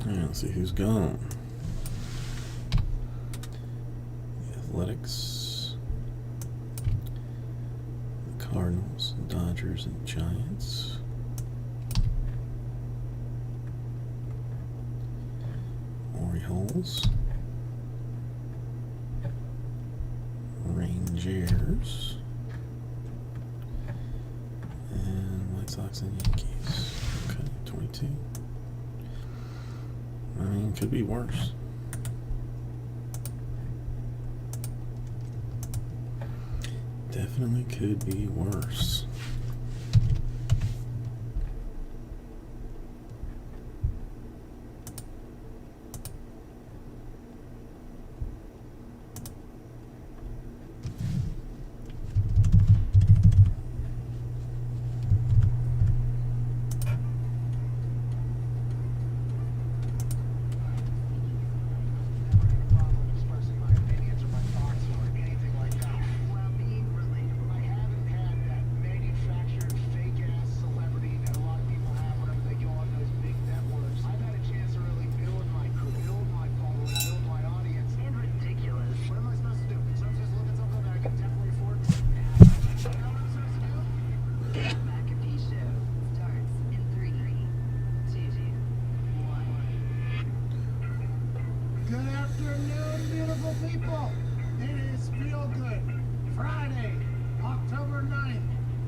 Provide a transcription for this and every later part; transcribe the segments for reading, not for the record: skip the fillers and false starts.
Let's see who's gone. The Athletics, the Cardinals, the Dodgers, and Giants. Orioles, Rangers, and White Sox and Yankees. Okay, 22. I mean, could be worse. Definitely could be worse. People, it is Feel Good Friday, October 9th,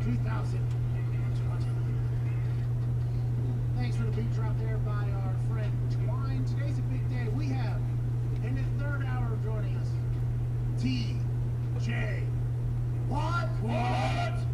2020. Thanks for the beat drop there by our friend Twine. Today's a big day. We have, in the third hour joining us, TJ Watt of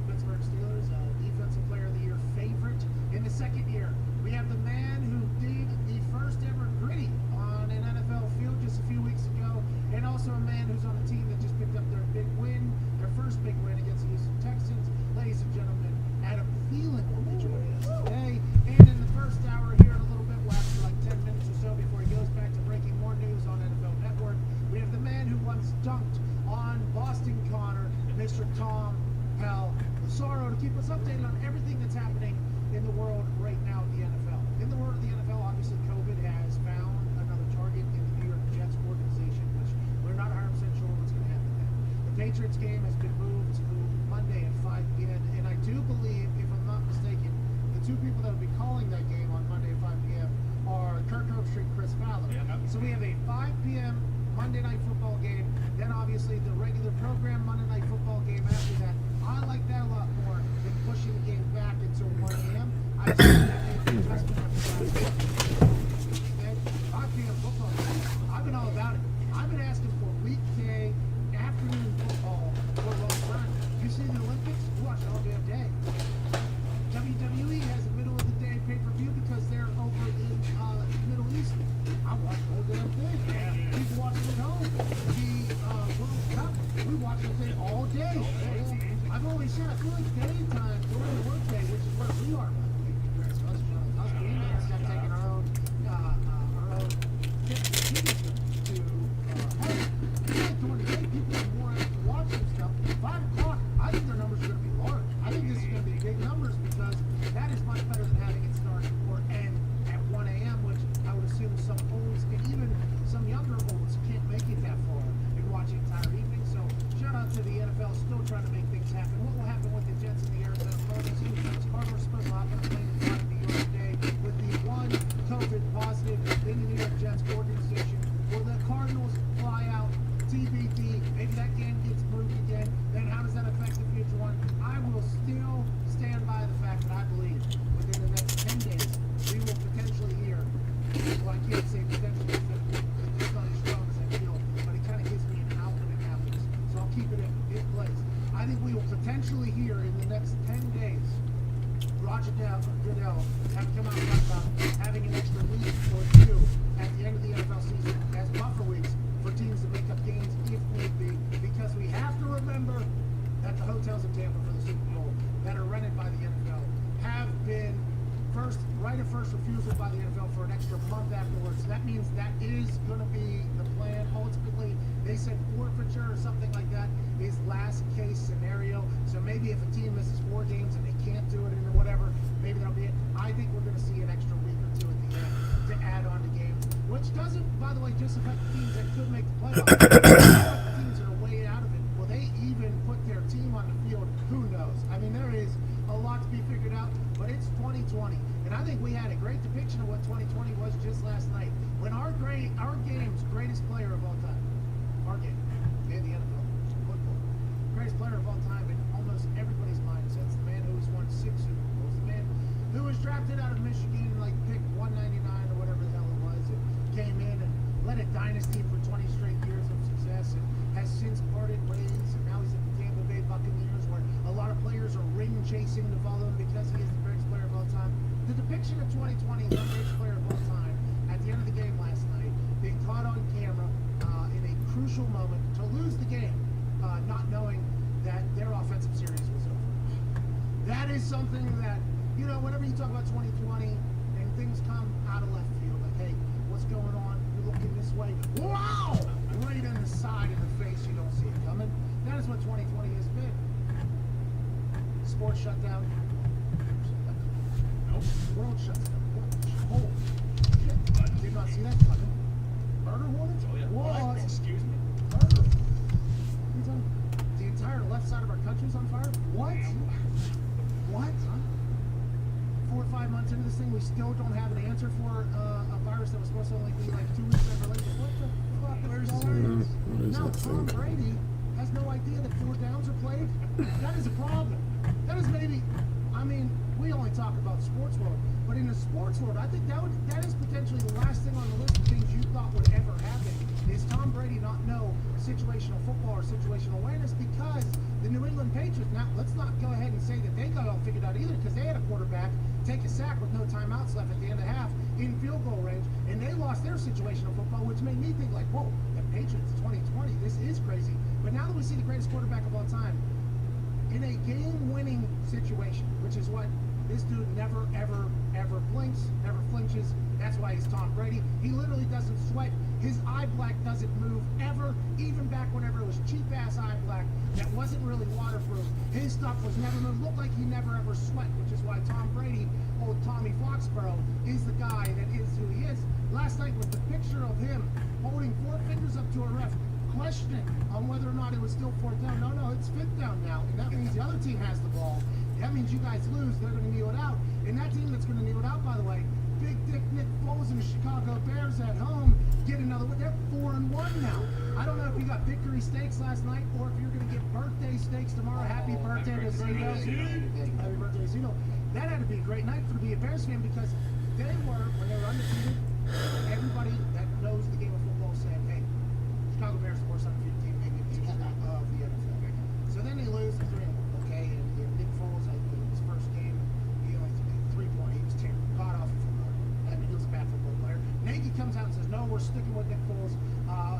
Pittsburgh Steelers, Defensive Player of the Year favorite. In the second year, we have the man who did the first ever gritty on an NFL field just a few weeks ago, and also a man who's on a team that just picked up their big win, their first big win against the Houston Texans. Ladies and gentlemen, Adam Thielen will be joining us today. And in the first hour here in a little bit, we'll have like 10 minutes or so before he goes back to breaking more news on NFL Network. We have the man who once dunked on Boston Connor, Mr. Tom Pelissero, to keep us updated on everything that's happening in the world right now in the NFL. In the world of the NFL, obviously COVID has found another target in the New York Jets organization, which we're not 100% sure what's going to happen there. The Patriots game has been moved to Monday at 5 p.m., and I do believe, if I'm not mistaken, the two people that will be calling that game on Monday at 5 p.m. are Kirk Herbstreit and Chris Fowler. Yeah. So we have a 5 p.m. Monday Night Football game, then obviously the regular program Monday Night Football game after that. I like that a lot more than pushing the game back until 1 a.m. I see that maybe adjustment after 5 p.m. football game. I've been all about it. I've been asking for weekday afternoon football for a long time. You see the Olympics? You watch it all damn day. WWE has a middle of the day pay-per-view because they're over in the Middle East. I watch the whole damn thing. People watching at home. The World Cup, we watch the thing all day. I've always said, I feel like daytime during the workday, which is where we are, by the way. Roger Goodell have come out and talked about having an extra week or two at the end of the NFL season as buffer weeks for teams to make up games if need be, because we have to remember that the hotels in Tampa for the Super Bowl that are rented by the NFL have been right of first refusal by the NFL for an extra month afterwards. So that means that is going to be the plan. Ultimately, they said forfeiture or something like that is last case scenario. So maybe if a team misses 4 games and they can't do it or whatever, maybe that'll be it. I think we're going to see an extra week or 2 at the end to add on to games, which doesn't, by the way, just affect the teams that could make the playoffs. The teams that are way out of it. Will they even put their team on the field? Who knows? I mean, there is a lot to be figured out, but it's 2020. And I think we had a great depiction of what 2020 was just last night. When our game's greatest player of all time, our game, in the NFL, football, greatest player of all time in almost everybody's mindsets, the man who has won 6 Super Bowls, the man who was drafted out of Michigan, like pick 199 or whatever the hell it was, and came in and led a dynasty for 20 straight years of success, and has since parted ways, and now he's at the Tampa Bay Buccaneers, where a lot of players are ring chasing to follow him because he is the greatest player of all time. The depiction of 2020 as the greatest player of all time at the end of the game last night, being caught on camera in a crucial moment to lose the game, not knowing that their offensive series was over. That is something that, you know, whenever you talk about 2020 and things come out of left field, like, hey, what's going on? You're looking this way. Wow! Right in the side of the face, you don't see it coming. That is what 2020 has been. Sports shut down. World shuts down. Holy shit. Did not see that coming. Murder warrants? Oh, yeah. What? Excuse me? Murder. The entire left side of our country's on fire? What? What? 4 or 5 months into this thing, we still don't have an answer for a virus that was supposed to only be like 2 weeks unrelated. What the fuck? Where's the What is Now that Tom thing? Brady has no idea that 4 downs are played. That is a problem. That is maybe, I mean, we only talk about sports world, but in the sports world, I think that is potentially the last thing on the list of things you thought would ever happen, is Tom Brady not know situational football or situational awareness, because the New England Patriots, now let's not go ahead and say that they got it all figured out either, because they had a quarterback take a sack with no timeouts left at the end of half in field goal range, and they lost their situational football, which made me think like, whoa, the Patriots 2020, this is crazy. But now that we see the greatest quarterback of all time in a game-winning situation, which is what this dude never, ever, ever blinks, never flinches. That's why he's Tom Brady. He literally doesn't sweat. His eye black doesn't move ever, even back whenever it was cheap-ass eye black that wasn't really waterproof. His stuff was never moved. Looked like he never ever sweat, which is why Tom Brady, old Tommy Foxborough, is the guy that is who he is. Last night was the picture of him holding 4 fingers up to a ref, questioning on whether or not it was still 4th down. No, it's 5th down now. And that means the other team has the ball. That means you guys lose. They're going to kneel it out. And that team that's going to kneel it out, by the way, Big Dick Nick Foles and the Chicago Bears at home get another one. They're 4-1 now. I don't know if you got victory steaks last night or if you're going to get birthday steaks tomorrow. Happy birthday to Zeno. Happy birthday to Zeno. That had to be a great night for to be a Bears fan, because they were, when they were undefeated, everybody that knows the game of football said, hey, Chicago Bears are the worst undefeated team maybe in the history of the NFL. So then they lose 3-1, okay? And Nick Foles, I think his first game, he only threw 3-point. He was terrible. God awful football. I mean, he was a bad football player. Nagy comes out and says, no, we're sticking with Nick Foles.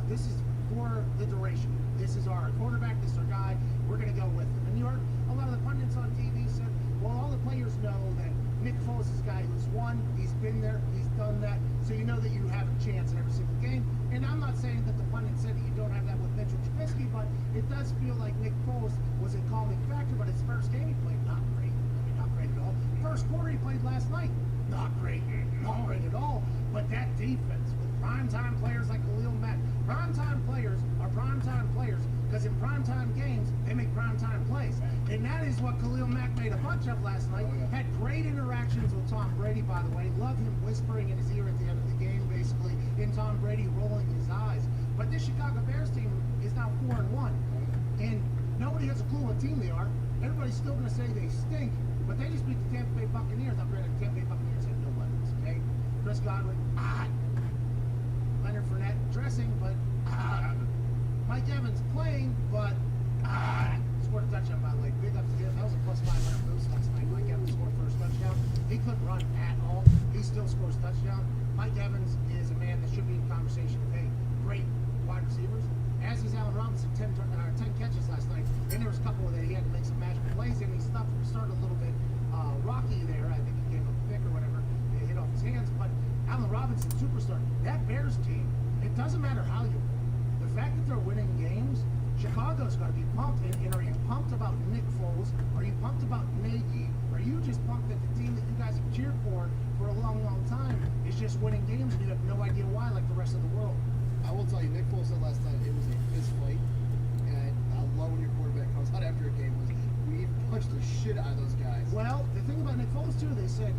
This is for the duration. This is our quarterback. This is our guy. We're going to go with him. And you heard a lot of the pundits on TV said, well, all the players know that Nick Foles is a guy who's won. He's been there. He's done that. So you know that you have a chance in every single game. And I'm not saying that the pundits said that you don't have that with Mitchell Trubisky, but it does feel like Nick Foles was a calming factor. But his first game he played, not great. I mean, not great at all. First quarter he played last night, not great. Not great at all. But that defense with primetime players like Khalil Mack. Primetime players are primetime players because in primetime games, they make primetime plays. And that is what Khalil Mack made a bunch of last night. Had great interactions with Tom Brady, by the way. Love him whispering in his ear at the end of the game, basically, and Tom Brady rolling his eyes. But this Chicago Bears team is now 4-1. And nobody has a clue what team they are. Everybody's still going to say they stink, but they just beat the Tampa Bay Buccaneers. I'm granted, the Tampa Bay Buccaneers have no weapons, okay? Chris Godwin, Leonard Fournette dressing, but Mike Evans playing, but scored a touchdown, by the way. Big up to him. That was a +500 boost last night. Mike Evans scored first touchdown. he couldn't run at all. He still scores touchdown. Mike Evans is a man that should be in conversation with, hey, great wide receivers. As is Allen Robinson, 10 catches last night, and there was a couple that he had to make some magical plays, and he started a little bit rocky there. I think he gave up a pick or whatever. It hit off his hands, but Allen Robinson, superstar. That Bears team, it doesn't matter how you win. The fact that they're winning games, Chicago's got to be pumped. And are you pumped about Nick Foles? Are you pumped about Nagy? Are you just pumped that the team that you guys have cheered for a long, long time is just winning games and you have no idea why, like the rest of the world? I will tell you, Nick Foles said last night it was a fist fight, and I love when your quarterback comes out after a game was we punched the shit out of those guys. Well, the thing about Nick Foles too, they said,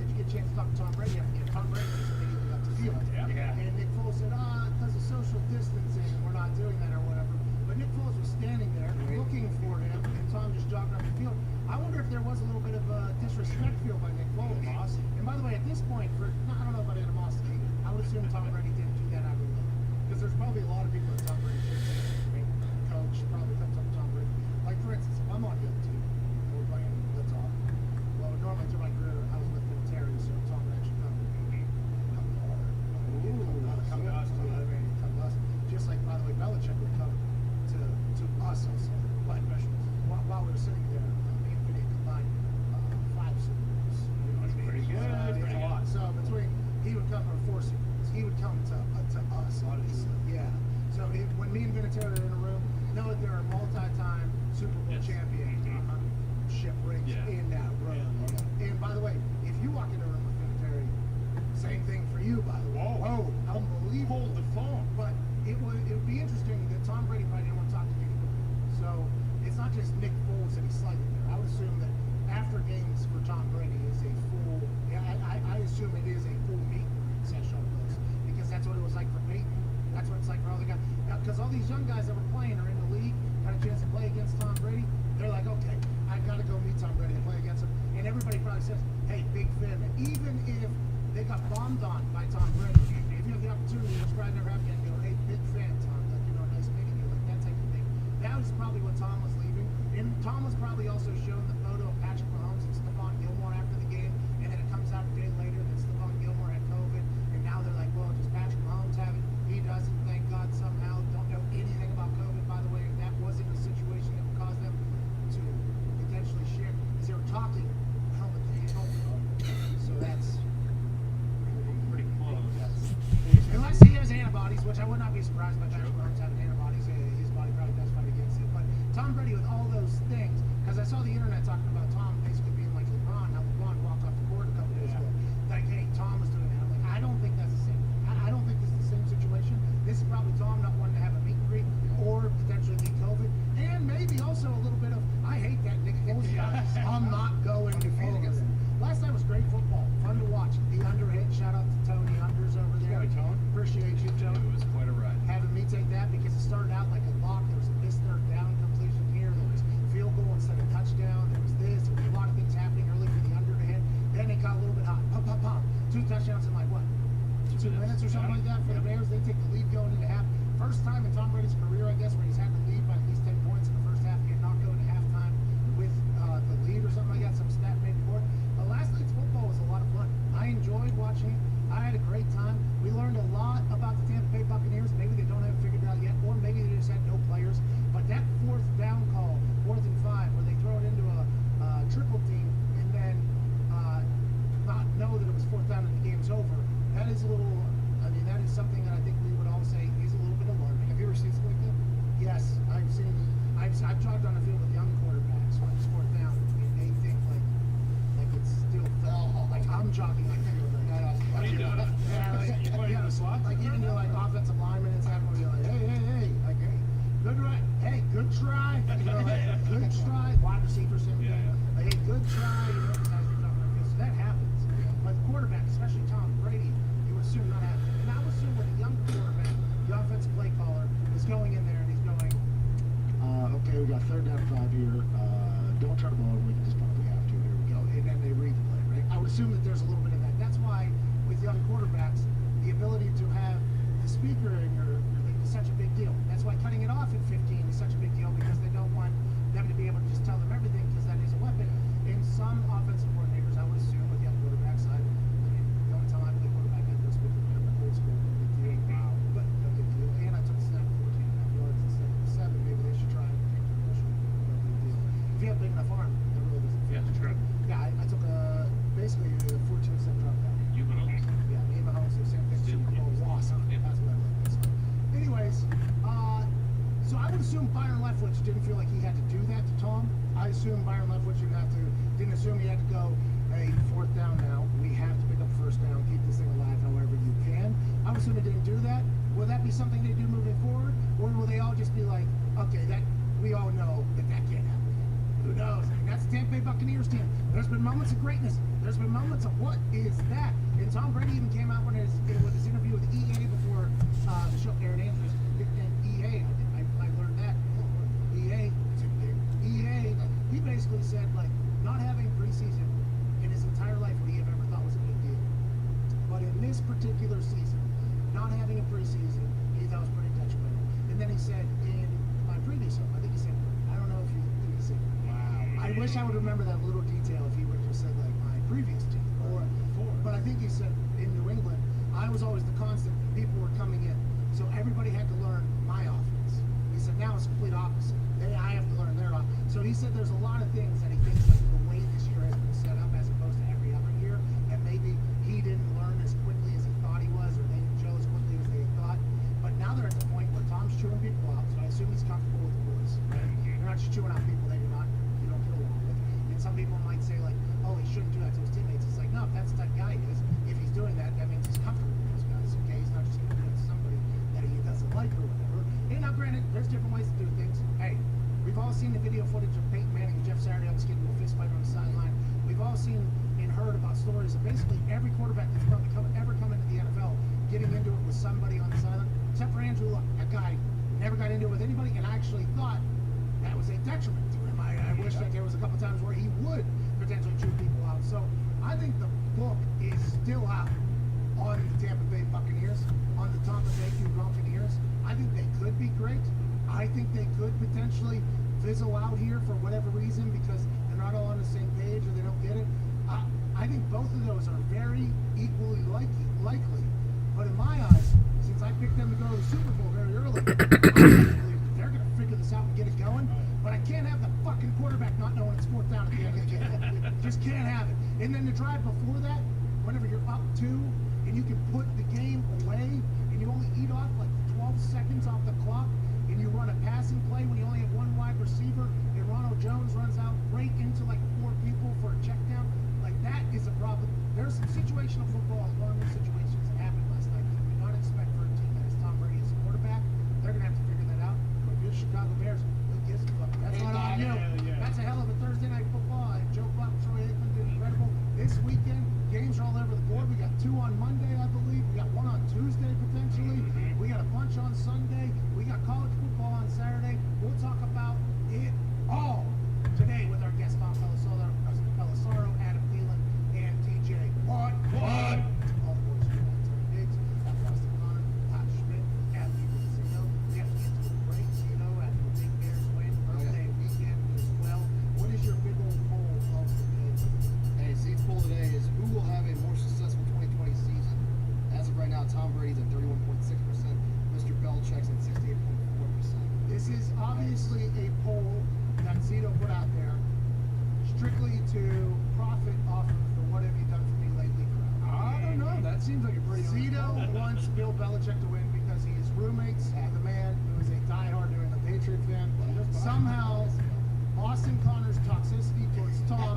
did you get a chance to talk to Tom Brady? And Tom Brady immediately got to field. Yeah. And Nick Foles said, because of social distancing, we're not doing that or whatever. But Nick Foles was standing there looking for him, and Tom just jogged up the field. I wonder if there was a little bit of disrespect feel by Nick Foles. And by the way, at this point, I don't know about animosity, I would assume Tom Brady didn't do that out of love. Because there's probably a lot of people that Tom Brady should say, coach probably comes up to Tom Brady. Like, for instance, if I'm on the other team, and we're playing the talk, well, normally through my career, I was with Terry, so Tom would actually come to me. Come hard. Come to us. Come to us. Just like, by the way, Belichick would come to us also, like vegetables. While we were sitting there, me and Vinny combined 5 Super Bowls. You know what I mean? Pretty good. Pretty good. So between, he would come for 4 Super Bowls. He would come to us. Yeah. So when me and Vinatieri are in a room, know that there are multi-time Super Bowl champions, shipwrecks in that room. And by the way, if you walk into a room with Vinatieri, same thing for you, by the way. Whoa, unbelievable. Hold the phone. But it would be interesting that Tom Brady probably didn't want to talk to anybody. So it's not just Nick Foles that he's sliding there. I would assume that after games for Tom Brady is a full, I assume it is a full meet and greet session almost, because that's what it was like for Peyton. That's what it's like for all the guys. Because all these young guys that were playing are in the league, got a chance to play against Tom Brady. They're like, okay, I got to go meet Tom Brady and play against him. And everybody probably says, hey, big fan. Even if they got bombed on by Tom Brady, if you have the opportunity, which probably never happened, you go, hey, big fan, Tom. Like, nice meeting you, like that type of thing. That was probably what Tom was leaving. And Tom was probably also showing the photo of Patrick Mahomes and Stephon Gilmore after the game. And then it comes out a day later that Stephon Gilmore had COVID. And now they're like, well, does Patrick Mahomes have it? He doesn't, thank God, somehow. Don't know anything about COVID, by the way. That wasn't a situation that would cause them to potentially share. Because they were talking helmet to helmet. So that's Pretty close. Unless he has antibodies, which I would not be surprised by Patrick Mahomes having antibodies. His body probably does fight against it. But Tom Brady with all those things, because I saw the internet talking about Tom basically being like LeBron, how LeBron walked off the court a couple days ago. Like, hey, Tom was doing that. I'm like, I don't think that's the same. I don't think this is the same situation. This is probably Tom not wanting to have a meet and greet or potentially meet COVID. And maybe also a little bit of, I hate that Nick Foles guy. I'm not going to fight against him. Last night was great football. Fun to watch. The under hit. Shout out to Tony Unders over there. Appreciate you, Tony. It was quite a ride. Having me take that because it started out like a lock. There was a missed third down completion here. There was field goal instead of touchdown. There was this. There was a lot of things happening early for the under to hit. Then it got a little bit hot. Pop, pop, pop. 2 touchdowns in like what? 2 minutes or something like that for the Bears. They take the lead going into half. First time in Tom Brady's career, I guess, where he's had to lead by at least 10 points in the first half and not go into halftime with the lead or something like that. Some stat maybe more. Last night's football was a lot of fun. I enjoyed watching it. I had a great time. We learned a lot about the Tampa Bay Buccaneers. Maybe they don't have it figured out yet, or maybe they just had no players. But that 4th down call, 4th and 5, where they throw it into a triple team and then not know that it was 4th down and the game's over, that is a little, I mean, that is something that I think we would all say is a little bit alarming. Have you ever seen something like that? Yes, I've jogged on the field with young quarterbacks when it's 4th down, and they think like it's still like I'm jogging on the field. What are you doing? You playing in the slot? Like even your like offensive lineman and stuff, where you're like, hey, like good right, hey, good try, you know, like, good try, wide receiver, same thing. Like, hey, good try, you know, guys are jumping on the field. So that happens. But the quarterback, especially Tom Brady, you would assume not happen. And I would assume with a young quarterback, the offensive play caller is going in there and he's going, okay, we got 3rd down 5 here. Don't turn the ball over. We can just pump if we have to. Here we go. And then they read the play, right? I would assume that there's a little bit of that. That's why with young quarterbacks, the ability to have the speaker in your thing is such a big deal. That's why cutting it off at 15 is such a big deal, because they don't want them to be able to just tell them everything, because that is a weapon. And some offensive coordinators, I would assume, with assume Byron Leftwich didn't assume he had to go a fourth down now. We have to pick up first down, keep this thing alive however you can. I'm assuming they didn't do that. Will that be something they do moving forward? Or will they all just be like, okay, that we all know that can't happen again. Who knows? I mean, that's the Tampa Bay Buccaneers team. There's been moments of greatness. There's been moments of what is that? And Tom Brady even came out with his interview with EA before the show. Aaron Andrews nicknamed EA. I learned that. EA. He basically said, like, not having preseason in his entire life would he have ever thought was a big deal. But in this particular season, not having a preseason, he thought was pretty detrimental. And then he said in my previous show, I think he said, I don't know if you think he said, wow. I wish I would remember that little detail if he would have just said, like, my previous team. But I think he said in New England, I was always the constant. People were coming in. So everybody had to learn my offense. He said, now it's complete opposite. I have to learn their offense. So he said there's a lot of things that he thinks, like, the way this year has been set up as opposed to every other year, that maybe he didn't learn as quickly as he thought he was, or they didn't gel as quickly as they thought. But now they're at the point where Tom's chewing people out, so I assume he's comfortable with the boys. Right? You're not just chewing out people that you don't get along with. And some people might say, like, oh, he shouldn't do that to his teammates. It's like, no, if that's the type of guy he is, if he's doing that, that means he's comfortable with those guys. Okay, he's not just going to do it to somebody that he doesn't like or whatever. And now, granted, there's different ways to do things. Hey, we've all seen the video footage of Peyton Manning and Jeff Saturday almost getting into a fist fight on the sideline. We've all seen and heard about stories of basically every quarterback that's probably ever come into the NFL getting into it with somebody on the sideline, except for Andrew Luck. That guy never got into it with anybody, and I actually thought that was a detriment to him. I wish that there was a couple times where he would potentially chew people out. So I think the book is still out on the Tampa Bay Buccaneers, on the Tampa Bay Buccaneers. I think they could be great. I think they could potentially fizzle out here for whatever reason because they're not all on the same page or they don't get it. I think both of those are very equally likely. But in my eyes, since I picked them to go to the Super Bowl very early, I believe they're going to figure this out and get it going. But I can't have the fucking quarterback not knowing it's fourth down at the end of the game. Just can't have it. And then the drive before that, whenever you're up 2 and you can put the game away and you only eat off like 12 seconds off the clock and you run a passing play when you only have one wide receiver and Ronald Jones runs out right into like 4 people for a check down, like that is a problem. There's some situational football, learning situations that happened last night that we not expect for a team that is Tom Brady as a quarterback. They're going to have to figure that out. But if you're the Chicago Bears, who gives a fuck? That's not on you. That's a hell of a Thursday night football. Joe Buck, Troy Aikman did incredible. This weekend, games are all over the board. We got 2 on Monday, I believe. We got 1 on Tuesday, potentially. We got a bunch on Sunday. We got college football on Saturday. We'll talk about it all today with our guest, Tom Pelissaro, Adam Thielen, and TJ. What? All the boys from Terry Diggs, Austin Connor, Pat Schmidt, Adam Zeno. We have to get to the break, after the big Bears win, birthday weekend as well. What is your big old poll of the day? Hey, Seats poll today is who will have a more successful 2020 season? As of right now, Tom Brady's at 31.6%, Mr. Belichick's at 68.4%. This is obviously a poll that Zito put out there strictly to profit off of the what have you done for me lately crowd. I don't know. That seems like a pretty Zito wants Bill Belichick to win because he is roommates with a man who is a diehard New England Patriot fan. Somehow, Austin Connor's toxicity towards Tom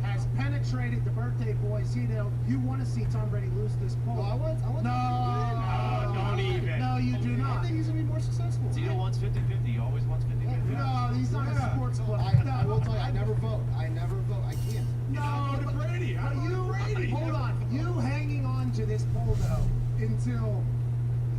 has penetrated the birthday boy Zito. You want to see Tom Brady lose this poll? I want No, don't even. No, you do I not. think he's going to be more successful. Zito wants 50-50. He always wants 50-50. No, he's not a sports book. I will tell you, I never vote. I can't. No, Go to Brady. but hold on. You hanging on to this poll though until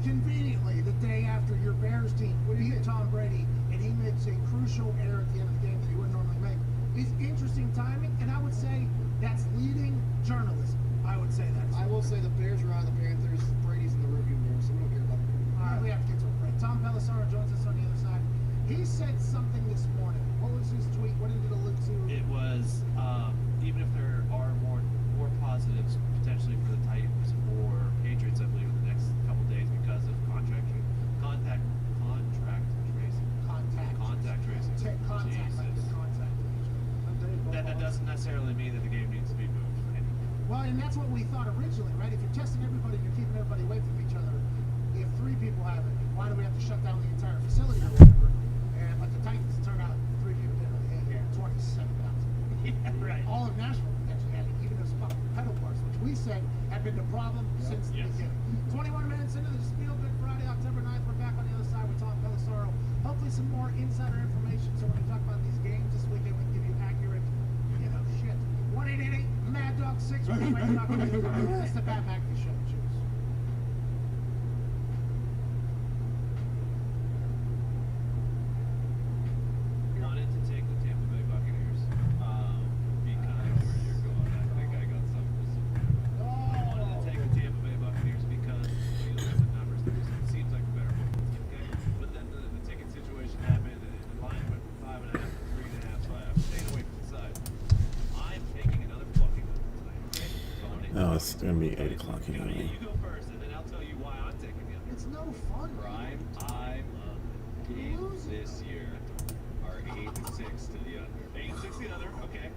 conveniently the day after your Bears team beat Tom Brady and he makes a crucial error at the end of the game that he wouldn't normally make is interesting timing, and I would say that's leading journalism. I would say that. I will say the Bears are on the Panthers. Brady's in the review mirror, so we don't care about the All right, we have to get to a break. Tom Pelissaro joins us on the other side. He said something this morning. What was his tweet? What did it allude to? It was even if there are more positives potentially for the Titans or Patriots, I believe, in the next couple of days because of contact tracing. Contact tracing. Take contact like the Jesus. contact. That doesn't necessarily mean that the game needs to be moved. Well, and that's what we thought originally, right? If you're testing everybody, you're keeping everybody away from each other. If 3 people have it, why do we have to shut down the entire facility or whatever? But the Titans turned out 3 people didn't really hit 26. right. All of Nashville actually had it, even those fucking pedal bars, which we said had been the problem since the beginning. 21 minutes into the Spiel Good Friday, October 9th, we're back on the other side with Tom Pelissaro. Hopefully some more insider information, so when we talk about these games this weekend, we can give you accurate, shit. 1-888 Mad Dog 6. It's the Pat McAfee Show. Cheers. Wanted to take the Tampa Bay Buccaneers because where you're going, I think I got something. Wanted to take the Tampa Bay Buccaneers because when you look at the numbers, it seems like a better football team. Okay? But then the ticket situation happened, and the line went from 5.5 to 3.5. So I stayed away from the side. I'm taking another fucking one tonight. Okay? Oh, it's gonna be 8 o'clock anyway. You go first, and then I'll tell you why I'm taking the other. It's no fun. Prime time of the game this year are 8-6 to the under. 8-6 the other. Okay.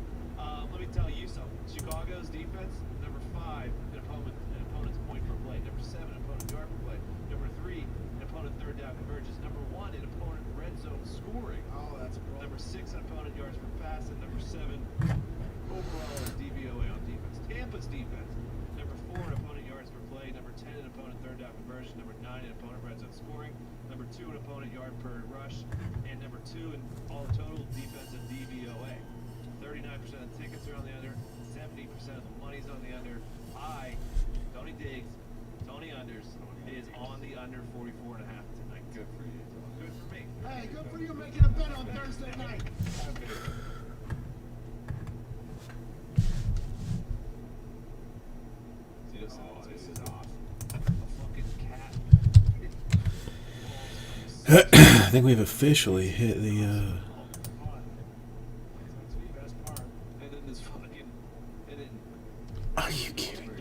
Let me tell you something. Chicago's defense, number 5, an opponent's point per play. Number 7, opponent yard per play. Number 3, an opponent third down conversions. Number 1, an opponent red zone scoring. Oh, that's a problem. Number 6, an opponent yards per pass, and number 7, overall DVOA on defense. Tampa's defense, number 4, an opponent yards per play. Number 10, an opponent third down conversion. Number 9, an opponent red zone scoring. Number 2, an opponent yard per rush, and number 2 in all total defensive DVOA. 39% of the tickets are on the under. 70% of the money's on the under. Tony Diggs, Tony Unders is on the under 44.5 tonight. Good for you, Tom. Good for me. Hey, good for you making a bet on Thursday night. See this? Oh, this is awesome. A fucking cat. I think we've officially hit the. That's the best part. And then this fucking, and then Are you kidding? And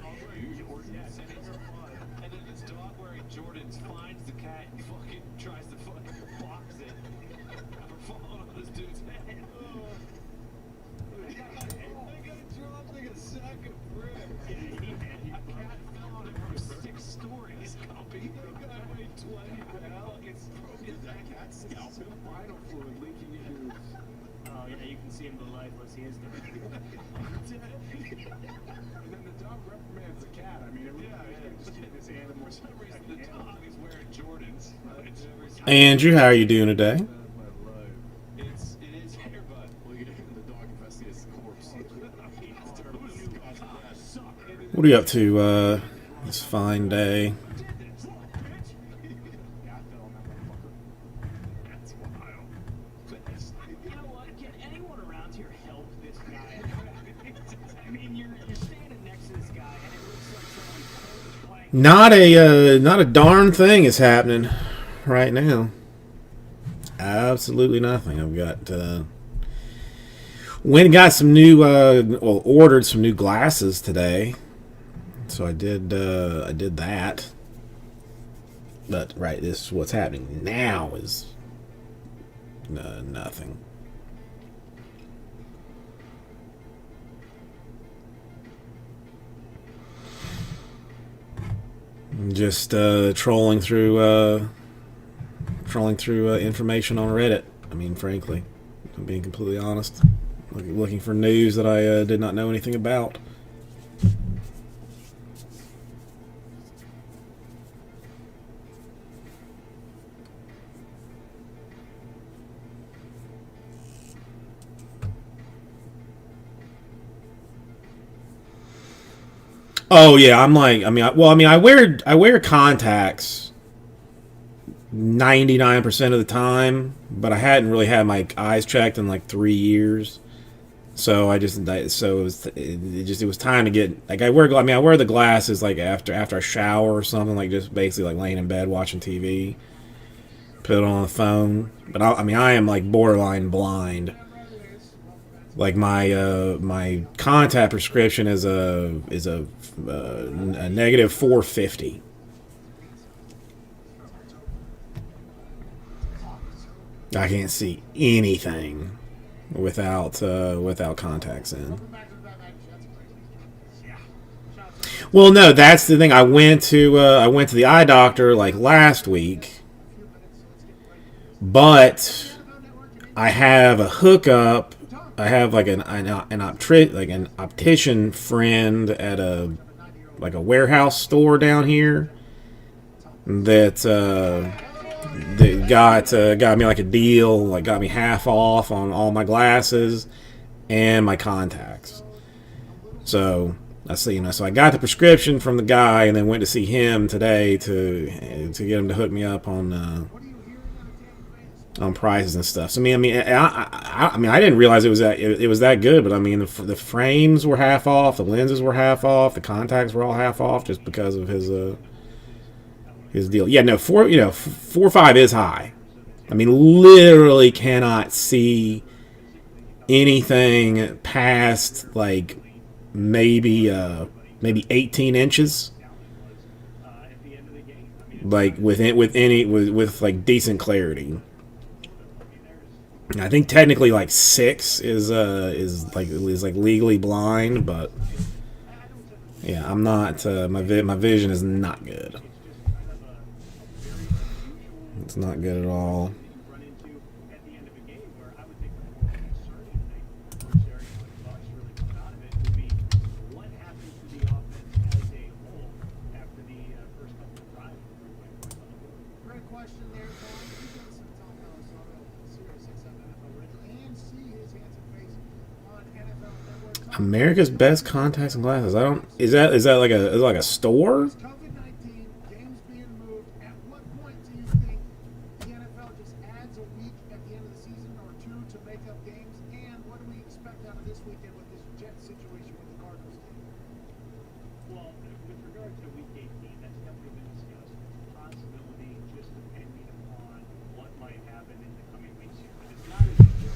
then this dog wearing Jordans finds the cat and fucking tries to fucking box it for falling on this dude's head. They got dropped like a sack of bricks. A cat fell on him from 6 stories. Copy. The guy weighed 20 pounds. It's broken. That cat's scalp. Spinal fluid leaking into his. Oh yeah, you can see him the lifeless. He is dead. And then the dog reprimands the cat. I mean, everybody's just getting this animal. For some reason, the dog is wearing Jordans. Andrew, how are you doing today? Out of my life. It is hair, bud. Well, you get the dog investigates the corpse. It's terrible. What are you up to this fine day? That's wild. You know what? Can anyone around here help this guy? I mean, you're standing next to this guy, and it looks like someone playing. Not a darn thing is happening right now. Absolutely nothing. I've got went and got some new ordered some new glasses today. So I did that. But right, this is what's happening now is nothing. Just trolling through information on Reddit. I mean, frankly, I'm being completely honest. Looking for news that I did not know anything about. Oh yeah, I'm like, I wear contacts 99% of the time, but I hadn't really had my eyes checked in like 3 years. So it was time to get, like, I wear the glasses like after I shower or something, like just basically like laying in bed watching TV, put it on the phone. But I am like borderline blind. Like my contact prescription is a negative 450. I can't see anything without contacts in. Well, no, that's the thing. I went to the eye doctor like last week, but I have a hookup I have like an optician friend at a warehouse store down here that got me like a deal, like got me half off on all my glasses and my contacts. So I see, so I got the prescription from the guy and then went to see him today to get him to hook me up on prices and stuff. So I didn't realize it was that good, but I mean the frames were half off, the lenses were half off, the contacts were all half off just because of his deal. Yeah, no, 4.5 is high. I mean, literally cannot see anything past like maybe 18 inches, like with like decent clarity. I think technically like 6 is legally blind, but yeah, I'm not. My vision is not good. It's not good at all. Great question there, Tom. You got some Tom Palazzolo, Sirius XM NFL original, and see his handsome face on NFL Network. America's Best Contacts and Glasses. I don't. Is that like a store? COVID-19, games being moved. At what point do you think the NFL just adds a week at the end of the season or 2 to make up games? And what do we expect out of this weekend with this Jets situation with the Cardinals game? Well, with regard to Week 18, that's definitely been discussed. Possibility, just depending upon what might happen in the coming weeks here. But it's not as if it's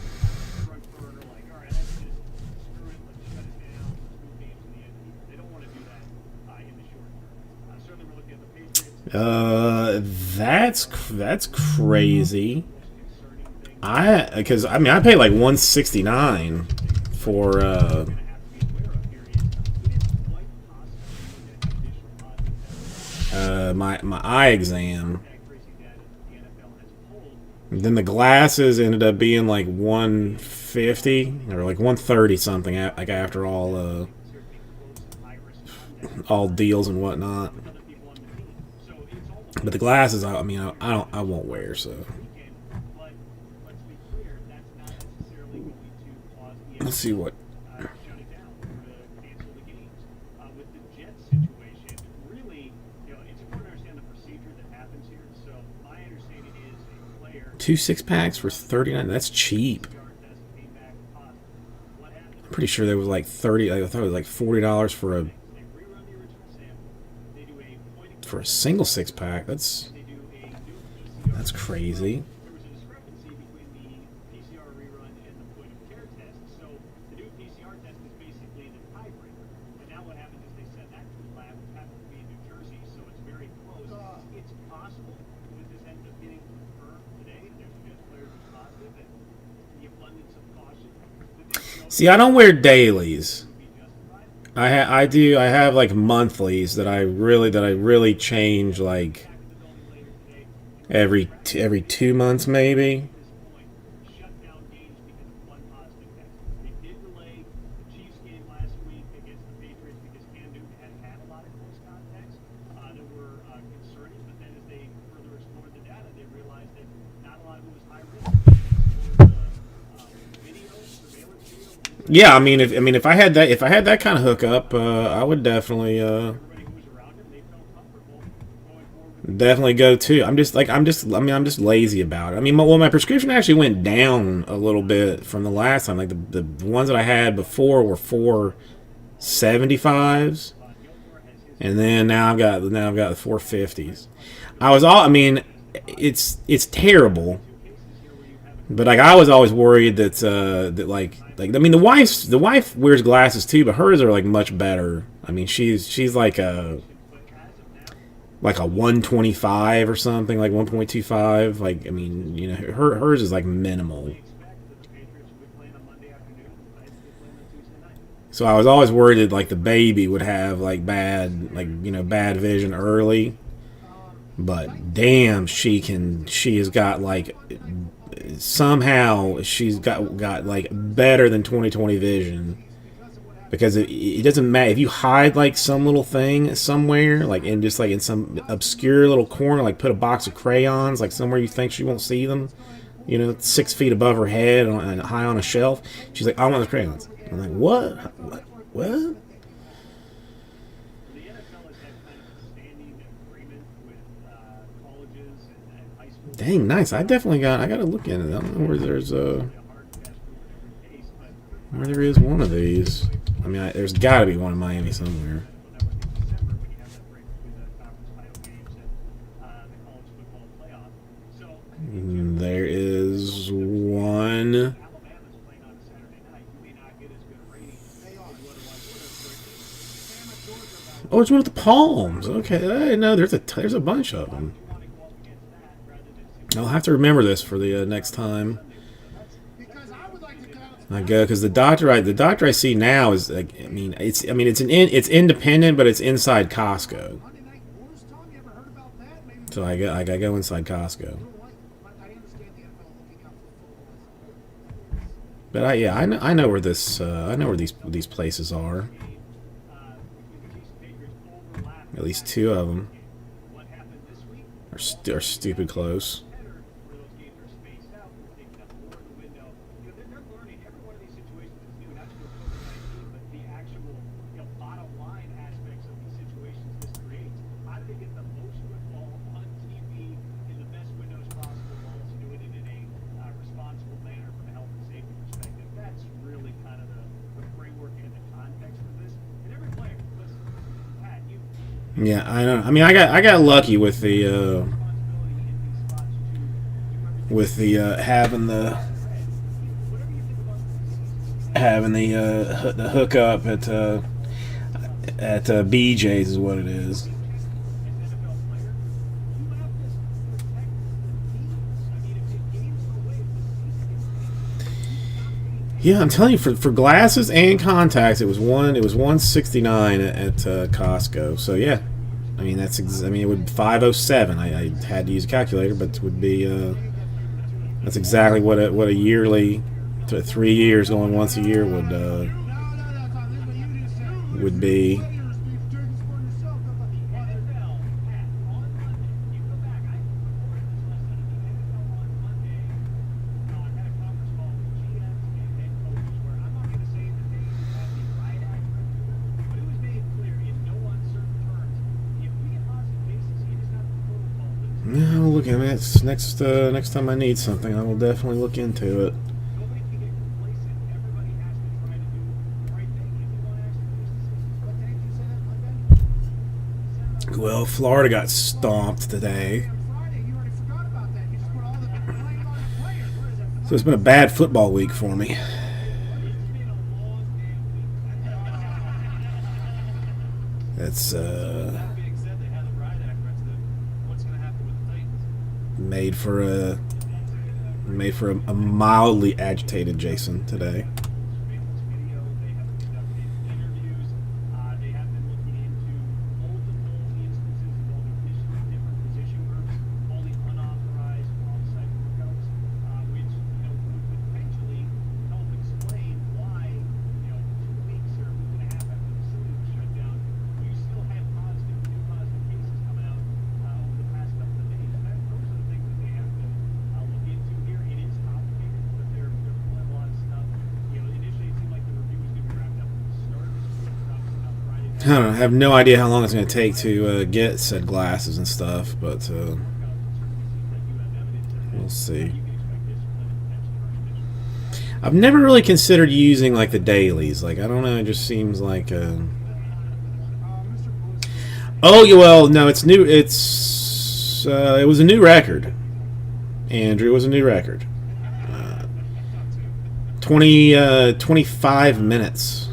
front burner, like, all right, let's just screw it, let's shut it down, let's move games to the end. They don't want to do that in the short term. Certainly, we're looking at the Patriots. That's crazy. I pay like $169 for my eye exam. Then the glasses ended up being like $150 or like $130 something. Like after all deals and whatnot. But the glasses, I won't wear. So let's see what. With the Jets situation, really, it's important to understand the procedure that happens here. So my understanding is a player 2 6-packs for $39. That's cheap. I'm pretty sure there was like 30. I thought it was like $40 for a single 6-pack. That's crazy. There was a discrepancy between the PCR rerun and the point of care test. So the new PCR test is basically the tiebreaker. And now what happens is they send that to the lab, which happens to be in New Jersey, so it's very close. It's possible with this end up getting confirmed today. There's a player who's positive, and the abundance of caution. See, I don't wear dailies. I do. I have like monthlies that I really change like every 2 months maybe. Shut down games because of one positive test. They did delay the Chiefs game last week against the Patriots because Cam Newton had a lot of close contacts that were concerning. But then as they further explored the data, they realized that not a lot of it was high risk. Surveillance video. Yeah, I mean, if I had that kind of hookup, I would definitely Everybody who was around him, they felt comfortable going forward. definitely go too. I'm just lazy about it. I mean, my prescription actually went down a little bit from the last time. Like the ones that I had before were 475s, and then now I've got the 450s. It's terrible. But like I was always worried that the wife wears glasses too, but hers are like much better. I mean she's like a 125 or something, like 1.25. Like I mean hers is like minimal. So I was always worried that like the baby would have like bad vision early. but damn, she has got like, somehow she's got like better than 20/20 vision, because it doesn't matter if you hide like some little thing somewhere, like in just like in some obscure little corner, like put a box of crayons like somewhere you think she won't see them, 6 feet above her head and high on a shelf. She's like, I want the crayons. I'm like, what? The NFL has had kind of a standing agreement with colleges and high schools. Dang, nice. I gotta look into that. I don't know where there's where there is one of these. I mean, there's got to be one in Miami somewhere. There is one. Alabama's playing on a Saturday night. You may not get as good a rating as what it was. Oh, it's one of the Palms. Okay, no, there's a bunch of them. I'll have to remember this for the next time Because I would like to go. I go, because the doctor I see now is like, it's independent, but it's inside Costco. Monday Night Wars, Tom, you ever heard about that? Maybe So I go inside Costco. I understand the NFL looking out for football. But I know where these places are. At least 2 of them What happened this week? are stupid close. Better where those games are spaced out, they've got more in the window. They're learning. Every one of these situations is new, not just for COVID-19, but the actual bottom line aspects of these situations this creates. How do they get the most football on TV in the best windows possible while also doing it in a responsible manner from a health and safety perspective? That's really kind of the framework and the context of this. And every player, listen, Pat, you Yeah, I know. I mean, I got lucky with the having the hookup at BJ's is what it is. Yeah, I'm telling you, for glasses and contacts, it was $169 at Costco. So yeah, I mean it would 507. I had to use a calculator, but it would be that's exactly what a yearly, 3 years going once a year would be. Yeah, we'll look at it. Next time I need something, I will definitely look into it. Well, Florida got stomped today. So it's been a bad football week for me. That's Being said, they had a riot act. What's going to happen with the Titans? made for a mildly agitated Jason today. I don't know, I have no idea how long it's going to take to get said glasses and stuff, but we'll see. I've never really considered using like the dailies. Like, I don't know, it just seems like oh, yeah, well, no, it's new. It was a new record. Andrew, it was a new record. 25 minutes,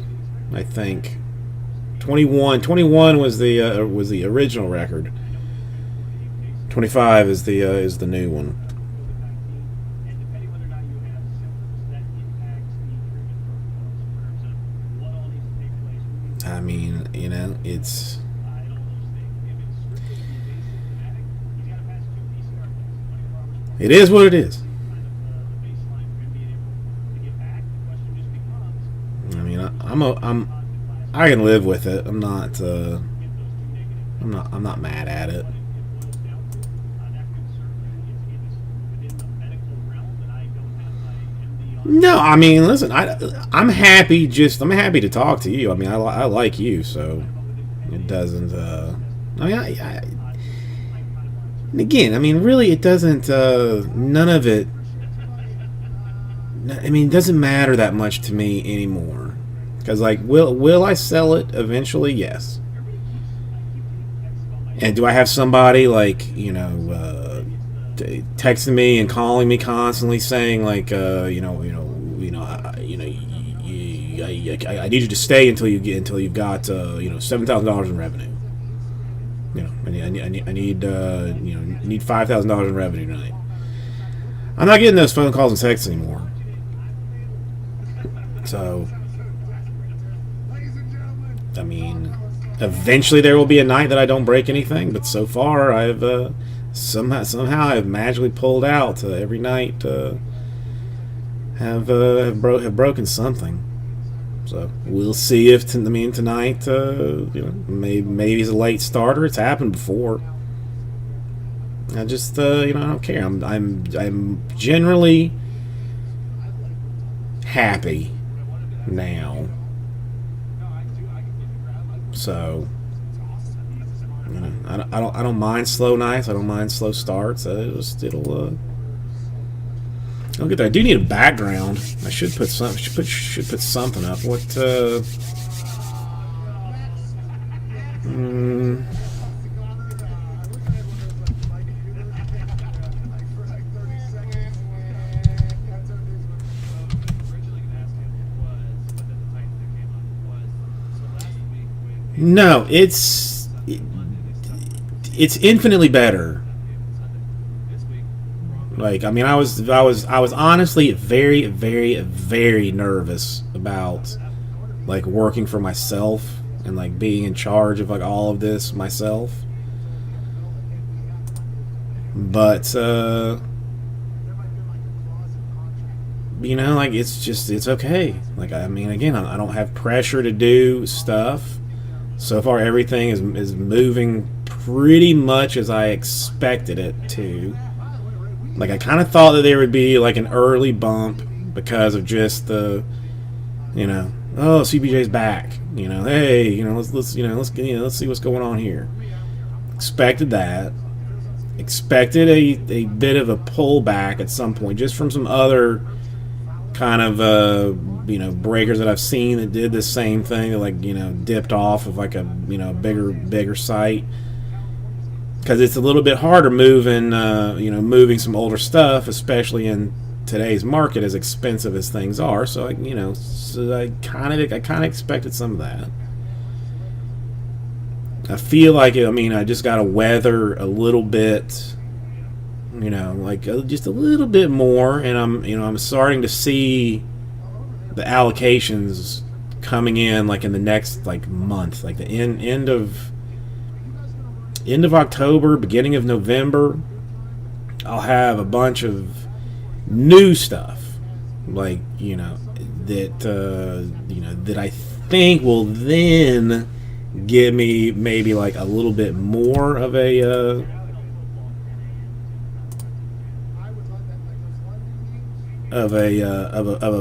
I think. 21 was the original record. 25 is the new one. I mean, it's It is what it is. kind of the baseline for him being able to get back. The question just becomes, I mean, I can live with it. I'm not mad at it. No, I mean, listen, I'm happy to talk to you. I mean, I like you, so it doesn't. I mean, and again, I mean, really, it doesn't. None of it. I mean, it doesn't matter that much to me anymore. Because, like, will I sell it eventually? Yes. And do I have somebody, like, you know, texting me and calling me constantly saying, like, I need you to stay until you've got $7,000 in revenue. You know, I need $5,000 in revenue tonight. I'm not getting those phone calls and texts anymore. So, I mean, eventually there will be a night that I don't break anything, but so far I've somehow I've magically pulled out every night. Have broken something. So we'll see if tonight, maybe he's a late starter. It's happened before. I just I don't care. I'm generally happy now. So I don't mind slow nights. I don't mind slow starts. It'll get there. I do need a background. I should put something up. What? No, it's infinitely better. Like, I mean, I was honestly very, very, very nervous about, like, working for myself and, like, being in charge of, like, all of this myself. But like, it's okay. Like, I mean, again, I don't have pressure to do stuff. So far, everything is moving pretty much as I expected it to. Like, I kind of thought that there would be, like, an early bump because of just the, oh, CBJ's back. Hey, let's see what's going on here. Expected that. Expected a bit of a pullback at some point, just from some other kind of breakers that I've seen that did the same thing, that, like, dipped off of, like, a bigger site. Because it's a little bit harder moving some older stuff, especially in today's market, as expensive as things are. So I kind of expected some of that. I feel like I just got to weather a little bit, just a little bit more, and I'm starting to see the allocations coming in, like, in the next, like, month, like the end of October, beginning of November. I'll have a bunch of new stuff, like, that I think will then give me maybe, like, a little bit more of a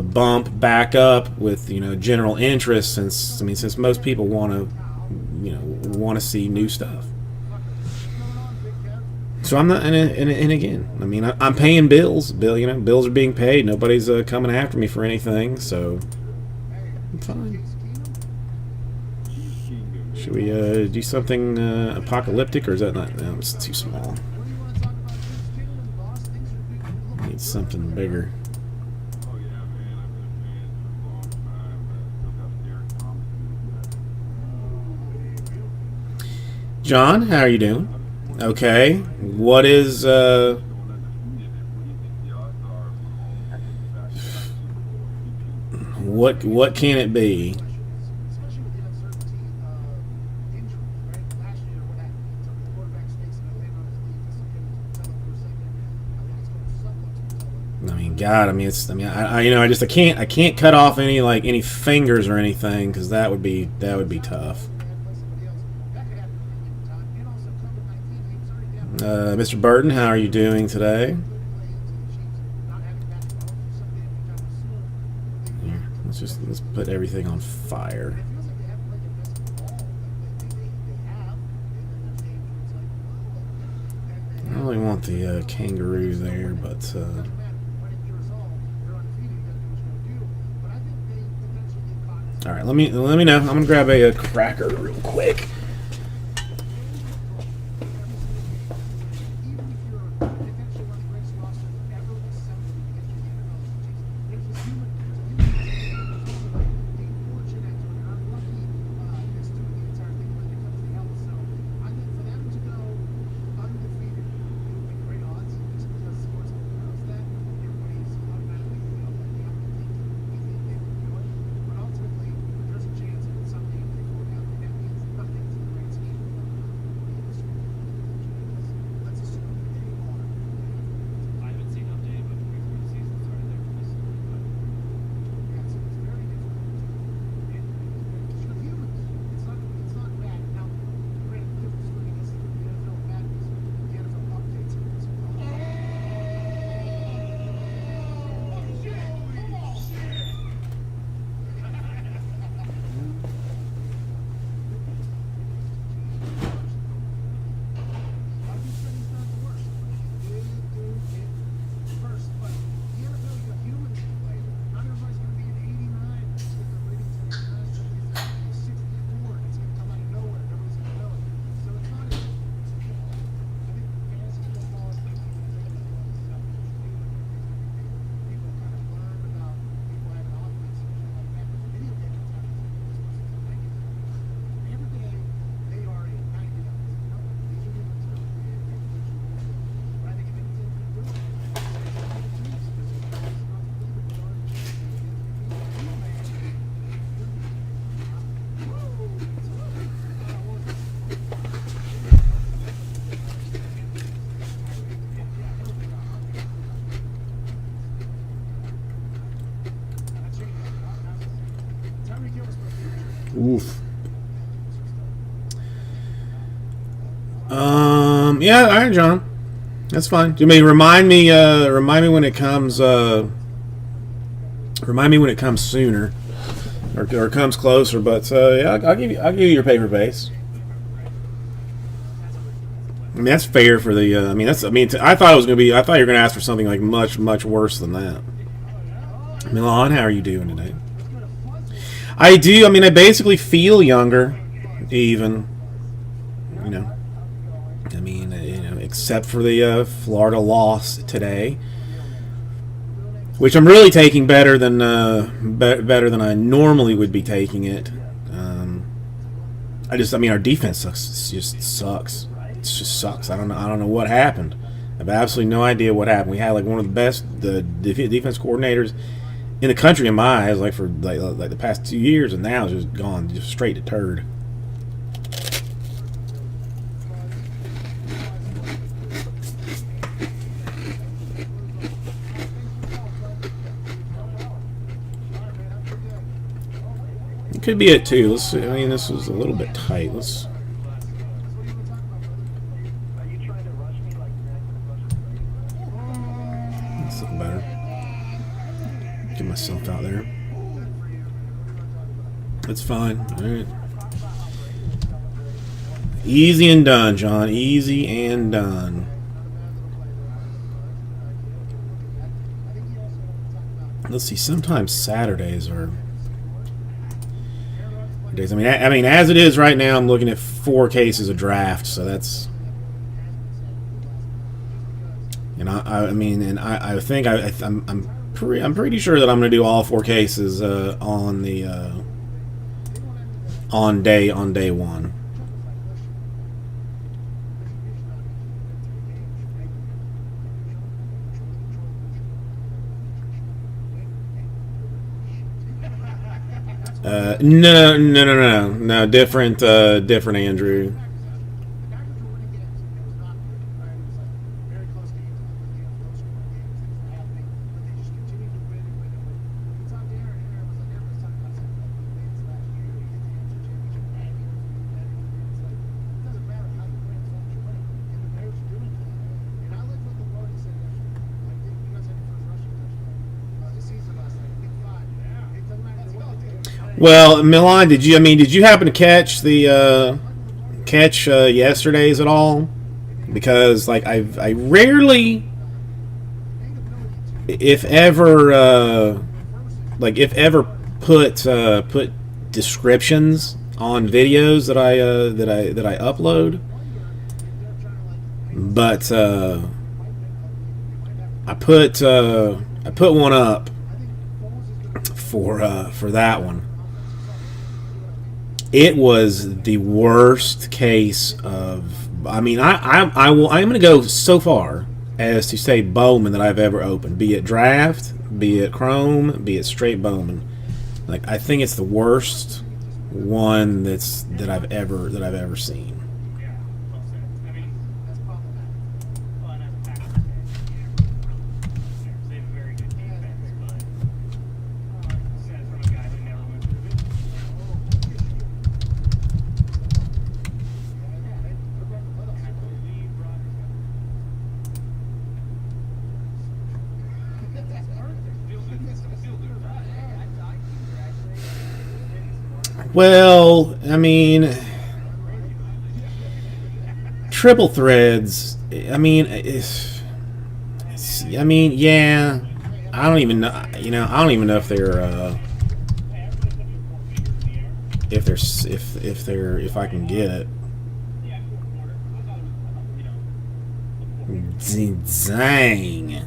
bump back up with general interest, since most people want to see new stuff. So I'm not, and again, I mean, I'm paying bills. Bills are being paid. Nobody's coming after me for anything, so I'm fine. Should we do something apocalyptic, or is that not? No, it's too small. Need something bigger. John, how are you doing? Okay. What is what can it be? Especially with the uncertainty of injury, right? Last year, what happened? So the quarterback stakes in Atlanta on his knee, dislocated his patella for a second. I think it's going to I mean, God, I mean, it's, I mean, you know, I can't cut off any fingers or anything because that would be tough. Mr. Burton, how are you doing today? Here, let's put everything on fire. I don't really want the kangaroo there, but all right. Let me know. I'm gonna grab a cracker real quick. I haven't seen update, but before the season started, they were listening. Oof. Yeah, all right, John. That's fine. You may remind me when it comes. Remind me when it comes sooner, or comes closer. But yeah, I'll give you your paper base. I mean, that's fair for the. I thought it was gonna be. I thought you were gonna ask for something like much worse than that. Milan, how are you doing today? I do. I mean, I basically feel younger, even. You know. I mean, except for the Florida loss today, which I'm really taking better than I normally would be taking it. Our defense sucks. It just sucks. It just sucks. I don't know what happened. I have absolutely no idea what happened. We had like one of the best defense coordinators in the country in my eyes, like for like the past 2 years, and now it's just gone just straight to turd. It could be it too. Let's see. I mean, this was a little bit tight. Let's look better. Get myself out there. That's fine. All right. Easy and done, John. Easy and done. Let's see. Sometimes Saturdays are days. I mean, as it is right now, I'm looking at 4 cases of draft. So that's. And I think I'm pretty sure that I'm going to do all 4 cases on day 1. No, different Andrew. Well, Milan, did you? I mean, did you happen to catch the yesterday's at all? Because like I rarely, if ever, put descriptions on videos that I upload, but I put one up for that one. It was the worst case of. I mean, I'm going to go so far as to say Bowman that I've ever opened, be it draft, be it Chrome, be it straight Bowman. Like, I think it's the worst one that I've ever seen. Yeah, well said. I mean, That's problematic. well, and that's a fact. They have a very good defense, but says from a guy who never went to the division. And I believe Rodgers Well, I mean, triple threads. I mean, yeah. I don't even know. You know, I don't even know if if I can get it. Dang.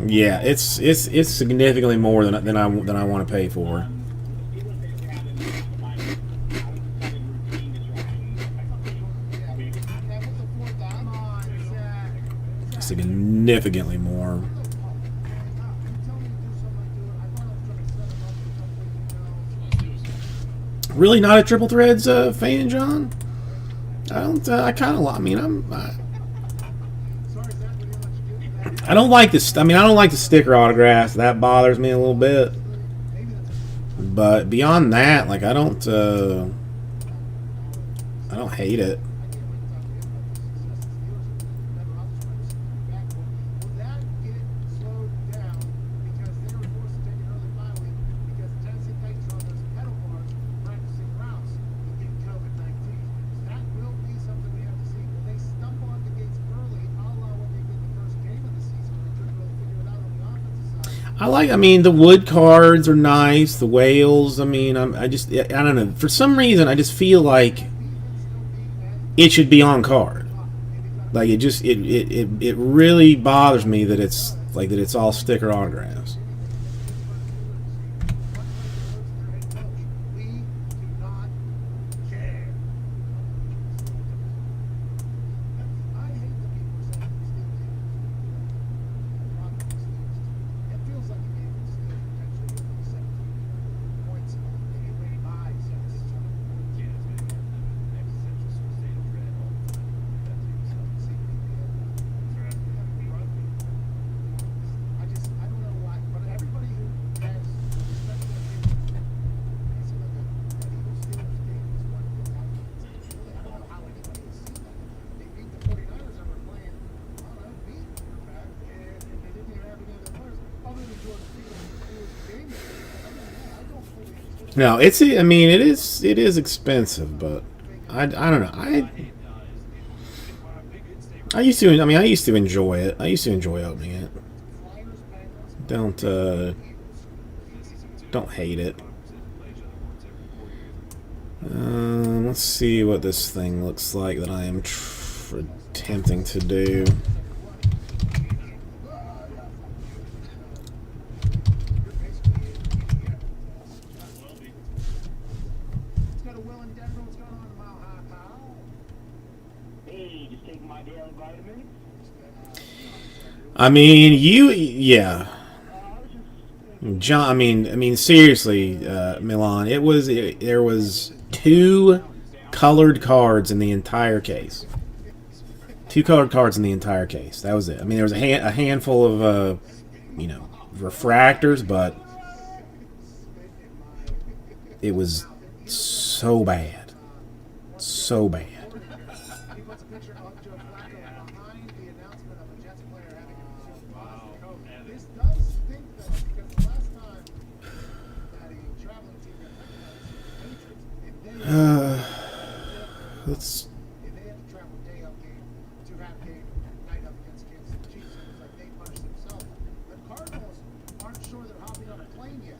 Yeah, it's significantly more than I want to pay for. Significantly more. Really not a triple threads fan, John? I don't. I kind of. I mean, I don't like this. I mean, I don't like the sticker autographs. That bothers me a little bit. But beyond that, like, I don't hate it. I mean, the wood cards are nice. The whales. I mean, I don't know. For some reason, I just feel like it should be on card. Like it really bothers me that it's all sticker autographs. No, it's. I mean, it is expensive, but I don't know. I used to. I mean, I used to enjoy it. I used to enjoy opening it. Don't hate it. Let's see what this thing looks like that I am attempting to do. I mean, yeah. John, I mean, seriously, Milan. There was 2 colored cards in the entire case. 2 colored cards in the entire case. That was it. I mean, there was a handful of, refractors, but it was so bad, so bad. let's. If they have to travel day up game, 2-half game, night up against Kansas City Chiefs, it was like they punished themselves. The Cardinals aren't sure they're hopping on a plane yet.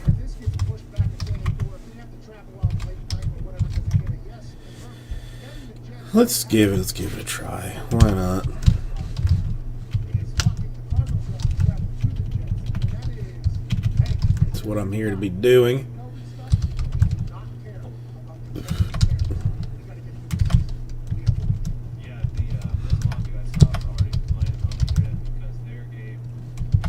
And if this gets pushed back a day, or if they have to travel out late night or whatever, because they get a yes, confirmed, then the Jets. Let's give it a try. Why not? It's fucking the Cardinals have to travel to the Jets. And that is, hey, That's what I'm here to be doing. Kobe stuff, we do not care about the Jets. We gotta get through this season. We have to. Yeah, the Milwaukee I saw is already complaining about Madrid because their game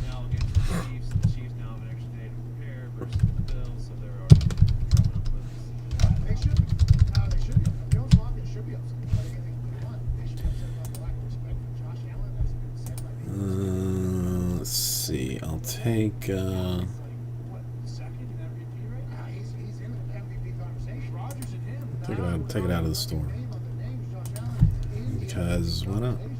now against the Chiefs. The Chiefs now have an extra day to prepare versus the Bills, so they're already coming up with this. They should be. They should be. The Bills Mafia should be upset about anything they want. They should be upset about the lack of respect for Josh Allen that's been said by the Let's see. I'll take. What, second in MVP right now? he's in the MVP conversation. Rodgers and him. Take it out of the store. Name of the names, Josh Allen is in the Because why not? conversation.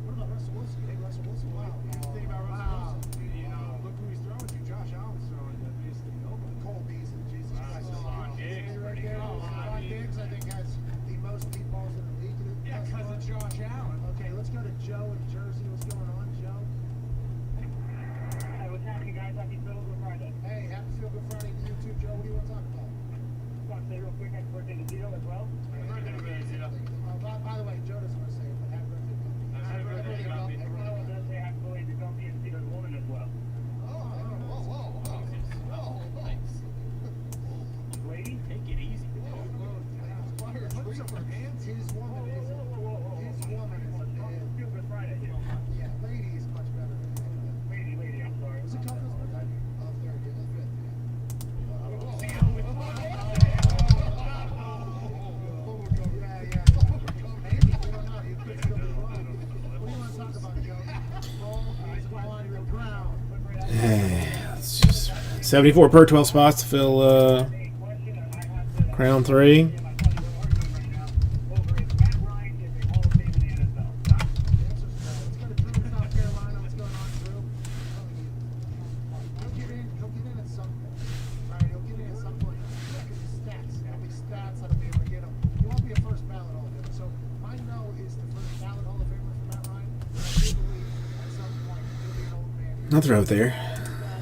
What about Russell Wilson? Hey, Russell Wilson. Wow. Think about Russell Wilson. You know, look who he's throwing to. Josh Allen's throwing to basically nobody. Cole Beasley, Jesus Christ. Stephon Diggs, Right there. Stephon Diggs, I think, has the most deep balls in the league. Yeah, because of Josh Allen. Okay, let's go to Joe in Jersey. What's going on, Joe? Hey, what's happening, guys? Happy Phil Good Friday. Hey, happy Feel Good Friday to you too, Joe. What do you want to talk about? Just want to say real quick, happy birthday to Zito as well. By the way, Joe doesn't want to say it, but happy birthday, Bill. Happy birthday, Bill. Grumpy. Everyone does say happy birthday to Grumpy and Zito's woman as well. Lady, take it easy. His woman is his woman is Feel Good Friday. yeah, lady is much better than Lady, I'm sorry. was it Couples birthday? Oh, third, yeah, the fifth, Maybe, we don't know. You could still be wrong. What do you want to talk about, Joe? Ball is on the ground. It's just 74 per 12 spots to fill Crown 3. I'll throw it there.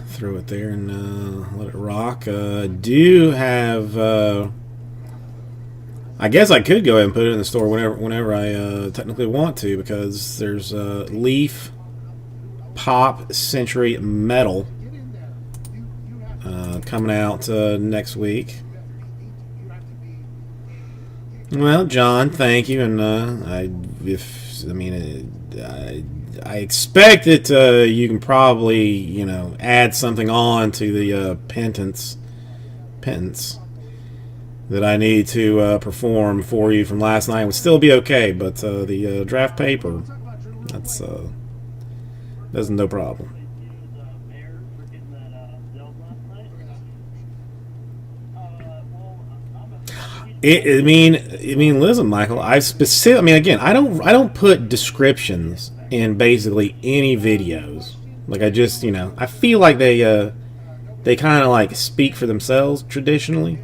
Throw it there and let it rock. Do have. I guess I could go ahead and put it in the store whenever I technically want to, because there's Leaf, Pop, Century, Metal coming out next week. Well, John, thank you, and I expect that you can probably add something on to the penance that I need to perform for you from last night. Would still be okay, but the draft paper, that's no problem. I mean, listen, Michael. Again, I don't put descriptions in basically any videos. Like I feel like they kind of like speak for themselves traditionally.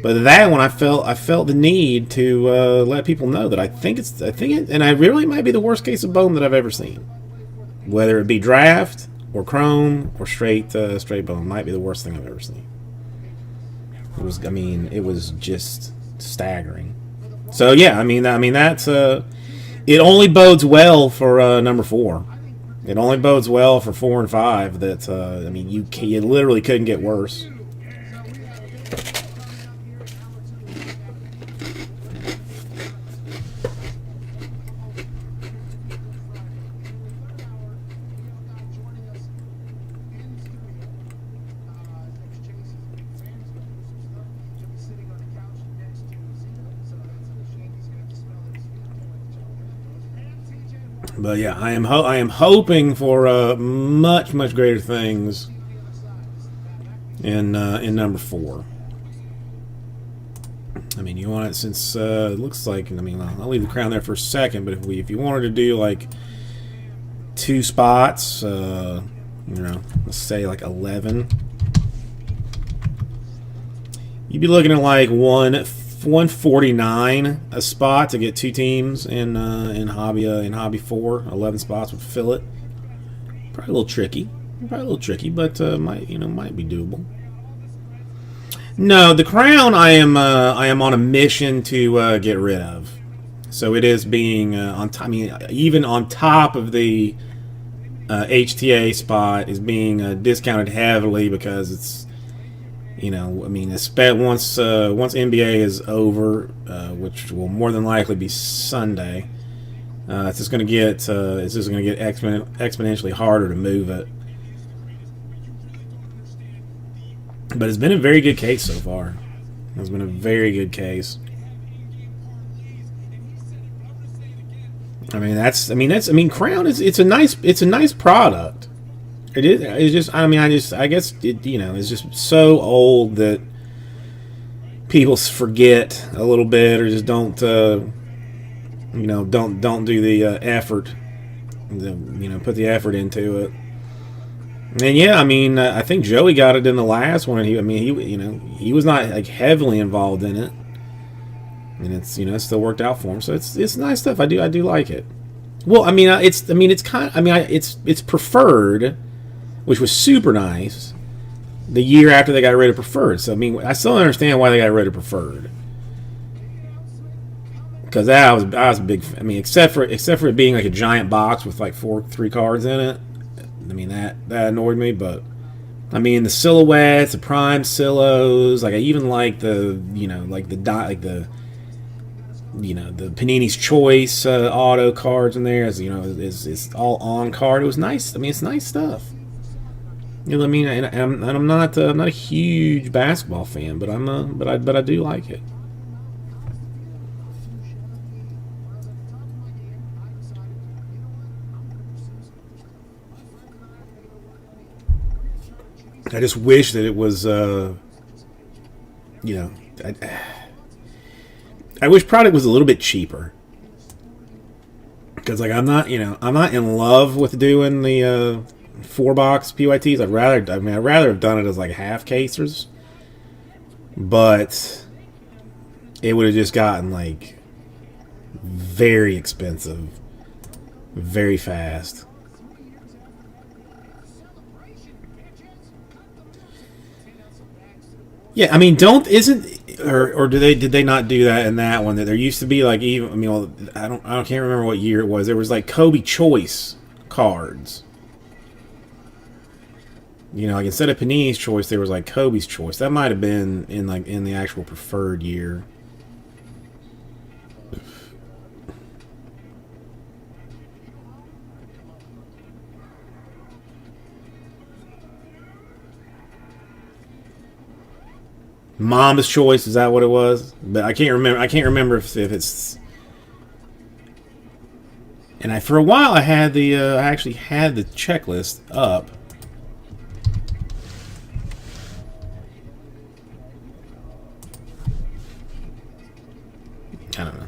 But that one, I felt the need to let people know that I think it, and I really might be the worst case of bone that I've ever seen. Whether it be draft or chrome or straight bone, might be the worst thing I've ever seen. It was just staggering. So yeah, that's it only bodes well for number 4. It only bodes well for 4 and 5. That you literally couldn't get worse. But yeah, I am hoping for much greater things in number 4. You want it since it looks like. I'll leave the crown there for a second. But if you wanted to do like 2 spots, let's say like 11, you'd be looking at like 1 149 a spot to get 2 teams in Hobby 4. 11 spots would fill it. Probably a little tricky. But might be doable. No, the crown I am on a mission to get rid of. So it is being even on top of the HTA spot is being discounted heavily because it's it's spent once NBA is over, which will more than likely be Sunday. It's just going to get exponentially harder to move it. But it's been a very good case so far. It's been a very good case. Crown is it's a nice product. It is. It's just. I guess it. It's just so old that people forget a little bit, or just don't. Don't do the effort. Put the effort into it. And yeah, I think Joey got it in the last one, and he was not like heavily involved in it, and it's it still worked out for him. So it's nice stuff. I do like it. Well, it's preferred, which was super nice. The year after they got rid of preferred, so I still don't understand why they got rid of preferred. Because I was a big. Except for it being like a giant box with like 3 cards in it. That annoyed me, but the silhouettes, the prime silos, like I even like the the Panini's Choice auto cards in there. Is all on card. It was nice. It's nice stuff. And I'm not a huge basketball fan, but I do like it. I just wish that it was, I wish product was a little bit cheaper. Because I'm not in love with doing the 4-box PYTs. I'd rather have done it as like half casers. But it would have just gotten like very expensive, very fast. Yeah, did they not do that in that one? That there used to be like I can't remember what year it was. There was like Kobe Choice cards. Like instead of Panini's Choice, there was like Kobe's Choice. That might have been in the actual preferred year. Mama's Choice, is that what it was? But I can't remember if it's. And for a while I had I actually had the checklist up. I don't know.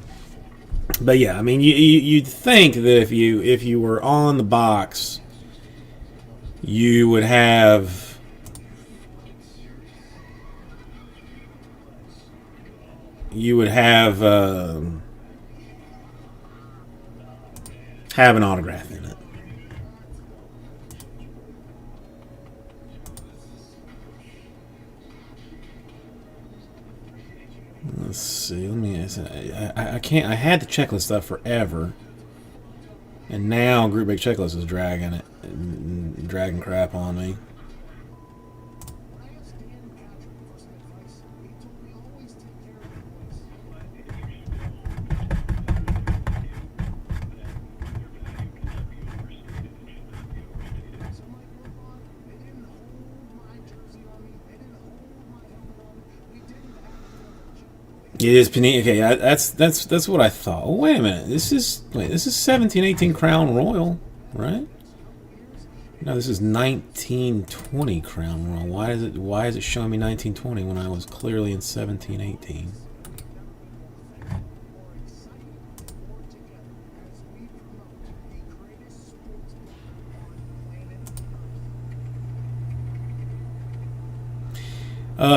But yeah, you'd think that if you were on the box, you would have. Have an autograph in it. Let's see. I can't. I had the checklist stuff forever, and now Group Big Checklist is dragging crap on me. It is Panini. Okay, that's what I thought. Oh, wait a minute. This is 1718 Crown Royal, right? No, this is 1920 Crown Royal. Why is it showing me 1920 when I was clearly in 1718?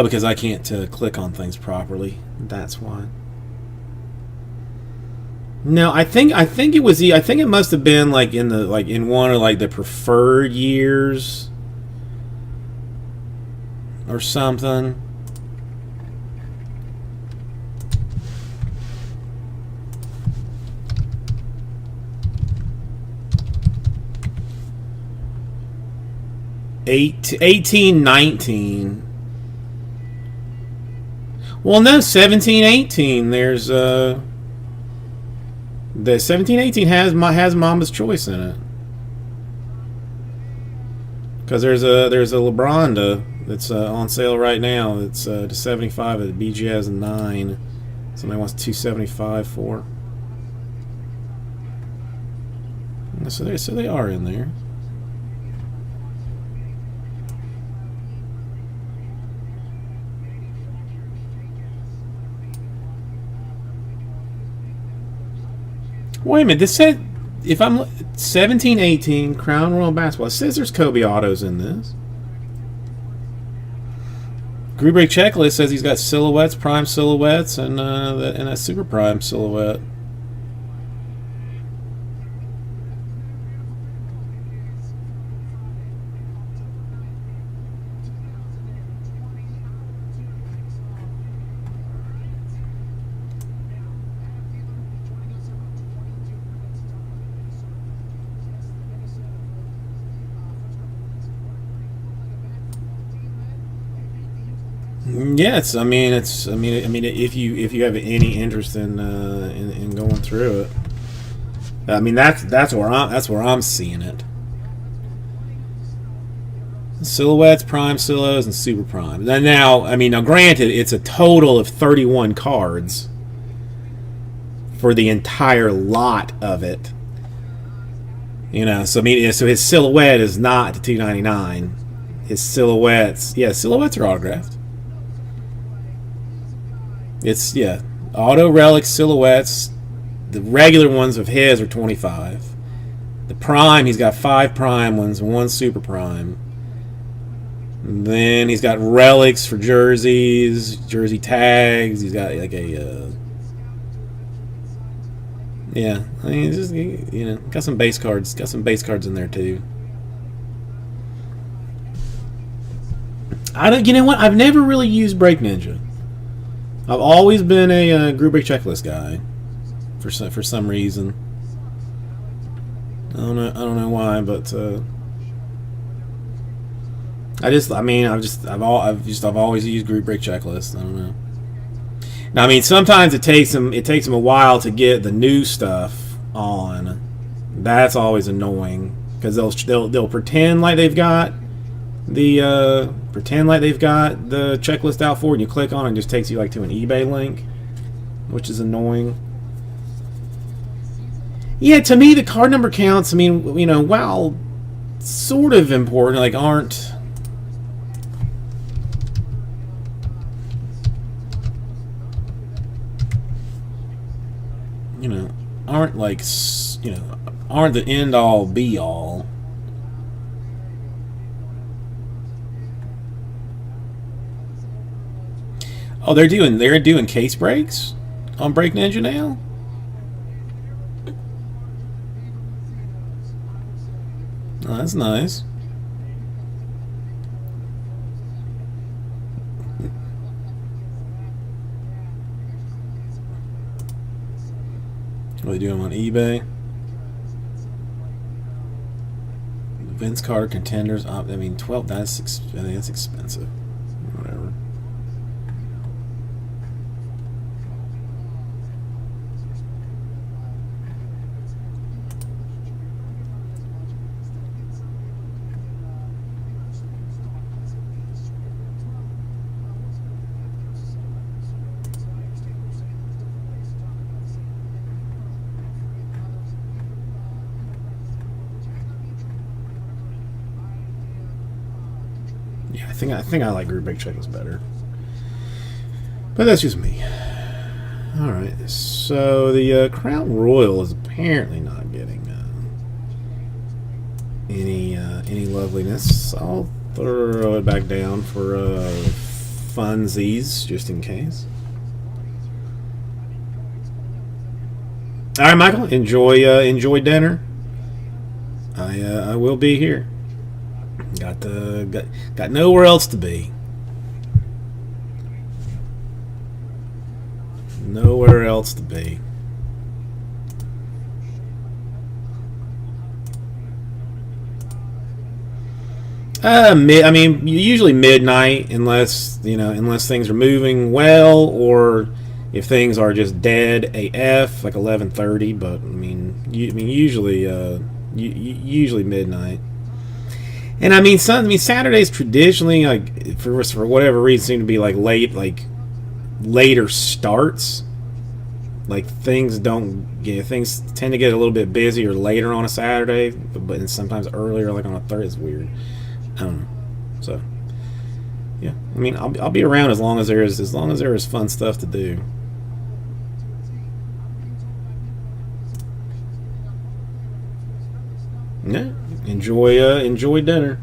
Because I can't click on things properly. That's why. No, I think it was. I think it must have been like in one of like the preferred years or something. $18, $19. Well, no, 17, 18. There's the 17, 18 has Mama's Choice in it. Because there's a LeBronda that's on sale right now. It's to 75 at BGS 9. Somebody wants 275 for. So they are in there. Wait a minute, this said, if I'm 17, 18, Crown Royal Basketball, it says there's Kobe autos in this. Groove Break Checklist says he's got silhouettes, prime silhouettes, and a super prime silhouette. Yeah, I mean, if you have any interest in going through it, I mean that's where I'm seeing it. Silhouettes, prime silos, and super prime. Now, granted, it's a total of 31 cards for the entire lot of it. You know, so his silhouette is not $299. His silhouettes are autographed. It's auto relic silhouettes. The regular ones of his are 25. The prime, he's got 5 prime ones, 1 super prime. And then he's got relics for jerseys, jersey tags. He's got like a it's just, got some base cards. Got some base cards in there too. You know what? I've never really used Break Ninja. I've always been a Groove Break Checklist guy, for some reason. I don't know why, but I've always used Groove Break Checklist. I don't know. Now, sometimes it takes them a while to get the new stuff on. That's always annoying because they'll pretend like they've got the checklist out for it, and you click on it and it just takes you like to an eBay link, which is annoying. Yeah, to me the card number counts, while sort of important, like aren't aren't the end all be all. Oh, they're doing case breaks on Break Ninja now? Oh, that's nice. What are they doing on eBay? Vince Carter contenders. 12. That's expensive. Whatever. Yeah, I think I like Groove Break Checklist better, but that's just me. All right, so the Crown Royal is apparently not getting any loveliness. I'll throw it back down for funsies, just in case. All right, Michael. Enjoy dinner. I will be here. Got nowhere else to be. Nowhere else to be. I mean, usually midnight, unless things are moving well, or if things are just dead AF, like 11:30. But usually midnight. And Saturdays traditionally, like for whatever reason, seem to be like later starts. Like things tend to get a little bit busier later on a Saturday, but sometimes earlier, like on a Thursday. It's weird. I don't know. So, yeah. I'll be around as long as there is fun stuff to do. Yeah. Enjoy dinner.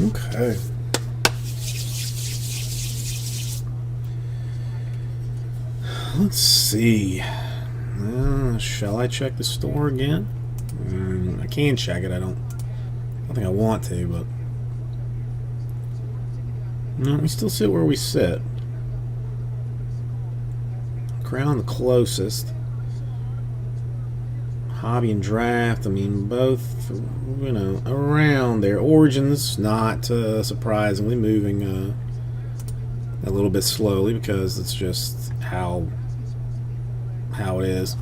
Okay. Let's see. Shall I check the store again? I can check it. I don't think I want to, but no, we still sit where we sit. Crown the closest. Hobby and Draft, both, around there. Origins, not surprisingly, moving a little bit slowly because it's just how it is.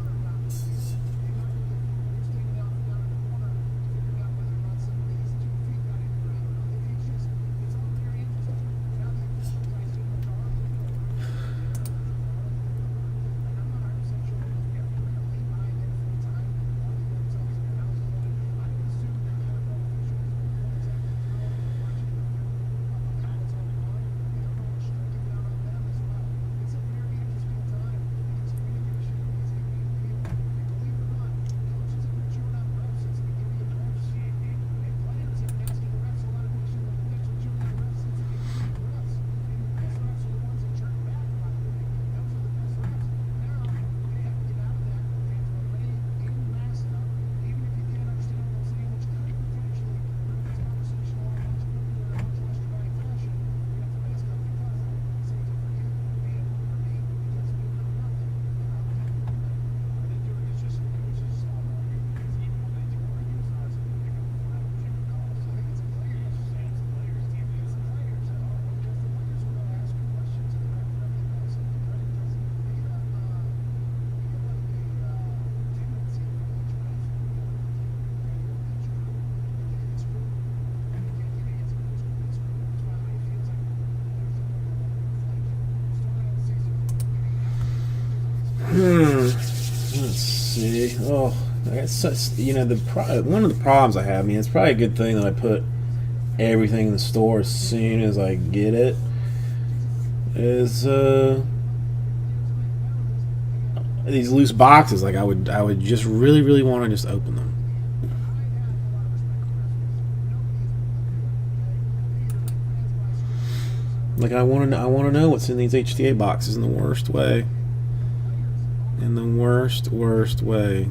Let's see. Oh, it's such, one of the problems I have. It's probably a good thing that I put everything in the store as soon as I get it. Is these loose boxes? Like I would just really want to just open them. Like I want to know what's in these HTA boxes in the worst way. in the worst way.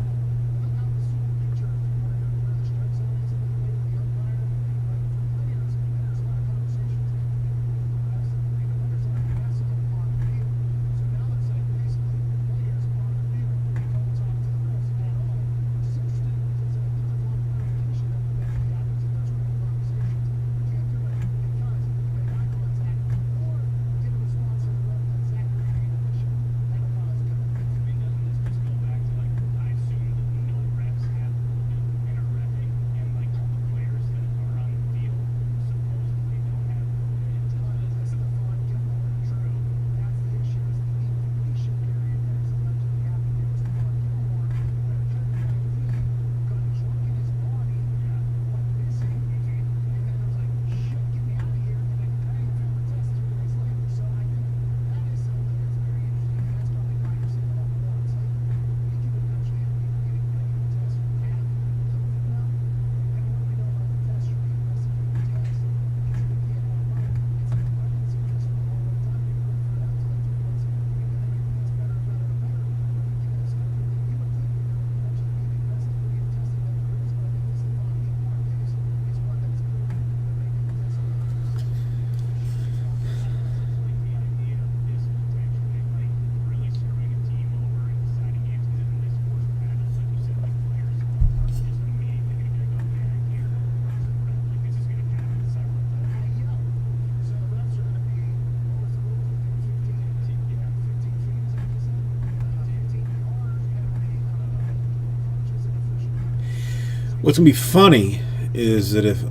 What's gonna be funny is that if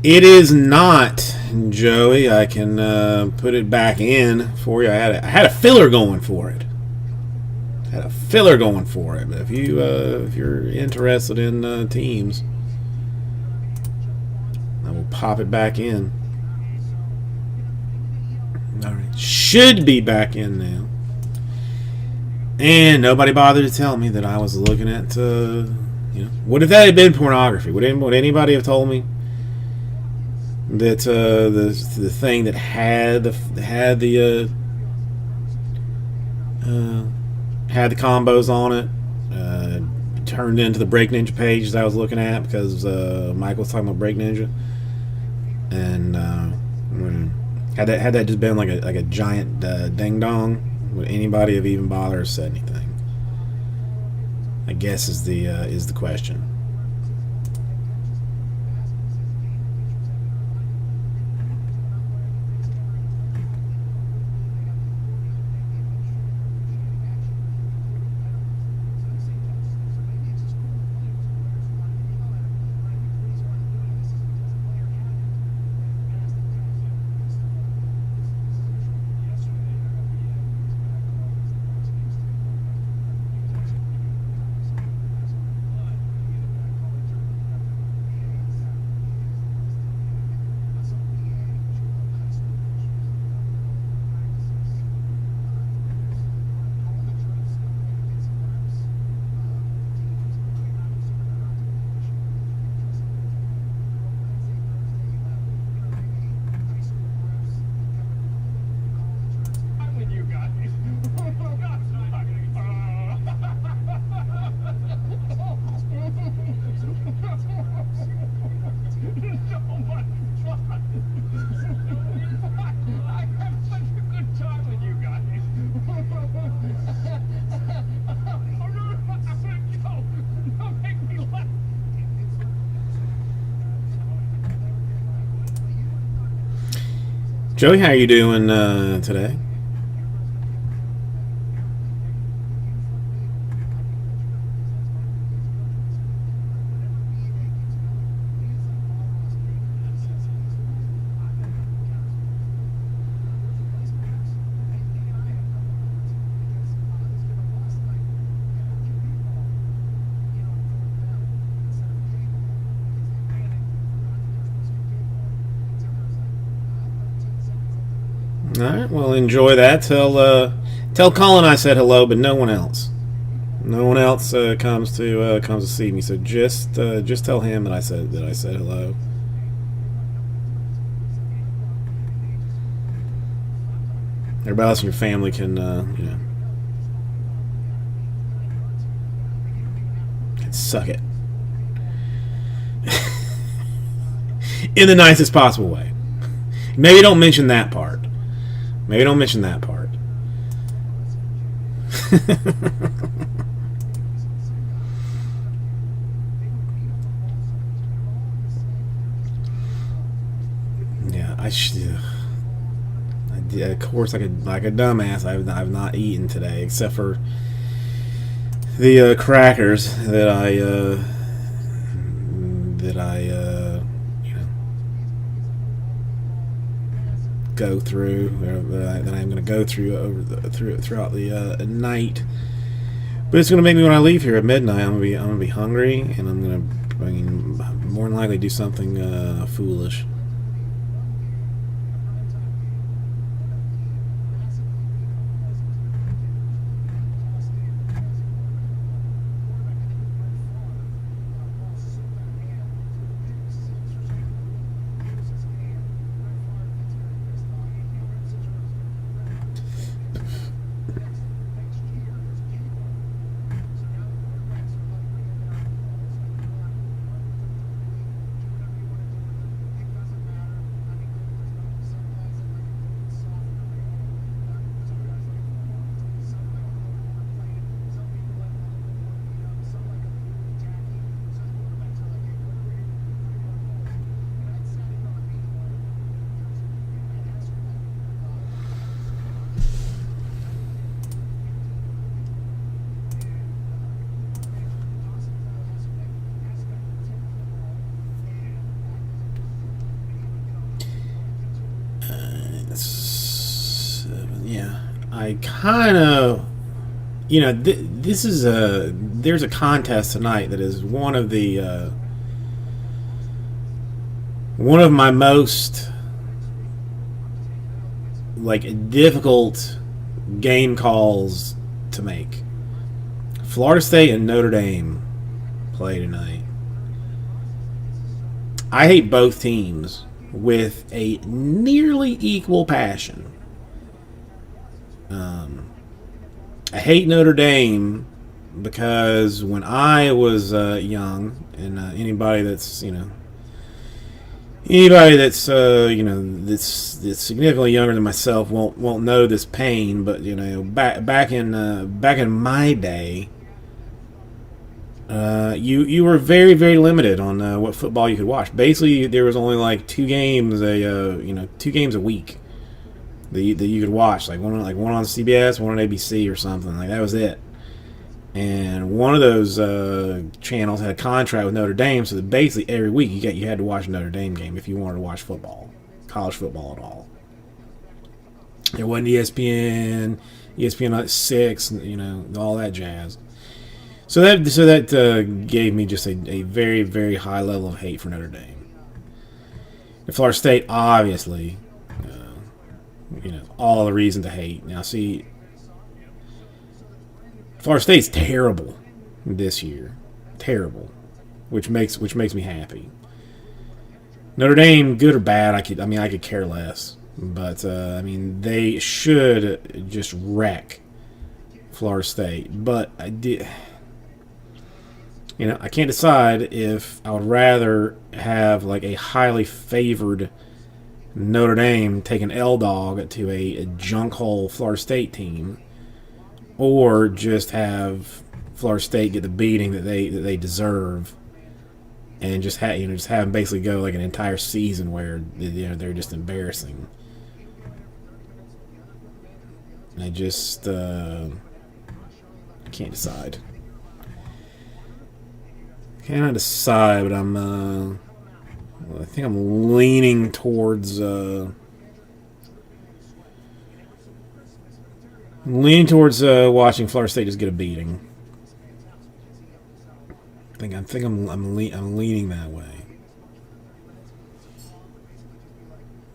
it is not Joey, I can put it back in for you. I had a filler going for it. But if you're interested in teams, I will pop it back in. All right, should be back in now. And nobody bothered to tell me that I was looking at, what if that had been pornography? Would anybody have told me that the thing that had the combos on it turned into the Break Ninja page that I was looking at because Mike was talking about Break Ninja, and had that just been like a giant ding dong? Would anybody have even bothered or said anything? I guess is the question. Joey, how you doing today? All right, well, enjoy that. Tell Colin I said hello, but no one else. No one else comes to see me. So just tell him that I said hello. Everybody else in your family can, can suck it. In the nicest possible way. Maybe don't mention that part. Maybe don't mention that part. Yeah, of course, like a dumbass, I've not eaten today except for the crackers that I go through, that I'm going to go through throughout the night. But it's going to make me, when I leave here at midnight, I'm going to be hungry, and I'm going to more than likely do something foolish. Yeah, I kind of, this is there's a contest tonight that is one of my most difficult game calls to make. Florida State and Notre Dame play tonight. I hate both teams with a nearly equal passion. I hate Notre Dame because when I was young, and anybody that's that's significantly younger than myself won't know this pain, but back in my day, you were very, very limited on what football you could watch. Basically, there was only 2 games 2 games a week that you could watch, one on CBS, one on ABC or something. That was it. And one of those channels had a contract with Notre Dame, so that basically every week you had to watch a Notre Dame game if you wanted to watch football, college football at all. There wasn't ESPN 6, all that jazz. So that gave me just a very, very high level of hate for Notre Dame. And Florida State, obviously, all the reason to hate. Now, see, Florida State's terrible this year, terrible, which makes me happy. Notre Dame, good or bad, I could care less, but they should just wreck Florida State. But I can't decide if I would rather have a highly favored Notre Dame take an L-dog to a junk hole Florida State team, or just have Florida State get the beating that they deserve, and just have them basically go an entire season where they're just embarrassing. I just can't decide. Cannot decide, but I think I'm leaning towards watching Florida State just get a beating. I think I'm leaning that way.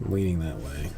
I'm leaning that way.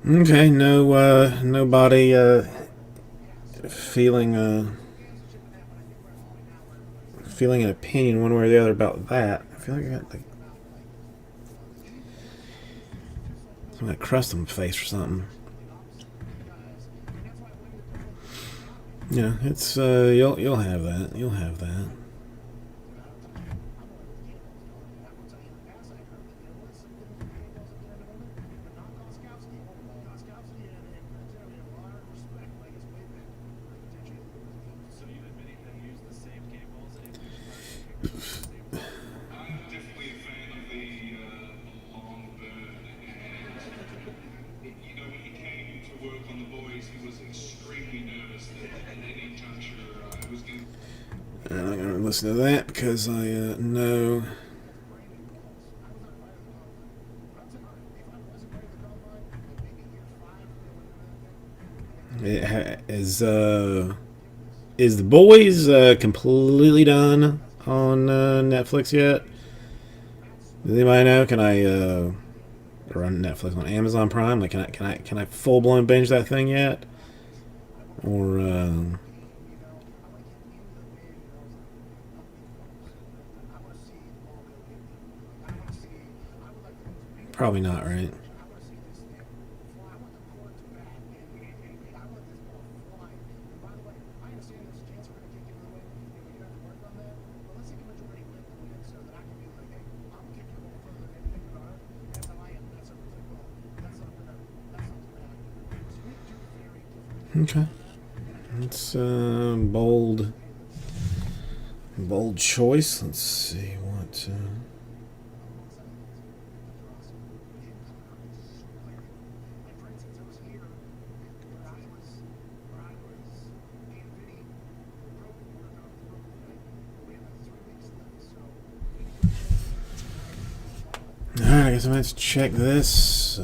Okay, no, nobody feeling feeling an opinion one way or the other about that. I feel like I got like some kind of crust on my face or something. Yeah, it's you'll have that. You'll have that. So you admitting that you use the same cables and you just not I'm definitely a fan of the long burn. And, you know, when he came to work on The Boys, he was extremely nervous that at any juncture it was going to. I'm not gonna listen to that because I know. Is The Boys completely done on Netflix yet? Does anybody know? Can I or on Netflix on Amazon Prime? Like, can I full blown binge that thing yet? Or probably not, right? Okay. It's bold choice. Let's see what. Alright, I guess I'm going to check this.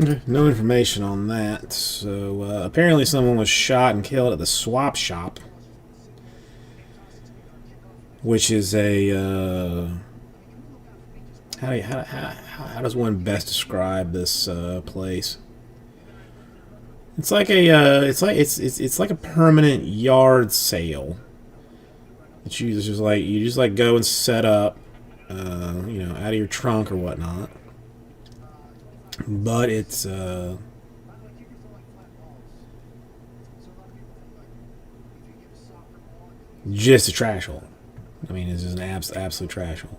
Okay, no information on that. So apparently someone was shot and killed at the swap shop, which is a how does one best describe this place? It's like a it's like a permanent yard sale. That you just like go and set up, you know, out of your trunk or whatnot. But it's just a trash hole. I mean, it's just an absolute trash hole.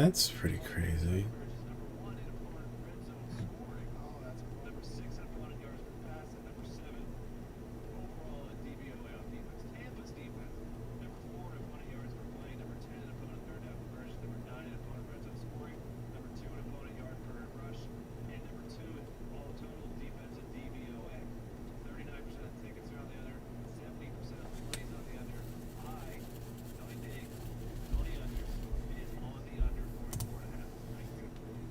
That's pretty crazy. Number 6 in opponent yards per pass, and number 7 overall in DVOA on defense. Tampa's defense, number 4 in opponent yards per play, number 10 in opponent third down conversion, number 9 in opponent red zone scoring, number 2 in opponent yard per rush, and number 2 in all total defense in DVOA. 39% of the tickets are on the under, 70% of the plays on the under. Knowing Dig, on the under, is on the under 44.5. Good for me.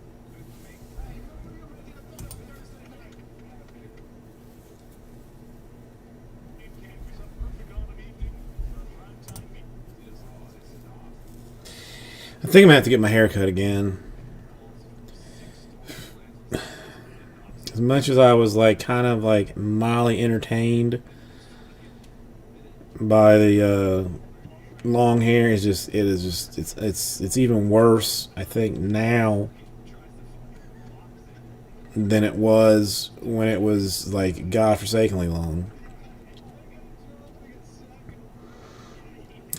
I think I'm gonna have to get my hair cut again. As much as I was like kind of like mildly entertained by the long hair, it's even worse, I think, now than it was when it was like godforsakenly long.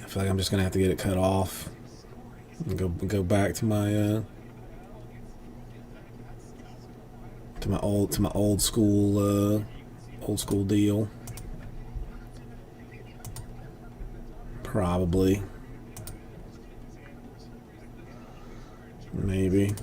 I feel like I'm just gonna have to get it cut off and go back to my old school deal. Probably. Maybe.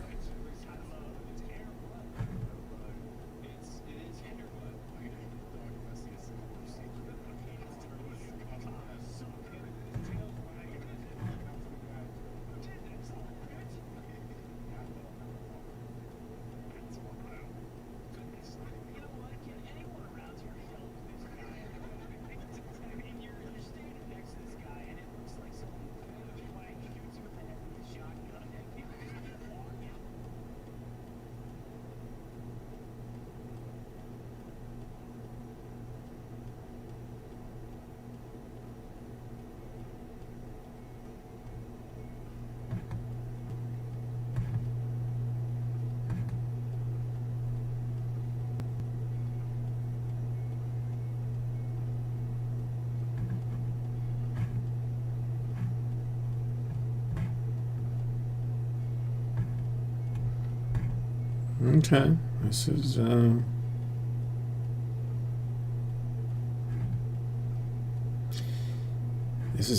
Okay, this is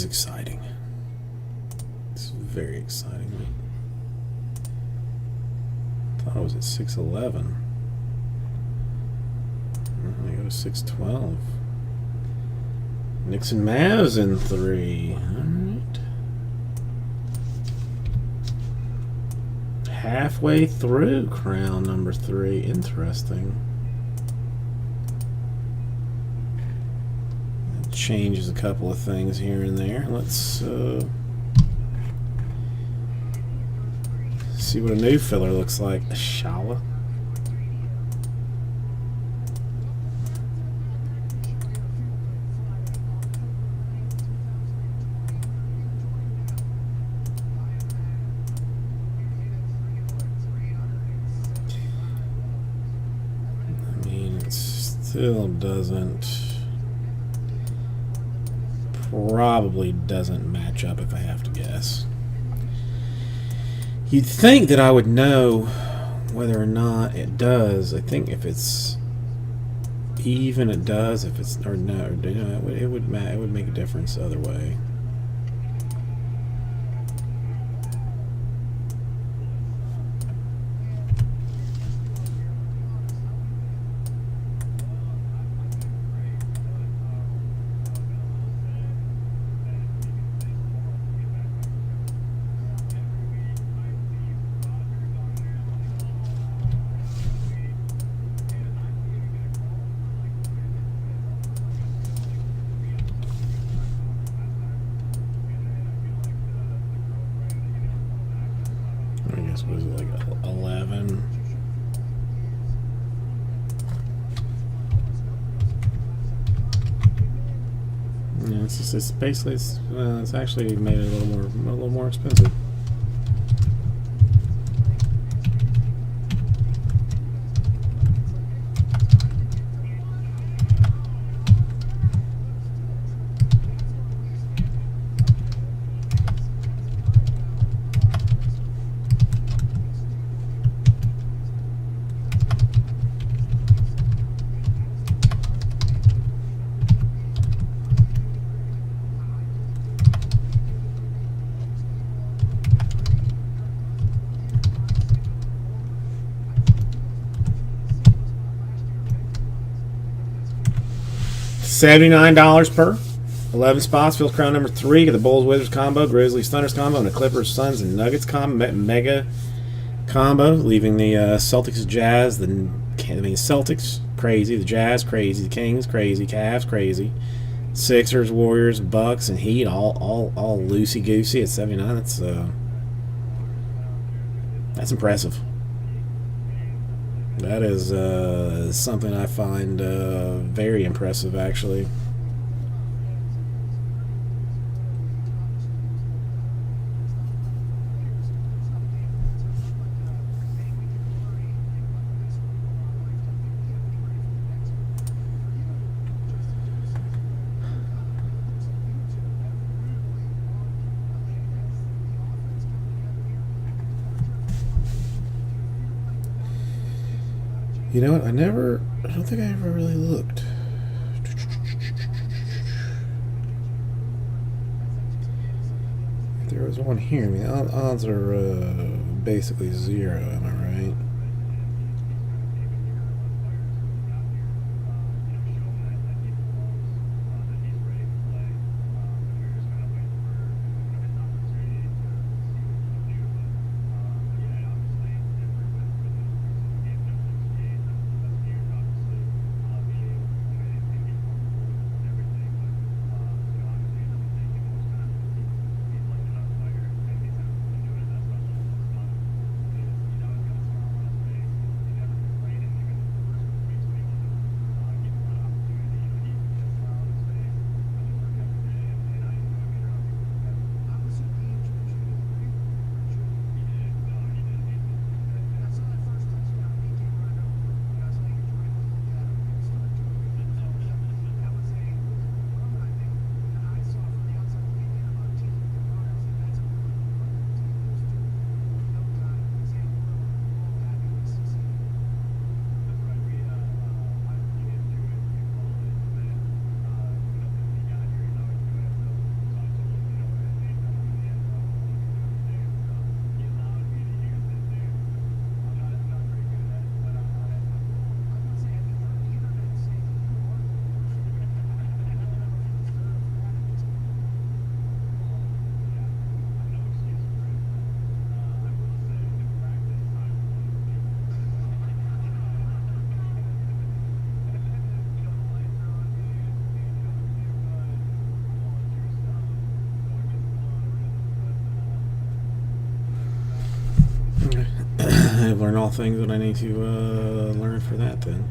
exciting. This is very exciting. I thought I was at 611. I go to 612. Knicks and Mavs in 3. All right. Halfway through crown number 3. Interesting. That changes a couple of things here and there. Let's see what a new filler looks like. A Shala. Still probably doesn't match up if I have to guess. You'd think that I would know whether or not it does. I think if it's even, it does. If it's or no, it would make a difference the other way. Was it like 11? Yeah, it's basically it's actually made it a little more expensive. $79 per. 11 spots. Phil's Crown number 3. Got the Bulls Wizards combo, Grizzlies Thunders combo, and the Clippers Suns and Nuggets combo. Mega combo, leaving the Celtics Jazz. Celtics crazy, the Jazz crazy, the Kings crazy, Cavs crazy, Sixers, Warriors, Bucks, and Heat all loosey goosey at 79. That's impressive. That is something I find very impressive, actually. You know what? I don't think I ever really looked. If there was one here, I mean, odds are basically 0, am I right? I've learned all things that I need to learn for that then.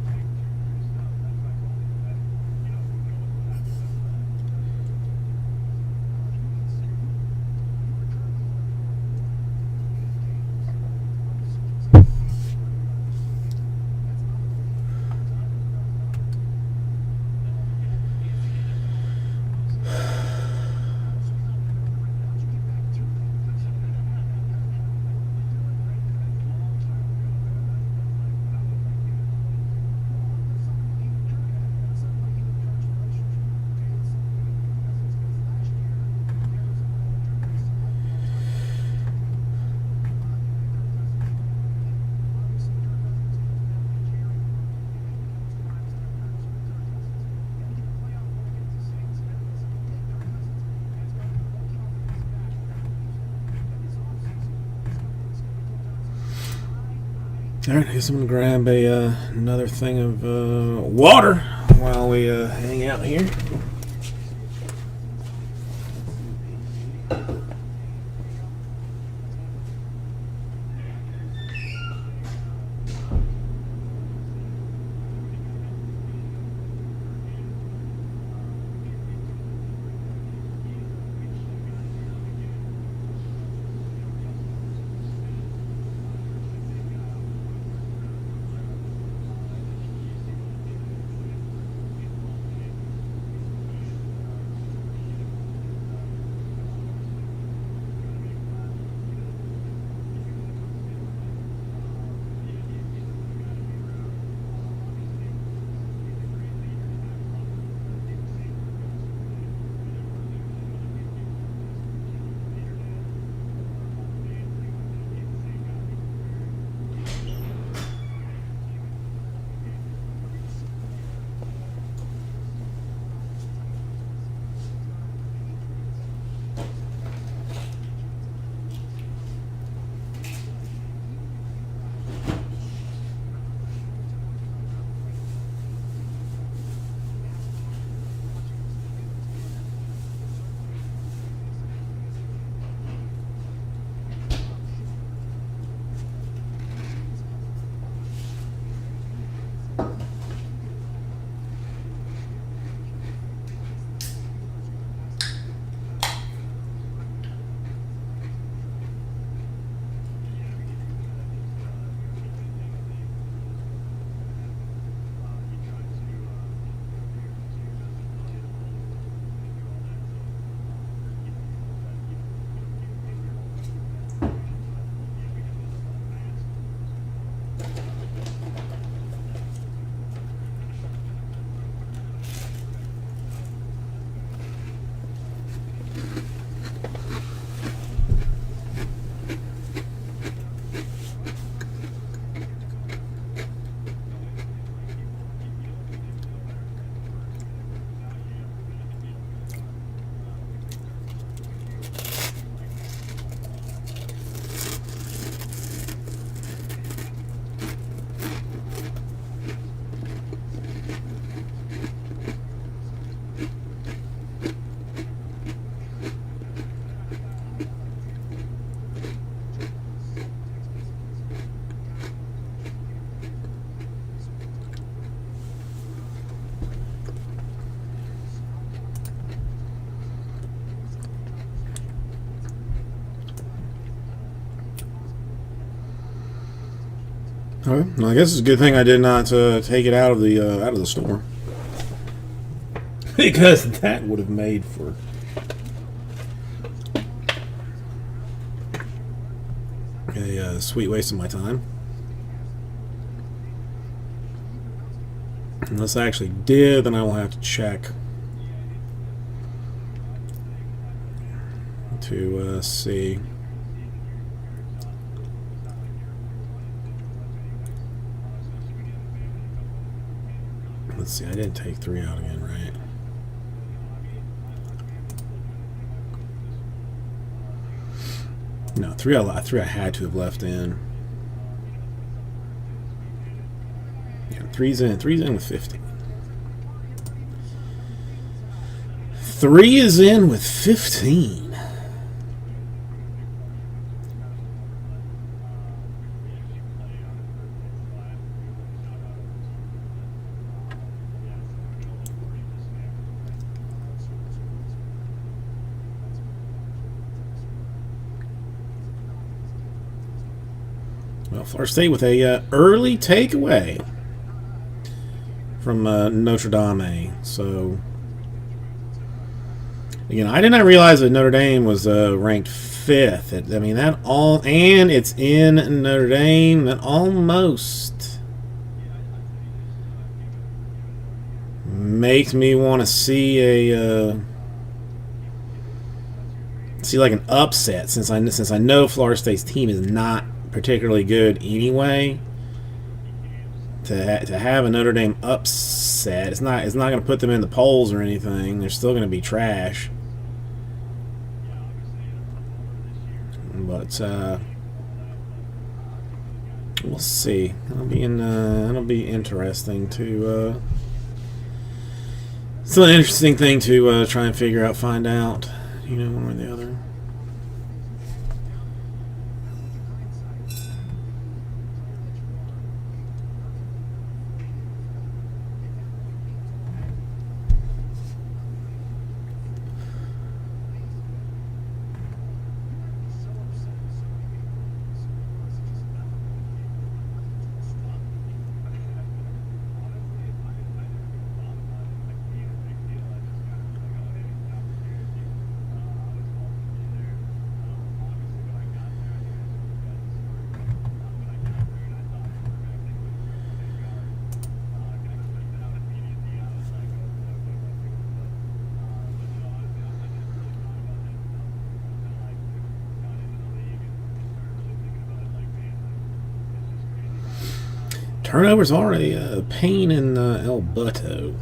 Alright, I guess I'm going to grab another thing of water while we hang out here. Okay. Well, I guess it's a good thing I did not take it out of the store, because that would have made for a sweet waste of my time. Unless I actually did, then I will have to check to see. Let's see, I didn't take 3 out again, right? No, 3 I had to have left in. Yeah, 3's in with 50. 3 is in with 15. Well, Florida State with a early takeaway from Notre Dame. So, again, I did not realize that Notre Dame was ranked 5th. I mean, and it's in Notre Dame. That almost makes me want to see like an upset, since I know Florida State's team is not particularly good anyway. To have a Notre Dame upset, it's not going to put them in the polls or anything. They're still going to be trash. But we'll see. It'll be interesting to. It's an interesting thing to try and find out. You know, one or the other. Turnovers are a pain in El Butto.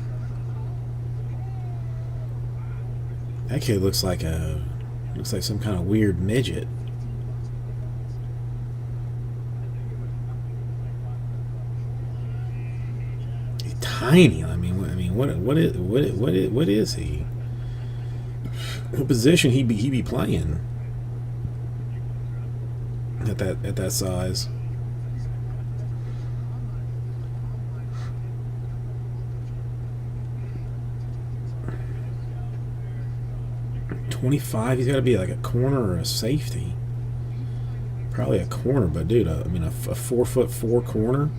That kid looks like some kind of weird midget. He's tiny. I mean, what is he? What position he be playing at that size? 25. He's got to be like a corner or a safety. Probably a corner, but dude, I mean a 4'4" corner.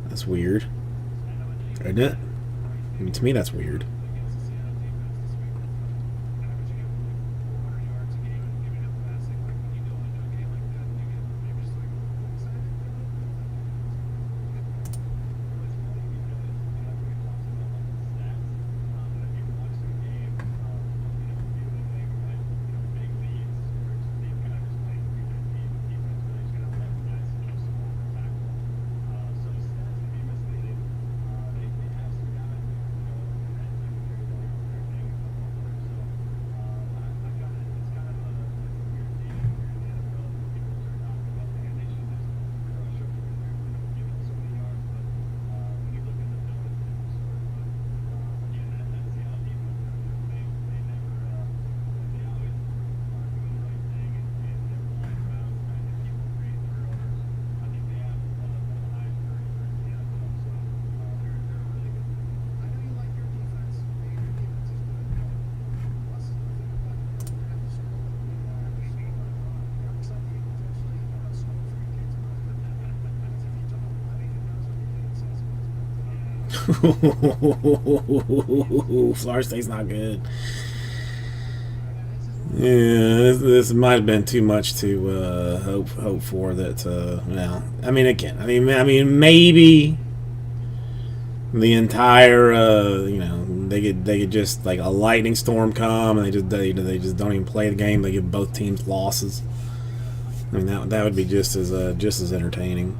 That's weird, isn't it? I mean, to me, that's weird. Florida State's not good. Yeah, this might have been too much to hope for. That well, I mean, again, I mean, maybe the entire they could just like a lightning storm come and they just don't even play the game. They give both teams losses. I mean, that would be just as entertaining.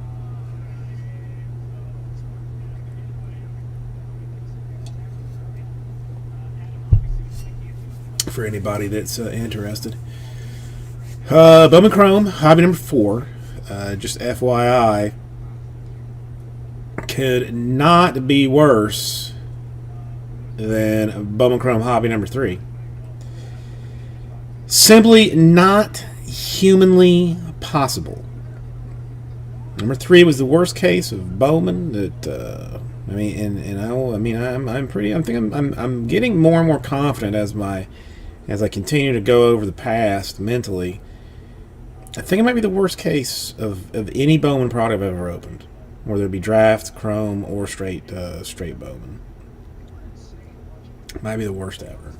For anybody that's interested. Bowman Chrome, hobby number 4. Just FYI, could not be worse than Bowman Chrome hobby number 3. Simply not humanly possible. Number 3 was the worst case of Bowman. That I mean, I'm getting more and more confident as I continue to go over the past mentally. I think it might be the worst case of any Bowman product I've ever opened, whether it be draft, chrome, or straight Bowman. Might be the worst ever.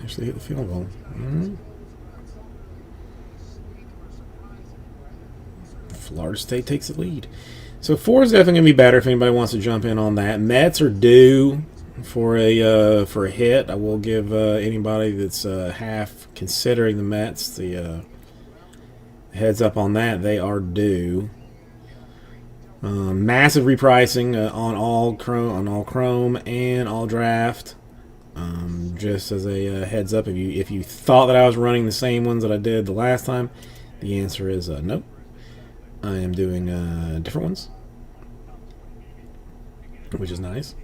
Actually hit the field goal. Florida State takes the lead. So 4 is definitely going to be better if anybody wants to jump in on that. Mets are due for a hit. I will give anybody that's half considering the Mets the heads up on that. They are due. Massive repricing on all Chrome and all draft. Just as a heads up, if you thought that I was running the same ones that I did the last time, the answer is nope. I am doing different ones, which is nice.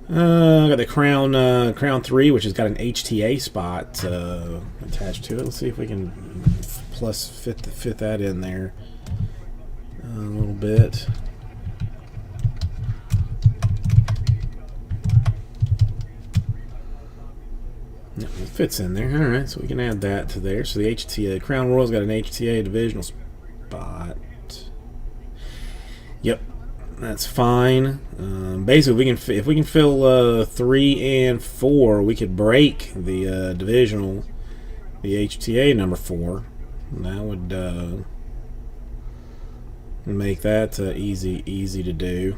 I got the Crown 3, which has got an HTA spot attached to it. Let's see if we can fit that in there a little bit. It fits in there. All right, so we can add that to there. So the HTA Crown Royal's got an HTA divisional spot. Yep, that's fine. Basically, if we can fill 3 and 4, we could break the divisional, the HTA number 4. And that would make that easy to do.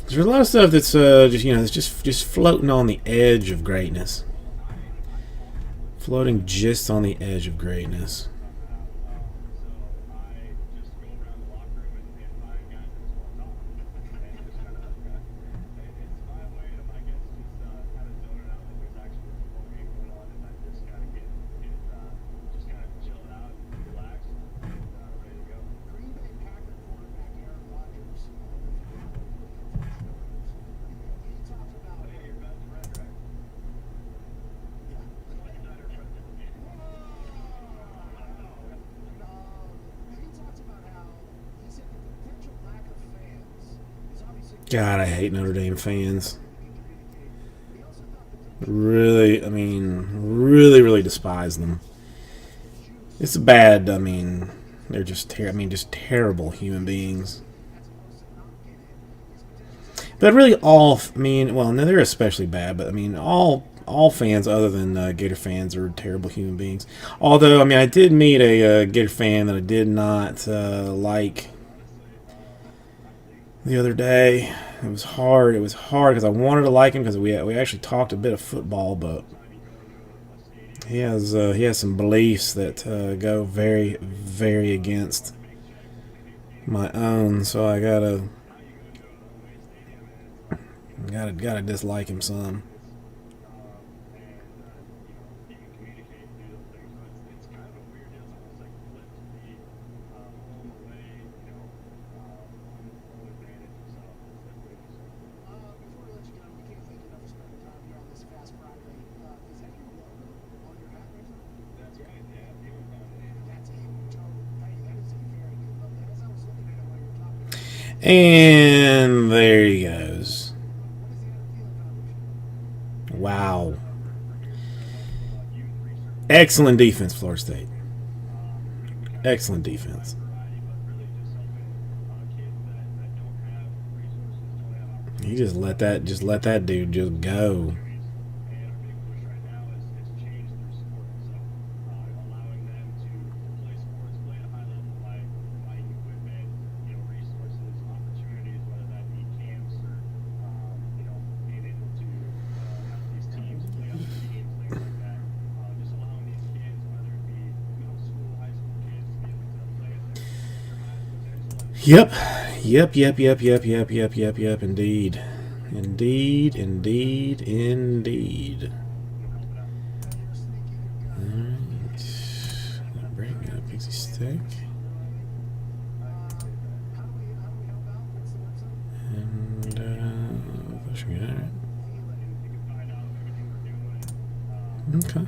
There's a lot of stuff that's just floating on the edge of greatness. Floating just on the edge of greatness. God, I hate Notre Dame fans. Really despise them. It's bad. I mean, they're just terrible human beings. But really, they're especially bad. But I mean, all fans other than Gator fans are terrible human beings. Although, I mean, I did meet a Gator fan that I did not like the other day. It was hard because I wanted to like him because we actually talked a bit of football, but he has some beliefs that go very, very against my own, so I gotta dislike him some. And there he goes. Wow. Excellent defense, Florida State. Excellent defense. You just let that dude just go. Yep. Indeed. Indeed. Alright. Bring a pixie stick. And, pushing it out. Okay.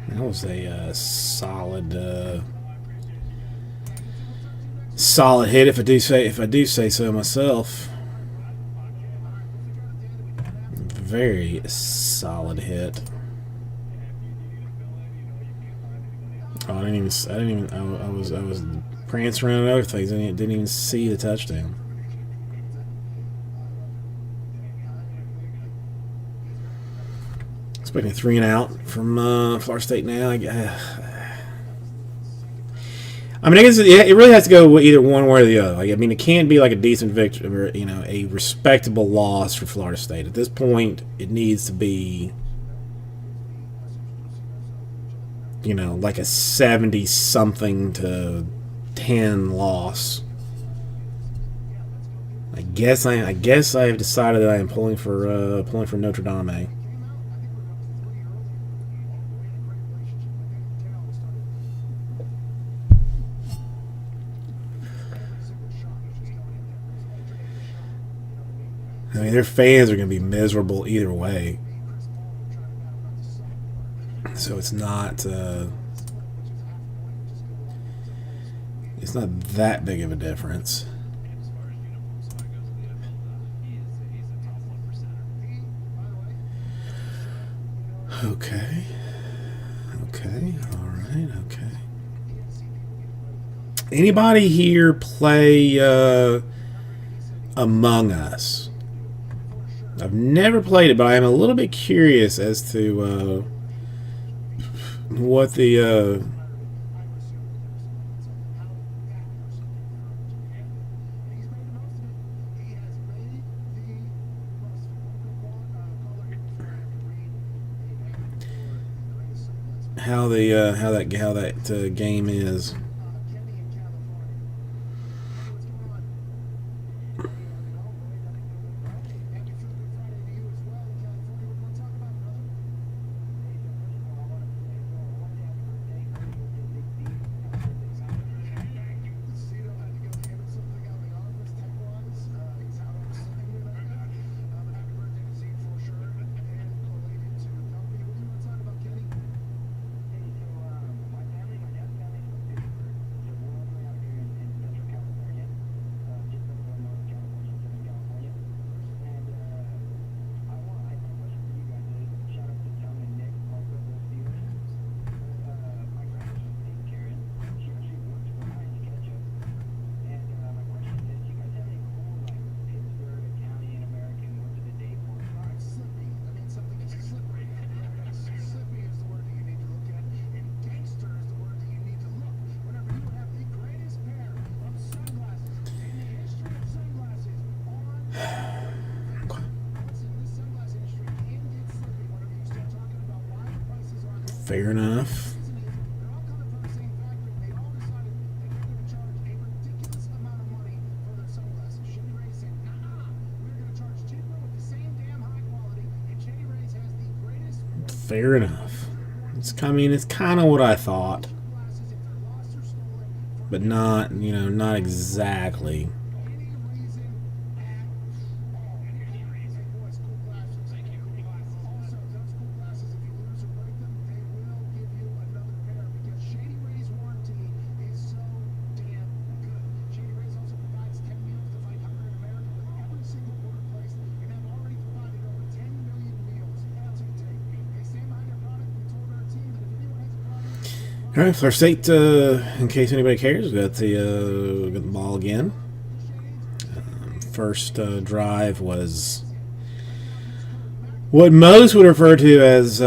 That was a solid hit, if I do say so myself. Very solid hit. Oh, I was prancing around other things and didn't even see the touchdown. Expecting 3 and out from Florida State now. I guess it really has to go either one way or the other. Like, I mean, it can't be like a decent victory, or, a respectable loss for Florida State. At this point, it needs to be, like a 70-something to 10 loss. I guess I have decided that I am pulling for Notre Dame. I mean, their fans are going to be miserable either way. So it's not that big of a difference. Okay. All right. Anybody here play Among Us? I've never played it, but I am a little bit curious as to what the how that game is. Fair enough. Fair enough. I mean, it's kind of what I thought, but not, you know, not exactly. All right, Florida State, in case anybody cares, got the ball again. First drive was what most would refer to as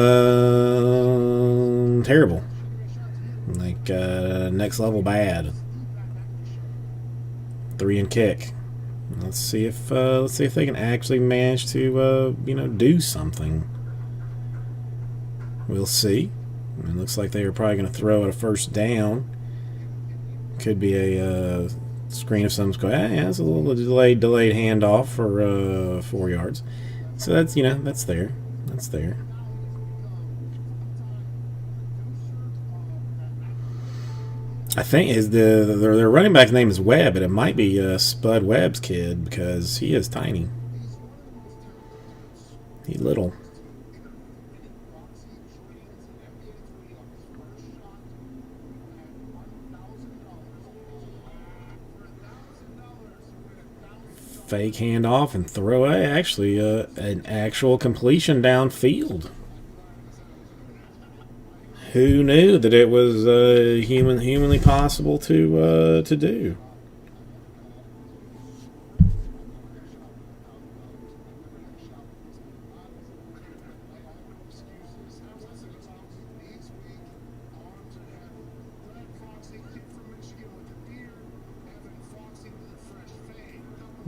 terrible, like next level bad. 3 and kick. Let's see if they can actually manage to you know, do something. We'll see. It looks like they were probably going to throw at a first down. Could be a screen of some sort. Yeah, it's a little delayed handoff for 4 yards. So that's, you know, that's there. That's there. I think their running back's name is Webb, but it might be Spud Webb's kid because he is tiny. He's little. Fake handoff and throw actually an actual completion downfield. Who knew that it was humanly possible to do?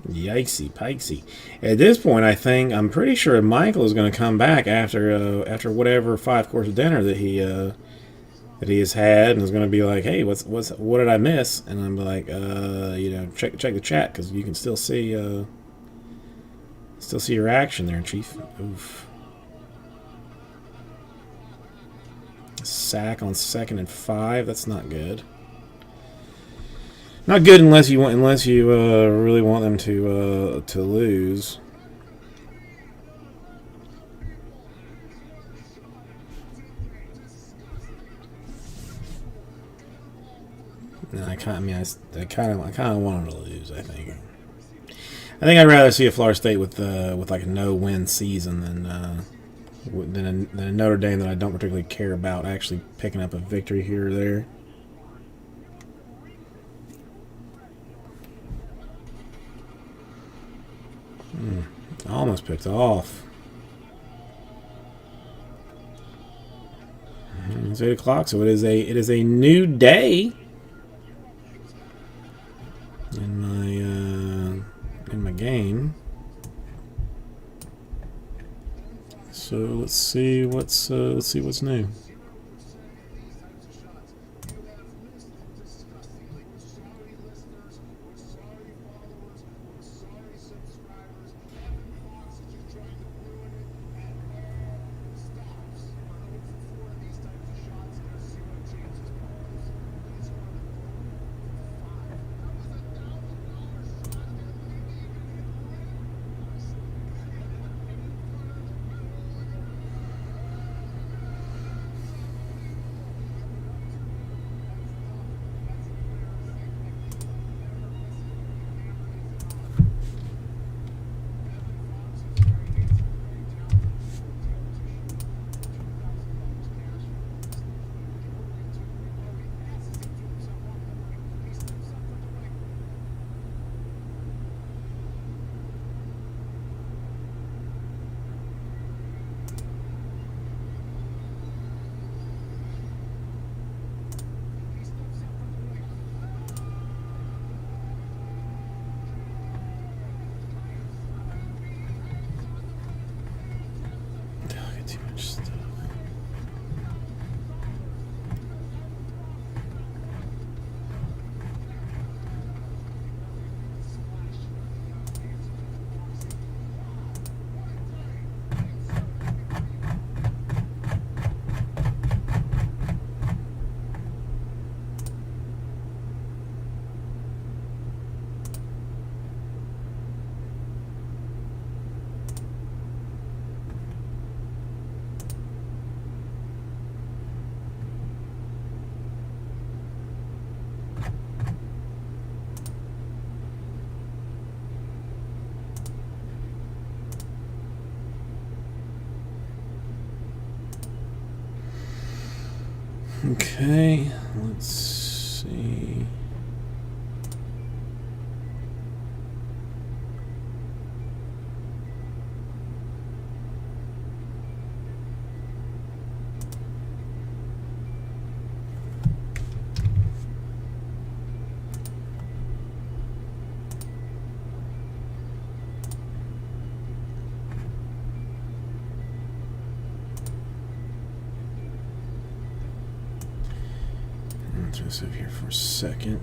Yikesy pikesy. At this point, I'm pretty sure Michael is going to come back after whatever 5-course dinner that he has had, and is going to be like, hey, what did I miss? And I'm like, you know, check the chat because you can still see your action there, Chief. Oof. Sack on 2nd and 5. That's not good. Not good unless you really want them to lose. No, I kind of want them to lose. I think I'd rather see a Florida State with like a no-win season than a Notre Dame that I don't particularly care about actually picking up a victory here or there. Almost picked off. It's 8 o'clock, so it is a new day in my game. So let's see what's new. Okay, let's see. Just over here for a second.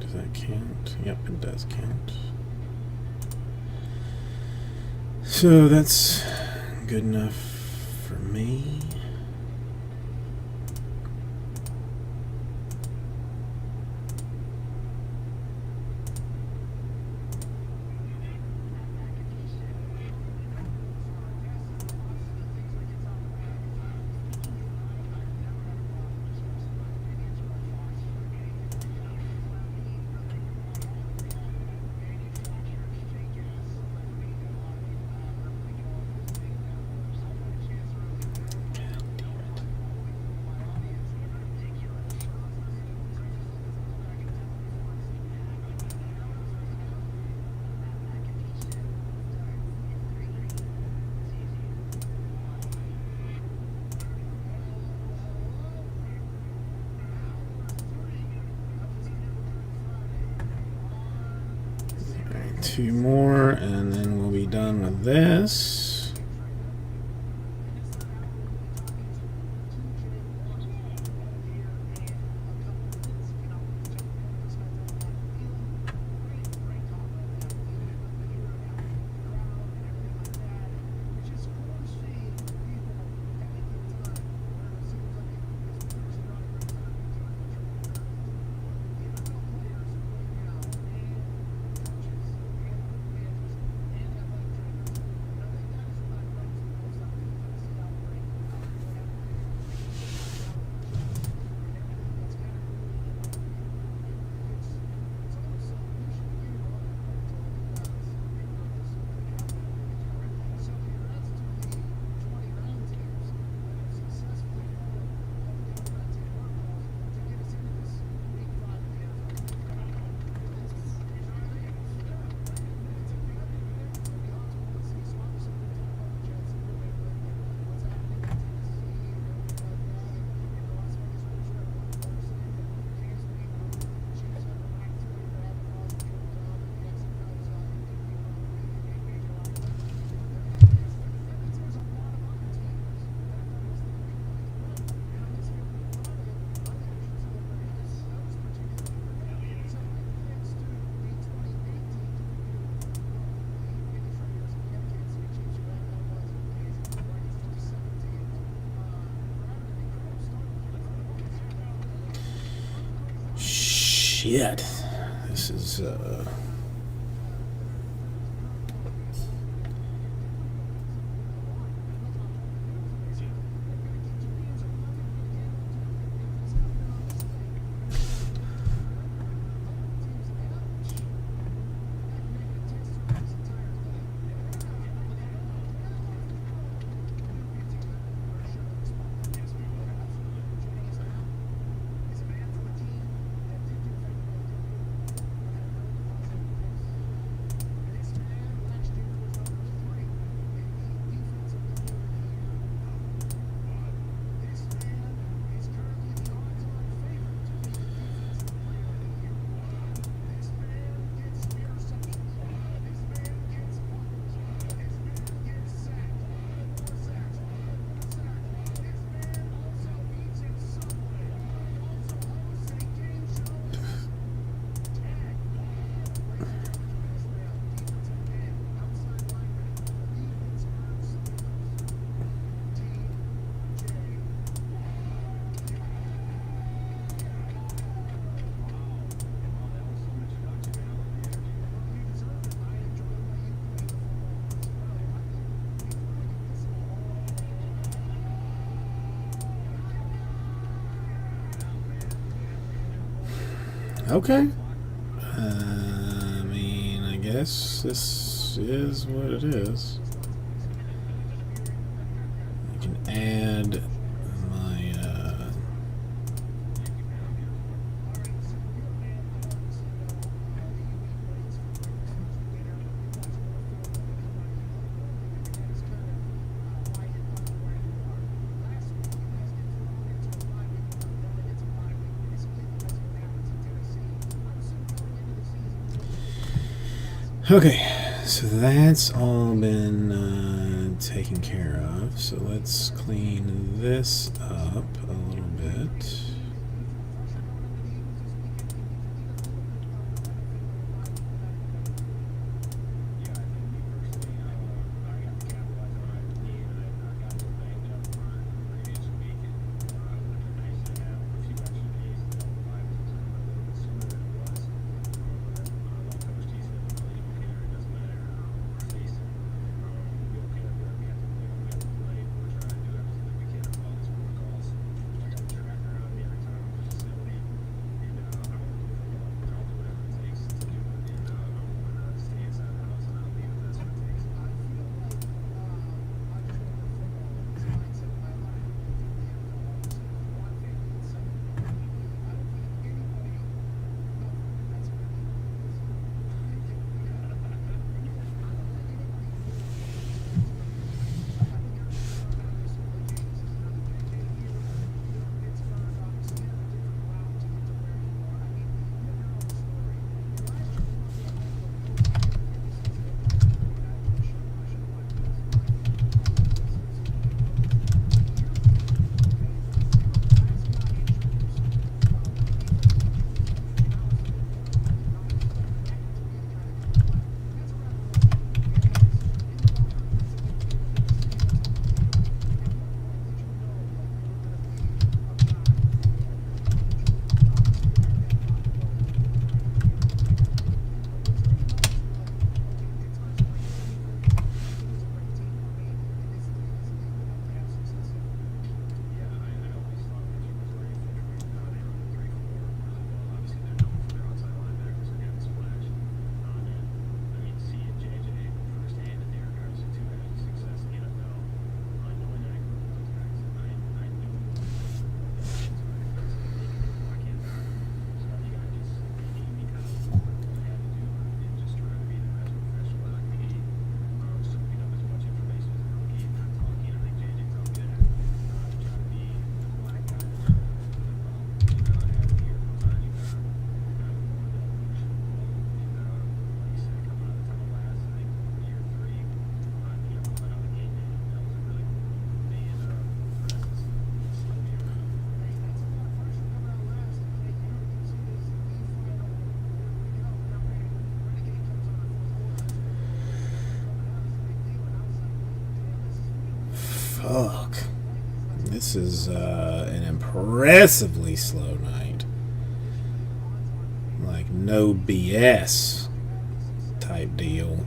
Does that count? Yep, it does count. So that's good enough for me. Two more, and then we'll be done with this. Shit. This is, Okay. I mean, I guess this is what it is. I can add my okay, so that's all been taken care of. So let's clean this up a little bit. Fuck. This is an impressively slow night. Like, no BS type deal.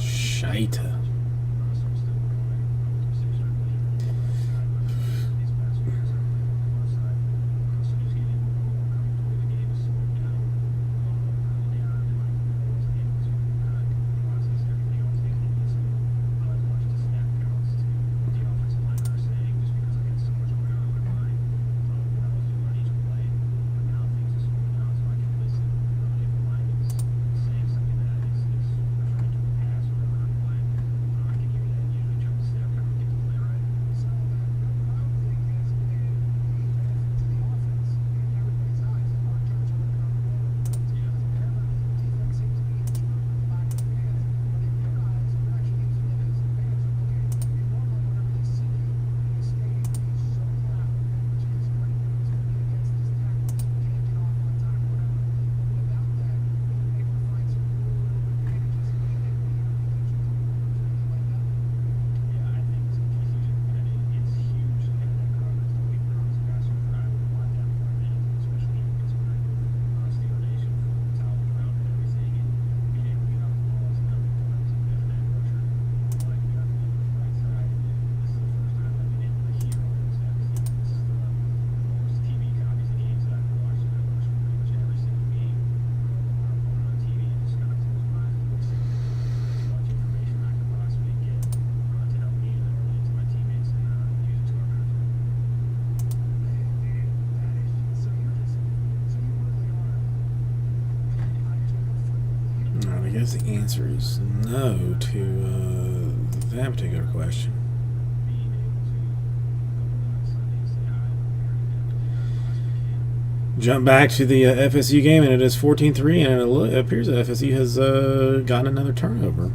Shite. guess the answer is no to that particular question. Jump back to the FSU game, and it is 14-3, and it appears that FSU has gotten another turnover.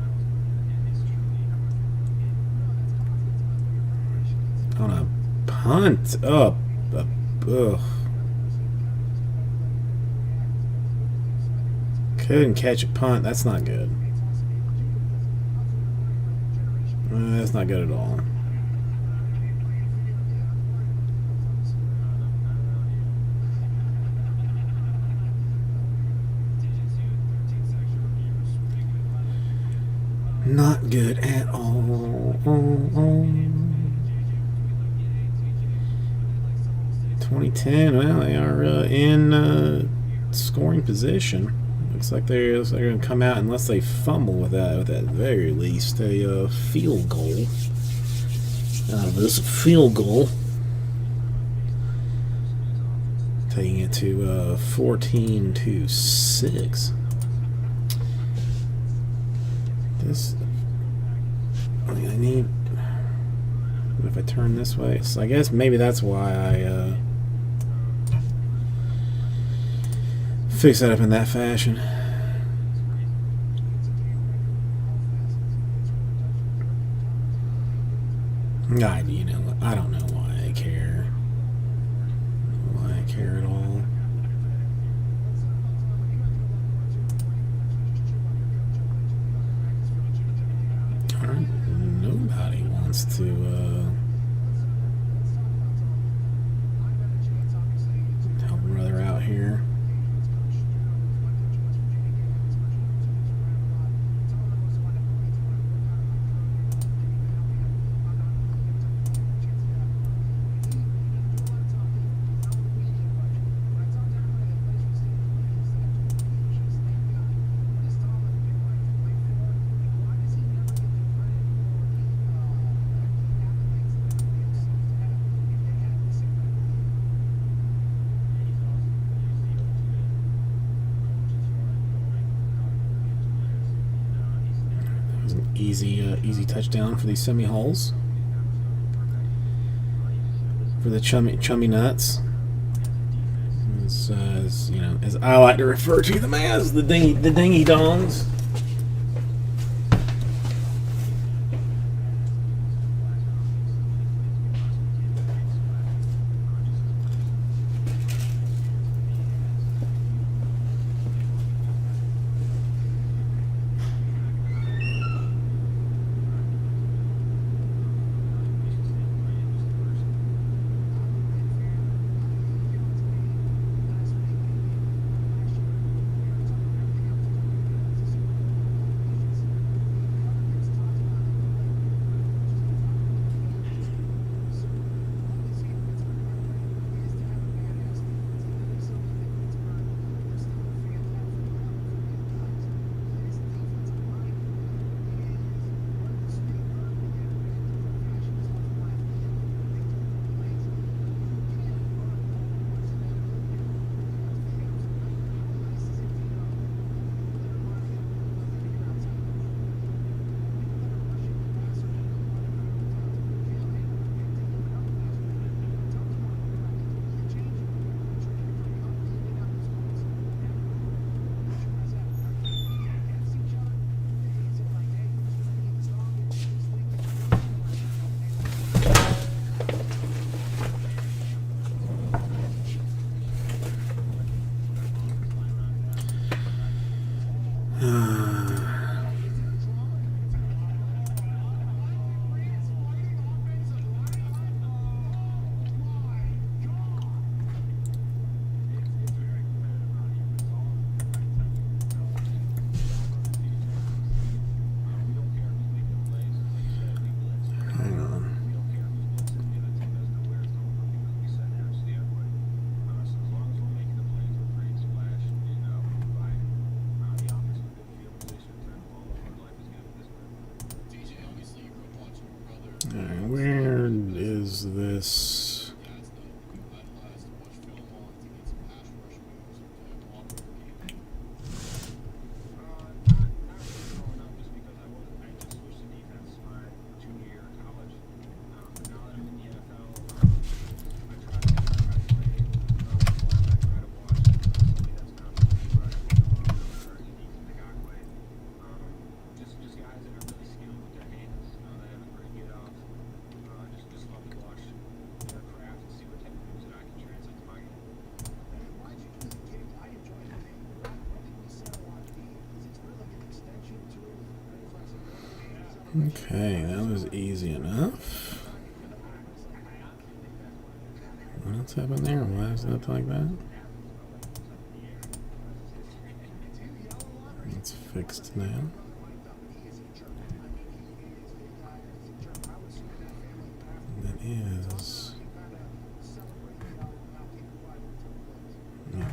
On a punt. Up. Ugh. Couldn't catch a punt. That's not good. That's not good at all. Not good at all. 2010. Well, they are in scoring position. Looks like they're going to come out, unless they fumble with that. At the very least, a field goal. Out of this field goal, taking it to 14-6. This, I need. If I turn this way, so I guess maybe that's why I fix that up in that fashion. God, you know, I don't know why I care. Why I care at all. Alright, nobody wants to help a brother out here. Easy touchdown for these semi-holes. For the chummy nuts. As you know, as I like to refer to them as, the dingy dongs. Okay, that was easy enough. What else happened there? Why is that like that? It's fixed now. That is. Yeah.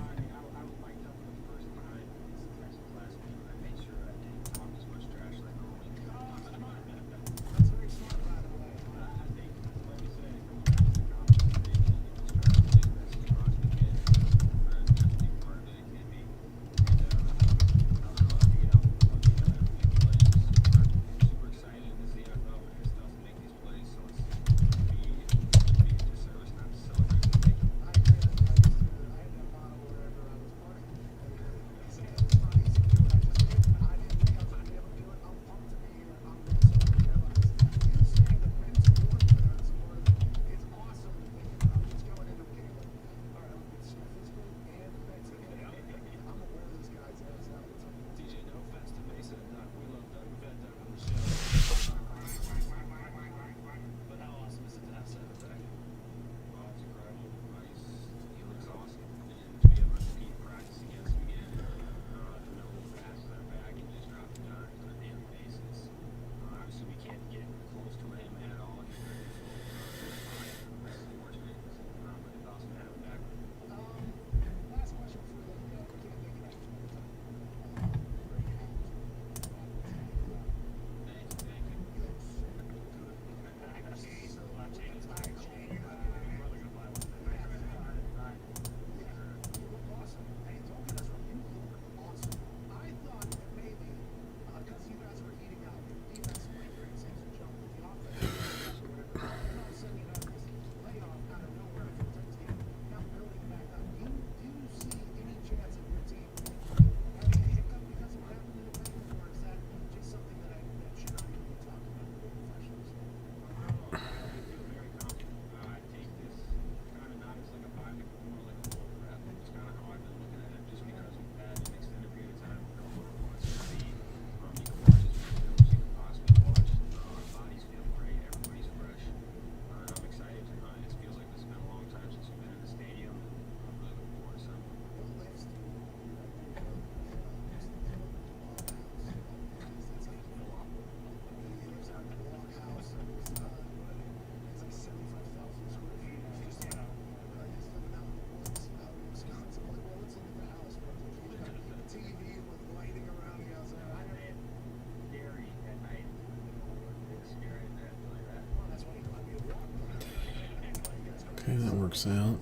Okay, that works out.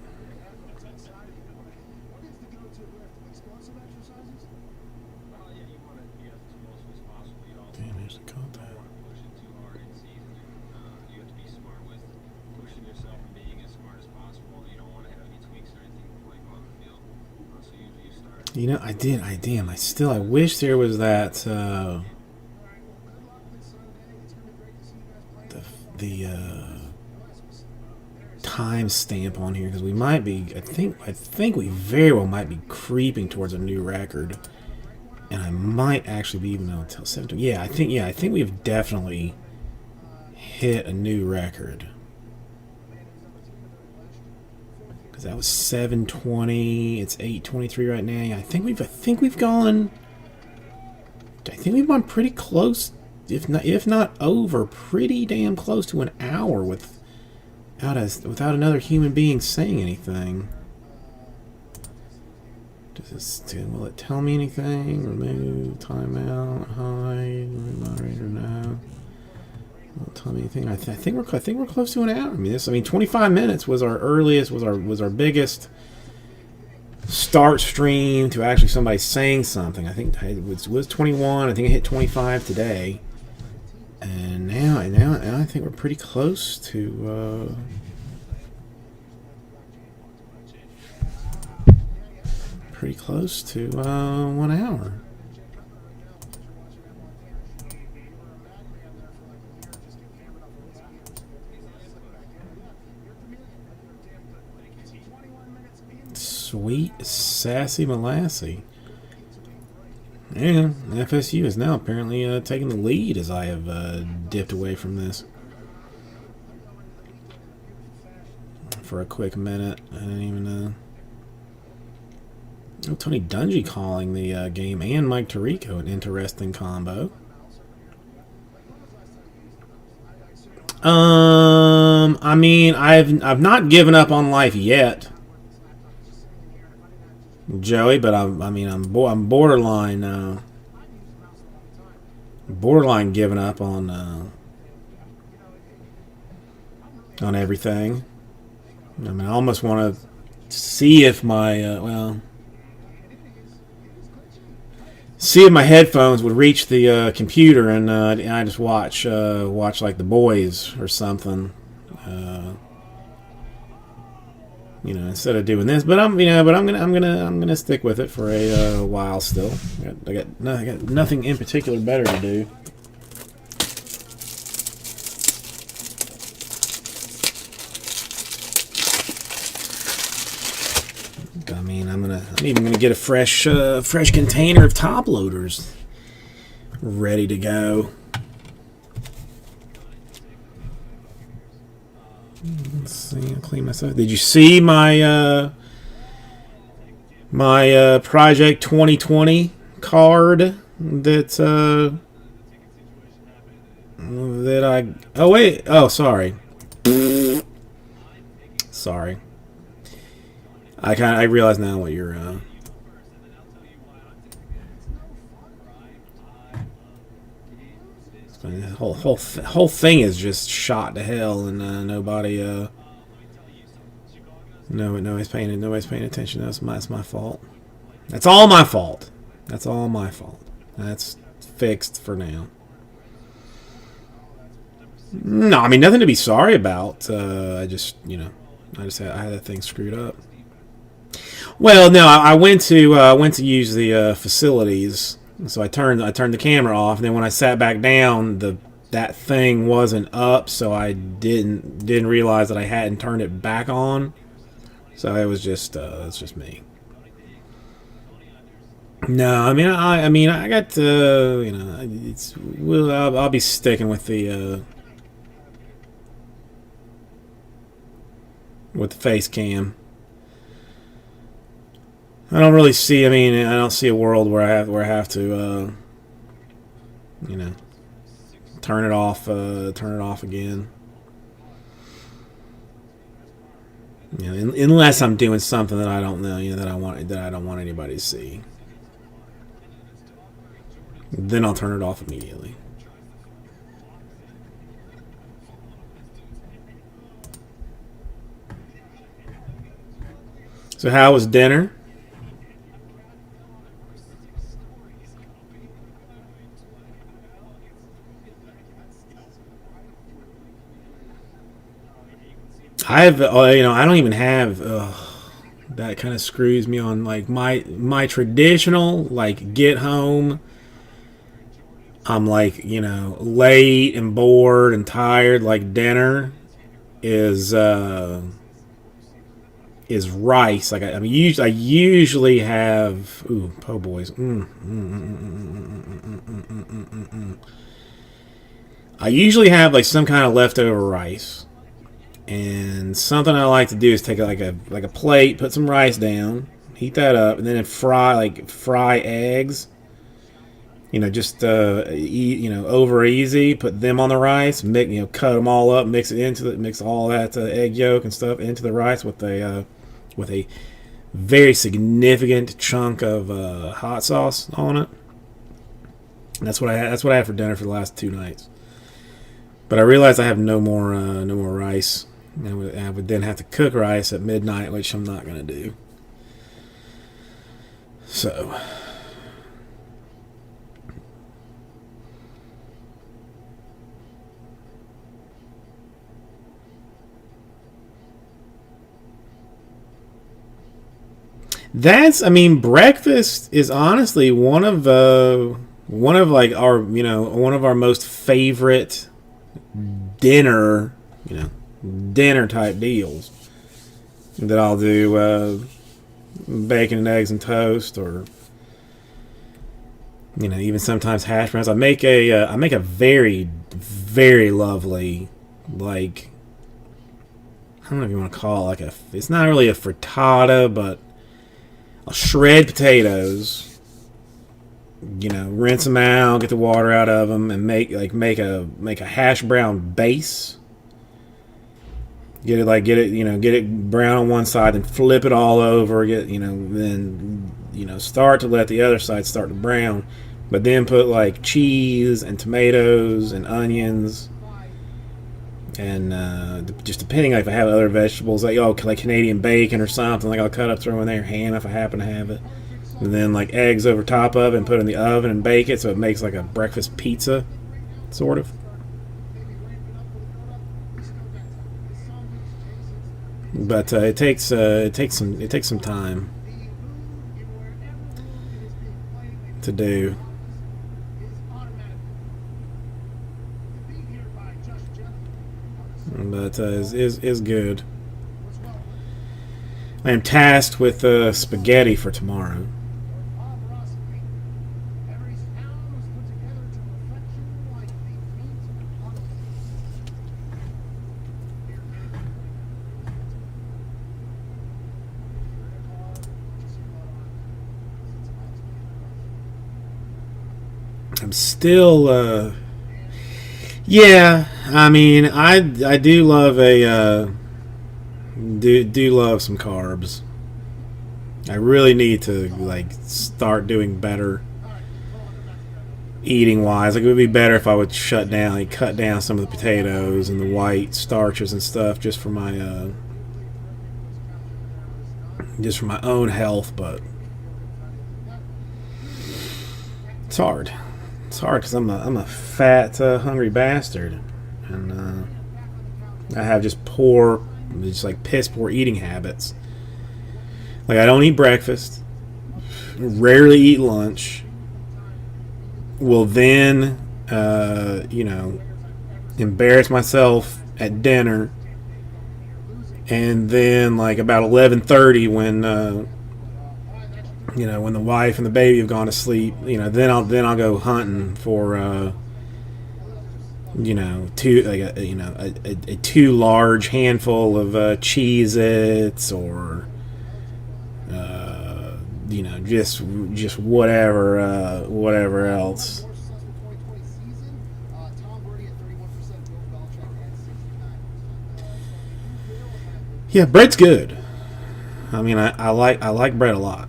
Damn, I actually caught that. You know, I wish there was that, the time stamp on here, because we might be, I think we very well might be creeping towards a new record, and I might actually be even able to tell 17. Yeah, I think we've definitely hit a new record. Because that was 720. It's 823 right now. Yeah, I think we've gone pretty close, if not over, pretty damn close to an hour without another human being saying anything. Will it tell me anything? Remove, timeout, hide, moderator, no. Won't tell me anything. I think we're close to an hour. I mean, 25 minutes was our earliest, was our biggest start stream to actually somebody saying something. I think it was 21. I think it hit 25 today, and now I think we're pretty close to. 1 hour. Sweet sassy Molassy. And FSU is now apparently taking the lead as I have dipped away from this for a quick minute. I didn't even know. Oh, Tony Dungy calling the game, and Mike Tirico, an interesting combo. I mean, I've not given up on life yet, Joey, but I'm borderline giving up on everything. I mean, I almost want to see if my see if my headphones would reach the computer, and I just watch like The Boys or something, instead of doing this. But I'm gonna stick with it for a while still. I got nothing in particular better to do. I mean, I'm even gonna get a fresh container of top loaders ready to go. Let's see. I'll clean myself. Did you see my Project 2020 card that I? Oh wait. Oh, sorry. Sorry. I realize now what you're. The whole thing is just shot to hell, and nobody. Nobody's paying attention. That's my fault. That's all my fault. That's all my fault. That's fixed for now. No, I mean nothing to be sorry about. I just had that thing screwed up. Well, no, I went to use the facilities, so I turned the camera off, and then when I sat back down, that thing wasn't up, so I didn't realize that I hadn't turned it back on. So it was just it's just me. No, I mean I got I'll be sticking with the face cam. I don't really see. I mean, I don't see a world where I have to, turn it off again. Unless I'm doing something that I don't know, that I don't want anybody to see. Then I'll turn it off immediately. So how was dinner? I don't even have. That kind of screws me on. Like my traditional, like, get home. I'm like, late and bored and tired. Like, dinner is rice. Like I usually have. Ooh, po' boys. I usually have like some kind of leftover rice. And something I like to do is take like a plate, put some rice down, heat that up, and then fry eggs. Just over easy. Put them on the rice, cut them all up, mix all that egg yolk and stuff into the rice with a very significant chunk of hot sauce on it. And that's what I had for dinner for the last 2 nights. But I realized I have no more rice. I would then have to cook rice at midnight, which I'm not going to do. So. Breakfast is honestly one of our most favorite dinner type deals that I'll do. Bacon and eggs and toast, or You know, even sometimes hash browns. I make a very, very lovely, like, I don't know if you want to call it like a. It's not really a frittata, but I'll shred potatoes. You know, rinse them out, get the water out of them, and make a hash brown base. Get it brown on one side, and flip it all over. Then start to let the other side start to brown, but then put like cheese and tomatoes and onions, and just depending, like if I have other vegetables, like Canadian bacon or something, like I'll cut up, throw in there, ham if I happen to have it, and then like eggs over top of it, and put it in the oven and bake it, so it makes like a breakfast pizza, sort of. But it takes some time to do. But is good. I am tasked with spaghetti for tomorrow. I'm still, yeah. I mean, I do love do love some carbs. I really need to like start doing better eating wise. Like it would be better if I would cut down some of the potatoes and the white starches and stuff just for my own health. But it's hard. It's hard because I'm a fat, hungry bastard, and I have just piss poor eating habits. Like I don't eat breakfast, rarely eat lunch. Will then, embarrass myself at dinner, and then like about 11:30 when. When the wife and the baby have gone to sleep, then I'll go hunting for, a too large handful of Cheez-Its or, just whatever else. Yeah, bread's good. I mean, I like bread a lot.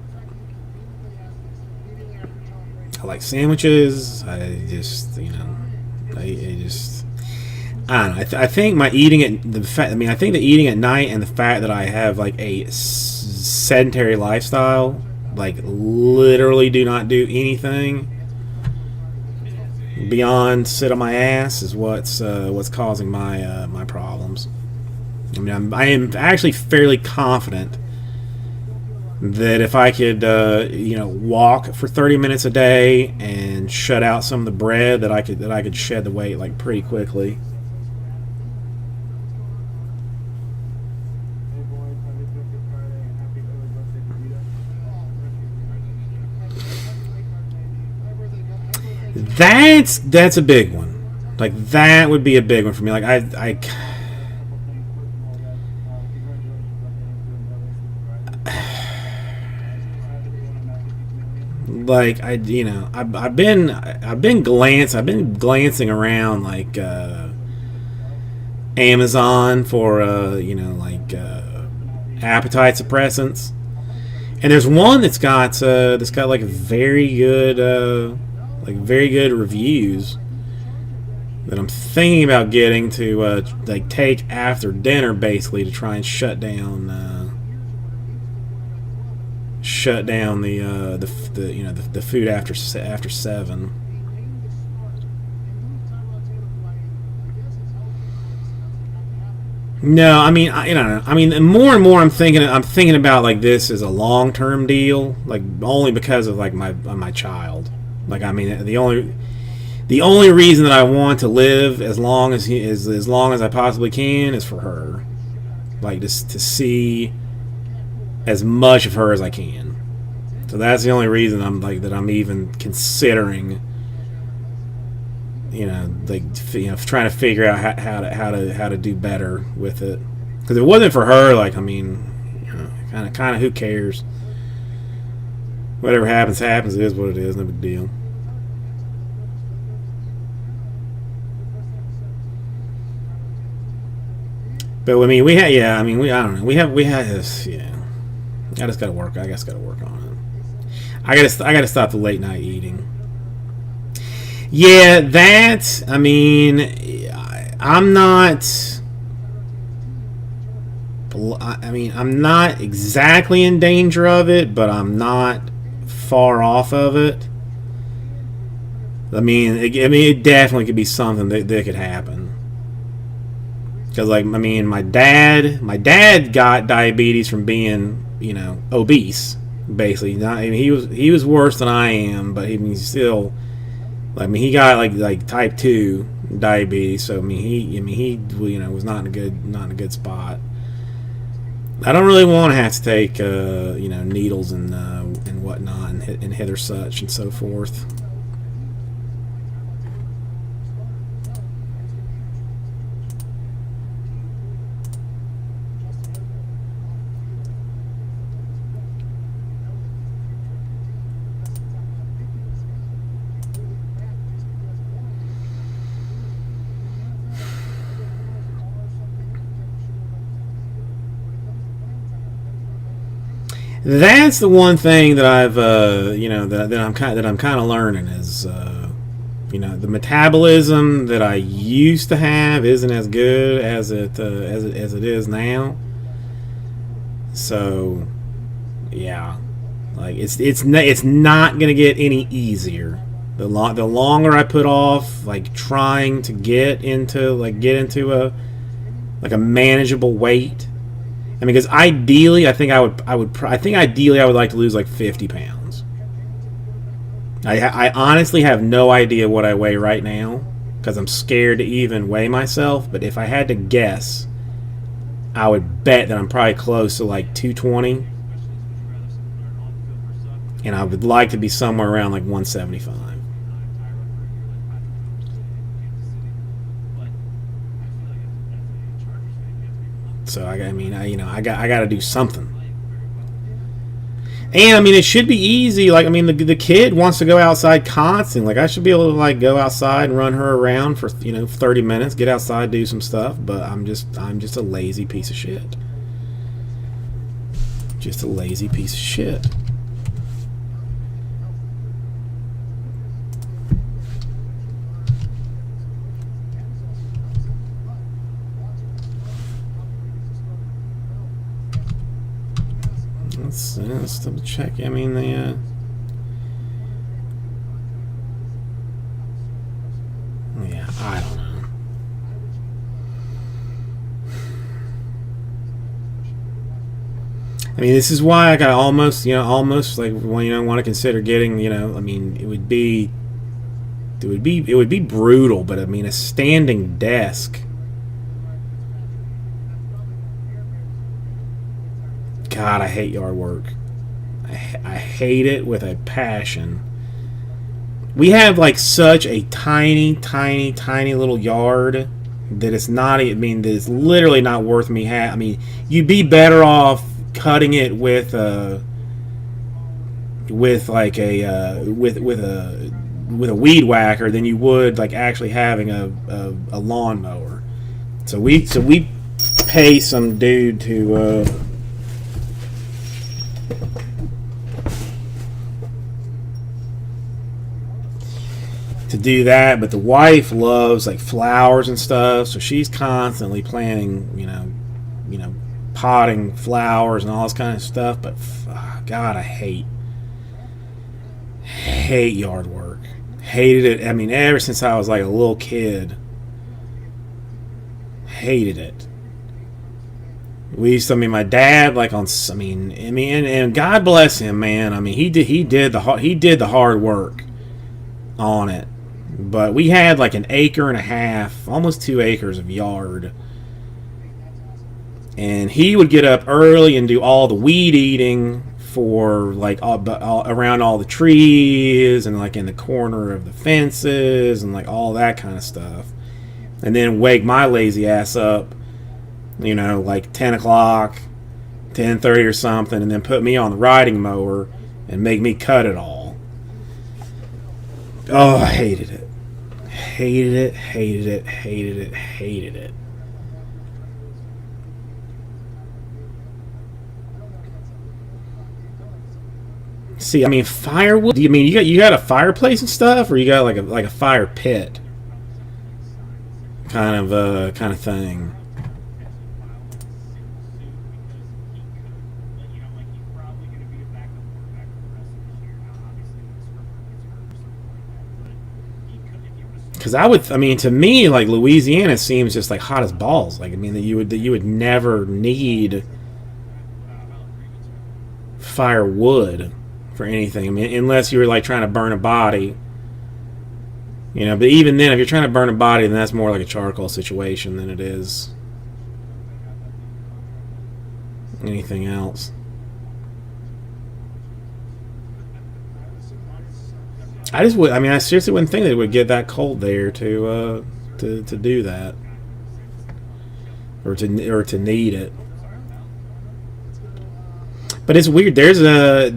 I like sandwiches. I don't know. I think my eating I think the eating at night and the fact that I have like a sedentary lifestyle, like literally do not do anything beyond sit on my ass, is what's causing my problems. I mean, I am actually fairly confident that if I could, walk for 30 minutes a day and shut out some of the bread, that I could shed the weight like pretty quickly. That's a big one. Like that would be a big one for me. Like I like I've been glancing around like Amazon for appetite suppressants, and there's one that's got like very good reviews that I'm thinking about getting to take after dinner, basically to try and shut down the food after 7. No, I mean, I don't know. I mean, more and more I'm thinking about like this as a long-term deal, like only because of like my child. Like, I mean, the only reason that I want to live as long as I possibly can is for her, like just to see as much of her as I can. So that's the only reason I'm like that I'm even considering, trying to figure out how to do better with it. Because if it wasn't for her, like, I mean, kind of who cares? Whatever happens, happens. It is what it is. No big deal. But I mean, I don't know. We had this. Yeah, I just gotta work. I guess gotta work on it. I gotta stop the late night eating. Yeah, that. I mean, I'm not. I mean, I'm not exactly in danger of it, but I'm not far off of it. I mean, it definitely could be something that could happen. Because, like, I mean, my dad got diabetes from being, obese. Basically, he was worse than I am, but he's still. I mean, he got like type 2 diabetes, so I mean he was not in a good spot. I don't really want to have to take needles and whatnot and hit or such and so forth. That's the one thing that I've that I'm kind of learning is the metabolism that I used to have isn't as good as it is now. So yeah, like it's not gonna get any easier. The longer I put off like trying to get into a manageable weight. I mean, because ideally, I think I would like to lose like 50 pounds. I honestly have no idea what I weigh right now because I'm scared to even weigh myself. But if I had to guess, I would bet that I'm probably close to like 220, and I would like to be somewhere around like 175. So I got to do something. And I mean, it should be easy. Like, I mean, the kid wants to go outside constantly. Like, I should be able to like go outside and run her around for 30 minutes, get outside, do some stuff. But I'm just a lazy piece of shit. Just a lazy piece of shit. Let's double check. I mean, yeah, I don't know. I mean, this is why I got almost like want to consider getting. I mean, it would be brutal, but I mean, a standing desk. God, I hate yard work. I hate it with a passion. We have like such a tiny little yard that it's not. I mean, that it's literally not worth me. I mean, you'd be better off cutting it with a weed whacker than you would like actually having a lawnmower. So we pay some dude to do that, but the wife loves like flowers and stuff, so she's constantly planting, potting flowers and all this kind of stuff. But God, I hate yard work. Hated it. I mean, ever since I was like a little kid, hated it. My dad, like and God bless him, man. I mean, he did the hard work on it. But we had like 1.5 acres, almost 2 acres of yard. And he would get up early and do all the weed eating for like all around all the trees and like in the corner of the fences and like all that kind of stuff, and then wake my lazy ass up, you know, like 10 o'clock, 10:30 or something, and then put me on the riding mower and make me cut it all. Oh, I hated it. Hated it, hated it, hated it, hated it. See, I mean, firewood. Do you mean you got a fireplace and stuff, or you got like a fire pit, kind of thing? Because I mean, to me, like Louisiana seems just like hot as balls. Like, I mean, that you would never need firewood for anything. I mean, unless you were like trying to burn a body, you know. But even then, if you're trying to burn a body, then that's more like a charcoal situation than it is anything else. I seriously wouldn't think that it would get that cold there to do that, or to need it. But it's weird. I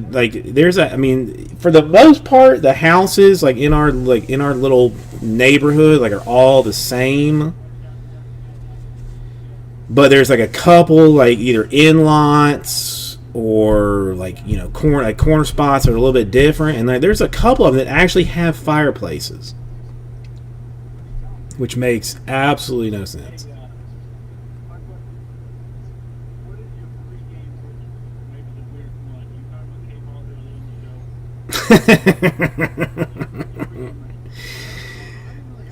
mean, for the most part, the houses like in our little neighborhood like are all the same. But there's like a couple like either in lots or like, you know, corner spots are a little bit different, and like, there's a couple of them that actually have fireplaces, which makes absolutely no sense.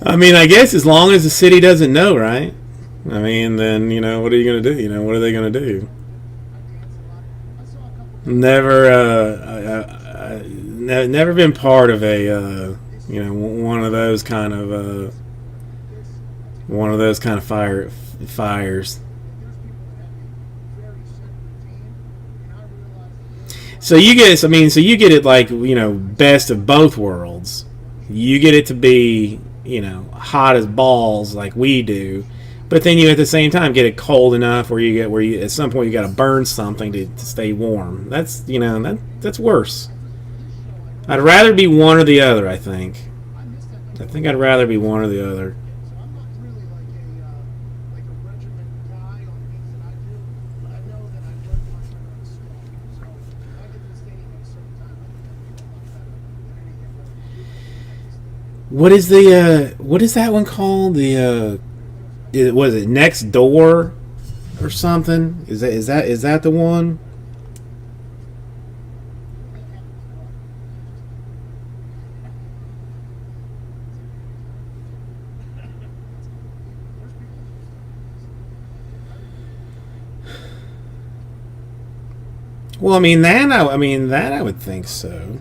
I mean, I guess as long as the city doesn't know, right? I mean, then, you know, what are you going to do? You know, what are they going to do? Never been part of a you know, one of those kind of fires. So you get it like, you know, best of both worlds. You get it to be, you know, hot as balls like we do. But then you at the same time get it cold enough where you at some point you got to burn something to stay warm. That's, you know, that's worse. I'd rather be one or the other. I think I'd rather be one or the other. So I'm not really like a regiment guy on things that I do, but I know that I work much better in school. So if I get to the stadium at a certain time, I think I'm a lot better than anything that What is that one called? Was it Next Door or something? Is that the one? Well, I mean that I would think so.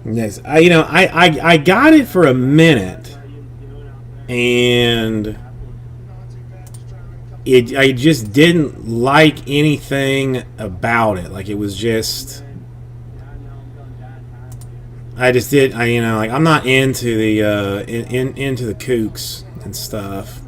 Yes, I got it for a minute, and I just didn't like anything about it. Like, it was just, I'm not into the into the kooks and stuff.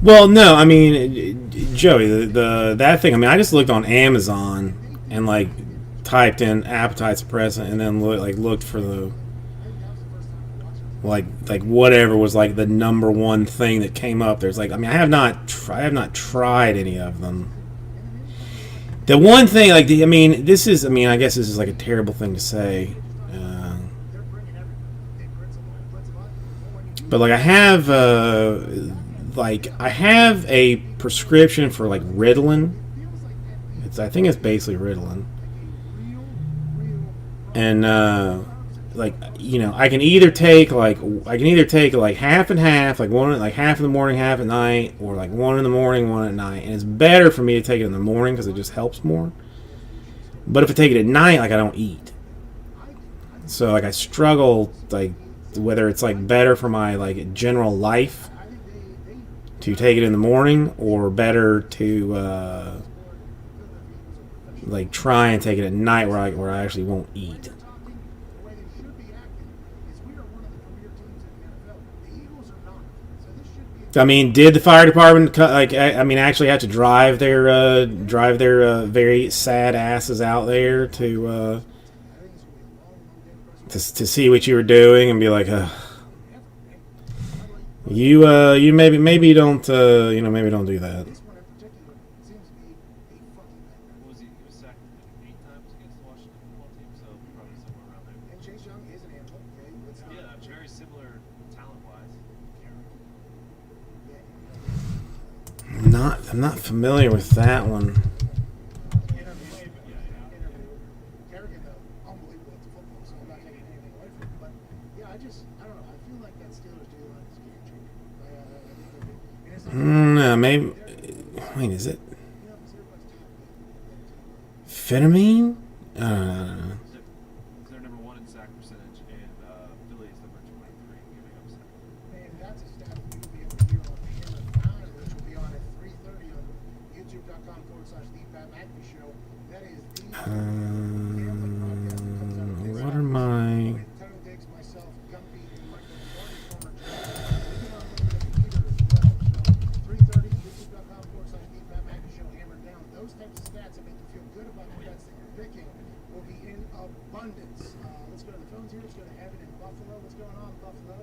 Well, no, I mean, Joey, that thing. I mean, I just looked on Amazon and like typed in appetite suppressant and then looked for the. like whatever was like the number one thing that came up. There's like, I mean, I have not tried any of them. The one thing, like, I mean, this is, I mean, I guess this is like a terrible thing to say, but like I have a prescription for like Ritalin. I think it's basically Ritalin, and like, you know, I can either take like half and half, like one, like half in the morning, half at night, or like one in the morning, one at night. And it's better for me to take it in the morning because it just helps more. But if I take it at night, like, I don't eat, so like I struggle, like, whether it's like better for my like general life to take it in the morning, or better to like try and take it at night where I actually won't eat. I mean, did the fire department like? I mean, actually have to drive their very sad asses out there to see what you were doing and be like, you maybe don't maybe don't do that. What was he? He was sacked 8 times against the Washington football team, so probably somewhere around there. And Chase Young is an animal. Okay? Let's not- Yeah, very similar talent-wise. I'm not familiar with that one. Kerrigan, unbelievable at the football, so I'm not taking anything away from him. But yeah, I don't know. I feel like that Steelers D line is game changer. And it's not No, maybe. Wait, is it Phenomene? They're number 1 in sack percentage, and Philly is number 23, giving up sacks. Man, that's a stat we will be able to hear on Hammer 9, which will be on at 3:30 on youtube.com/The Pat McAfee Show. That is the What are my? Tony Diggs, myself, Gumpy, and Michael Lombardi, former Giants. They get on a little bit of heater as well. So 3:30 youtube.com/The Pat McAfee Show. Hammer down. Those types of stats that make you feel good about the bets that you're picking will be in abundance. Let's go to the phones here. Let's go to Evan in Buffalo. What's going on, Buffalo?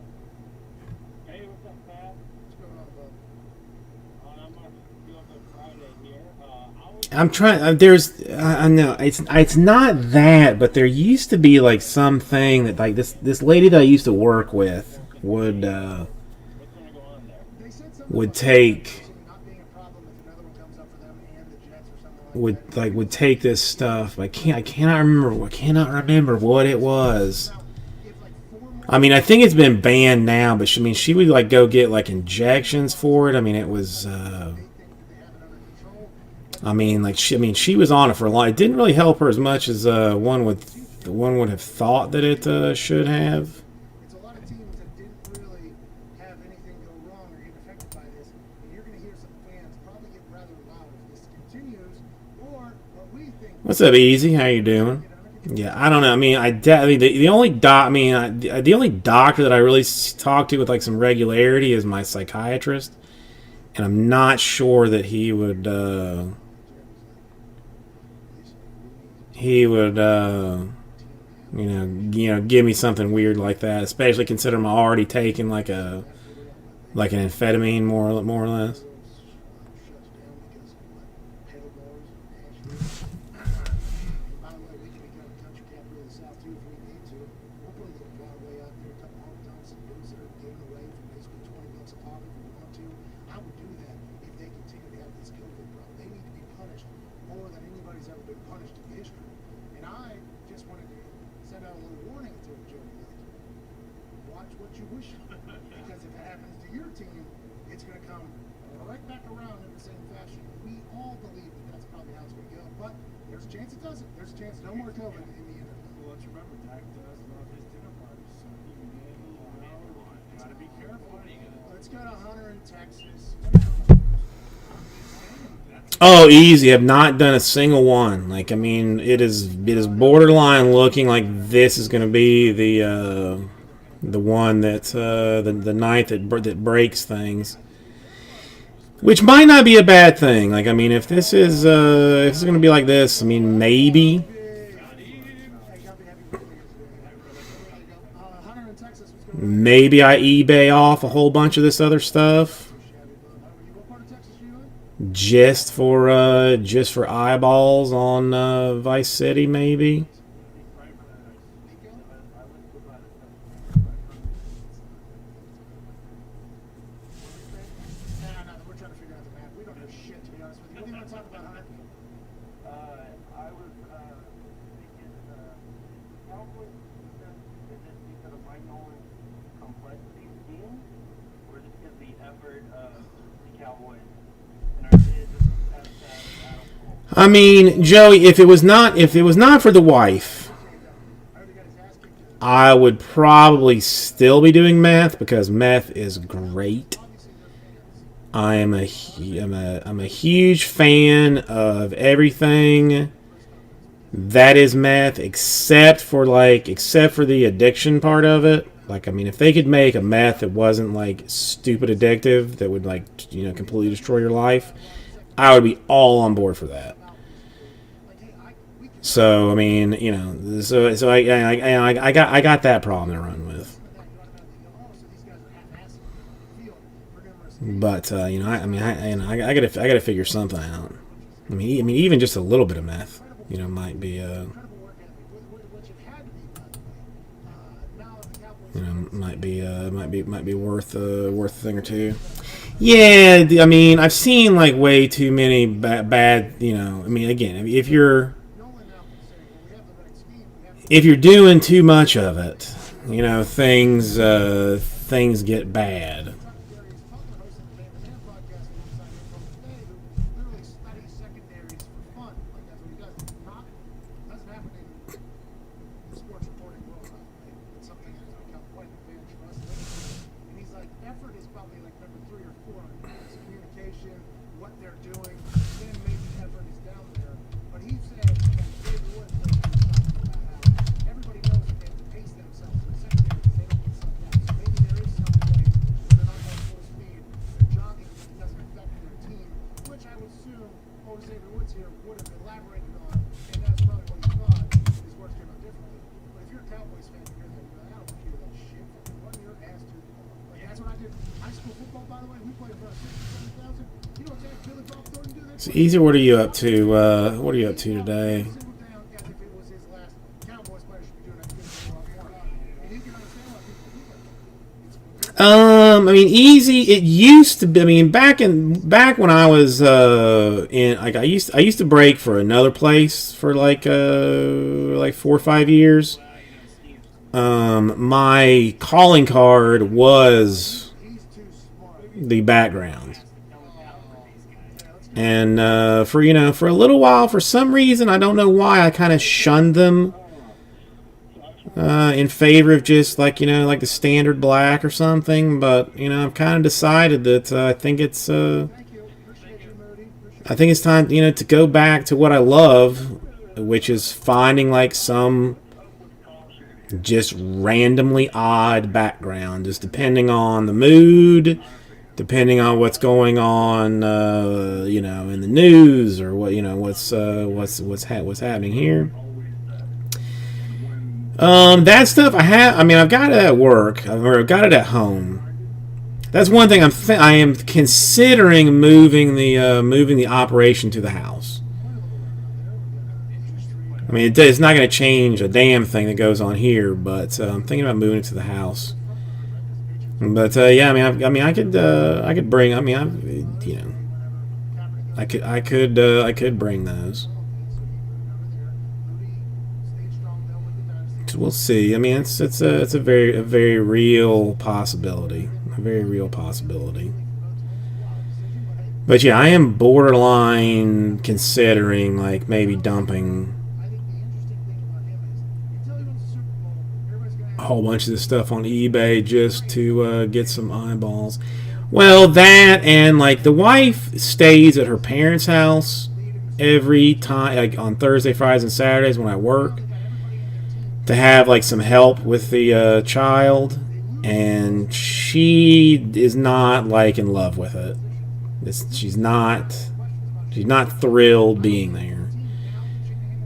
Hey, what's up, Pat? What's going on, Bub? I'm on Friday here. I'm trying. I know it's not that, but there used to be like something that like this lady that I used to work with would What's going to go on there? They said something would about take not being a problem if another one comes up for them and the Jets or something like that. would take this stuff. I cannot remember what it was. If like 4 more I mean, I think it's been banned now, but she would like go get like injections for it. I mean, it was. they think that they have it under control, I mean, like she was on it for a long. It didn't really help her as much as one would have thought that it should have. it's a lot of teams that didn't really have anything go wrong or get affected by this. And you're going to hear some fans probably get rather loud if this continues, or what we think. What's up, Easy? How you doing? Yeah, I don't know. I mean, the only the only doctor that I really talk to with like some regularity is my psychiatrist, and I'm not sure that he would give me something weird like that, especially considering I'm already taking like an amphetamine more or less. By the way, we can become a country capital of the South too if we need to. We'll put a little Broadway out there, a couple Honky Tonks and booze that are given away for basically $20 a pop if we want to. I would do that if they continue to have this COVID problem. They need to be punished more than anybody's ever been punished in history. And I just wanted to send out a little warning to Jody. Watch what you wish for. Because if it happens to your team, it's going to come right back around in the same fashion. We all believe that that's probably how it's going to go. But there's a chance it doesn't. There's a chance no more COVID in the NFL. Well, let's remember, Dak does love his dinner parties, so he gotta be careful. Let's go to Hunter in Texas. Oh, easy. I've not done a single one. Like, I mean, it is borderline looking like this is going to be the one that the night that breaks things, which might not be a bad thing. Like, I mean, if this is going to be like this, I mean, maybe. Hunter in Texas. What's Maybe I eBay off a whole bunch of this other stuff What part of Texas are you in? just for eyeballs on Vice City, maybe. No, we're trying to figure out the map. We don't know shit, to be honest with you. What do you want to talk about, Hunter? I was thinking Cowboys defense, is it because of Mike Nolan's complexity of team, or is it because of the effort of the Cowboys? And are they just as Adam Cole? I mean, Joey, if it was not for the wife, I would probably still be doing meth because meth is great. I'm a huge fan of everything that is meth except for the addiction part of it. Like, I mean, if they could make a meth that wasn't like stupid addictive that would completely destroy your life, I would be all on board for that. So I mean, so I got that problem to run with. But I gotta figure something out. I mean, even just a little bit of meth, might be might be worth a thing or two. Yeah, I mean, I've seen like way too many bad. I mean, again, if you're doing too much of it, things get bad. So, Easy, what are you up to? What are you up to today? I mean, Easy. It used to be. I mean, back when I was I used to break for another place for like 4 or 5 years. My calling card was the background. And for a little while, for some reason, I don't know why, I kind of shunned them in favor of just like the standard black or something. But I've kind of decided that I think it's time to go back to what I love, which is finding like some just randomly odd background, just depending on the mood. Depending on what's going on, in the news or what's happening here. That stuff I've got it at work. I've got it at home. That's one thing I am considering moving the operation to the house. I mean, it's not going to change a damn thing that goes on here, but I'm thinking about moving it to the house. But yeah, I could bring. I could bring those. So we'll see. I mean, it's a very real possibility. A very real possibility. But yeah, I am borderline considering like maybe dumping a whole bunch of this stuff on eBay just to get some eyeballs. Well, that and like the wife stays at her parents' house every time, like on Thursday, Fridays, and Saturdays when I work, to have like some help with the child, and she is not like in love with it. She's not thrilled being there.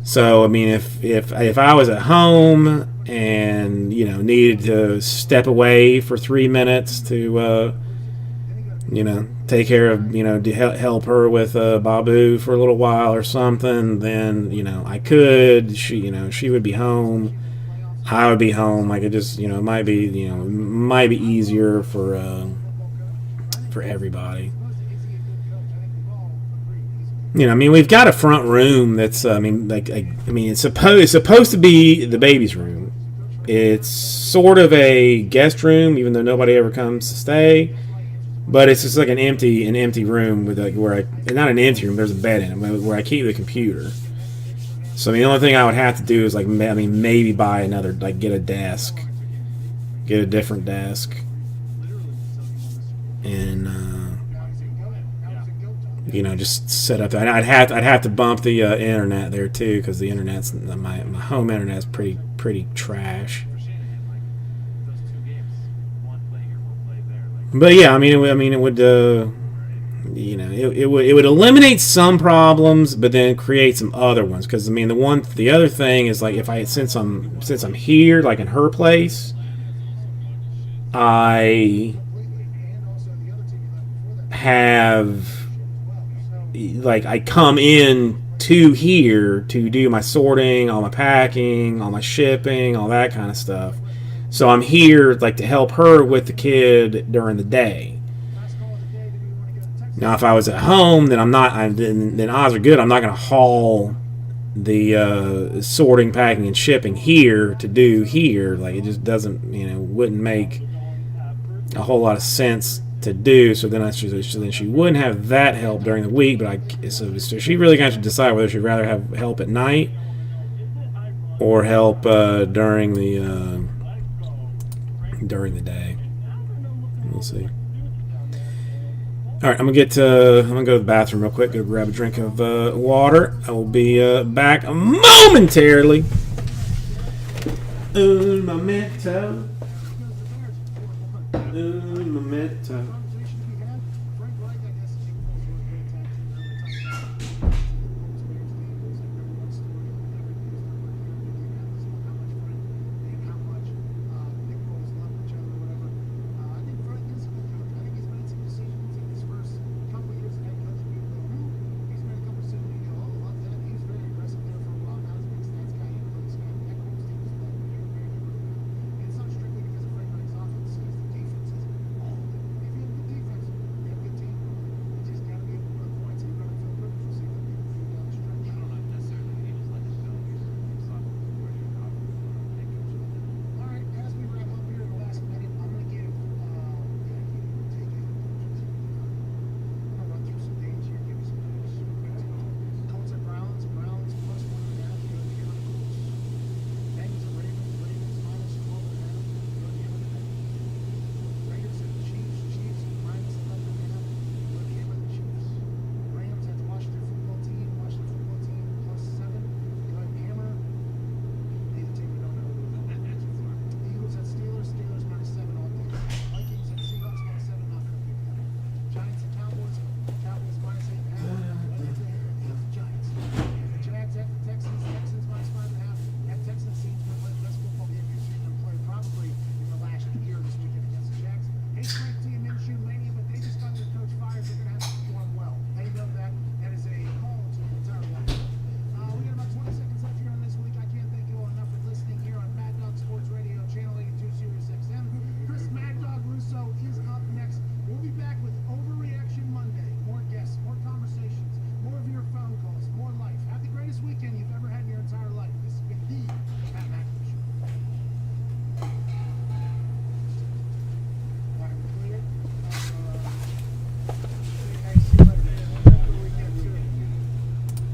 So I mean, if I was at home and you know needed to step away for 3 minutes to you know take care of to help her with Babu for a little while or something, then you know I could. She would be home, I would be home. I could just it might be easier for everybody. I mean, we've got a front room that's, it's supposed to be the baby's room. It's sort of a guest room, even though nobody ever comes to stay. But it's just like an empty room with not an empty room. There's a bed in it where I keep the computer. So I mean, the only thing I would have to do is maybe buy another, get a desk, get a different desk, and just set up. I'd have to bump the internet there too, because the internet's my home internet's pretty trash. But yeah, it would it would eliminate some problems, but then create some other ones. Because the other thing is since I'm here, like in her place, I have I come in to here to do my sorting, all my packing, all my shipping, all that kind of stuff. So I'm here to help her with the kid during the day. Now, if I was at home, then then odds are good I'm not going to haul the sorting, packing, and shipping here to do here. It just doesn't, wouldn't make a whole lot of sense to do. So then she wouldn't have that help during the week. But so she really got to decide whether she'd rather have help at night or help during the day. We'll see. All right, I'm gonna go to the bathroom real quick. Go grab a drink of water. I will be back momentarily. Un momento. Un momento.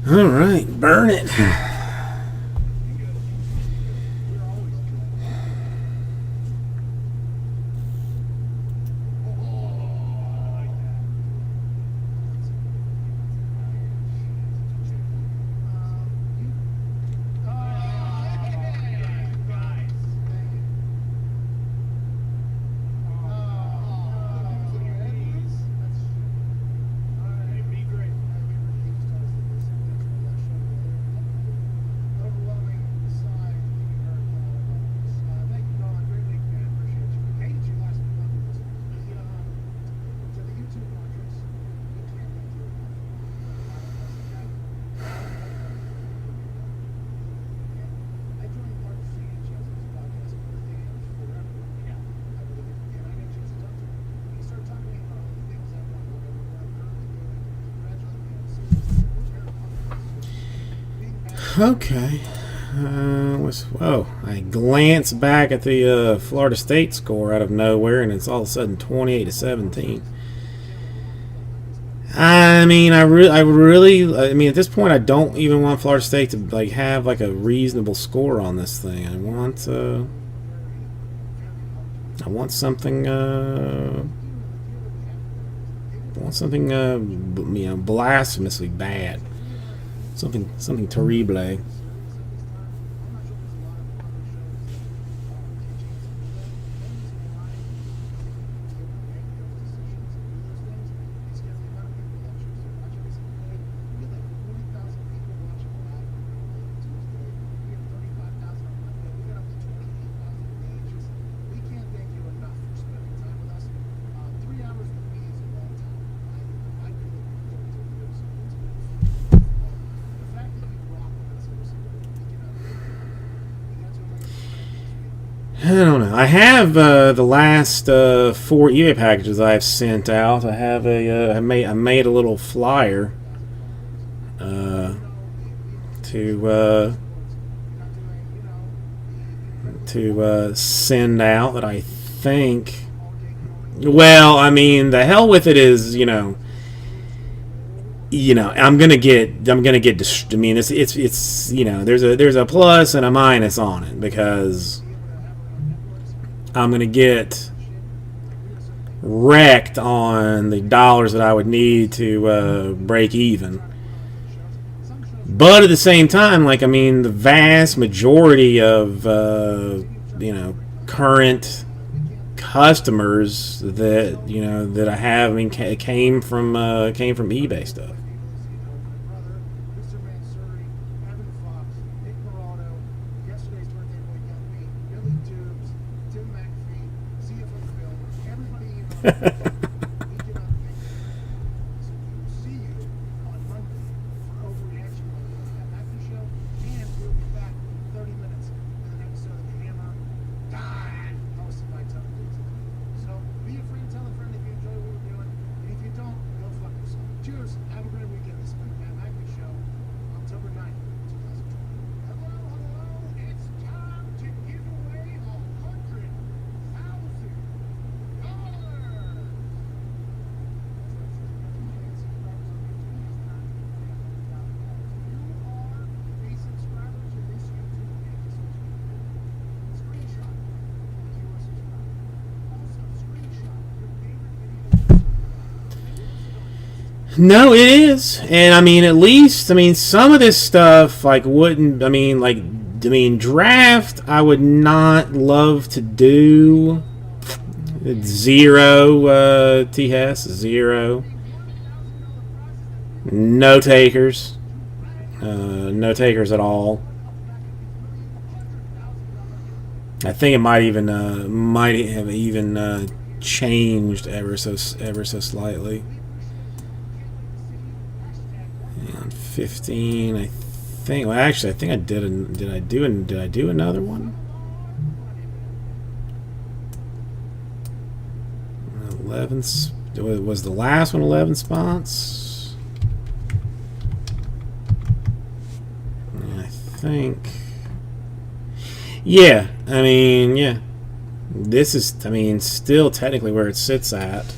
All right, burn it. Okay. I glanced back at the Florida State score out of nowhere, and it's all of a sudden 28-17. I mean, I mean, at this point, I don't even want Florida State to like have like a reasonable score on this thing. I want something. Blasphemously bad. Something terrible. I don't know. I have the last 4 eBay packages I've sent out. I have I made a little flyer to send out that I think. Well, I mean, the hell with it is, I'm gonna get. I mean, it's there's a plus and a minus on it because I'm going to get wrecked on the dollars that I would need to break even. But at the same time, like, I mean, the vast majority of, current customers that I have, I mean, came from eBay stuff. Cheers. Have a great weekend. This has been the Pat McAfee Show, October 9th, 2020. Hello. It's time to give away $100,000. No, it is, and I mean, at least, I mean, some of this stuff, like, draft, I would not love to do. It's 0, T-Hess, 0. No takers. No takers at all. I think it might have even changed ever so slightly. 15, I think. Well, actually, I think I did. Did I do another one? 11. Was the last one 11 spots? I think. Yeah. I mean, yeah. This is, I mean, still technically where it sits at.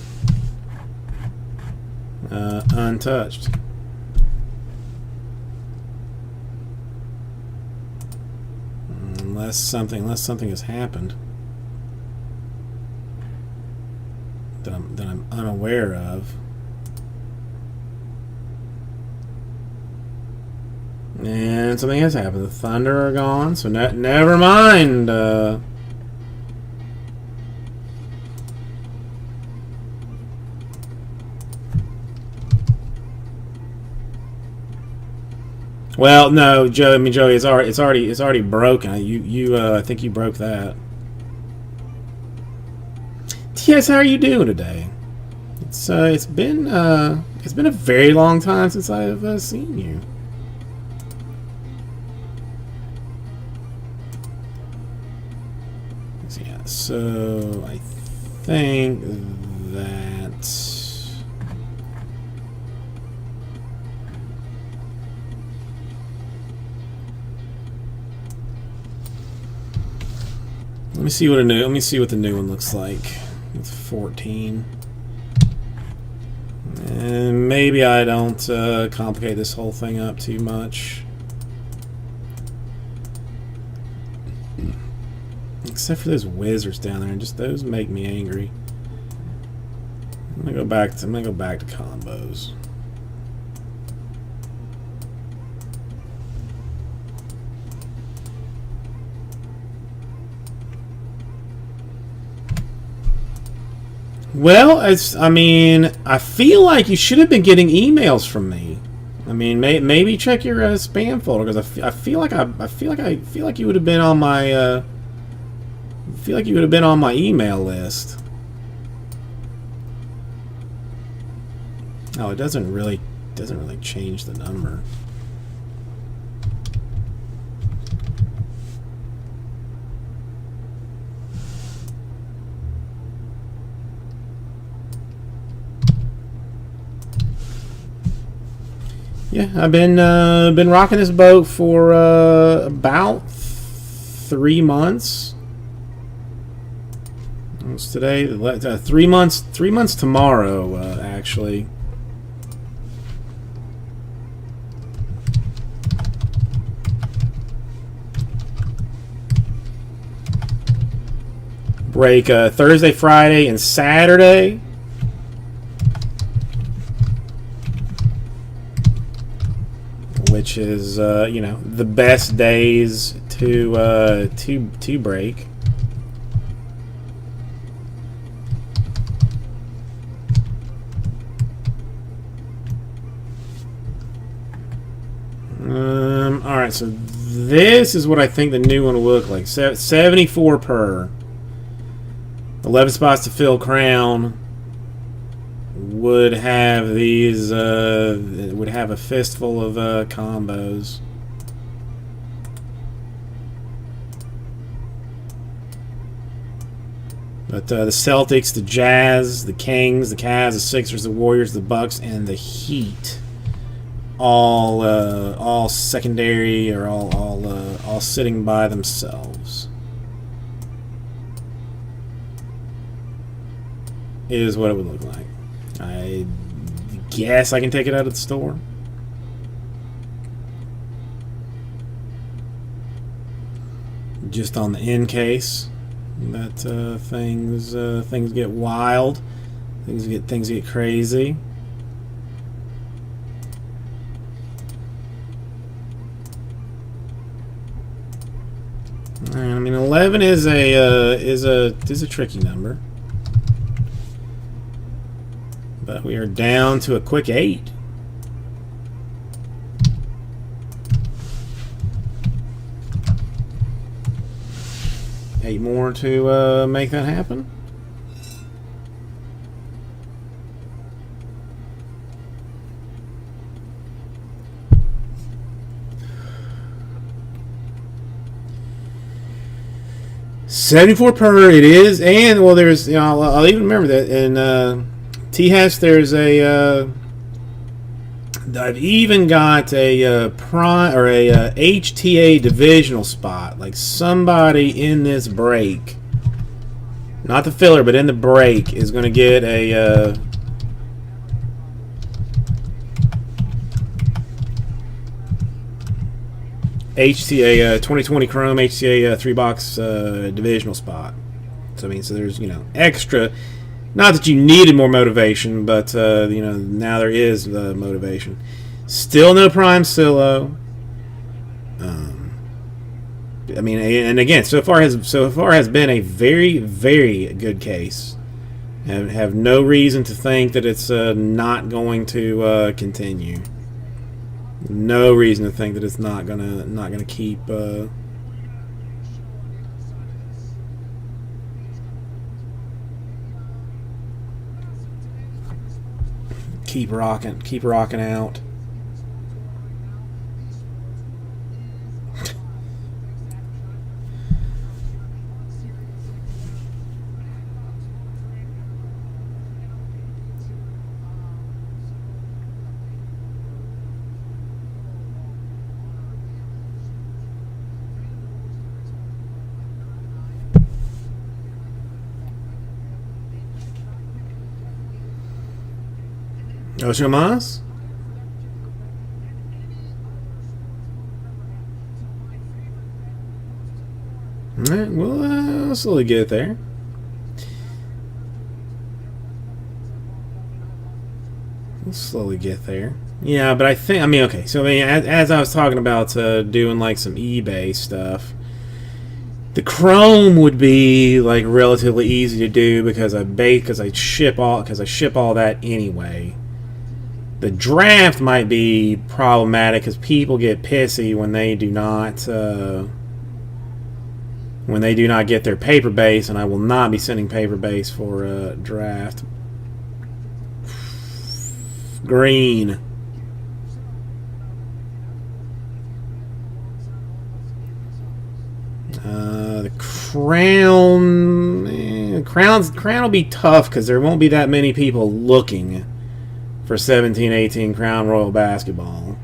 Untouched. Unless something has happened that I'm unaware of. And something has happened. The Thunder are gone, so never mind. Well, no, Joe. I mean, Joey, it's already broken. I think you broke that. Yes, how are you doing today? It's been a very long time since I have seen you. Yeah, so I think that. me see what the new one looks like. It's 14. And maybe I don't complicate this whole thing up too much. Except for those wizards down there, and just those make me angry. I'm gonna go back to combos. Well, I mean, I feel like you should have been getting emails from me. I mean, maybe check your spam folder, because I feel like you would have been on my email list. Oh, it doesn't really change the number. Yeah, I've been rocking this boat for about 3 months. It's today, 3 months. 3 months tomorrow, actually. Break Thursday, Friday, and Saturday. Which is, you know, the best days to break. All right, so this is what I think the new one will look like. 74 per. 11 spots to fill crown. Would have these would have a fistful of combos. But the Celtics, the Jazz, the Kings, the Cavs, the Sixers, the Warriors, the Bucks, and the Heat, all secondary, or all sitting by themselves, is what it would look like. I guess I can take it out of the store. Just on the in case that things get wild, things get crazy. I mean, 11 is a tricky number. But we are down to a quick 8. Eight more to make that happen. $74 per it is, and well, there's, you know, I'll even remember that in T-Hash, there's a I've even got a prime or a HTA divisional spot. Like, somebody in this break, not the filler, but in the break, is going to get a HTA 2020 Chrome HTA 3-box divisional spot. So I mean, so there's, you know, extra. Not that you needed more motivation, but you know, now there is the motivation. Still no prime Silo. I mean, and again, so far has been a very, very good case. Have no reason to think that it's not going to continue. No reason to think that it's not gonna keep. Keep rocking out. Ocho Mas? Alright, we'll slowly get there. We'll slowly get there. Yeah, but I mean, okay, so I mean, as I was talking about doing like some eBay stuff, the Chrome would be like relatively easy to do because I ship all that anyway. The draft might be problematic because people get pissy when they do not get their paper base, and I will not be sending paper base for draft. Green. The Crown will be tough because there won't be that many people looking for 17-18 Crown Royal basketball.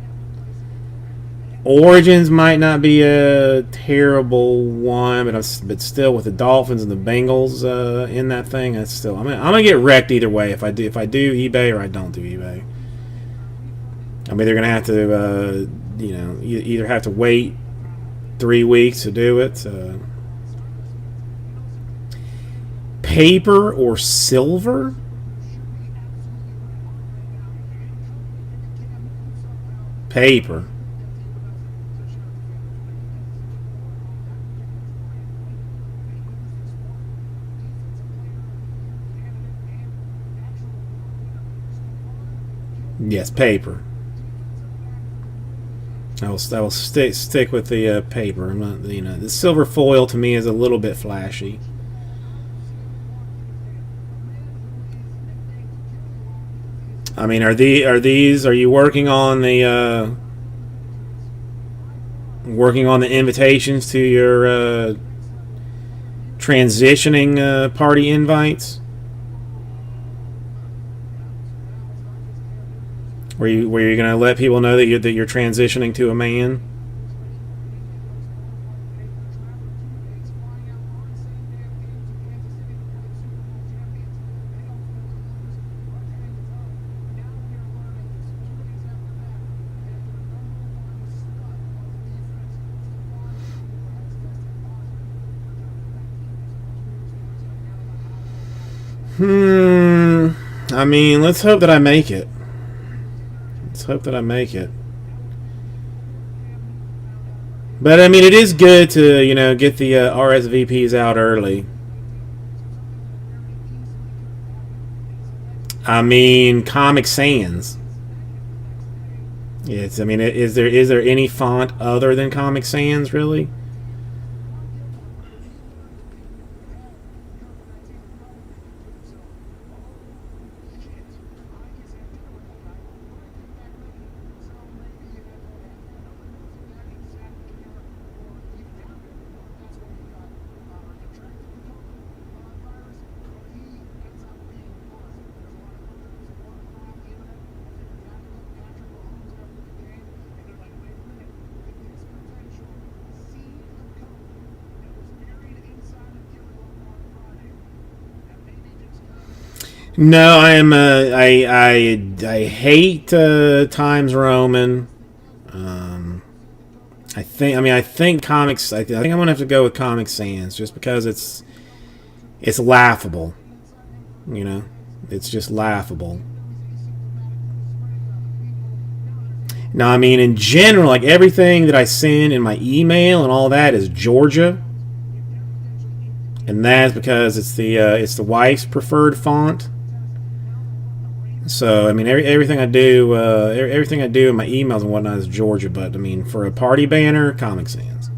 Origins might not be a terrible one, but still with the Dolphins and the Bengals in that thing, I'm gonna get wrecked either way if I do eBay or I don't do eBay. I'm either gonna have to either have to wait 3 weeks to do it. Paper or silver? Paper. Yes, paper. I will stick with the paper. I'm not, the silver foil to me is a little bit flashy. I mean, are you working on the invitations to your transitioning party invites? Were you going to let people know that you're transitioning to a man? I mean, let's hope that I make it. Let's hope that I make it. But I mean, it is good to get the RSVPs out early. I mean, Comic Sans. Yes. I mean, is there any font other than Comic Sans really? No, I am. I hate Times Roman. I think comics. I think I'm gonna have to go with Comic Sans just because it's laughable. It's just laughable. Now, I mean, in general, like everything that I send in my email and all that is Georgia, and that's because it's the wife's preferred font. So I mean, everything I do in my emails and whatnot is Georgia. But I mean, for a party banner, Comic Sans.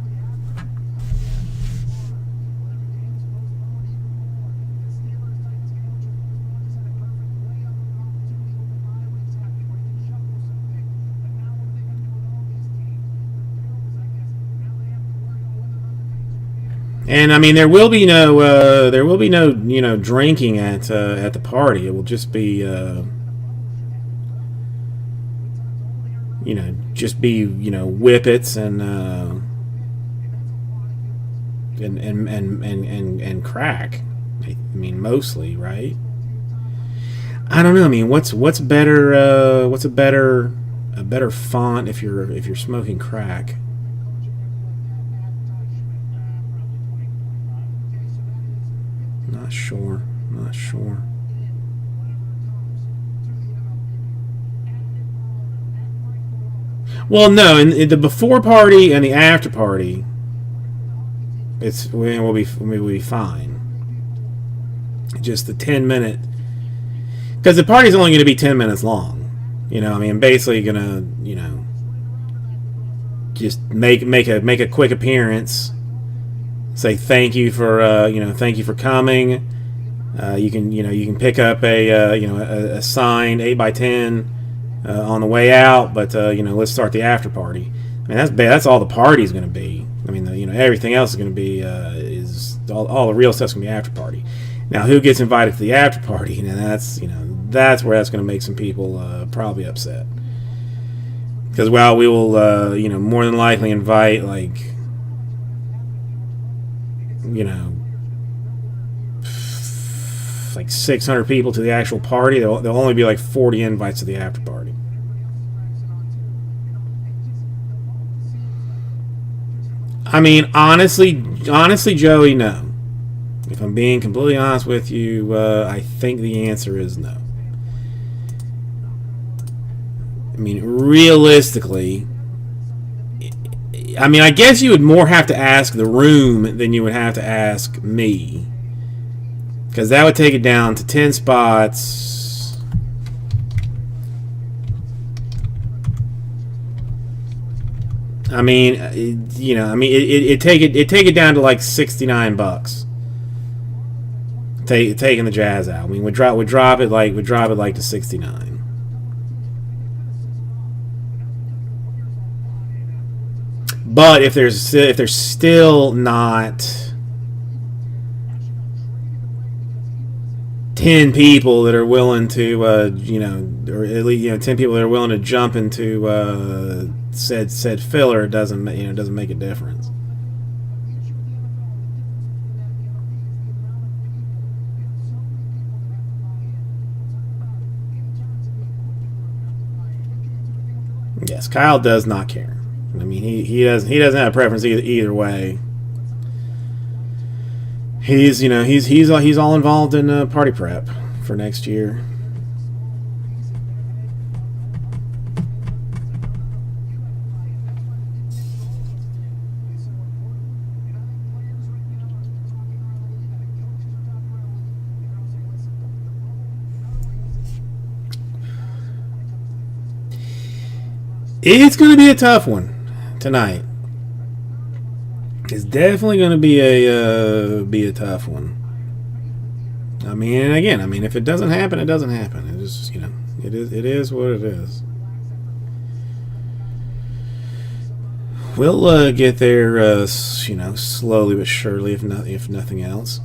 And I mean, there will be no drinking at the party. It will just be whippets and crack. I mean, mostly, right? I don't know. I mean, what's better? What's a better font if you're smoking crack? Not sure. Not sure. Well, no. In the before party and the after party, we'll be fine. Just the 10-minute, because the party's only going to be 10 minutes long. You know, I mean, basically gonna, you know, just make a quick appearance. Say thank you for thank you for coming. You can pick up a signed 8x10 on the way out, but let's start the after party. I mean, that's all the party's going to be. I mean, everything else is going to be is all the real stuff's going to be after party. Now, who gets invited to the after party? And that's where that's going to make some people probably upset, because we will more than likely invite like 600 people to the actual party. There'll only be like 40 invites to the after party. I mean, honestly, Joey, no. If I'm being completely honest with you, I think the answer is no. I mean, realistically, I mean, I guess you would more have to ask the room than you would have to ask me, because that would take it down to 10 spots. I mean, it'd take it down to like $69. Taking the Jazz out. I mean, we drop it like to 69. But if there's still not 10 people that are willing to or at least 10 people that are willing to jump into said filler, it doesn't make a difference. Yes, Kyle does not care. I mean, he doesn't have a preference either way. He's all involved in party prep for next year. It's going to be a tough one tonight. It's definitely going to be a tough one. I mean, and again, if it doesn't happen, it doesn't happen. It just, it is what it is. We'll get there, slowly but surely, if nothing else.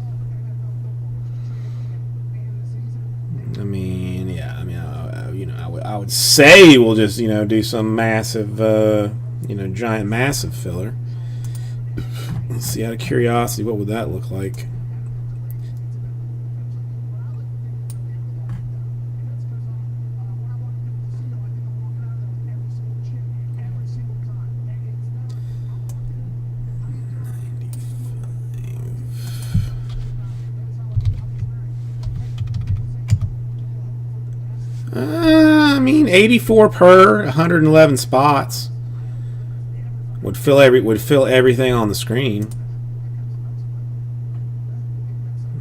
I mean, yeah. I mean, I would say we'll just, do some massive, giant massive filler. Let's see, out of curiosity, what would that look like? I mean, 84 per 111 spots would fill everything on the screen.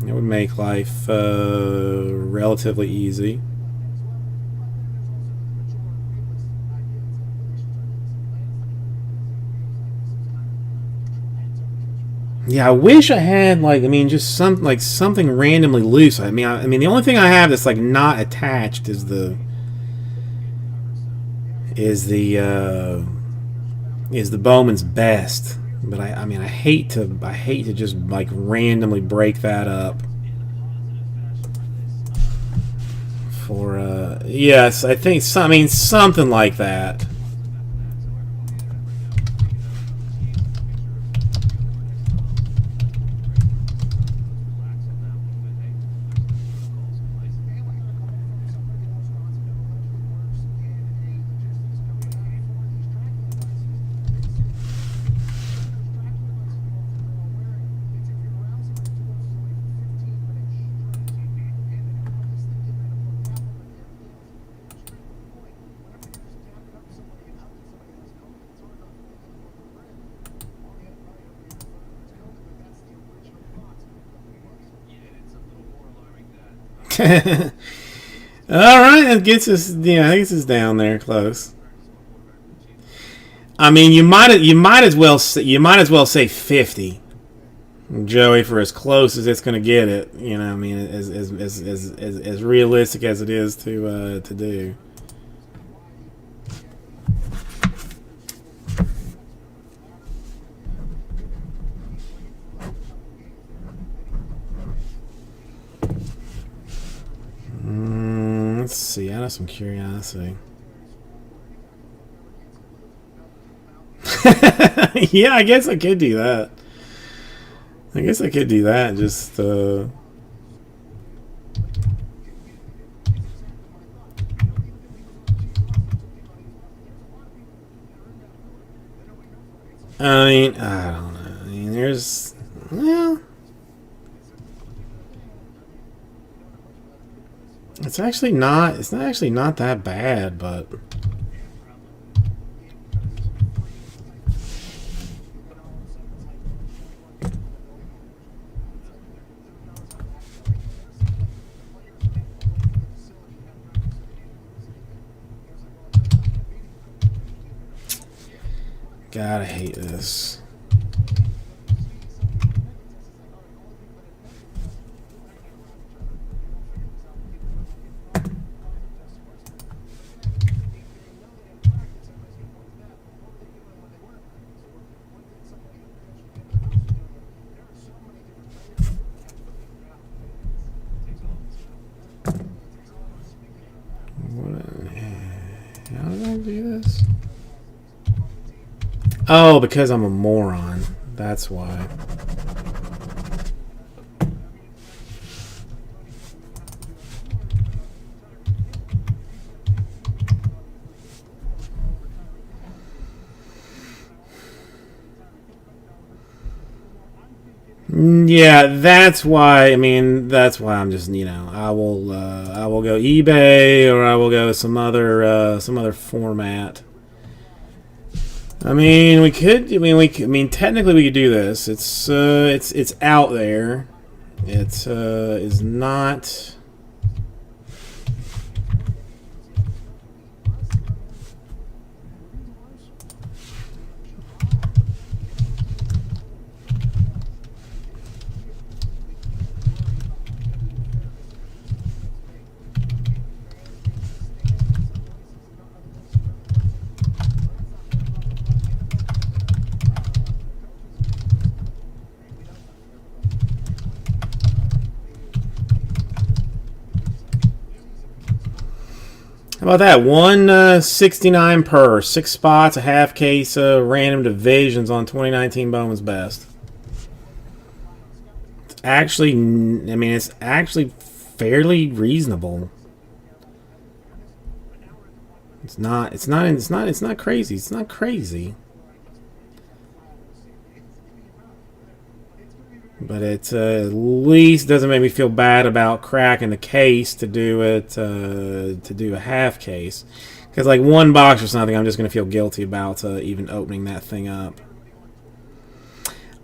It would make life relatively easy. Yeah, I wish I had just something randomly loose. I mean, the only thing I have that's not attached is the Bowman's Best. But I hate to just randomly break that up for yes, I think something like that. All right, that gets us. Yeah, gets us down there close. I mean, you might as well say 50, Joey, for as close as it's going to get it. You know, I mean, as realistic as it is to do. Let's see. Out of some curiosity. Yeah, I guess I could do that. Just I mean, I don't know. I mean, there's, well, it's actually not. It's not actually not that bad, but. God, I hate this. How did I do this? Oh, because I'm a moron. That's why. Yeah, that's why. I mean, that's why I'm just, I will go eBay, or I will go some other format. I mean, we could. I mean, technically, we could do this. It's out there. It is not. How about that? 169 per 6 spots, a half case, random divisions on 2019 Bowman's Best. It's actually, I mean, it's actually fairly reasonable. It's not crazy. It's not crazy. But it at least doesn't make me feel bad about cracking the case to do it, to do a half case. Because like one box or something, I'm just going to feel guilty about even opening that thing up.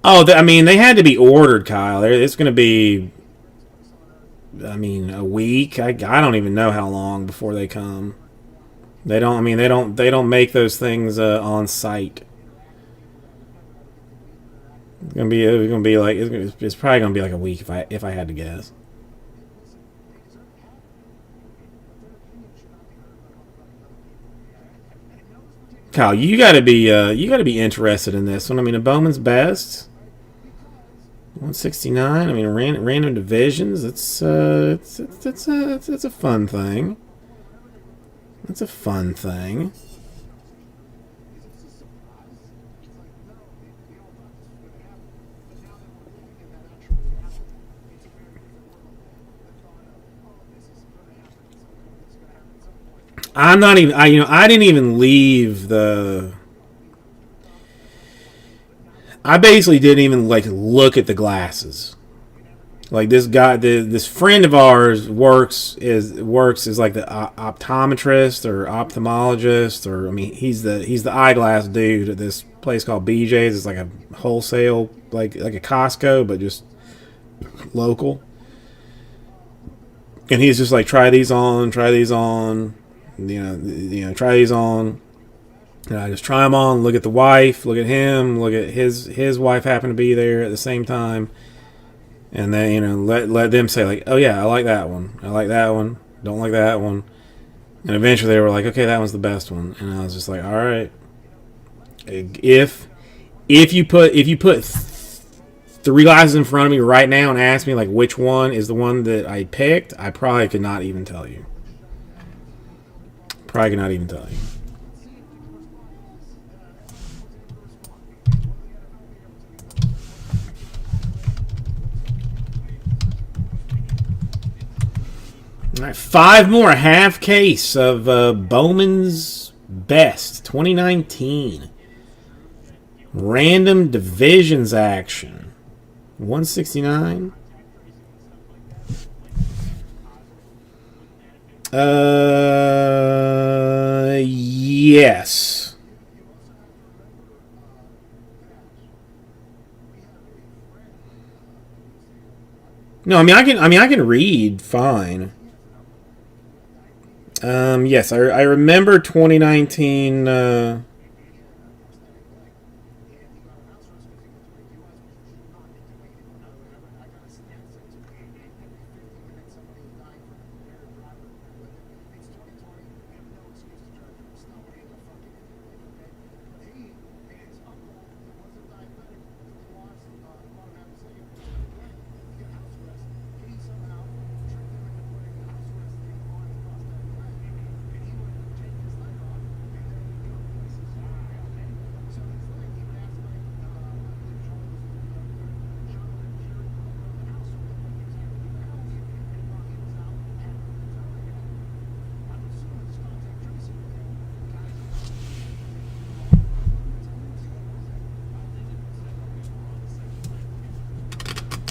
Oh, I mean, they had to be ordered, Kyle. It's going to be, I mean, a week. I don't even know how long before they come. They don't. I mean, they don't make those things on site. It's gonna be like it's probably gonna be like a week if I had to guess. Kyle, you gotta be interested in this one. I mean, a Bowman's Best, 169. I mean, random divisions. It's a fun thing. It's a fun thing. I'm not even. I didn't even leave the. I basically didn't even look at the glasses. Like this guy, this friend of ours works as like the optometrist or ophthalmologist, or I mean he's the eyeglass dude at this place called BJ's. It's like a wholesale like a Costco, but just local. And he's just like, try these on, try these on, try these on. And I just try them on, look at the wife, look at him, look at his wife happen to be there at the same time. And then, let them say, like, oh yeah, I like that one. I like that one. Don't like that one. And eventually they were like, okay, that one's the best one. And I was just like, all right. If you put 3 glasses in front of me right now and ask me like which one is the one that I picked, I probably could not even tell you. Probably could not even tell you. All right, 5 more. A half case of Bowman's Best 2019. Random divisions action. 169. Yes. No, I mean I can read fine. Yes, I remember 2019.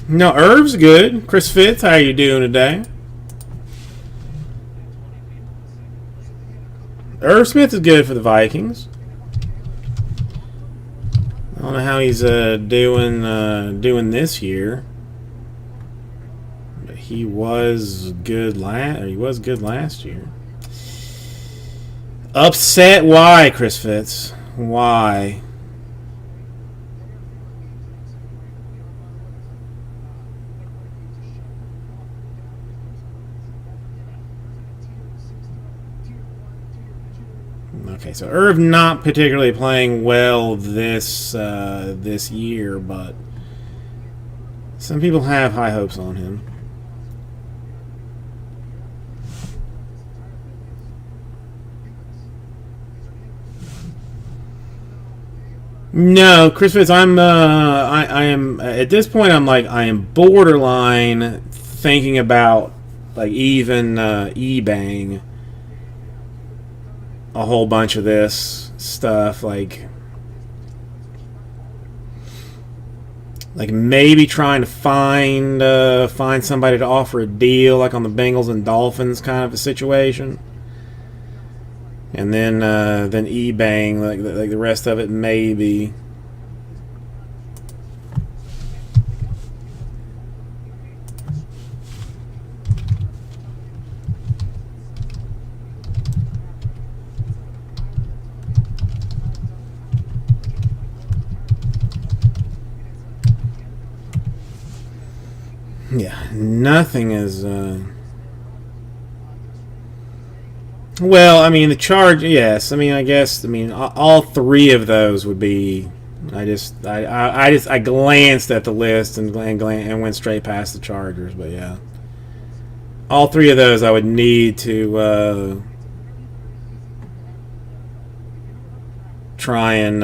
No, Irv's good. Chris Fitz, how you doing today? Irv Smith is good for the Vikings. I don't know how he's doing this year, but he was good last year. Upset? Why, Chris Fitz? Why? Okay, so Irv not particularly playing well this year, but some people have high hopes on him. No, Chris Fitz, I am at this point. I am borderline thinking about like even eBaying a whole bunch of this stuff, like maybe trying to find somebody to offer a deal, like on the Bengals and Dolphins kind of a situation, and then eBaying like the rest of it maybe. Yeah, nothing is. Well, I mean, the charge. Yes, I mean, I guess. I mean, all 3 of those would be. I glanced at the list and went straight past the Chargers, but yeah, all 3 of those I would need to try and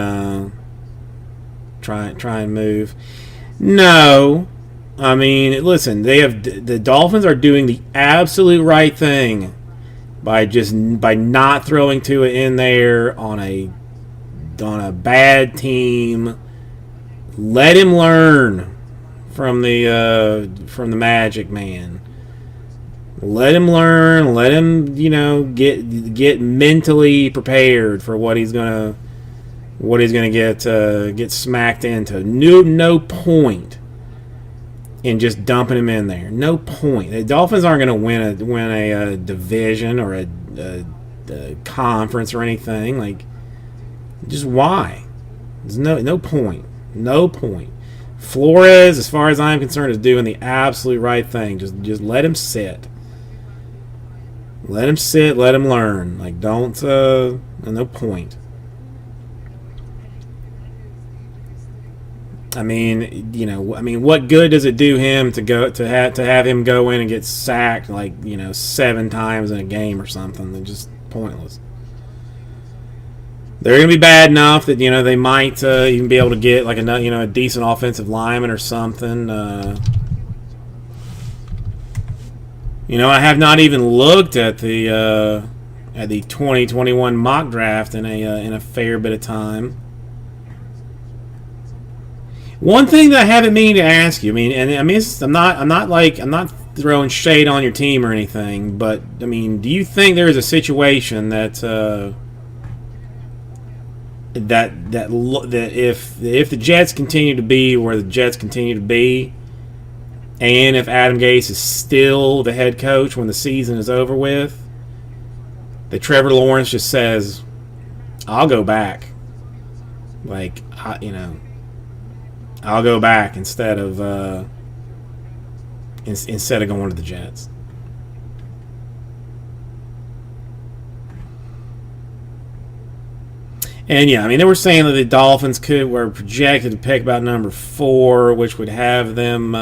move. No. I mean, listen, the Dolphins are doing the absolute right thing by not throwing Tua in there on a bad team. Let him learn from the Magic Man. Let him learn. Let him get mentally prepared for what he's gonna get smacked into. No point and just dumping him in there. No point. The Dolphins aren't going to win a division or a conference or anything. Like, just why? There's no point. No point. Flores, as far as I'm concerned, is doing the absolute right thing. Just let him sit. Let him sit. Let him learn. Like, don't. No point. I mean, what good does it do him to have him go in and get sacked 7 times in a game or something? They're just pointless. They're going to be bad enough that they might even be able to get like a decent offensive lineman or something. I have not even looked at the 2021 mock draft in a fair bit of time. One thing that I haven't meaning to ask you, I'm not throwing shade on your team or anything, but do you think there is a situation that if the Jets continue to be where the Jets continue to be, and if Adam Gase is still the head coach when the season is over with, that Trevor Lawrence just says, "I'll go back," I'll go back instead of going to the Jets. And yeah, they were saying that the Dolphins were projected to pick about number 4, which would have them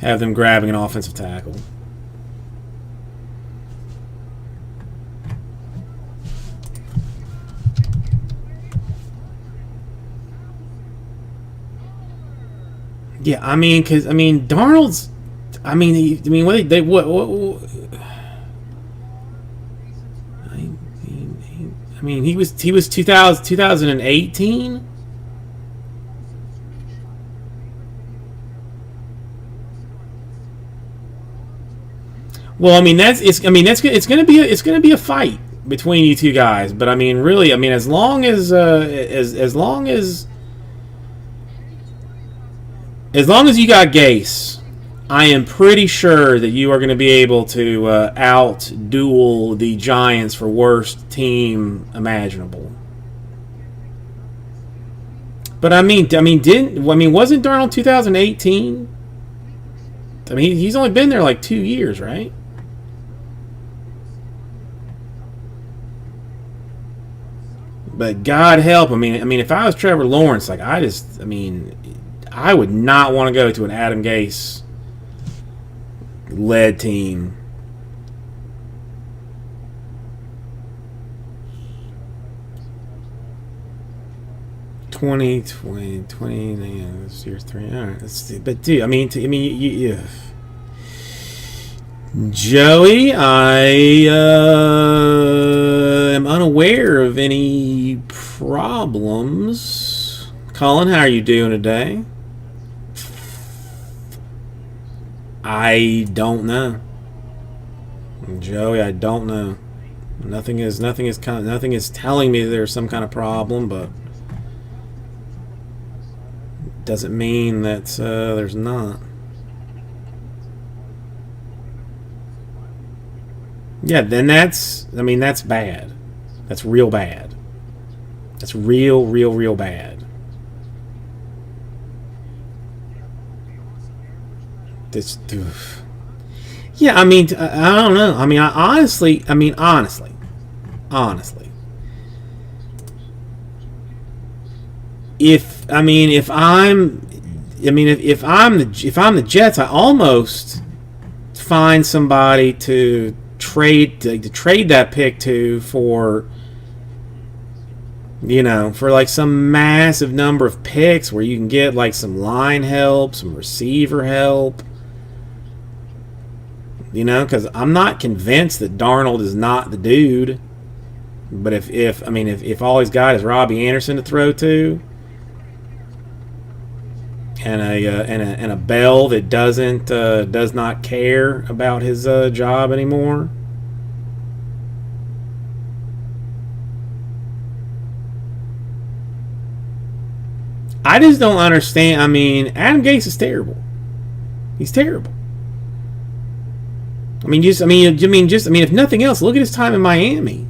grabbing an offensive tackle. Yeah, because Darnold's, he was 2018. Well, it's going to be a fight between you two guys, but really, as long as you got Gase, I am pretty sure that you are going to be able to out-duel the Giants for worst team imaginable. But wasn't Darnold 2018? He's only been there like 2 years, right? But God help, if I was Trevor Lawrence, I would not want to go to an Adam Gase led team. Twenty, this year's 3. All right, let's see. But dude, Joey, I am unaware of any problems. Colin, how are you doing today? I don't know, Joey. I don't know. Nothing is telling me there's some kind of problem, but doesn't mean that there's not. Yeah, then that's bad. That's real bad. That's real bad. Yeah, I don't know. Honestly, if I'm the Jets, I almost find somebody to trade that pick to for some massive number of picks where you can get some line help, some receiver help. Because I'm not convinced that Darnold is not the dude. But if all he's got is Robbie Anderson to throw to, and a Bell that does not care about his job anymore. I just don't understand. Adam Gase is terrible. He's terrible. I mean, if nothing else, look at his time in Miami.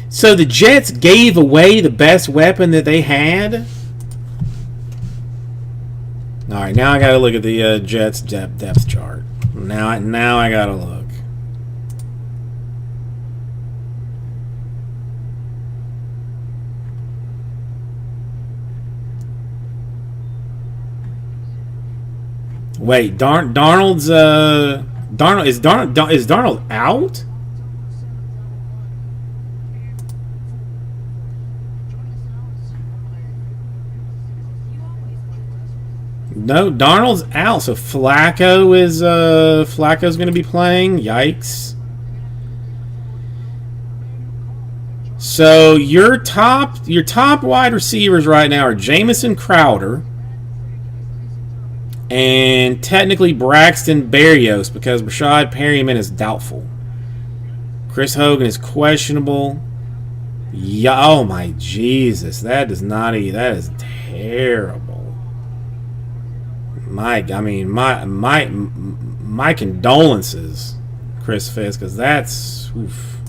So the Jets gave away the best weapon that they had. All right, now I got to look at the Jets depth chart. Now I got to look. Wait, Darnold's is Darnold out? No, Darnold's out. So Flacco's going to be playing. Yikes. So your top wide receivers right now are Jamison Crowder and technically Braxton Berrios because Rashad Perryman is doubtful. Chris Hogan is questionable. Yeah, oh my Jesus, that is terrible. Mike, I mean, my condolences, Chris Fisk, because that's oof,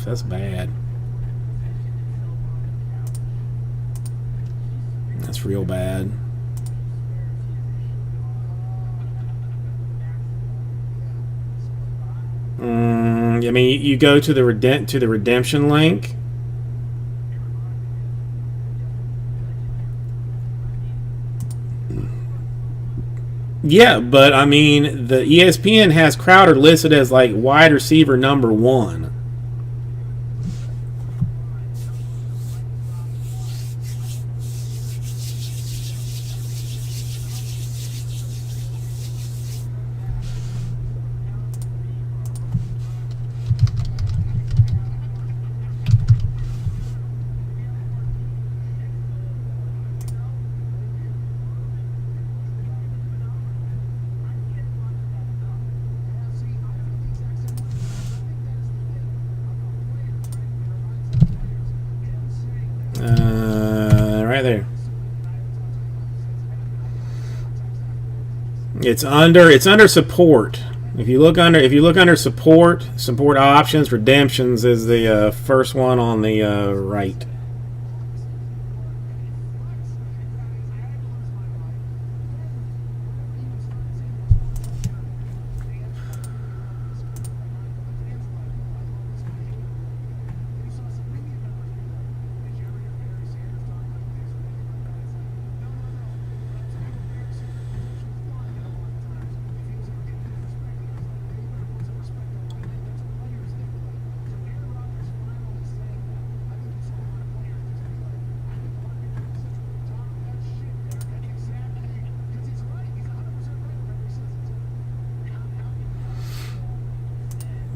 that's bad. That's real bad. I mean, you go to the redemption link. Yeah, but I mean, the ESPN has Crowder listed as like wide receiver number 1. Right there. It's under support. If you look under support options, redemptions is the first one on the right.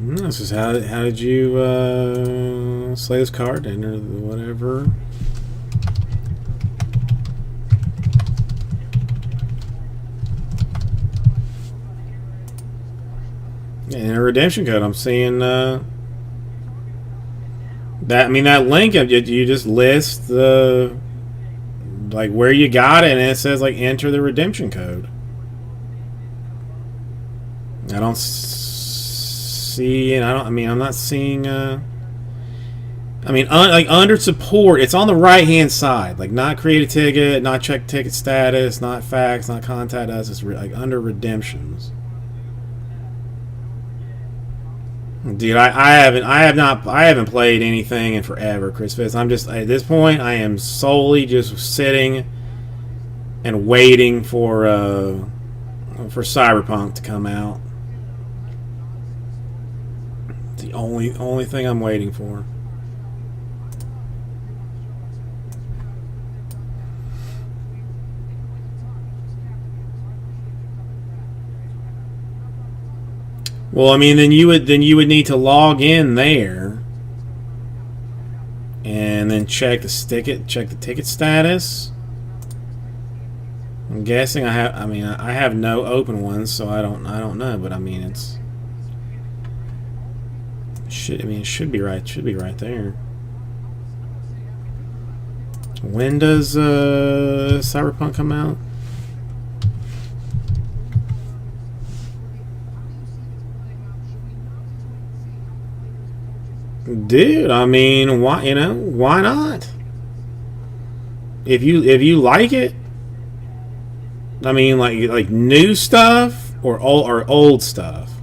This is how did you slay this card? Enter the whatever. And a redemption code. I'm seeing that. I mean, that link. You just list the like where you got it, and it says like enter the redemption code. I don't see, and I'm not seeing. I mean, like under support, it's on the right hand side, like not create a ticket, not check ticket status, not fax, not contact us. It's like under redemptions. Dude, I haven't played anything in forever, Chris Fitz. I'm just at this point, I am solely just sitting and waiting for Cyberpunk to come out. The only thing I'm waiting for. Well, I mean, then you would need to log in there, and then check the ticket status. I'm guessing I have no open ones, so I don't know, but I mean it's Should, I mean, it should be right. Should be right there. When does Cyberpunk come out? Dude, I mean, why? You know, why not? If you like it, I mean, like new stuff or old stuff.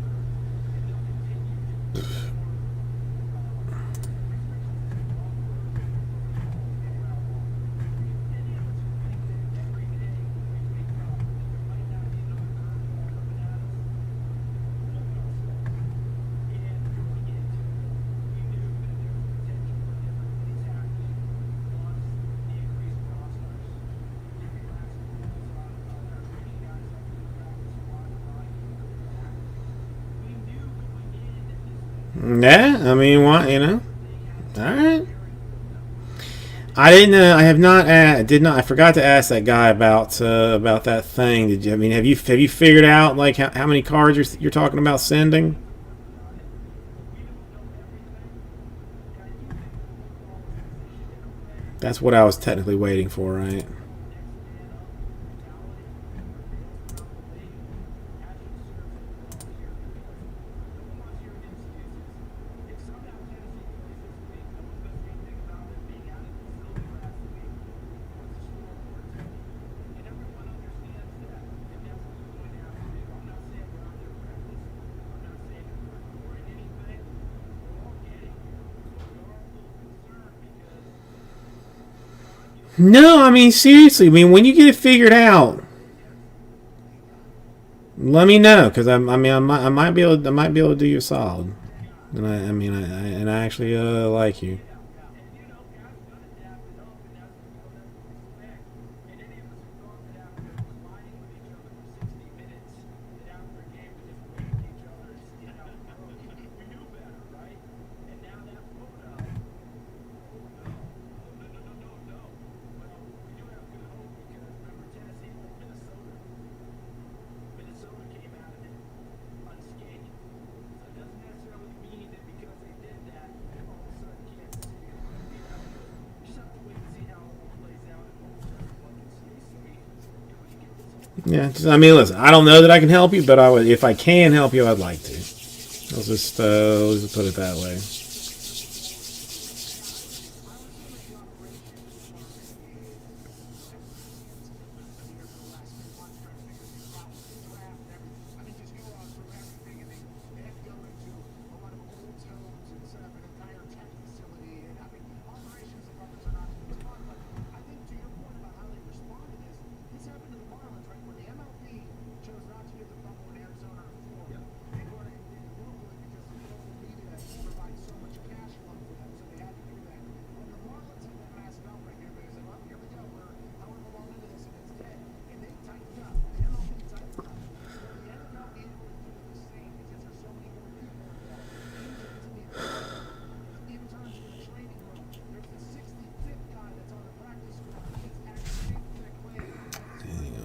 Yeah, I mean, why? You know, all right. I didn't. I have not. Did not. I forgot to ask that guy about that thing. Did you? I mean, have you figured out like how many cards you're talking about sending? That's what I was technically waiting for, right? No, I mean seriously. I mean, when you get it figured out, let me know because I might be able to do you a solid. And I actually like you. Yeah, I mean, listen. I don't know that I can help you, but I would, if I can help you, I'd like to. Let's just put it that way.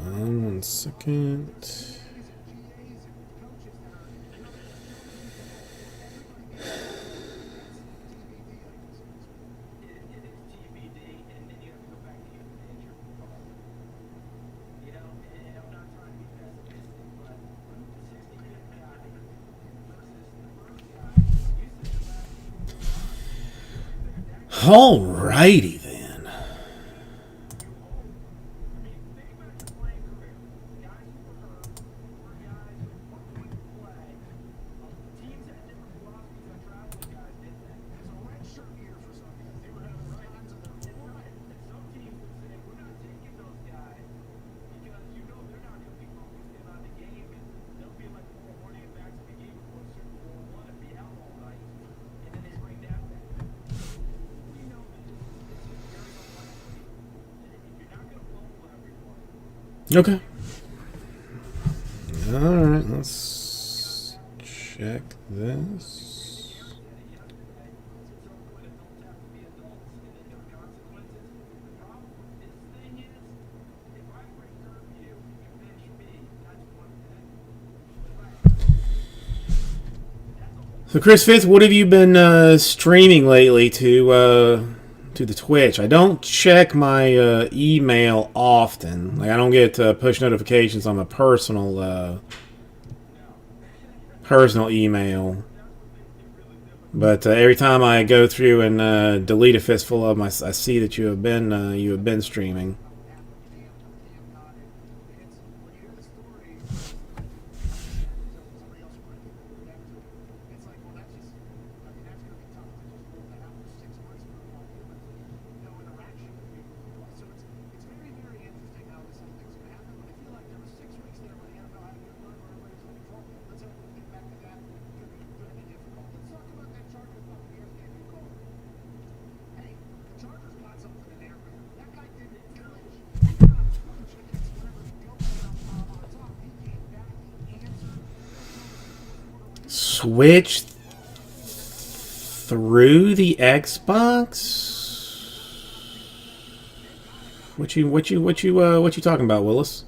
Hang on 1 second. Alrighty then. Okay. Alright, let's check this. So Chris Fitz, what have you been streaming lately to the Twitch? I don't check my email often. Like I don't get push notifications on my personal email. But every time I go through and delete a fistful of them, I see that you have been streaming. Switch through the Xbox? What you talking about, Willis?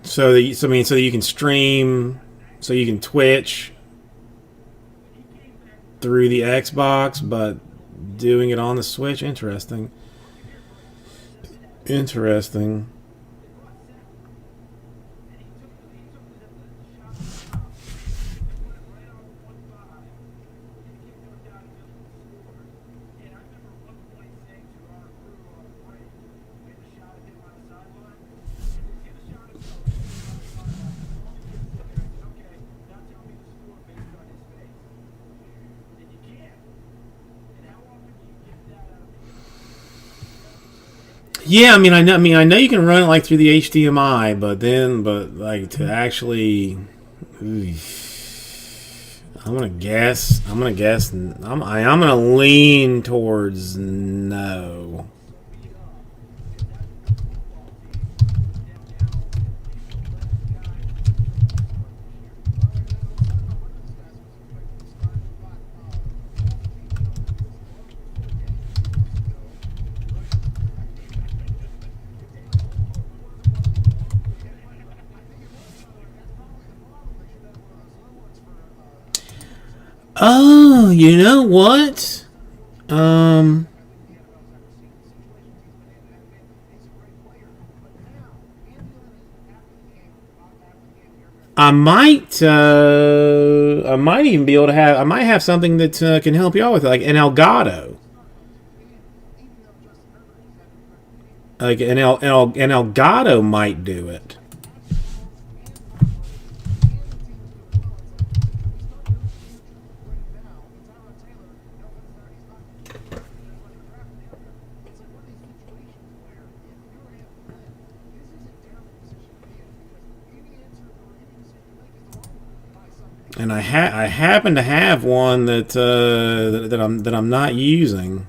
So that you can stream, so you can Twitch through the Xbox, but doing it on the Switch. Interesting. Interesting. Yeah, I know you can run it like through the HDMI, but like to actually, I'm gonna lean towards no. Oh, you know what? I might even be able to have. I might have something that can help you out with it, like an Elgato. Like an Elgato might do it. And I happen to have one that I'm not using.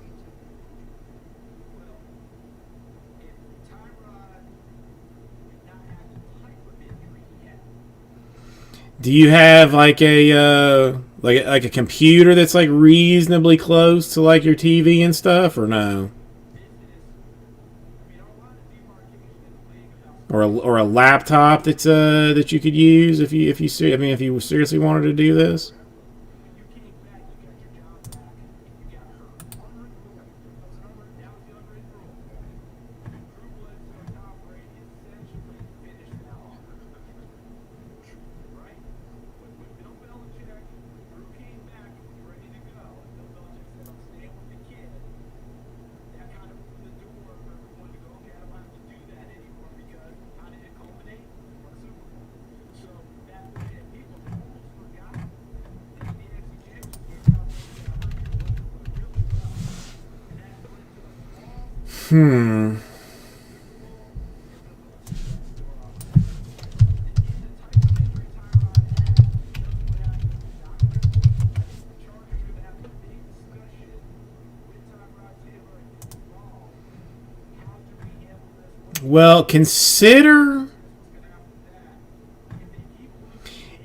Do you have like a like a computer that's like reasonably close to like your TV and stuff, or no? Or a laptop that's that you could use if you seriously wanted to do this. Well, consider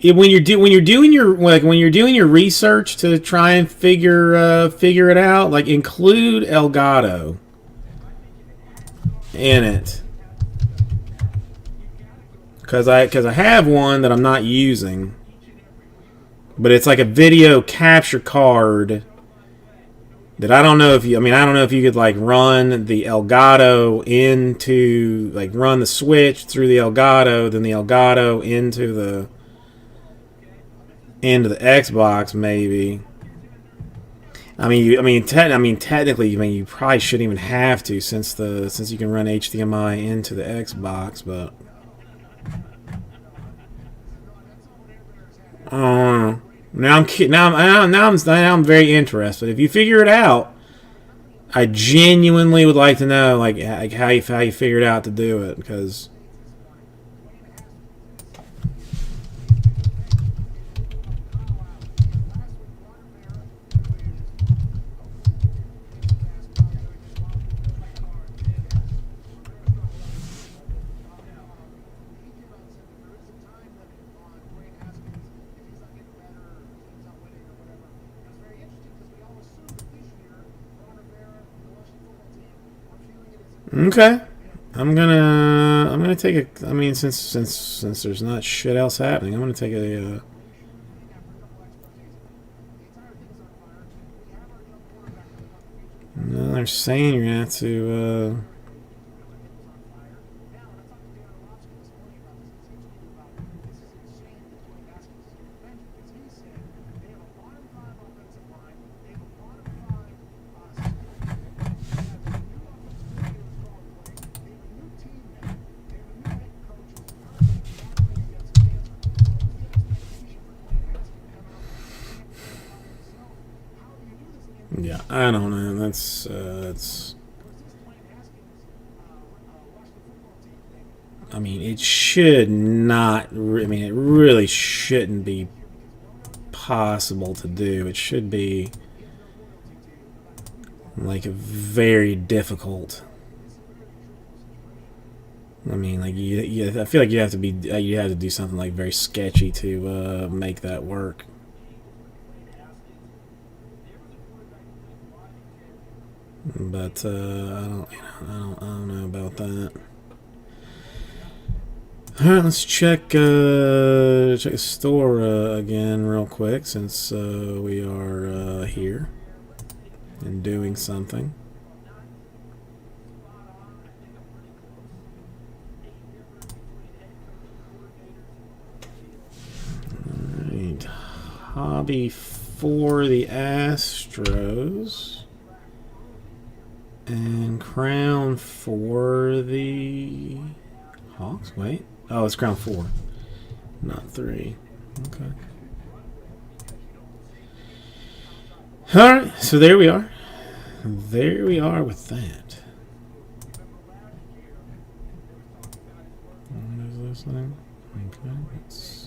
when you're doing your research to try and figure it out, like include Elgato in it. because I have one that I'm not using, but it's like a video capture card that I don't know if you. I mean, I don't know if you could like run the Elgato into like run the Switch through the Elgato, then the Elgato into the Xbox maybe. Technically, you probably shouldn't even have to since you can run HDMI into the Xbox, but now I'm very interested. If you figure it out, I genuinely would like to know like how you figured out to do it, because okay. I'm gonna take a. I mean, since there's not shit else happening, I'm gonna take a. No, they're saying you're gonna have to. Yeah, I don't know. That's I mean, it should not. I mean, it really shouldn't be possible to do. It should be like very difficult. I mean, like I feel like you have to do something like very sketchy to make that work. But I don't know about that. All right, let's check the store again real quick, since we are here and doing something. All right, hobby for the Astros. And crown for the Hawks. Wait. Oh, it's crown 4, not 3. Okay. Alright, so there we are. There we are with that. What is this thing? Okay, let's.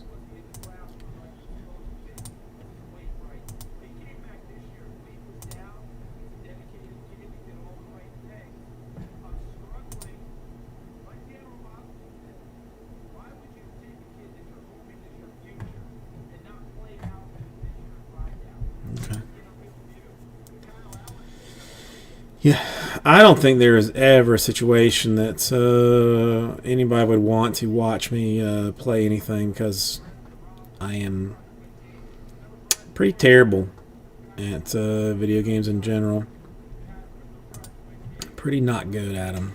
Yeah, I don't think there is ever a situation that anybody would want to watch me play anything, because I am pretty terrible at video games in general. Pretty not good at them.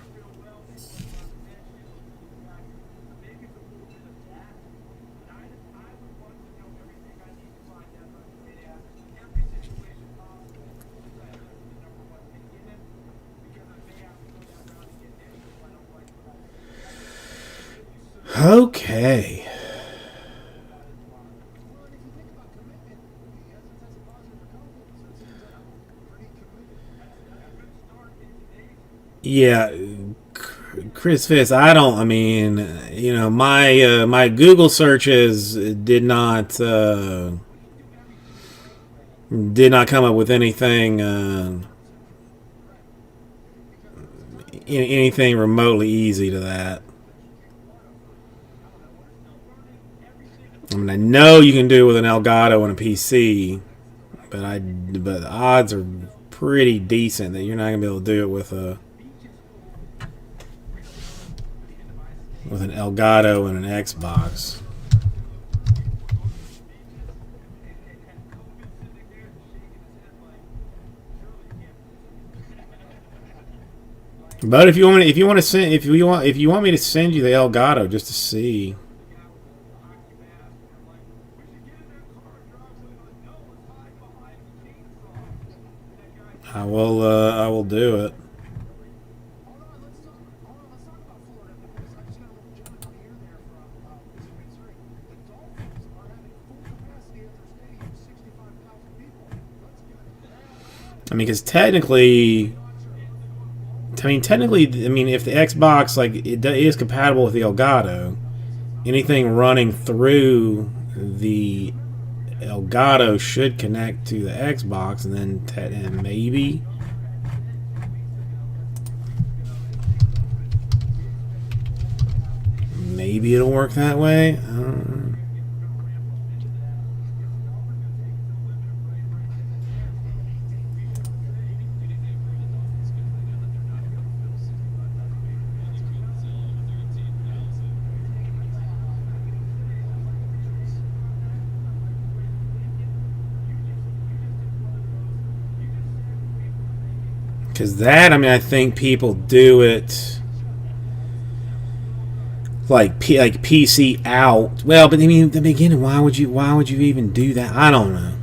Okay. Yeah, Chris Fisk. I mean, you know, my Google searches did not come up with anything anything remotely easy to that. I mean, I know you can do it with an Elgato and a PC, but the odds are pretty decent that you're not gonna be able to do it with a with an Elgato and an Xbox. But if you want me to send you the Elgato just to see, I will do it. Hold on, let's talk about Florida because I just got a little gem in my ear there from Mr. Missouri. The Dolphins are having full capacity at their stadium, 65,000 people. That's good. I mean, because technically, if the Xbox is compatible with the Elgato, anything running through the Elgato should connect to the Xbox, and then maybe it'll work that way. I don't know. Because I think people do it like PC out. Well, but in the beginning, why would you even do that? I don't know.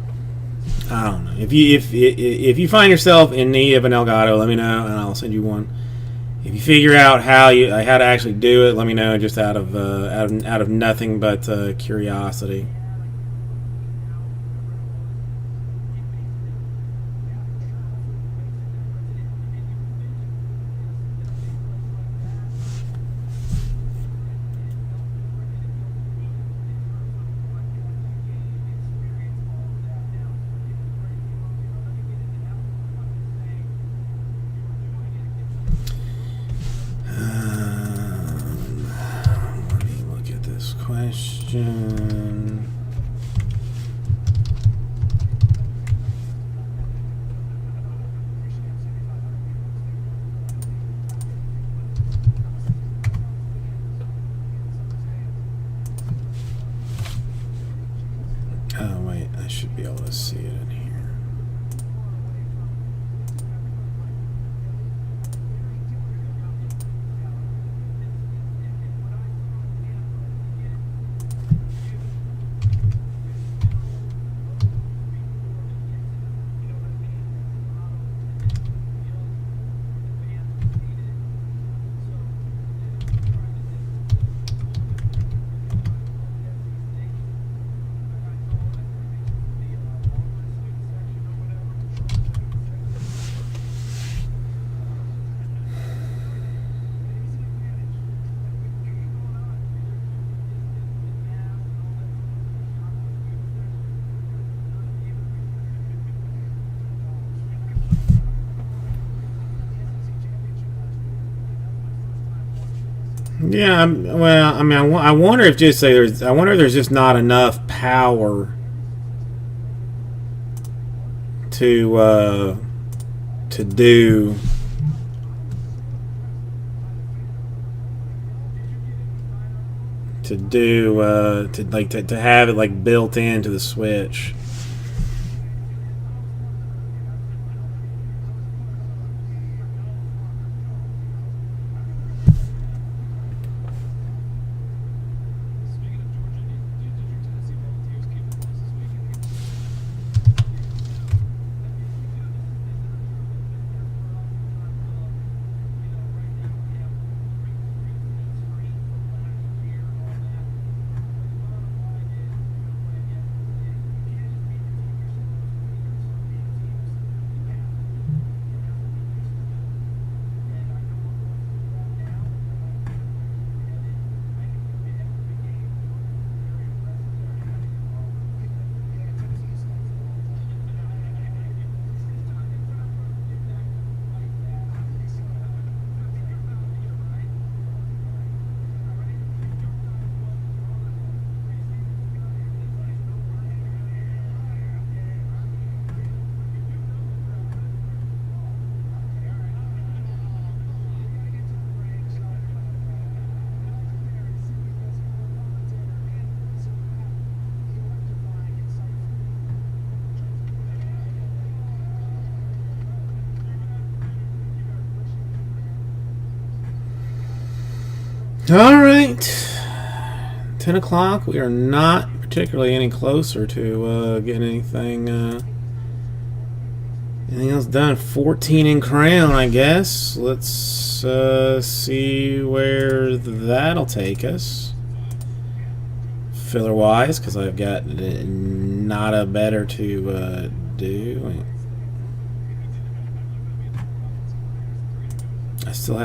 If you find yourself in need of an Elgato, let me know and I'll send you one. If you figure out how to actually do it, let me know. Just out of nothing but curiosity. Question. Oh wait, I should be able to see it in here. Yeah, I wonder if there's just not enough power to do to have it like built into the Switch. All right. 10 o'clock. We are not particularly any closer to getting anything else done. 14 in Crown, I guess. Let's see where that'll take us. Filler-wise, because I've got not a better to do. I still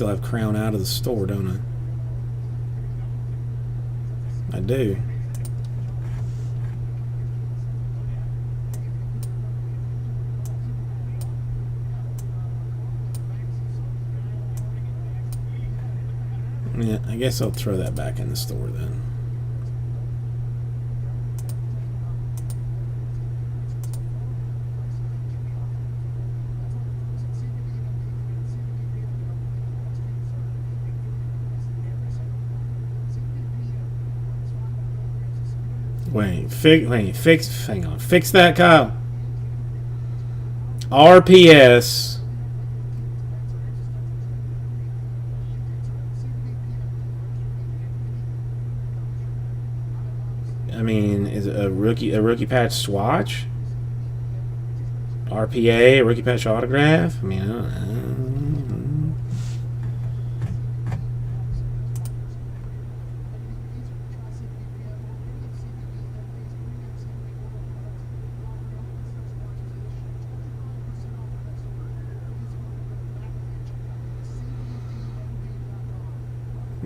have Crown out of the store, don't I? I do. Yeah, I guess I'll throw that back in the store then. Hang on. Fix that, Kyle. RPS. I mean, is it a rookie patch swatch? RPA, a rookie patch autograph? I mean, I don't know.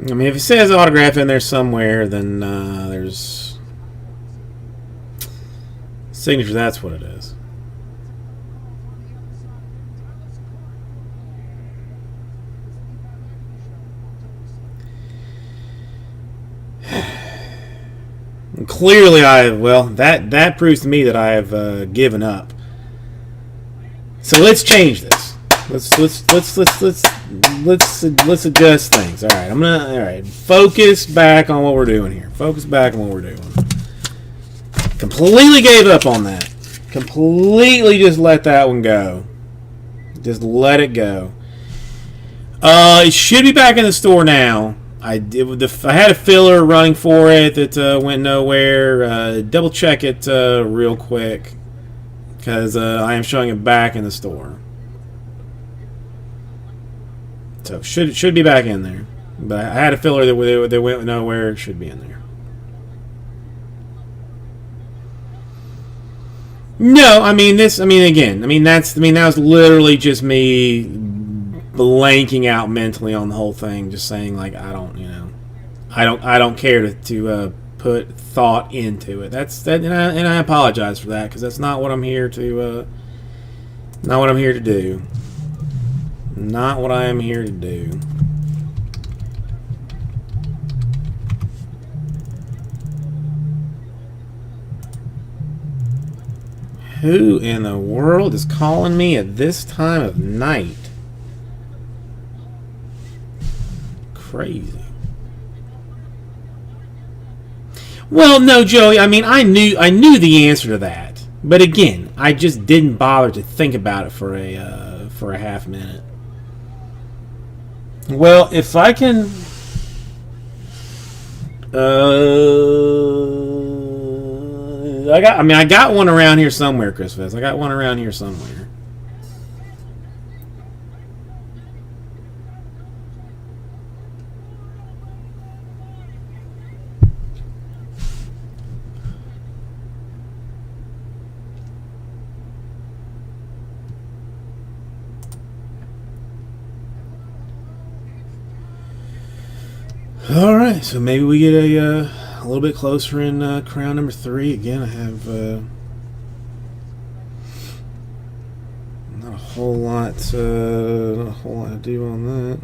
I mean, if it says autograph in there somewhere, then there's signature. That's what it is. And clearly, that proves to me that I have given up. So let's change this. Let's adjust things. All right, focus back on what we're doing here. Completely gave up on that. Completely just let that one go. Just let it go. It should be back in the store now. I had a filler running for it that went nowhere. Double check it real quick because I am showing it back in the store. So should be back in there, but I had a filler that went nowhere. It should be in there. No, I mean that was literally just me blanking out mentally on the whole thing, just saying like I don't care to put thought into it. And I apologize for that because that's not what I'm here to not what I'm here to do. Not what I am here to do. Who in the world is calling me at this time of night? Crazy. Well, no, Joey. I mean, I knew the answer to that, but again, I just didn't bother to think about it for a half minute. Well, if I can, I got one around here somewhere, Chris Fest. I got one around here somewhere. All right, so maybe we get a little bit closer in Crown number 3. Again, I have not a whole lot to do on that.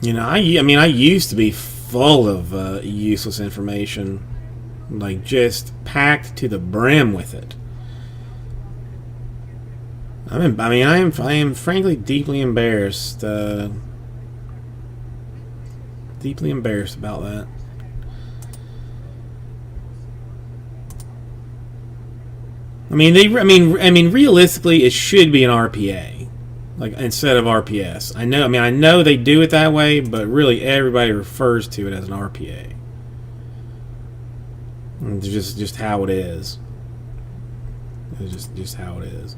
You know, I used to be full of useless information, like just packed to the brim with it. I am frankly deeply embarrassed. Deeply embarrassed about that. I mean, realistically, it should be an RPA, like instead of RPS. I know they do it that way, but really everybody refers to it as an RPA. It's just how it is. It's just how it is.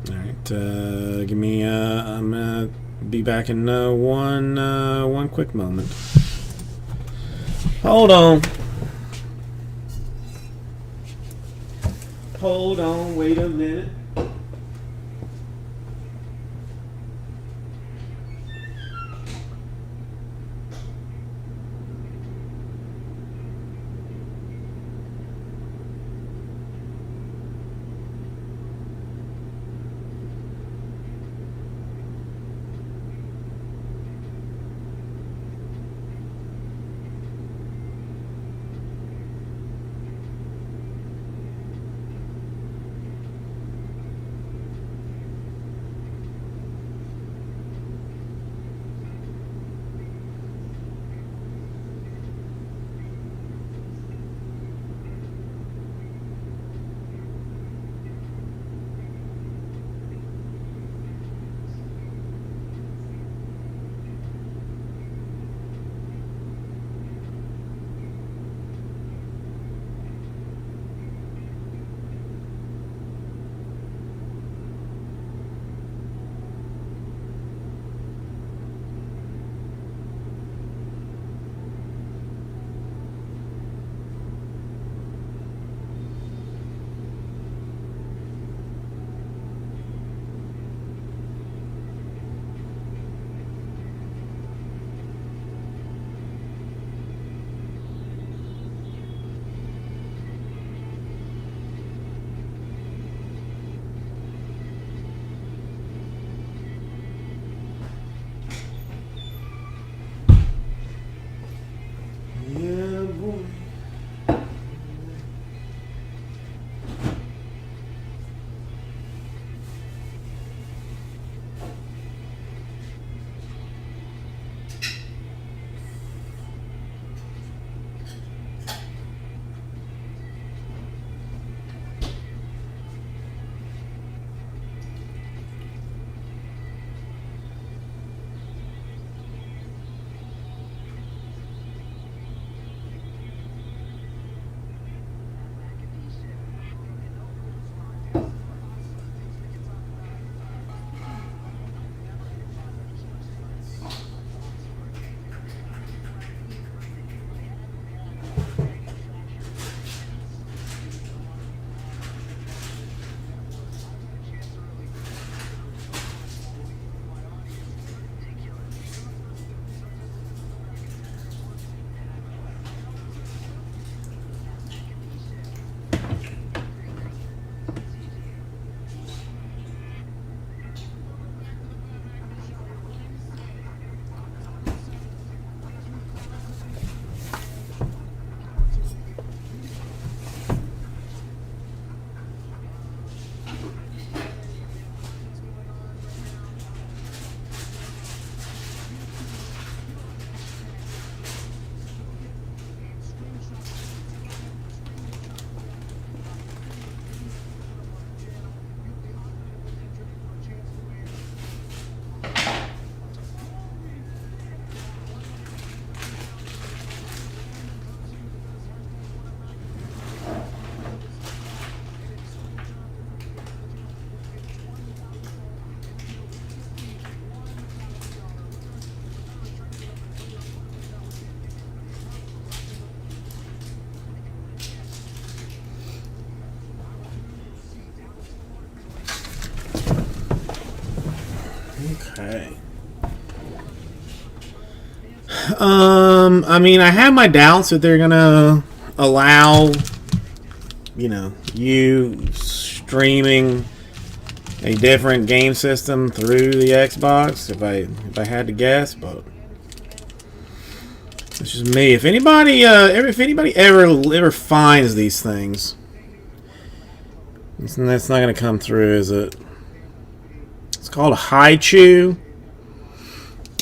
All right, give me. I'm gonna be back in one quick moment. Hold on. Hold on. Wait a minute. Yeah, boy. Okay. I mean, I have my doubts that they're gonna allow, you streaming a different game system through the Xbox. If I had to guess, but It's just me. If anybody ever finds these things, that's not gonna come through, is it? It's called a Haichu.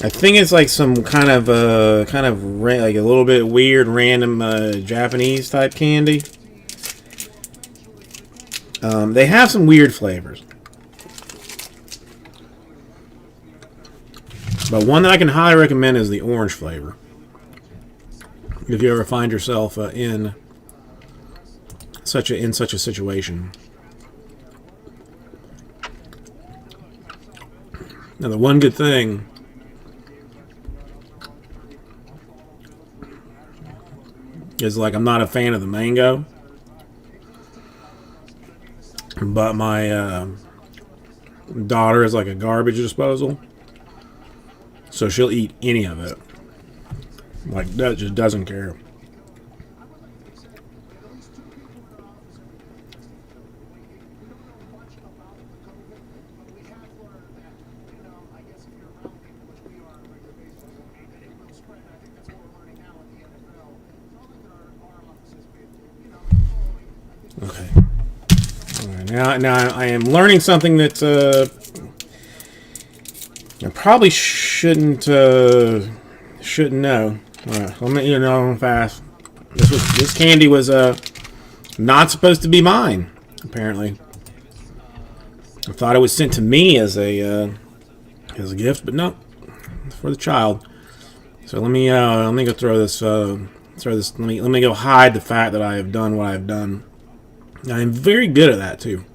I think it's like some kind of like a little bit weird, random Japanese type candy. They have some weird flavors, but one that I can highly recommend is the orange flavor. If you ever find yourself in such a situation. Now, the one good thing is, like, I'm not a fan of the mango, but my daughter is like a garbage disposal, so she'll eat any of it. Like, that just doesn't care. Okay. All right. Now I am learning something that I probably shouldn't know. All right, let me know fast. This candy was not supposed to be mine. Apparently, I thought it was sent to me as a gift, but no, it's for the child. So let me go throw this. Let me go hide the fact that I have done what I have done. I am very good at that too.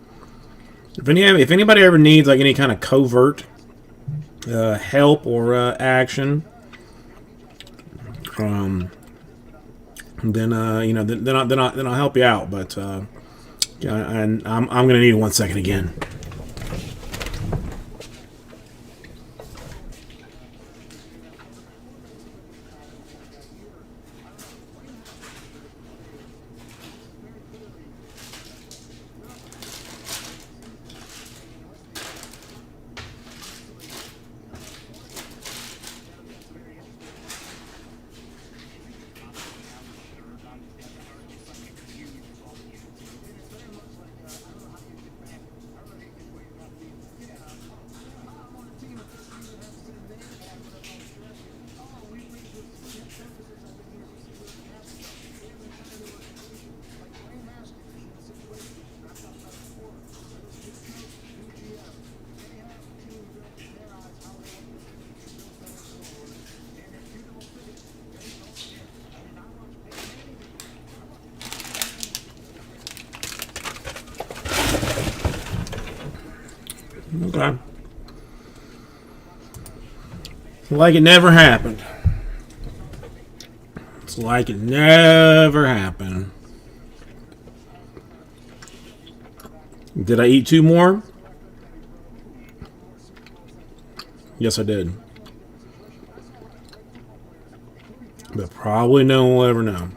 If anybody ever needs like any kind of covert help or action, then I'll help you out. But and I'm gonna need 1 second again. Okay. Like it never happened. It's like it never happened. Did I eat 2 more? Yes, I did. But probably no one will ever know.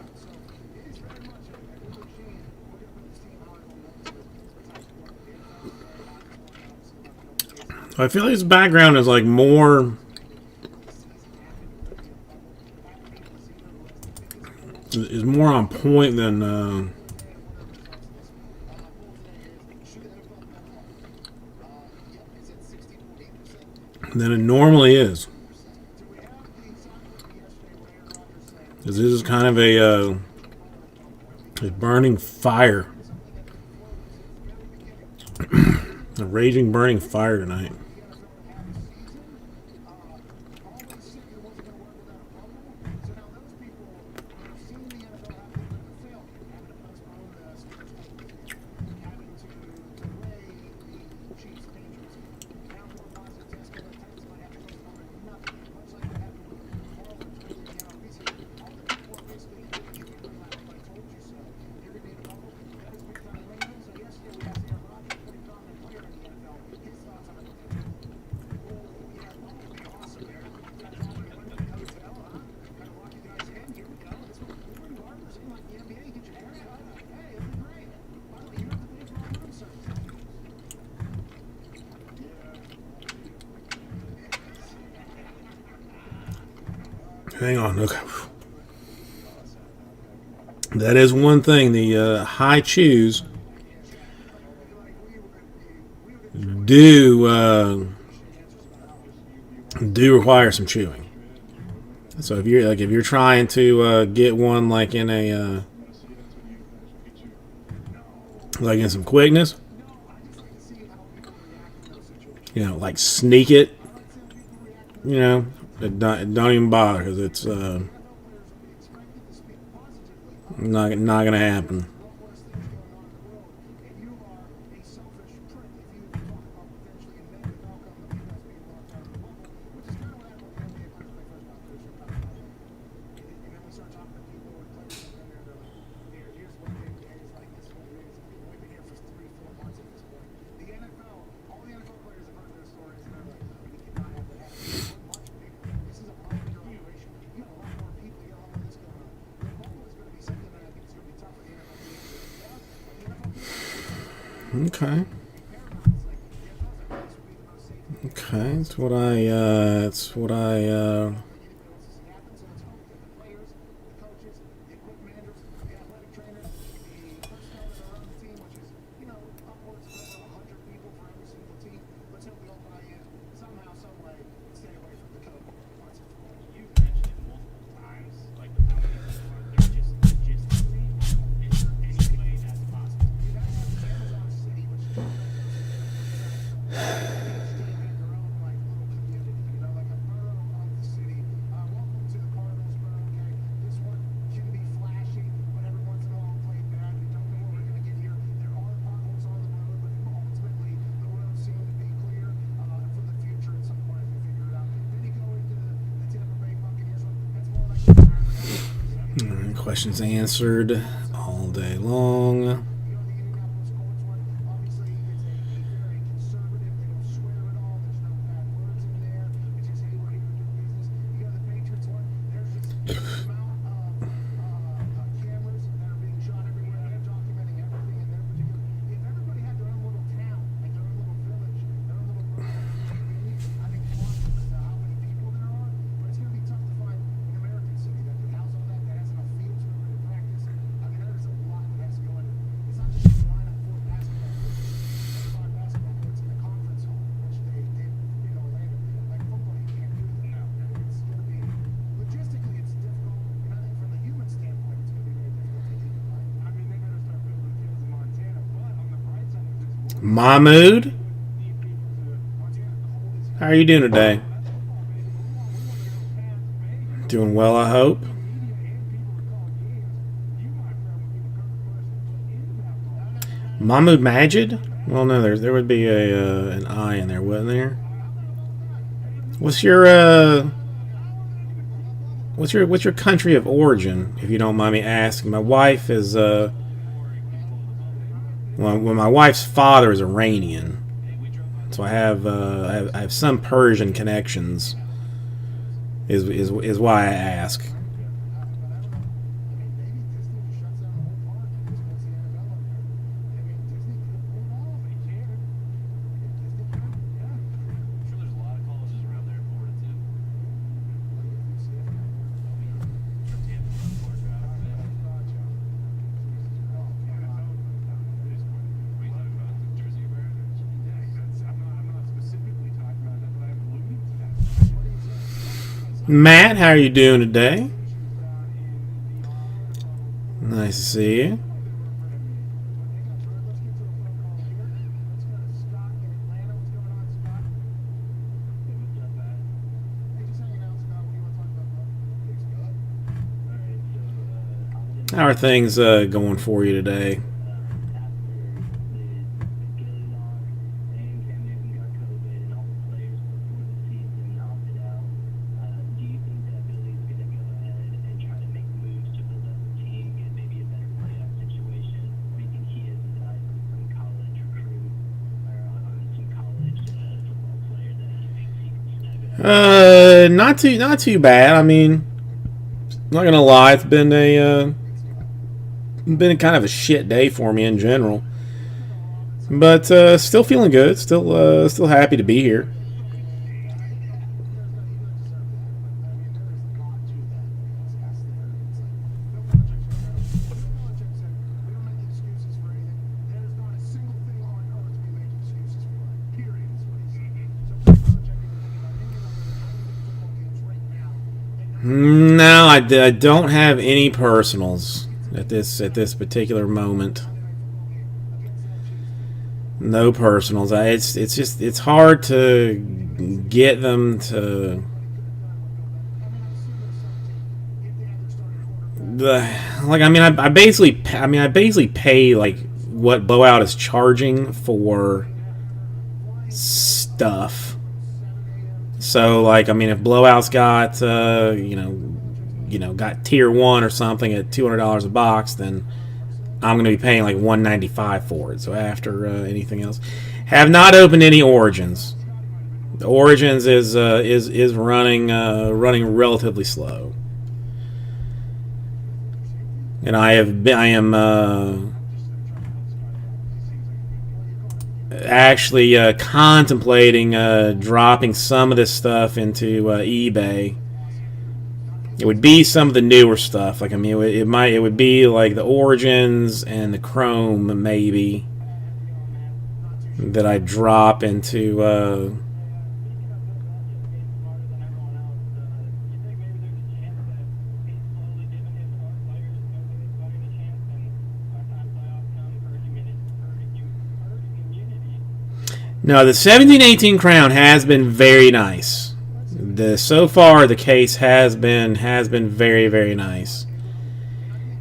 I feel like his background is like more on point than it normally is. Because this is kind of a burning fire, a raging burning fire tonight. Hang on, okay. That is one thing. The high chews do require some chewing. So if you're trying to get one like in a like in some quickness, like sneak it, don't even bother because it's not gonna happen. Okay. Okay, that's what I questions answered all day long. Mahmood, how are you doing today? Doing well, I hope. Mahmoud Majid? Well, no, there would be an I in there, wouldn't there? What's your country of origin, if you don't mind me asking? My wife is well, my wife's father is Iranian, so I have some Persian connections. Is why I ask. Matt, how are you doing today? Nice to see you. How are things going for you today? Not too bad. I mean, not gonna lie, it's been kind of a shit day for me in general, but still feeling good. Still happy to be here. No, I don't have any personals at this particular moment. No personals. It's hard to get them to I basically pay like what Blowout is charging for stuff. So like if Blowout's got got tier 1 or something at $200 a box, then I'm going to be paying like $195 for it. So after anything else, have not opened any Origins. The Origins is running relatively slow, and I am actually contemplating dropping some of this stuff into eBay. It would be some of the newer stuff. Like it would be like the Origins and the Chrome maybe that I drop into. No, the 1718 Crown has been very nice. So far the case has been very, very nice.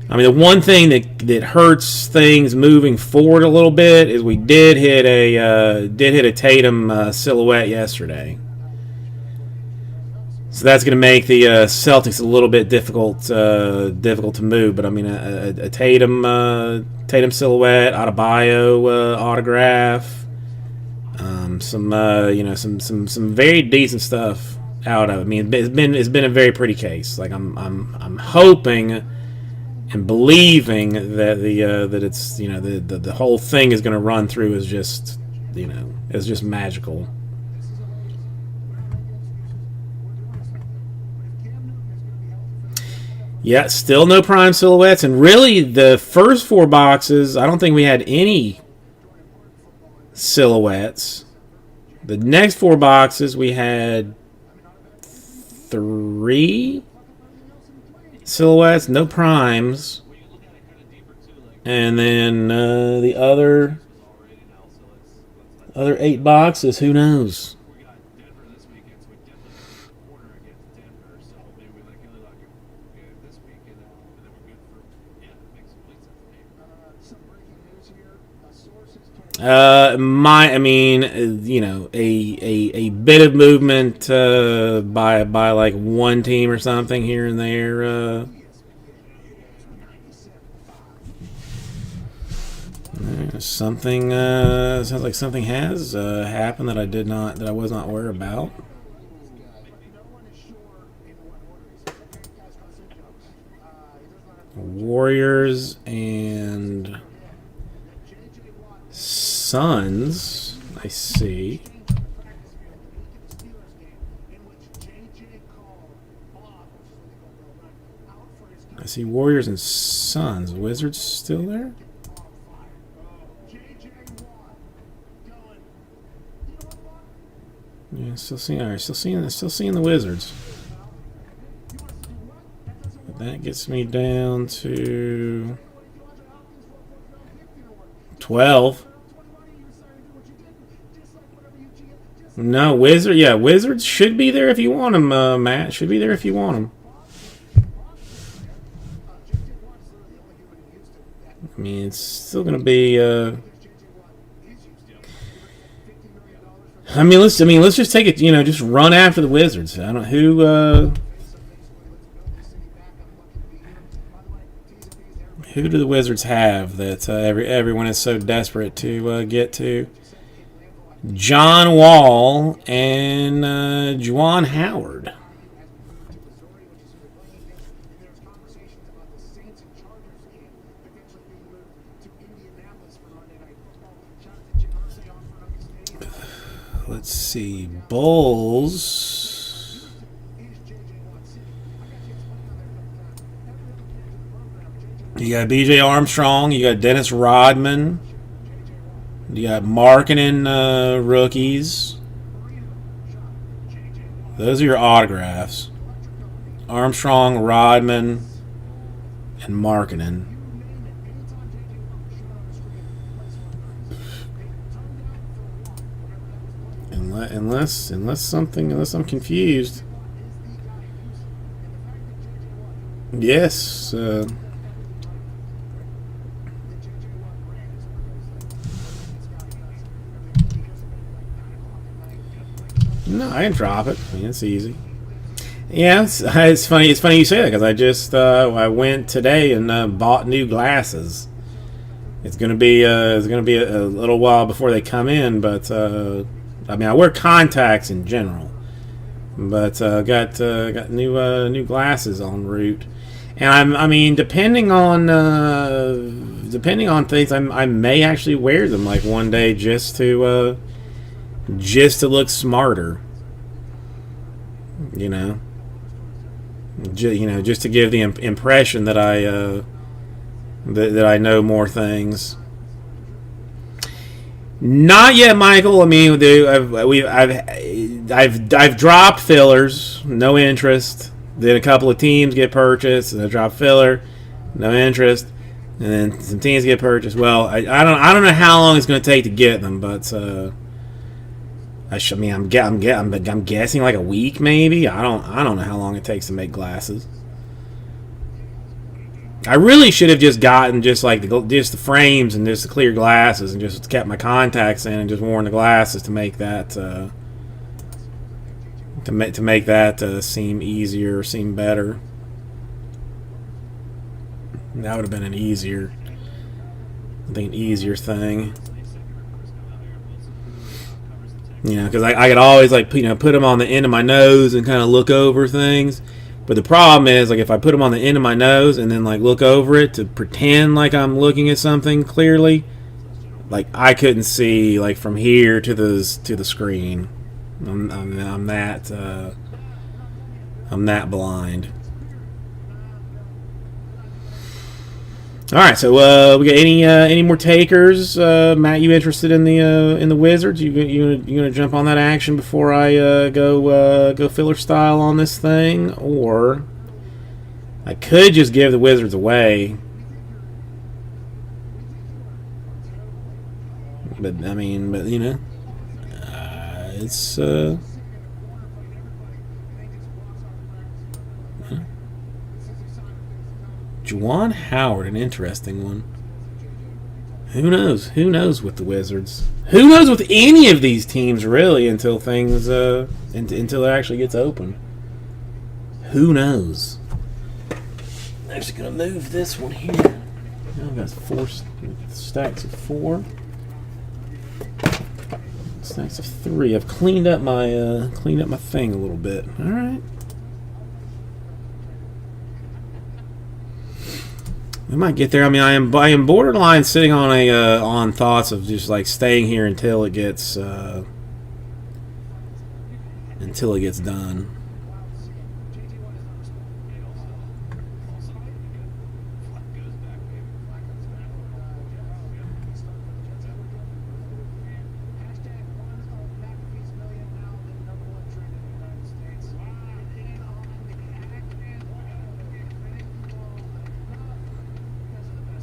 The one thing that hurts things moving forward a little bit is we did hit a Tatum silhouette yesterday, so that's going to make the Celtics a little bit difficult to move. But a Tatum silhouette, Adebayo autograph, some very decent stuff out of it. It's been a very pretty case. Like I'm hoping and believing that that it's the whole thing is going to run through is just magical. Yeah, still no prime silhouettes, and really the first 4 boxes, I don't think we had any silhouettes. The next 4 boxes we had 3 silhouettes, no primes, and then the other 8 boxes, who knows? A bit of movement by like one team or something here and there. Something sounds like something has happened that I was not aware about. Warriors and Suns, I see. I see Warriors and Suns. Wizards still there? Yeah, still seeing the Wizards. But that gets me down to 12. No, Wizards should be there if you want them, Matt. Should be there if you want them. It's still going to be... let's just take it, just run after the Wizards. I don't know who do the Wizards have that everyone is so desperate to get to? John Wall and Juwan Howard. Let's see, Bulls. You got B.J. Armstrong. You got Dennis Rodman. You got Markkanen rookies. Those are your autographs. Armstrong, Rodman, and Markkinen. Unless I'm confused. Yes. No, I can drop it. I mean, it's easy. Yeah, it's funny. It's funny you say that because I just I went today and bought new glasses. It's gonna be a little while before they come in, but I mean I wear contacts in general, but got new glasses en route, and I mean depending on things, I may actually wear them like one day just to look smarter, just to give the impression that I know more things. Not yet, Michael. I mean, I've dropped fillers, no interest. Then a couple of teams get purchased, and I drop filler, no interest. And then some teams get purchased. Well, I don't know how long it's going to take to get them, but I'm guessing like a week maybe. I don't know how long it takes to make glasses. I really should have just gotten just the frames and just the clear glasses and just kept my contacts in and just worn the glasses to make that seem easier, seem better. That would have been an easier thing. Because I could always put them on the end of my nose and kind of look over things. But the problem is, if I put them on the end of my nose and then look over it to pretend like I'm looking at something clearly, I couldn't see from here to the screen. I'm that blind. All right, so we got any more takers? Matt, you interested in the Wizards? You gonna jump on that action before I go filler style on this thing, or I could just give the Wizards away. But it's Juwan Howard, an interesting one. Who knows? Who knows with the Wizards? Who knows with any of these teams really until things until it actually gets open? Who knows? I'm actually gonna move this one here. I've got 4 stacks of 4. Stacks of 3. I've cleaned up my thing a little bit. All right. We might get there. I mean, I am borderline sitting on on thoughts of just staying here until it gets done.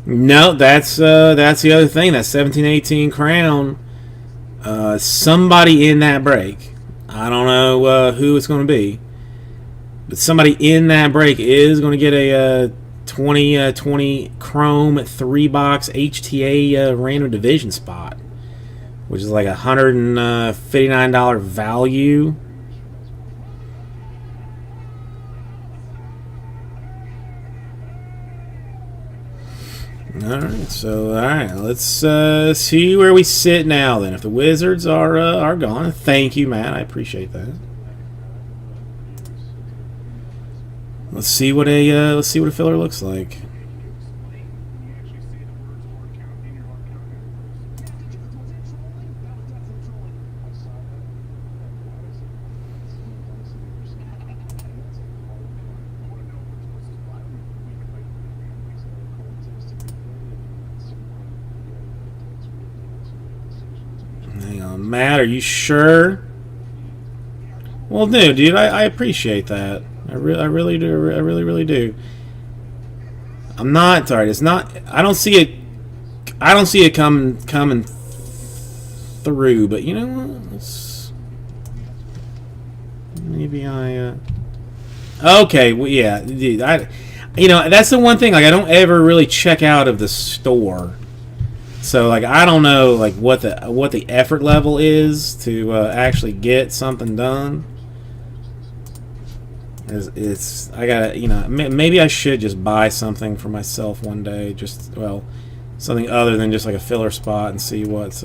No, that's the other thing. That 17-18 crown. Somebody in that break. I don't know who it's going to be, but somebody in that break is going to get a 2020 Chrome 3-box HTA random division spot, which is like $159 value. Alright, let's see where we sit now then. If the Wizards are gone, thank you, Matt. I appreciate that. Let's see what a filler looks like. Matt, are you sure? Well, no, dude, I appreciate that. I really do. I really do. I'm not sorry. It's not. I don't see it. I don't see it coming through. But you know what? Maybe I. Okay. Well, yeah. Dude, you know, that's the one thing. Like, I don't ever really check out of the store. So, like, I don't know, like, what the effort level is to actually get something done. It's I gotta, you know, maybe I should just buy something for myself one day. Just, well, something other than just like a filler spot and see what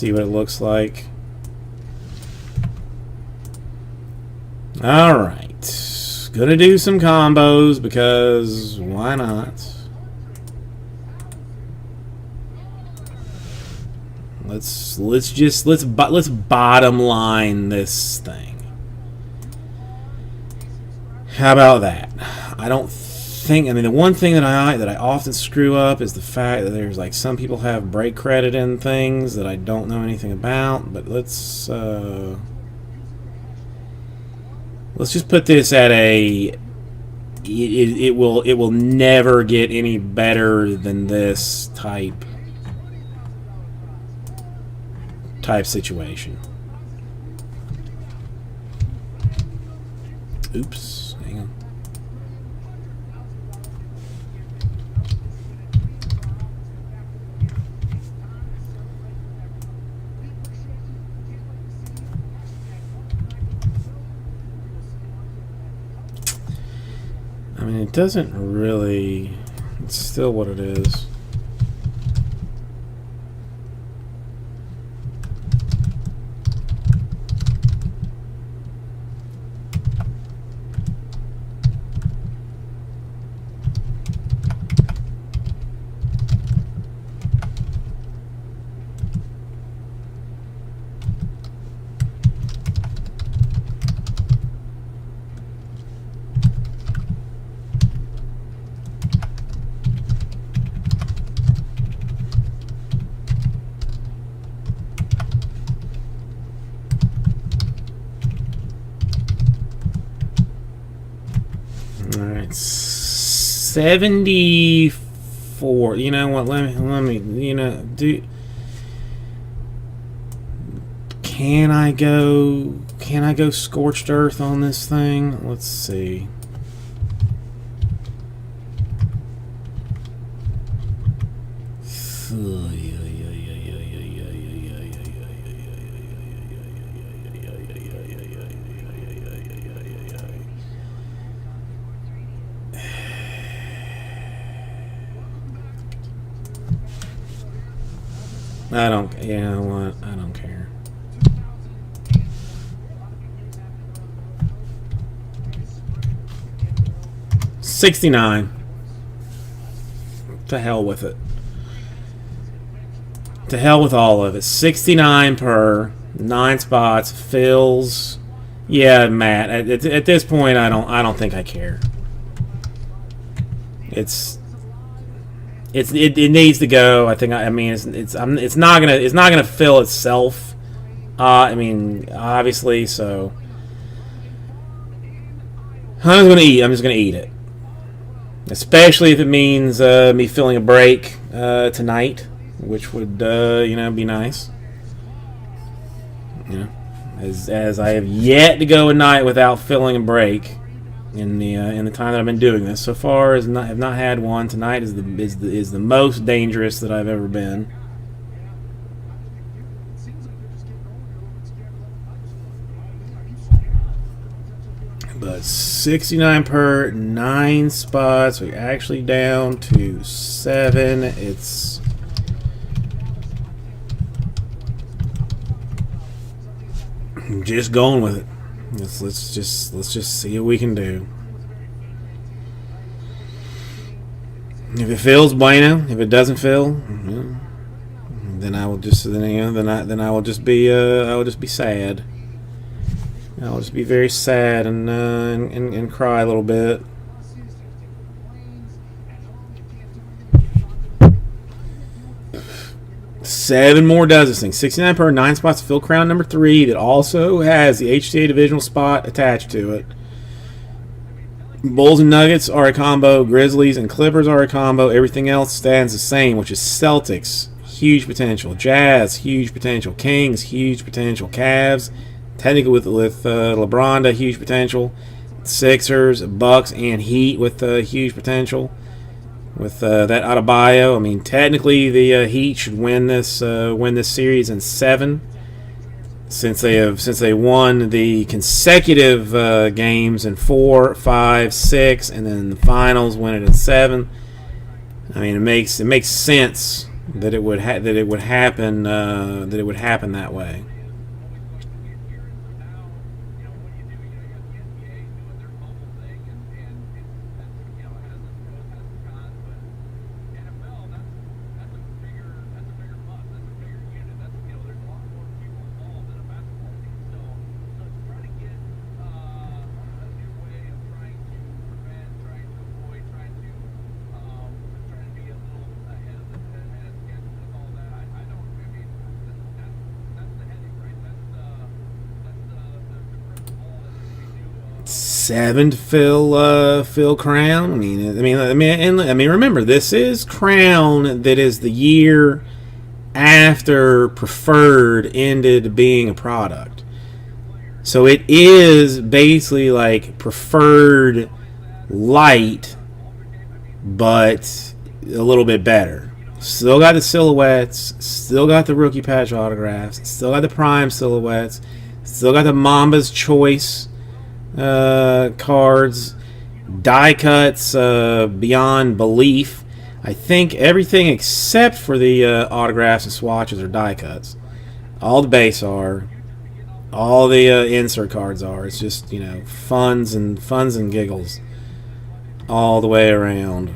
it looks like. All right, gonna do some combos because why not? Let's bottom line this thing. How about that? I don't think. I mean, the one thing that I often screw up is the fact that there's like some people have break credit in things that I don't know anything about. But let's just put this at a. It will never get any better than this type situation. Oops, hang on. I mean, it doesn't really. It's still what it is. All right, 74. You know what? Let me. You know, Can I go scorched earth on this thing? Let's see. I don't. You know what? I don't care. $69. To hell with it. To hell with all of it. 69 per 9 spots. Fills. Yeah, Matt. At this point, I don't think I care. It needs to go. I think. I mean, it's not gonna fill itself. I mean, obviously. So I'm just gonna eat it. Especially if it means me filling a break tonight, which would you know, be nice. You know, as I have yet to go a night without filling a break. In the time that I've been doing this, so far have not had one. Tonight is the most dangerous that I've ever been. But 69 per 9 spots. We're actually down to 7. It's I'm just going with it. Let's just see what we can do. If it fills, bueno. If it doesn't fill, then I will just then I will just be sad. I'll just be very sad and cry a little bit. 7 more does this thing. 69 per 9 spots. Phil Crown number 3 that also has the HTA divisional spot attached to it. Bulls and Nuggets are a combo. Grizzlies and Clippers are a combo. Everything else stands the same, which is Celtics, huge potential. Jazz, huge potential. Kings, huge potential. Cavs, technically with LeBron, huge potential. Sixers, Bucks, and Heat with huge potential. With that Adebayo, I mean, technically the Heat should win this series in 7, since they won the consecutive games in 4, 5, 6, and then the finals win it in 7. I mean, it makes sense that it would happen that way. Seven to Phil Crown. I mean, remember, this is Crown that is the year after Preferred ended being a product. So it is basically like Preferred light, but a little bit better. Still got the silhouettes, still got the rookie patch autographs, still got the prime silhouettes, still got the Mamba's Choice cards, die cuts beyond belief. I think everything except for the autographs and swatches are die cuts. All the base are. All the insert cards are. It's just, you know, funs and giggles all the way around.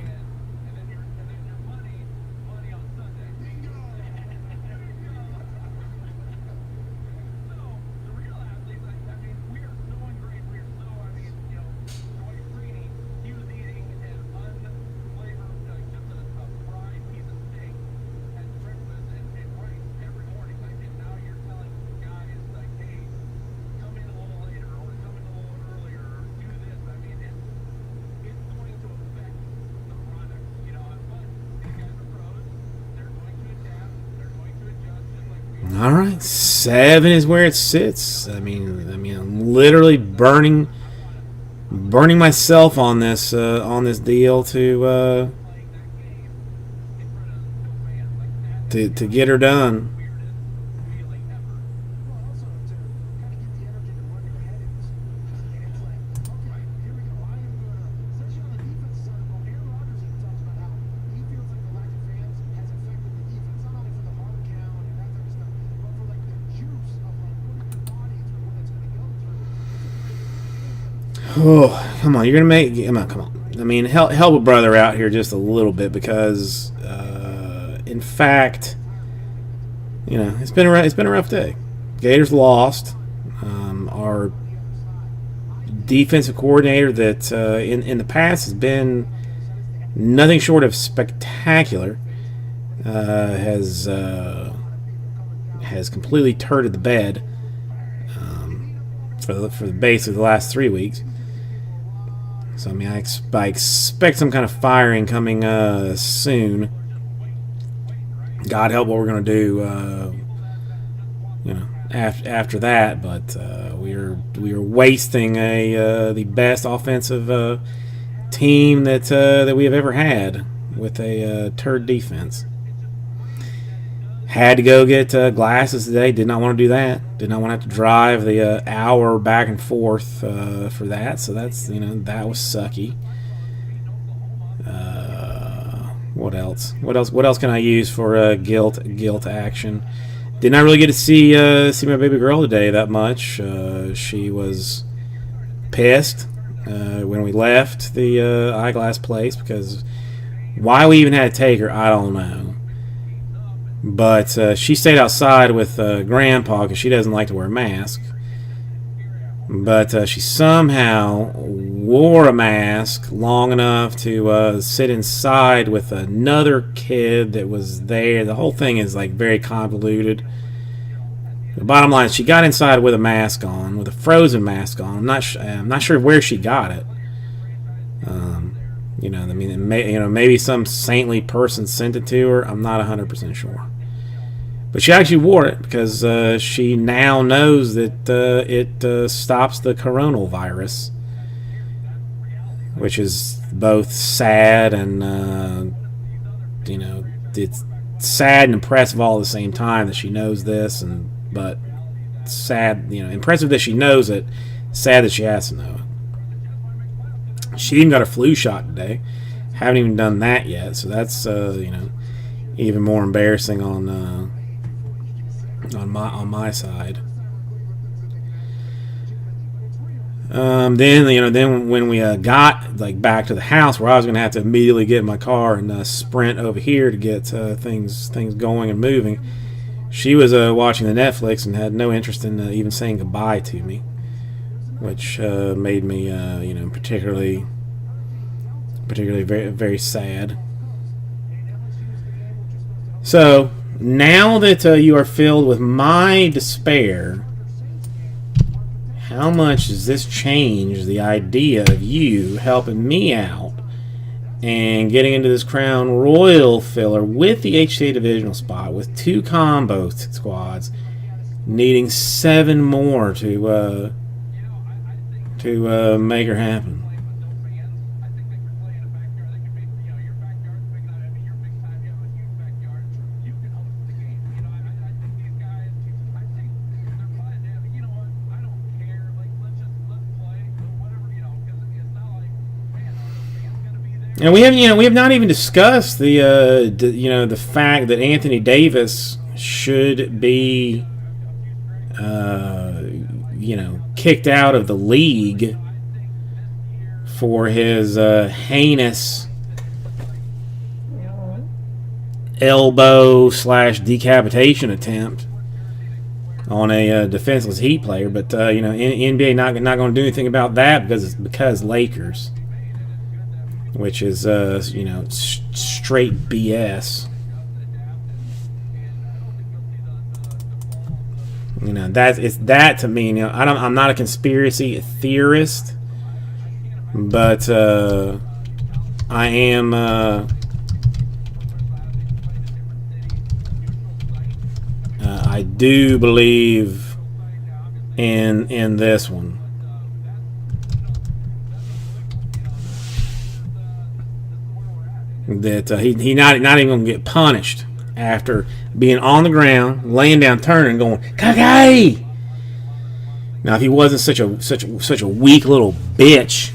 All right, 7 is where it sits. I mean, I'm literally burning myself on this deal to get her done. Oh, come on! You're gonna make come on. I mean, help a brother out here just a little bit, because, in fact, you know, it's been a rough day. Gators lost. Our defensive coordinator that in the past has been nothing short of spectacular has completely turted the bed for the base of the last 3 weeks. So, I mean, I expect some kind of firing coming soon. God help what we're going to do, you know, after that. But we are wasting the best offensive team that we have ever had with a turd defense. Had to go get glasses today. Did not want to do that. Did not want to have to drive the hour back and forth for that. So that's, you know, that was sucky. What else? What else can I use for guilt action? Did not really get to see my baby girl today that much. She was pissed when we left the eyeglass place, because why we even had to take her, I don't know. But she stayed outside with Grandpa because she doesn't like to wear a mask. But she somehow wore a mask long enough to sit inside with another kid that was there. The whole thing is like very convoluted. The bottom line is she got inside with a mask on, with a frozen mask on. I'm not sure where she got it. You know, I mean, maybe some saintly person sent it to her. I'm not 100% sure. But she actually wore it because she now knows that it stops the coronavirus, which is both sad and, you know, it's sad and impressive all at the same time that she knows this, but sad, you know, impressive that she knows it, sad that she has to know it. She even got a flu shot today. Haven't even done that yet, so that's, you know, even more embarrassing on my side. Then when we got like back to the house, where I was going to have to immediately get in my car and sprint over here to get things going and moving, she was watching the Netflix and had no interest in even saying goodbye to me, which made me you know, particularly very, very sad. So now that you are filled with my despair, how much does this change the idea of you helping me out and getting into this Crown Royal filler with the HTA divisional spot with 2 combo squads, needing 7 more to make her happen? And we have not even discussed the fact that Anthony Davis should be kicked out of the league for his heinous elbow / decapitation attempt on a defenseless Heat player. But NBA not going to do anything about that because Lakers. Which is, straight BS. You know, that to me. You know, I'm not a conspiracy theorist, but I am. I do believe in this one. That he not even gonna get punished after being on the ground, laying down, turning, going "Kage." Now, if he wasn't such a weak little bitch,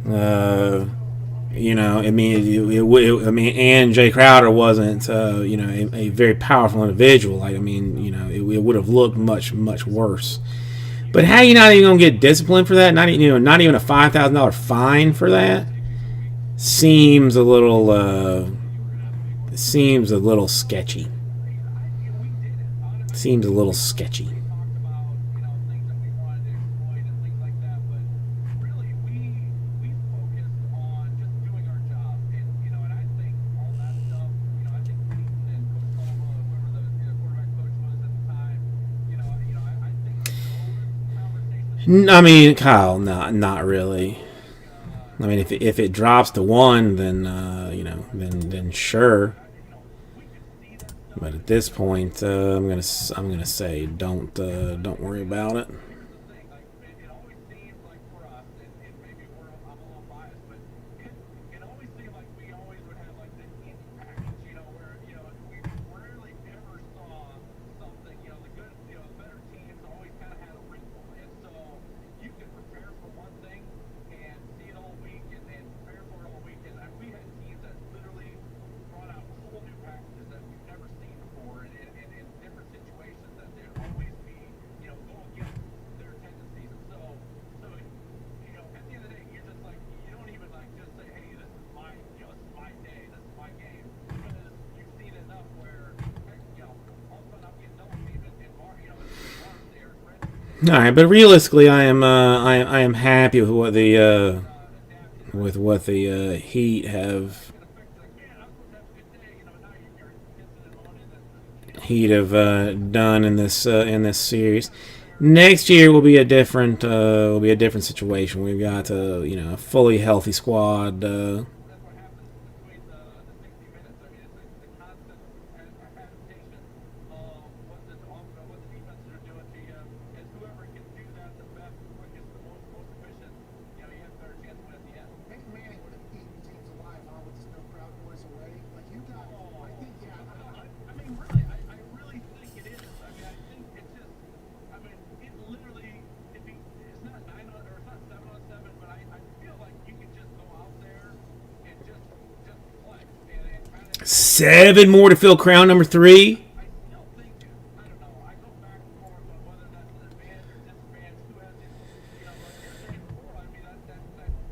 and Jay Crowder wasn't, a very powerful individual. It would have looked much worse. But how you not even gonna get disciplined for that? Not even a $5,000 fine for that. Seems a little sketchy. Seems a little sketchy. I mean, Kyle, not really. I mean, if it drops to 1, then then sure. But at this point, I'm gonna say don't worry about it. All right, but realistically, I am happy with what the Heat have done in this series. Next year will be a different situation. We've got a fully healthy squad. Peyton Manning would have eaten teams alive, huh, with this no crowd noise away. Like you got, I think, yeah. I mean, really, I really think it is. I mean, I think it's just, I mean, it literally, it's not 9 on, or it's not 7 on 7, but I feel like you can just go out there and just play. And kind of, 7 more to fill crown number 3. I still think, I don't know, I go back and forth on whether that's an advantage or disadvantage, who has it, like you're saying before, I mean,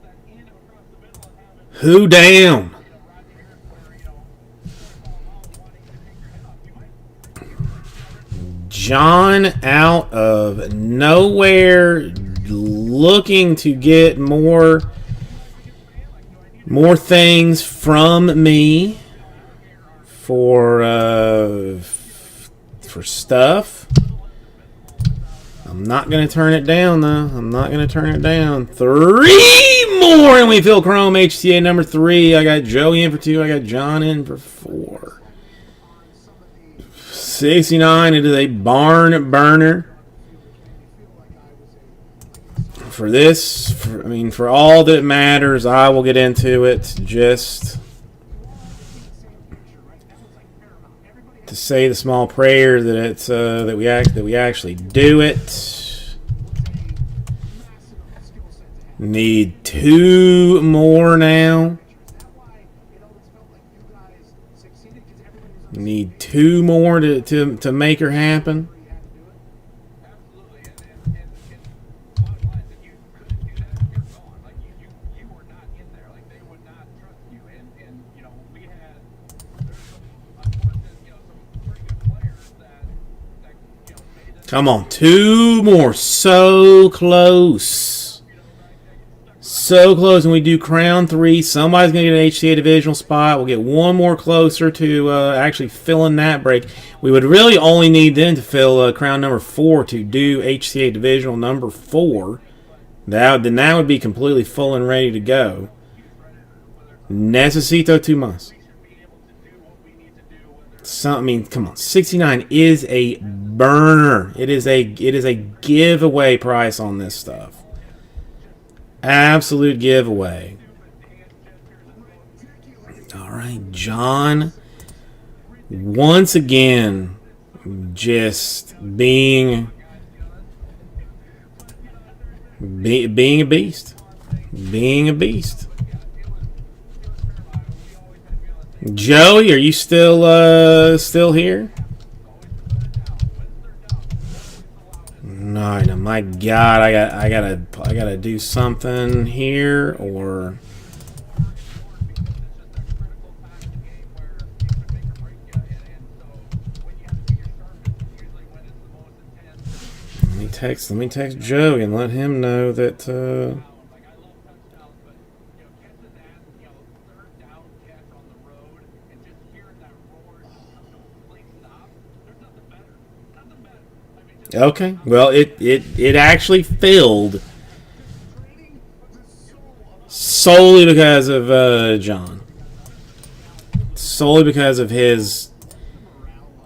that in across the middle and having, Who down? Rodney Harris where, wanting to take your head off, you might. John out of nowhere, looking to get more things from me for stuff. I'm not gonna turn it down though. I'm not gonna turn it down. 3 more, and we fill Chrome HTA number 3. I got Joey in for 2. I got John in for 4. 69. It is a barn burner. For this, for all that matters, I will get into it. Just to say the small prayer that it's that we actually do it. Need 2 more now. Need 2 more to make her happen. Absolutely, and bottom line, if you couldn't do that, you're gone. Like you were not in there. Like they would not trust you. And we had there's some unfortunate, some pretty good players that made it. Come on, 2 more. So close. So close, and we do crown 3. Somebody's going to get an HCA divisional spot. We'll get 1 more closer to actually filling that break. We would really only need then to fill crown number 4 to do HCA divisional number 4. Then that would be completely full and ready to go. Necesito 2 months. Come on, 69 is a burner. It is a giveaway price on this stuff. Absolute giveaway. All right, John. Once again, just being a beast. Being a beast. Joey, are you still here? No, my God, I gotta do something here, or let me text Joey and let him know that okay, well, it actually filled solely because of John. Solely because of his,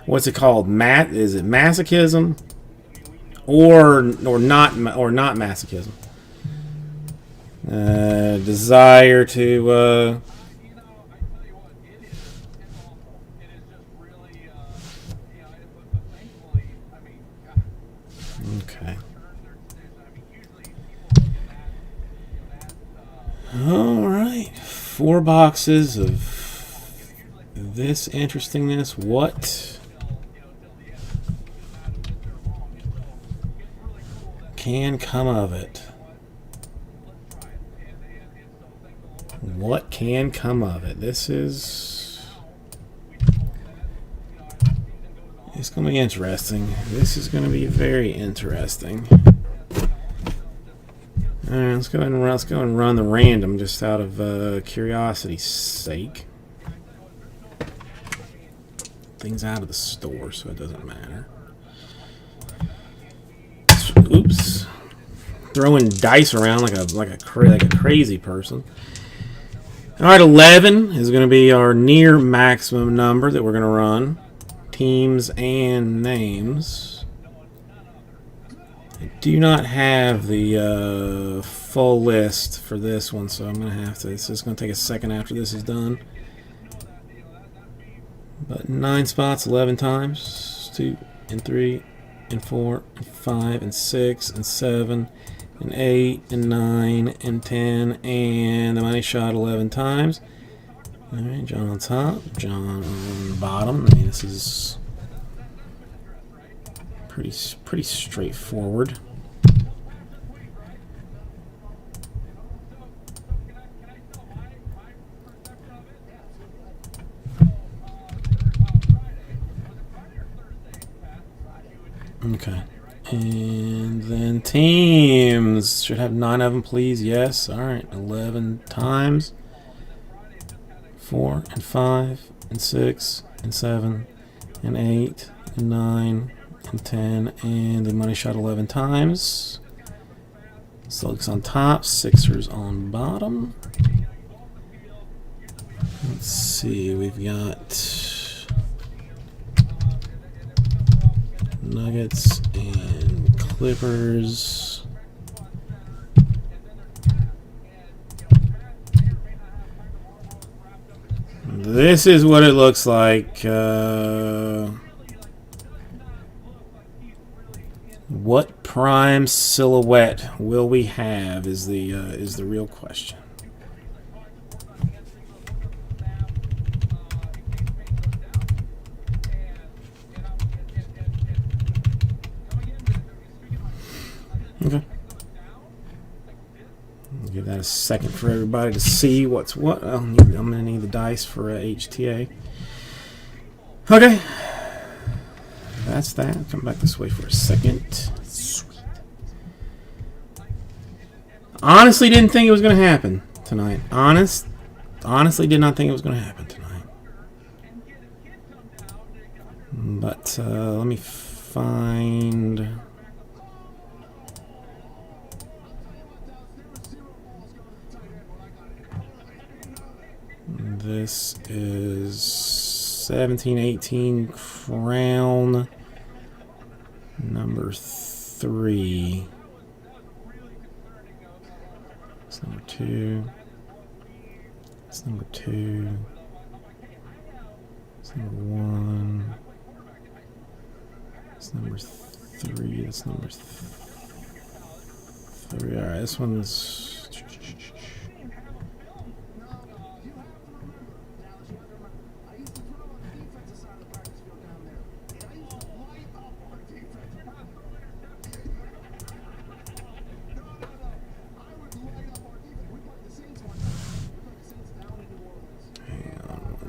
what's it called? Is it masochism? Or not masochism? Desire to okay. All right, 4 boxes of this interestingness. What can come of it? What can come of it? It's going to be interesting. This is going to be very interesting. All right, let's go and run the random just out of curiosity's sake. Things out of the store, so it doesn't matter. Oops. Throwing dice around like a crazy person. All right, 11 is going to be our near maximum number that we're going to run. Teams and names. I do not have the full list for this one, so I'm going to have to. This is going to take a second after this is done. But 9 spots, 11 times. 2 and 3 and 4 and 5 and 6 and 7 and 8 and 9 and 10, and the money shot 11 times. All right, John on top, John on the bottom. I mean, this is pretty straightforward. Okay. And then teams should have 9 of them, please. Yes. All right. 11 times. 4 and 5 and 6 and 7 and 8 and 9 and 10, and the money shot 11 times. Slugs on top, Sixers on bottom. Let's see. We've got Nuggets and Clippers. This is what it looks like. What prime silhouette will we have is the real question. Okay. I'll give that a second for everybody to see what's what. I'm going to need the dice for HTA. Okay. That's that. Come back this way for a second. Sweet. Honestly didn't think it was going to happen tonight. Honestly did not think it was going to happen tonight. But let me find... This is 1718 Crown number 3. It's number 2. It's number 2. It's number 1. It's number 3. That's number 3. Alright, this one's...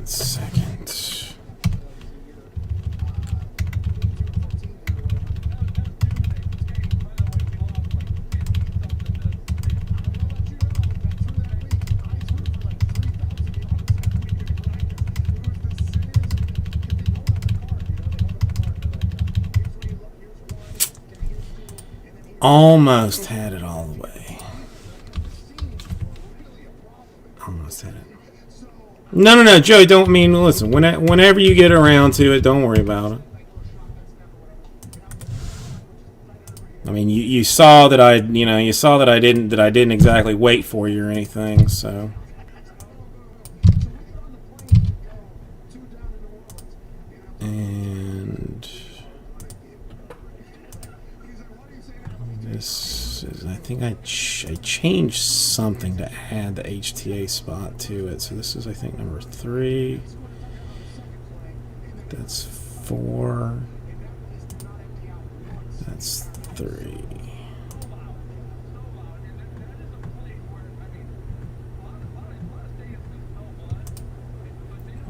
second. Almost had it all the way. Almost had it. No, Joey, don't mean, listen, whenever you get around to it, don't worry about it. I mean, you saw that I didn't exactly wait for you or anything, so. And this is, I think I changed something to add the HTA spot to it. So this is, I think, number 3. That's 4. That's 3.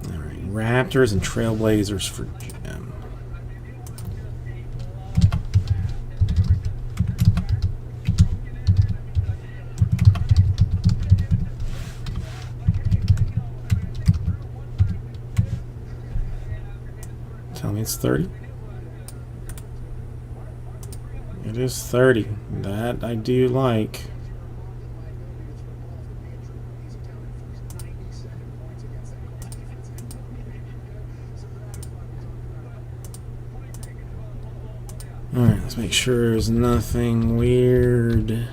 All right, Raptors and Trailblazers for Jim. it's 30. It is 30. That I do like. Alright, let's make sure there's nothing weird.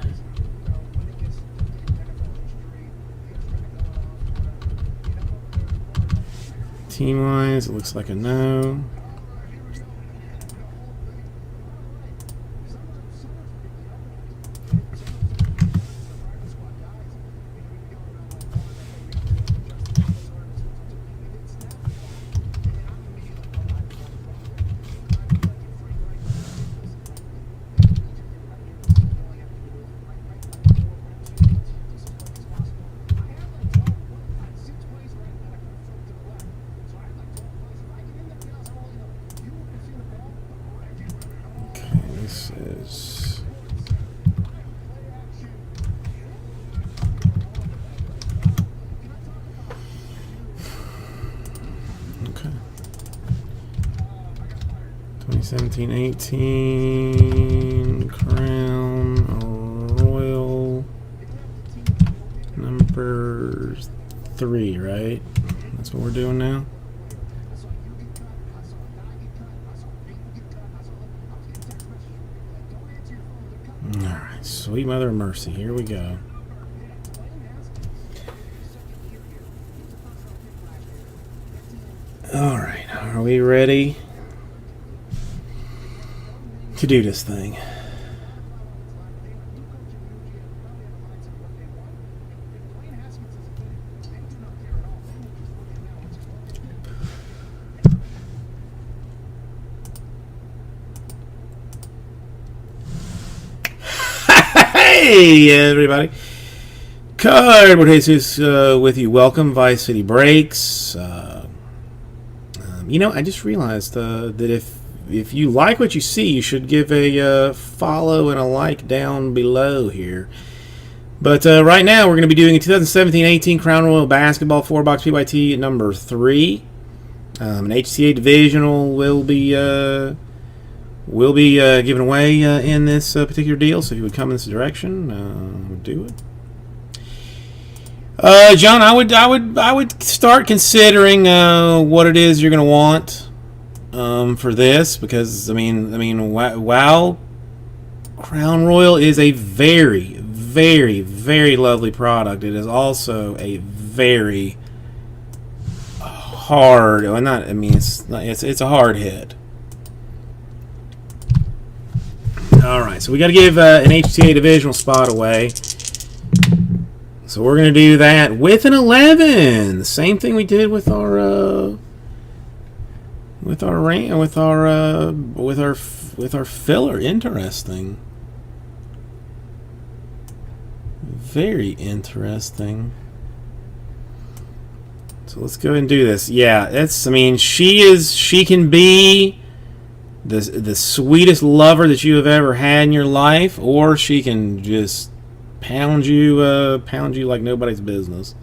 Team-wise, it looks like a no. This is okay. 2017-18 Crown Royal number 3, right? That's what we're doing now. Alright, sweet mother of mercy, here we go. Alright, are we ready to do this thing? Hey everybody, Cardboard Jesus with you. Welcome, Vice City Breaks. You know, I just realized that if you like what you see, you should give a follow and a like down below here. But right now, we're going to be doing a 2017-18 Crown Royal Basketball 4-box PYT number 3. An HTA Divisional will be given away in this particular deal. So if you would come in this direction, we'll do it. John, I would start considering what it is you're going to want for this, because I mean, WoW Crown Royal is a very, very, very lovely product. It is also a very hard. Well, not. I mean, it's a hard hit. All right, so we got to give an HTA divisional spot away. So we're going to do that with an 11. The same thing we did with our filler. Interesting. Very interesting. So let's go ahead and do this. Yeah, that's. I mean, she can be the sweetest lover that you have ever had in your life, or she can just pound you like nobody's business.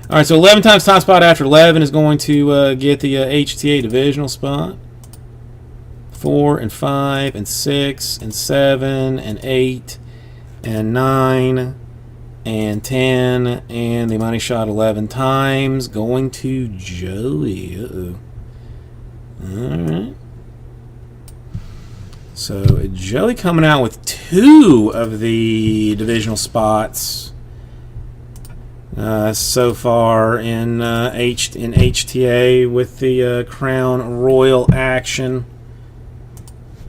All right, so 11 times top spot after 11 is going to get the HTA divisional spot. 4 and 5 and 6 and 7 and 8 and 9 and 10, and the money shot 11 times going to Joey. All right. So Joey coming out with 2 of the divisional spots so far in HTA with the Crown Royal action.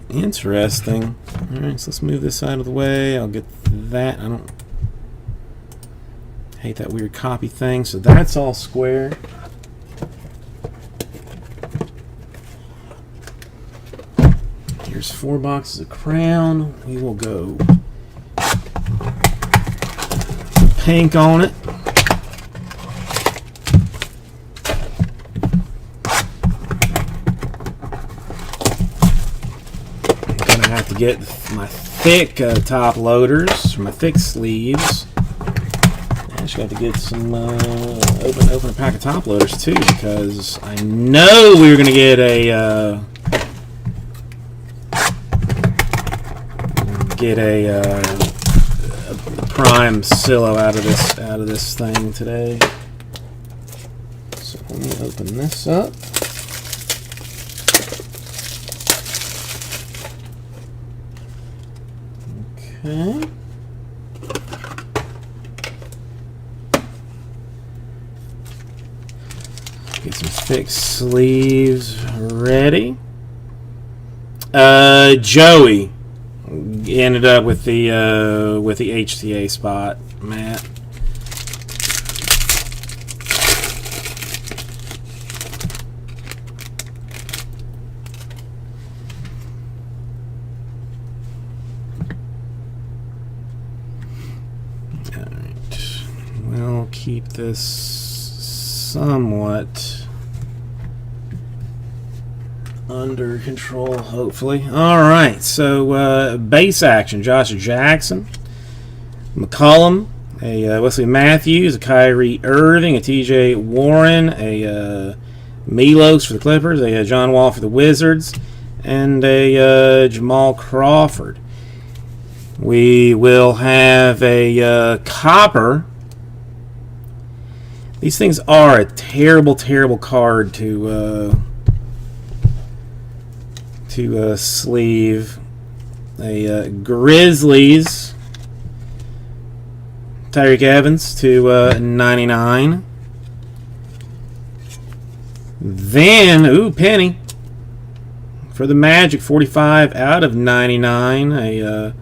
Interesting. All right, so let's move this out of the way. I'll get that. I don't hate that weird copy thing. So that's all square. Here's 4 boxes of Crown. We will go pink on it. I'm gonna have to get my thick top loaders, my thick sleeves. I just got to get some open a pack of top loaders too, because I know we were gonna get a get a prime Silo out of this thing today. So let me open this up. Okay. Get some fixed sleeves ready. Joey ended up with the HTA spot, Matt. All right, we'll keep this somewhat under control, hopefully. All right, so base action: Josh Jackson, McCollum, a Wesley Matthews, a Kyrie Irving, a TJ Warren, a Milos for the Clippers, a John Wall for the Wizards, and a Jamal Crawford. We will have a Copper. These things are a terrible, terrible card to sleeve. A Grizzlies, Tyreek Evans to 99. Then, Penny for the Magic, 45 out of 99. A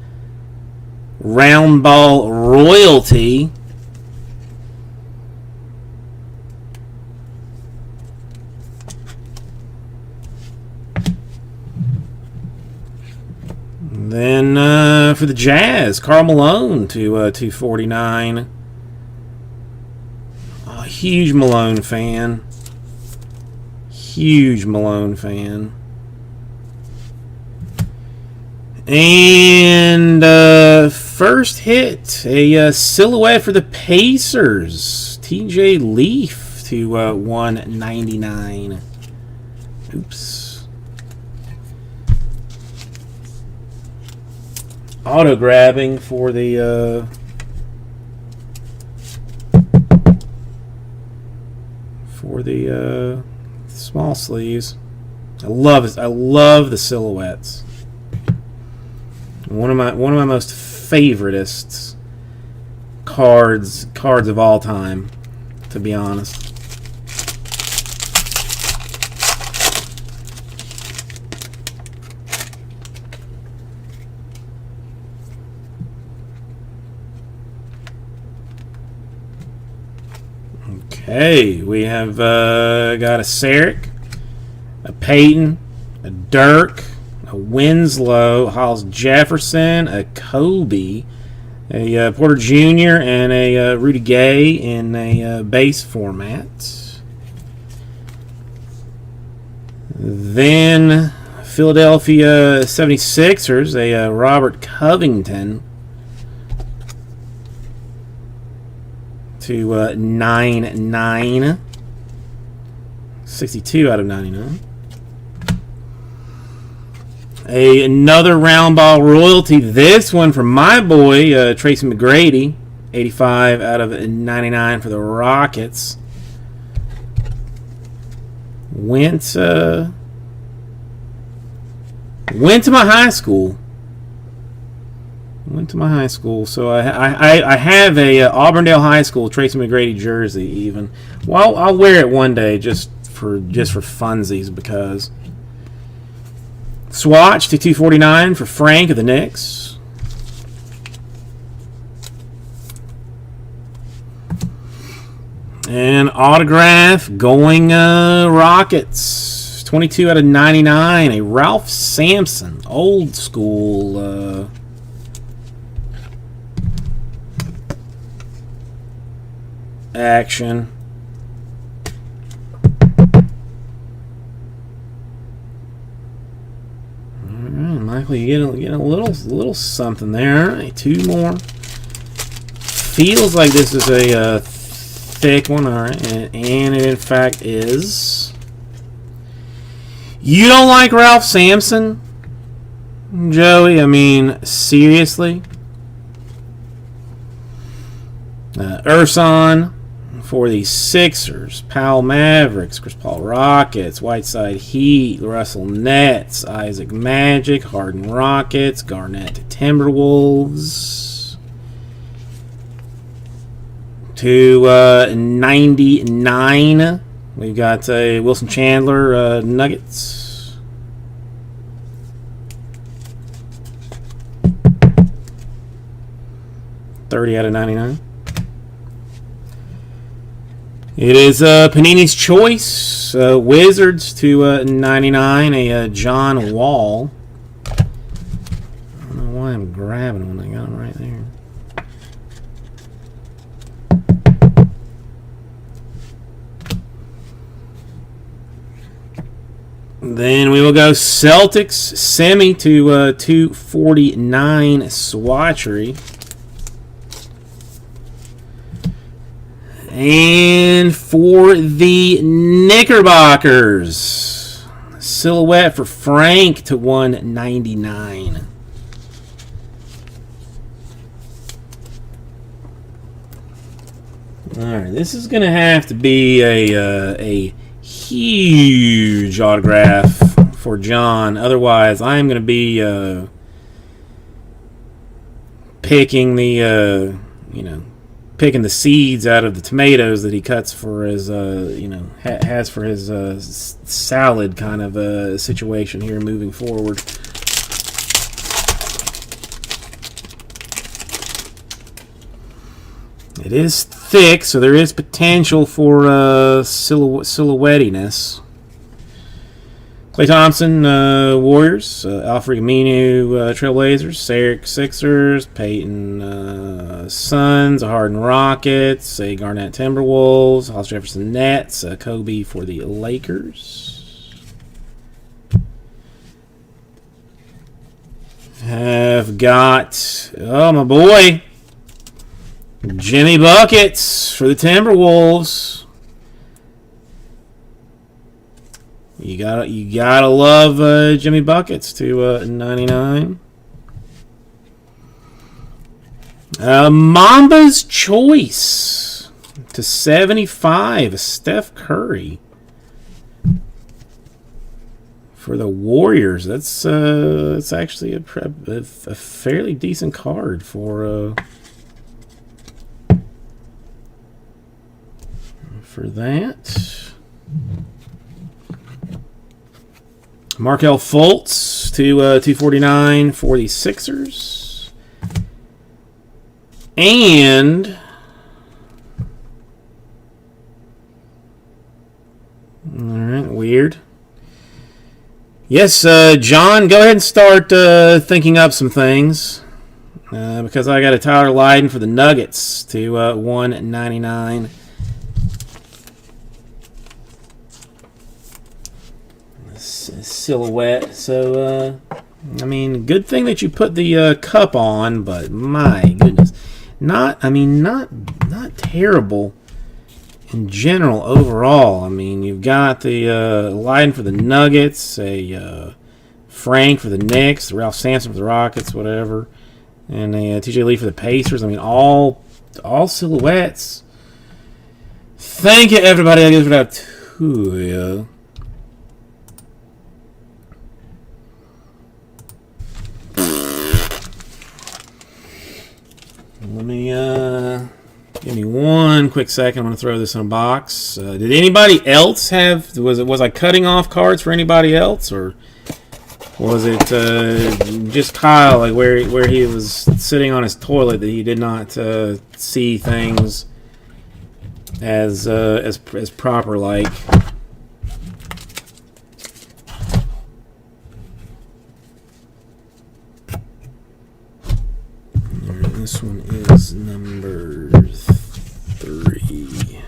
round ball royalty. Then for the Jazz, Karl Malone to 249. A huge Malone fan. Huge Malone fan. And first hit, a silhouette for the Pacers, TJ Leaf to 199. Oops. Auto grabbing for the small sleeves. I love it. I love the silhouettes. One of my most favoriteest cards of all time, to be honest. Okay, we have got a Saric, a Peyton, a Dirk, a Winslow, Hollis Jefferson, a Kobe, a Porter Jr., and a Rudy Gay in a base format. Then Philadelphia 76ers, a Robert Covington to 99. 62 out of 99. Another round ball royalty. This one from my boy, Tracy McGrady. 85 out of 99 for the Rockets. Went to my high school. Went to my high school, so I have a Auburndale High School Tracy McGrady jersey. Even, well, I'll wear it one day just for funsies, because. Swatch to 249 for Frank of the Knicks. And autograph going Rockets. 22 out of 99. A Ralph Sampson, old school. Action. Michael, you get a little something there. All right, two more. Feels like this is a thick one, all right, and it in fact is. You don't like Ralph Sampson? Joey, I mean, seriously? Urson for the Sixers, Powell Mavericks, Chris Paul Rockets, Whiteside Heat, Russell Nets, Isaac Magic, Harden Rockets, Garnett Timberwolves. To 99, we've got Wilson Chandler Nuggets. $30/99. It is Panini's Choice. Wizards to 99. A John Wall. I don't know why I'm grabbing when I got him right there. Then we will go Celtics semi to 249 Swatchery. And for the Knickerbockers, silhouette for Frank to 199. All right, this is going to have to be a huge autograph for John. Otherwise, I'm going to be picking the picking the seeds out of the tomatoes that he cuts for his, has for his salad kind of situation here moving forward. It is thick, so there is potential for silhouettiness. Klay Thompson, Warriors. Alfred Aminu, Trailblazers. Sarek, Sixers. Peyton, Suns. Harden, Rockets. Garnett, Timberwolves. Hollis Jefferson, Nets. Kobe for the Lakers. Have got, oh my boy, Jimmy Buckets for the Timberwolves. You gotta love Jimmy Buckets to 99. Mamba's Choice to 75. Steph Curry for the Warriors. That's actually a fairly decent card for that. Markelle Fultz to 249 for the Sixers. And all right, weird. Yes, John, go ahead and start thinking up some things because I got a Tyler Lydon for the Nuggets to 199. Silhouette. So I mean, good thing that you put the cup on, but my goodness, not terrible in general overall. I mean, you've got the Lydon for the Nuggets, a Frank for the Knicks, Ralph Sampson for the Rockets, whatever, and a TJ Lee for the Pacers. I mean, all silhouettes. Thank you, everybody. I guess without two. Let me give me one quick second. I'm going to throw this in a box. Did anybody else have? Was I cutting off cards for anybody else, or was it just Kyle, like where he was sitting on his toilet, that he did not see things as proper like? This one is number 3.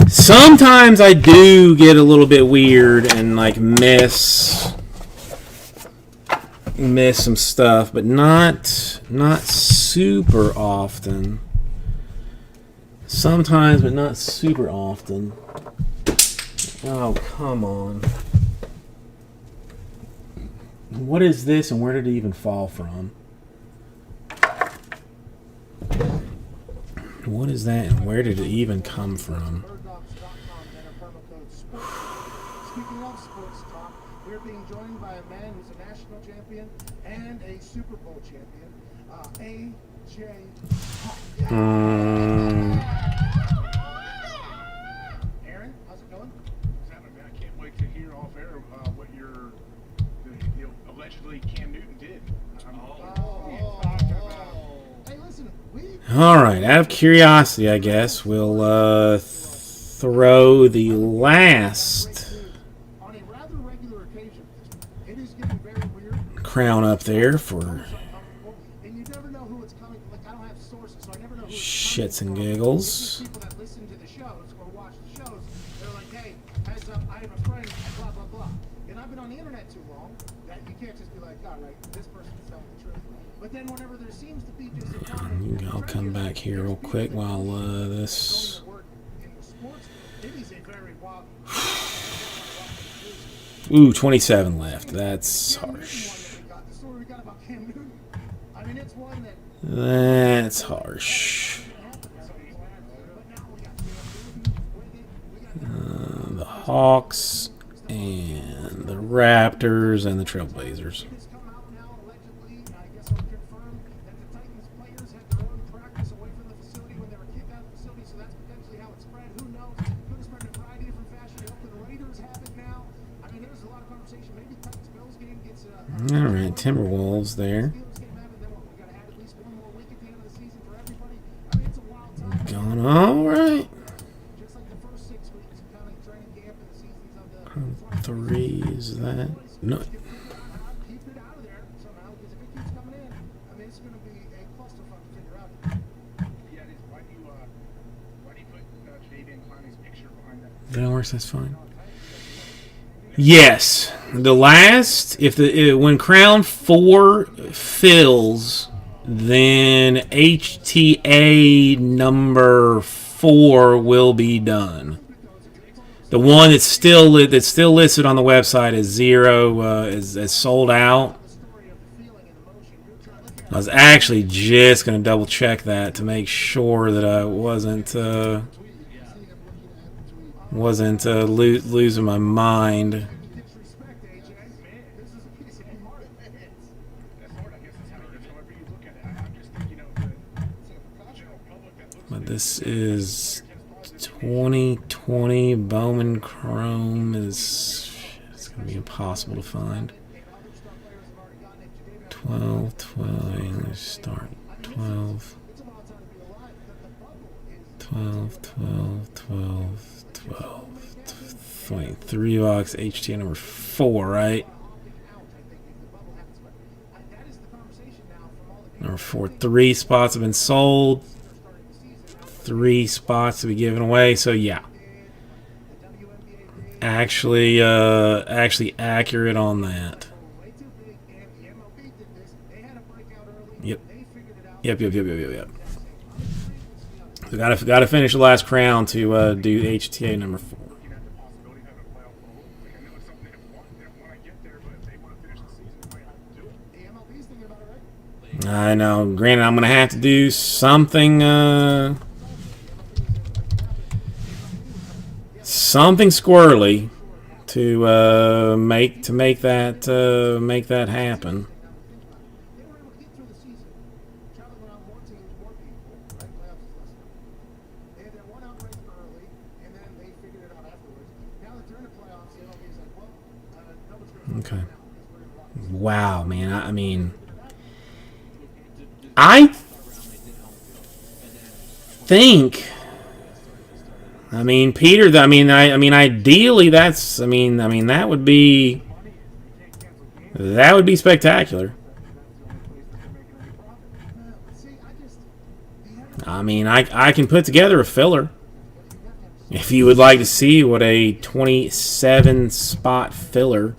Sometimes I do get a little bit weird and like miss some stuff, but not super often. Sometimes, but not super often. Oh, come on. What is this, and where did it even fall from? What is that, and where did it even come from? Birddogs.com, enter promo code SPORTS. Speaking of sports talk, we're being joined by a man who's a national champion and a Super Bowl champion, AJ Hawk. Aaron, how's it going? Simon, man, I can't wait to hear off air what allegedly Cam Newton did. Hey, listen, we All right, out of curiosity, I guess we'll throw the last on a rather regular occasion. It is getting very weird. crown up there for And you never know who it's coming. Like, I don't have sources, so I never know who it's shits and coming from. giggles. People that listen to the shows or watch the shows, they're like, hey, heads up, I have a friend, blah, blah, blah. And I've been on the internet too long that you can't just be like, all right, this person's telling the truth. But then whenever there seems to be just a common I'll come back here real quick while this. it is a very wild. Ooh, 27 left. That's harsh. The story we got about Cam Newton. I mean, it's one that. That's harsh. The Hawks and the Raptors and the Trailblazers. It's come out now, allegedly, I guess it'll confirm that the Titans players had their own practice away from the facility when they were kicked out of the facility, so that's potentially how it spread. Who knows? Could have spread in a variety of different fashions. The Oakland Raiders have it now. I mean, there's a lot of conversation. Maybe Titans-Bills game gets All right, Timberwolves there. Steelers game happened, then what? We got to have at least one more week at the end of the season for everybody. I mean, it's a wild time. Going all right. Just like the first 6 weeks, kind of training camp and the seasons of the 3 is that? No. keep it out of there somehow, because if it keeps coming in, I mean, it's going to be a clusterfuck to figure out. Yeah, it is. Why do you put Jadeveon Clowney's picture behind that? If that works, that's fine. Yes, the last when Crown 4 fills, then HTA number 4 will be done. The one that's still listed on the website as 0 is sold out. I was actually just gonna double check that to make sure that I wasn't losing my mind. Disrespect, AJ. This is a piece of art. That's hard, I guess. That's however you look at it. I'm just thinking of the general public that looks But this is 2020 Bowman Chrome it's gonna be impossible to find. 12, let's start 12, 23 box HTA number 4, right? Number 4, 3 spots have been sold, 3 spots to be given away, so yeah. Actually accurate on that. Yep. So gotta finish the last crown to do HTA number 4. looking at the possibility of having a playoff bubble. Like, I know it's something they don't want to get there, but if they want to finish the season, they might have to do it. The MLB's thinking about it, right? I know. Granted, I'm gonna have to do something something squirrely to make that happen. They were able to get through the season, traveling around more teams, more people, right? Playoffs is less. They had that one outbreak early, and then they figured it out afterwards. Now that they're in the playoffs, the MLB is like, well, no one's going to Okay. now because we're in the playoffs. Wow, man. I mean, I think. I mean, Peter. I mean, ideally, that's. I mean, that would be spectacular. See, I mean, I can put together a filler. If you would like to see what a 27 spot filler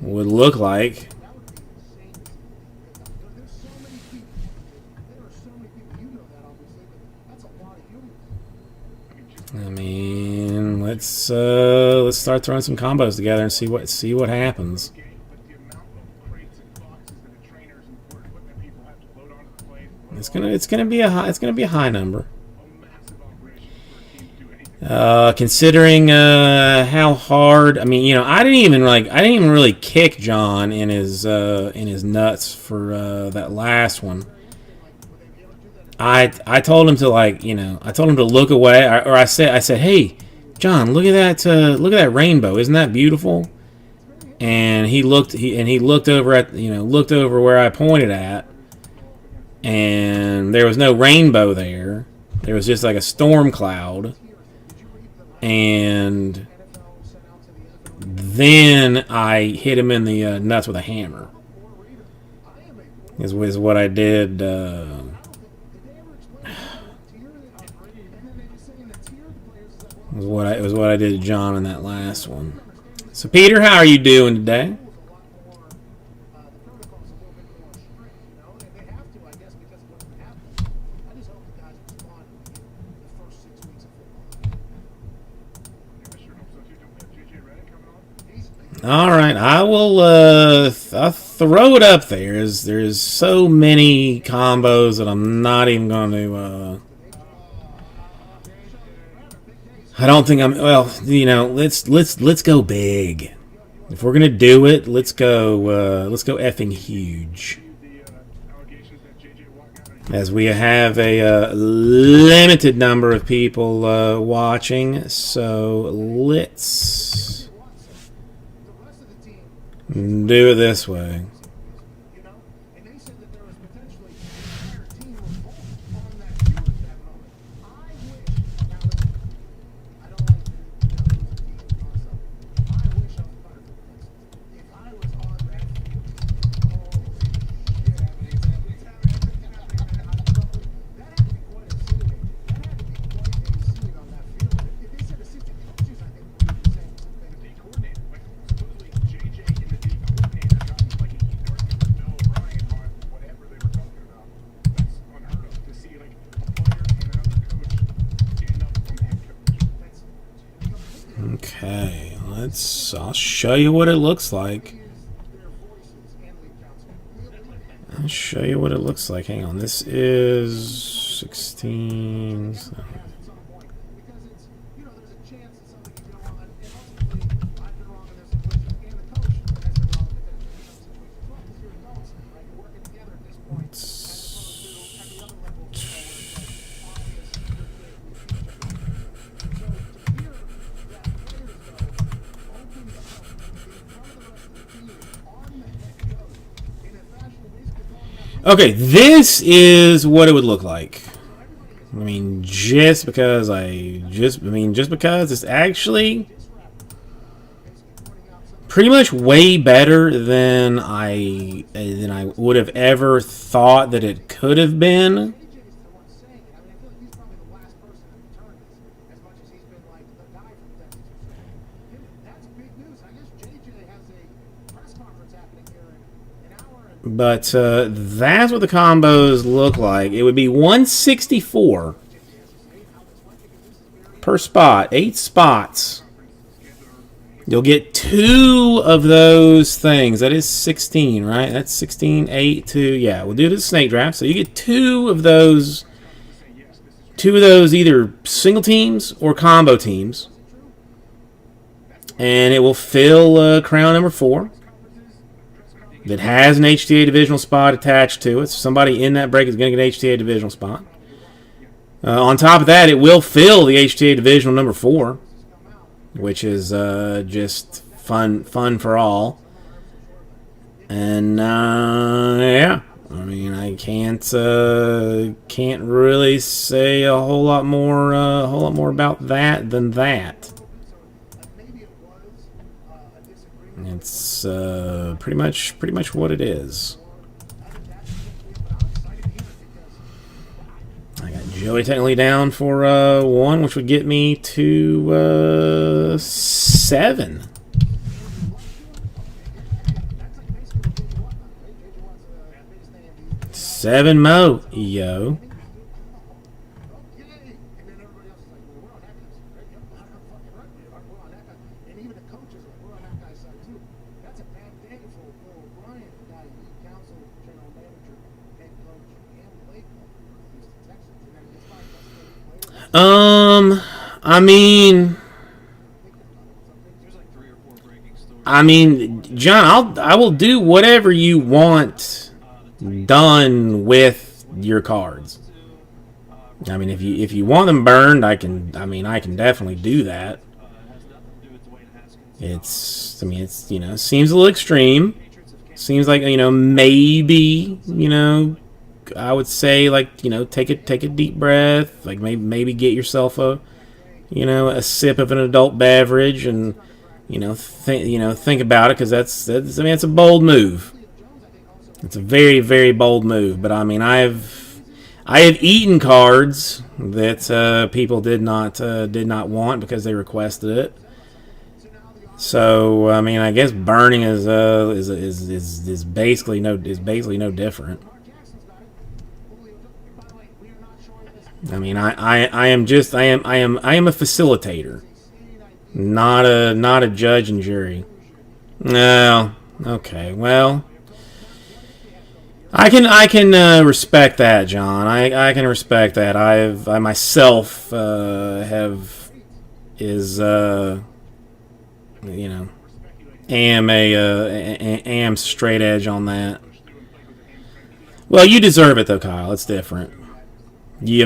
would look like. there's so many people. There are so many people. You know that, obviously, but that's a lot of humans. I mean, let's start throwing some combos together and see what happens. Game, but the amount of crates and boxes that the trainers and port equipment people have to load onto the plane, It's gonna be a high number. a massive operation for a team to do anything. Considering how hard, I mean, I didn't even really kick John in his nuts for that last one. I told him to I told him to look away, or I said, hey, John, look at that rainbow, isn't that beautiful? And he looked over at looked over where I pointed at, and there was no rainbow there. There was just like a storm cloud. And then I hit him in the nuts with a hammer. Is what I did. Was what I did to John in that last one. So Peter, how are you doing today? All right, I will. I'll throw it up there. There's so many combos that I'm not even going to. I don't think I'm. Well, let's go big. If we're gonna do it, let's go effing huge. As we have a limited number of people watching, so let's do it this way. Okay, I'll show you what it looks like. I'll show you what it looks like. Hang on, this is 16. Okay, this is what it would look like. I mean, just because it's actually pretty much way better than I would have ever thought that it could have been. But that's what the combos look like. It would be 164 per spot, 8 spots. You'll get 2 of those things. That is 16, right? That's 16, 8, 2. Yeah, we'll do the snake draft. So you get 2 of those. 2 of those either single teams or combo teams. And it will fill crown number 4. That has an HTA divisional spot attached to it. So somebody in that break is going to get an HTA divisional spot. On top of that, it will fill the HTA divisional number 4, which is just fun for all. And yeah, I mean, I can't really say a whole lot more about that than that. It's pretty much what it is. I got Joey technically down for 1, which would get me to 7. Seven mo, yo. I mean, There's like 3 or 4 breaking stories. I mean, John, I will do whatever you want done with your cards. I mean, if you want them burned, I can definitely do that. Has nothing to do with Dwayne Haskins. It's, seems a little extreme. Seems like, maybe, I would say, like, take a deep breath, like maybe get yourself a sip of an adult beverage, and think about it, because that's a bold move. It's a very, very bold move. But I mean, I have eaten cards that people did not want because they requested it. So I mean, I guess burning is basically no different. I mean, I am a facilitator, not a judge and jury. No, okay, well, I can respect that, John. I can respect that. I myself am straight edge on that. Well, you deserve it though, Kyle. It's different. You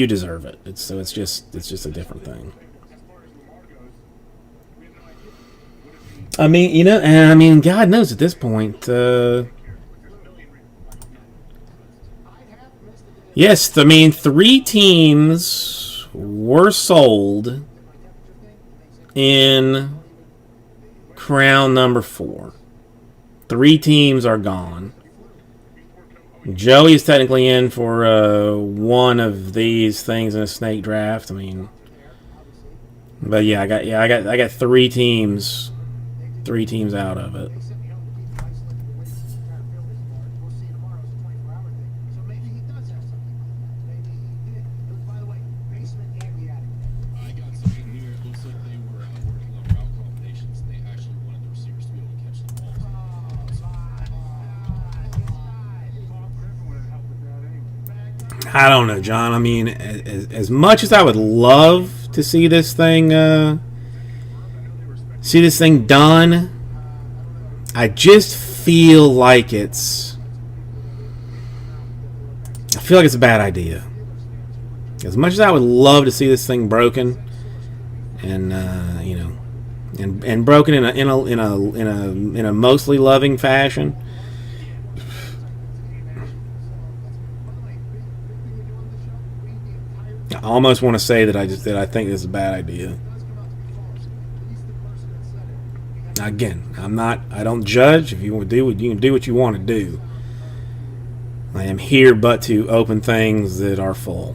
deserve it. It's just a different thing. I mean, God knows at this point. Yes, I mean, 3 teams were sold in Crown number 4. 3 teams are gone. Joey is technically in for one of these things in a snake draft. I mean, but yeah, I got 3 teams out of it. I got something here. It looks like they were working on route combinations, and they actually wanted the receivers to be able to catch the ball. I don't know, John. I mean, as much as I would love to see this thing done, I just feel like it's a bad idea. As much as I would love to see this thing broken, and and broken in a mostly loving fashion, I almost want to say that I think this is a bad idea. Again, I don't judge. If you want to do it, you can do what you want to do. I am here but to open things that are full.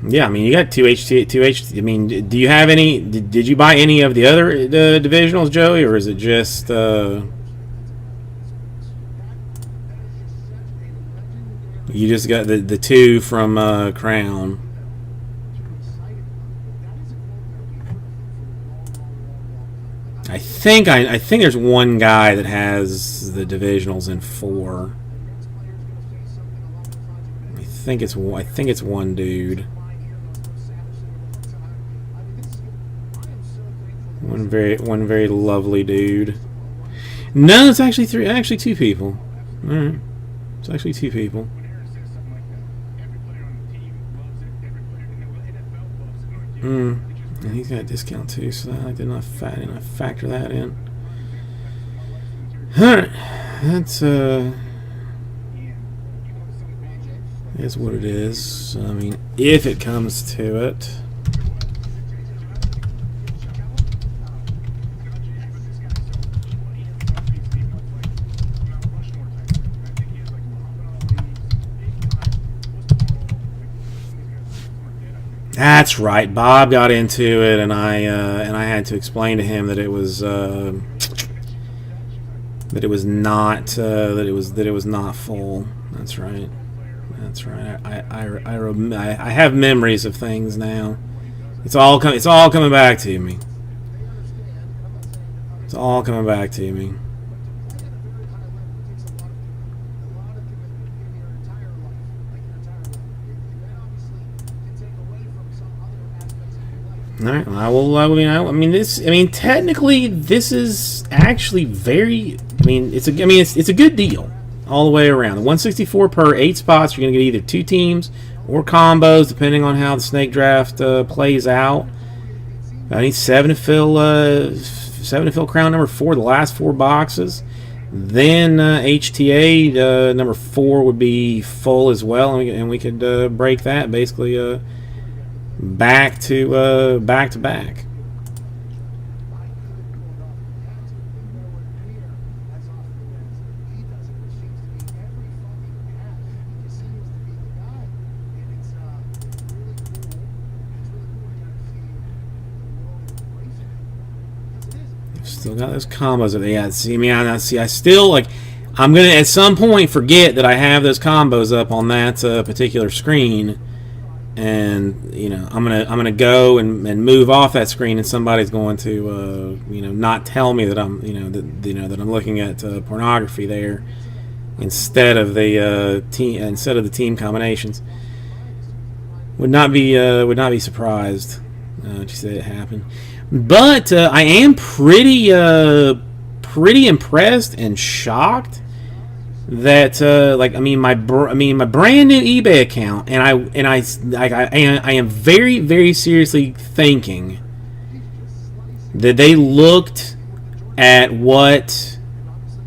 Yeah, I mean, you got 2 HT. I mean, do you have any? Did you buy any of the other divisionals, Joey, or is it just? You just got the 2 from Crown. I think there's one guy that has the divisionals in 4. I think it's one dude. One very lovely dude. No, it's actually 2 people. All right, it's actually 2 people. And he's got a discount too, so I did not factor that in. Alright, that's what it is. I mean, if it comes to it. That's right. Bob got into it, and I had to explain to him that it was not full. That's right. That's right. I have memories of things now. It's all coming back to me. It's all coming back to me. All right. I will. I mean, this. I mean, technically, this is actually very. I mean, it's a. I mean, it's a good deal all the way around. The 164 per 8 spots. You're gonna get either 2 teams or combos, depending on how the snake draft plays out. I need 7 to fill crown number 4. The last 4 boxes. Then HTA number 4 would be full as well, and we could break that basically back to back. Still got those combos. Yeah, see me. I still like. I'm gonna at some point forget that I have those combos up on that particular screen, and you know I'm gonna go and move off that screen, and somebody's going to not tell me that I'm that I'm looking at pornography there instead of the team combinations. Would not be surprised to see it happen. But I am pretty impressed and shocked that my brand new eBay account, and I am very, very seriously thinking that they looked at what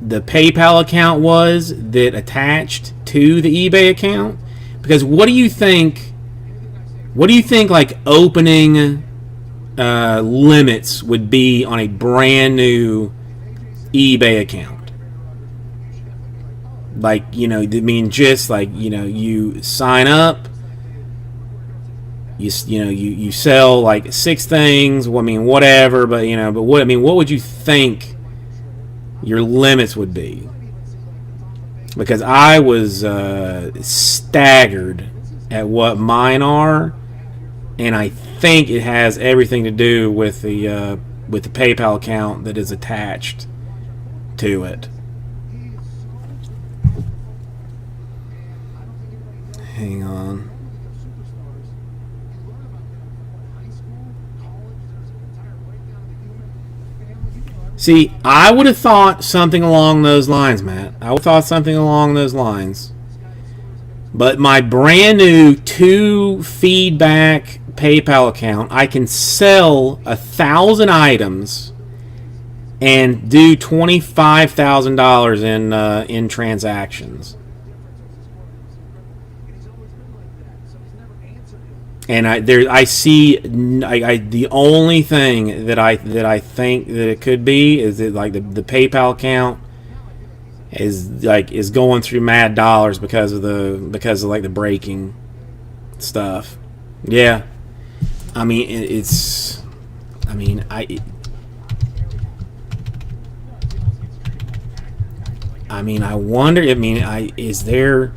the PayPal account was that attached to the eBay account, because what do you think like opening limits would be on a brand new eBay account? Like, I mean, just like, you sign up, you sell like 6 things. Well, I mean, whatever, but what would you think your limits would be? Because I was staggered at what mine are, and I think it has everything to do with the PayPal account that is attached to it. Hang on. See, I would have thought something along those lines, Matt. I would have thought something along those lines. But my brand new 2 feedback PayPal account, I can sell 1,000 items and do $25,000 in transactions. And I see the only thing that I think that it could be is that like the PayPal account is going through mad dollars because of like the breaking stuff. Yeah, I mean I wonder. Is there?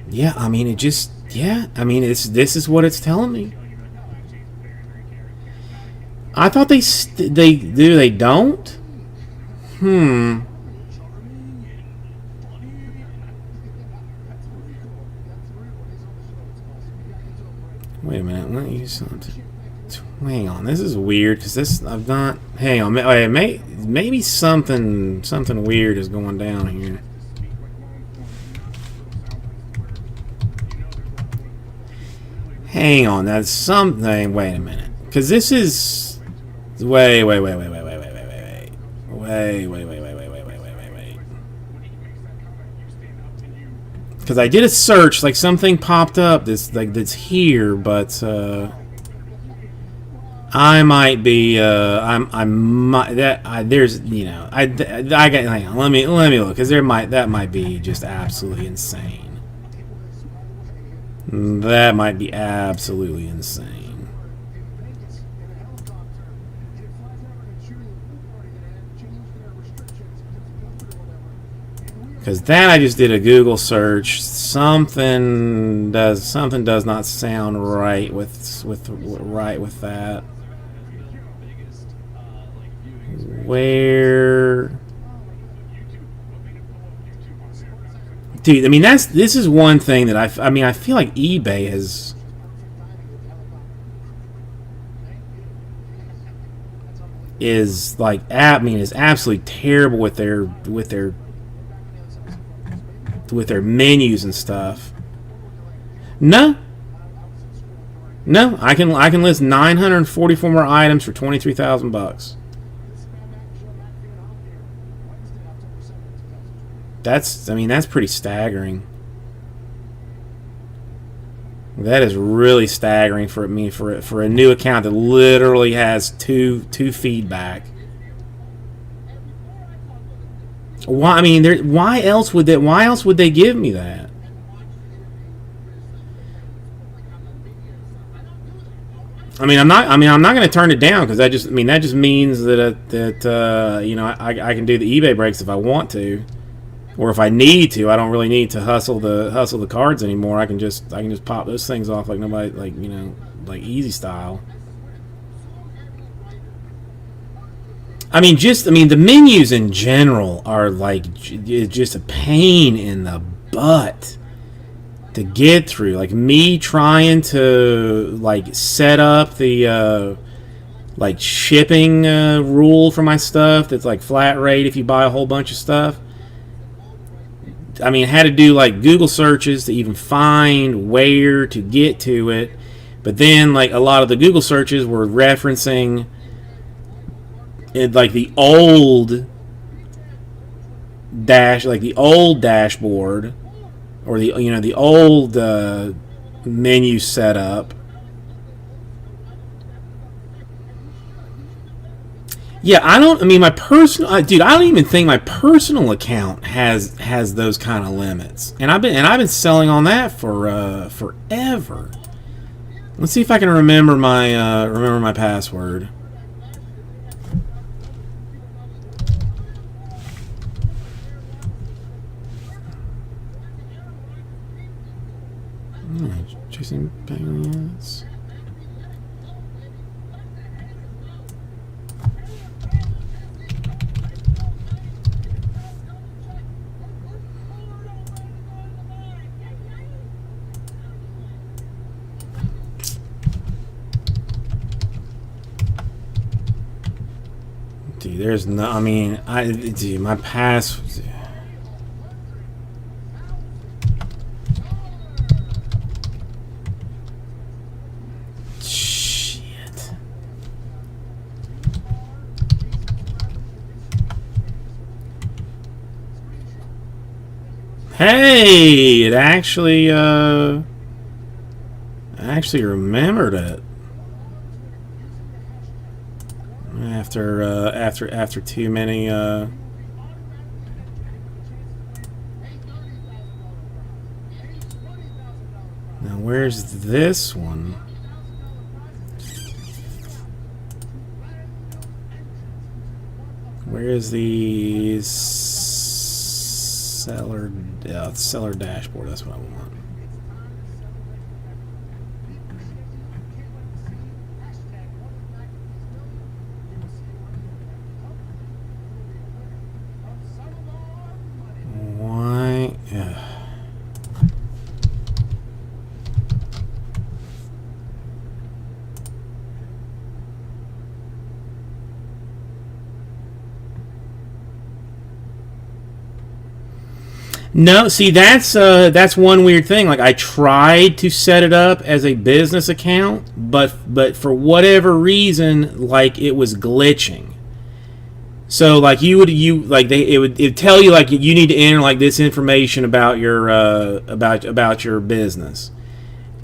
Yeah, I mean, this is what it's telling me. I thought they don't? Wait a minute, let me use something. Hang on, this is weird, because this, I've not, hang on, maybe something weird is going down here. Hang on, that's something. Wait a minute, because this is wait. Because I did a search, like something popped up that's here, but I might be there's I got, hang on, let me look, because that might be just absolutely insane. That might be absolutely insane. Because that I just did a Google search. Something does not sound right with that. Where? Dude, I mean this is one thing that I mean I feel like eBay has is like I mean is absolutely terrible with their menus and stuff. No, I can list 944 more items for $23,000. That's pretty staggering. That is really staggering for me for a new account that literally has two feedback. Why? I mean, why else would they give me that? I mean, I'm not going to turn it down because that just means that you know I can do the eBay breaks if I want to. Or if I need to, I don't really need to hustle the cards anymore. I can just pop those things off like nobody, like, you know, like easy style. I mean, the menus in general are like just a pain in the butt to get through. Like me trying to like set up the like shipping rule for my stuff that's like flat rate if you buy a whole bunch of stuff. I mean, I had to do like Google searches to even find where to get to it. But then like a lot of the Google searches were referencing like the old dashboard or the old menu setup. Yeah, I don't even think my personal account has those kind of limits. And I've been selling on that for forever. Let's see if I can remember my password. Chasing penguins. Dude, there's no. I mean, my pass. Shit. Hey, it actually. I actually remembered it. After too many now where's this one? Where is the seller dashboard? That's what I want. Why? No, see that's one weird thing. Like I tried to set it up as a business account, but for whatever reason, like it was glitching. So like it would tell you like you need to enter like this information about your about your business,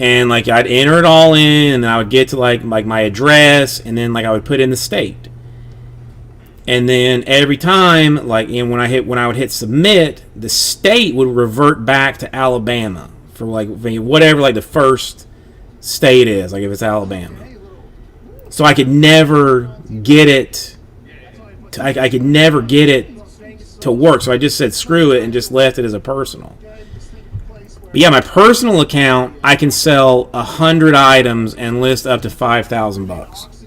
and like I'd enter it all in, and I would get to like my address, and then like I would put in the state, and then every time like when I would hit submit, the state would revert back to Alabama for like whatever like the first state is, like if it's Alabama. So I could never get it. I could never get it to work, so I just said screw it and just left it as a personal. But yeah, my personal account, I can sell 100 items and list up to $5,000.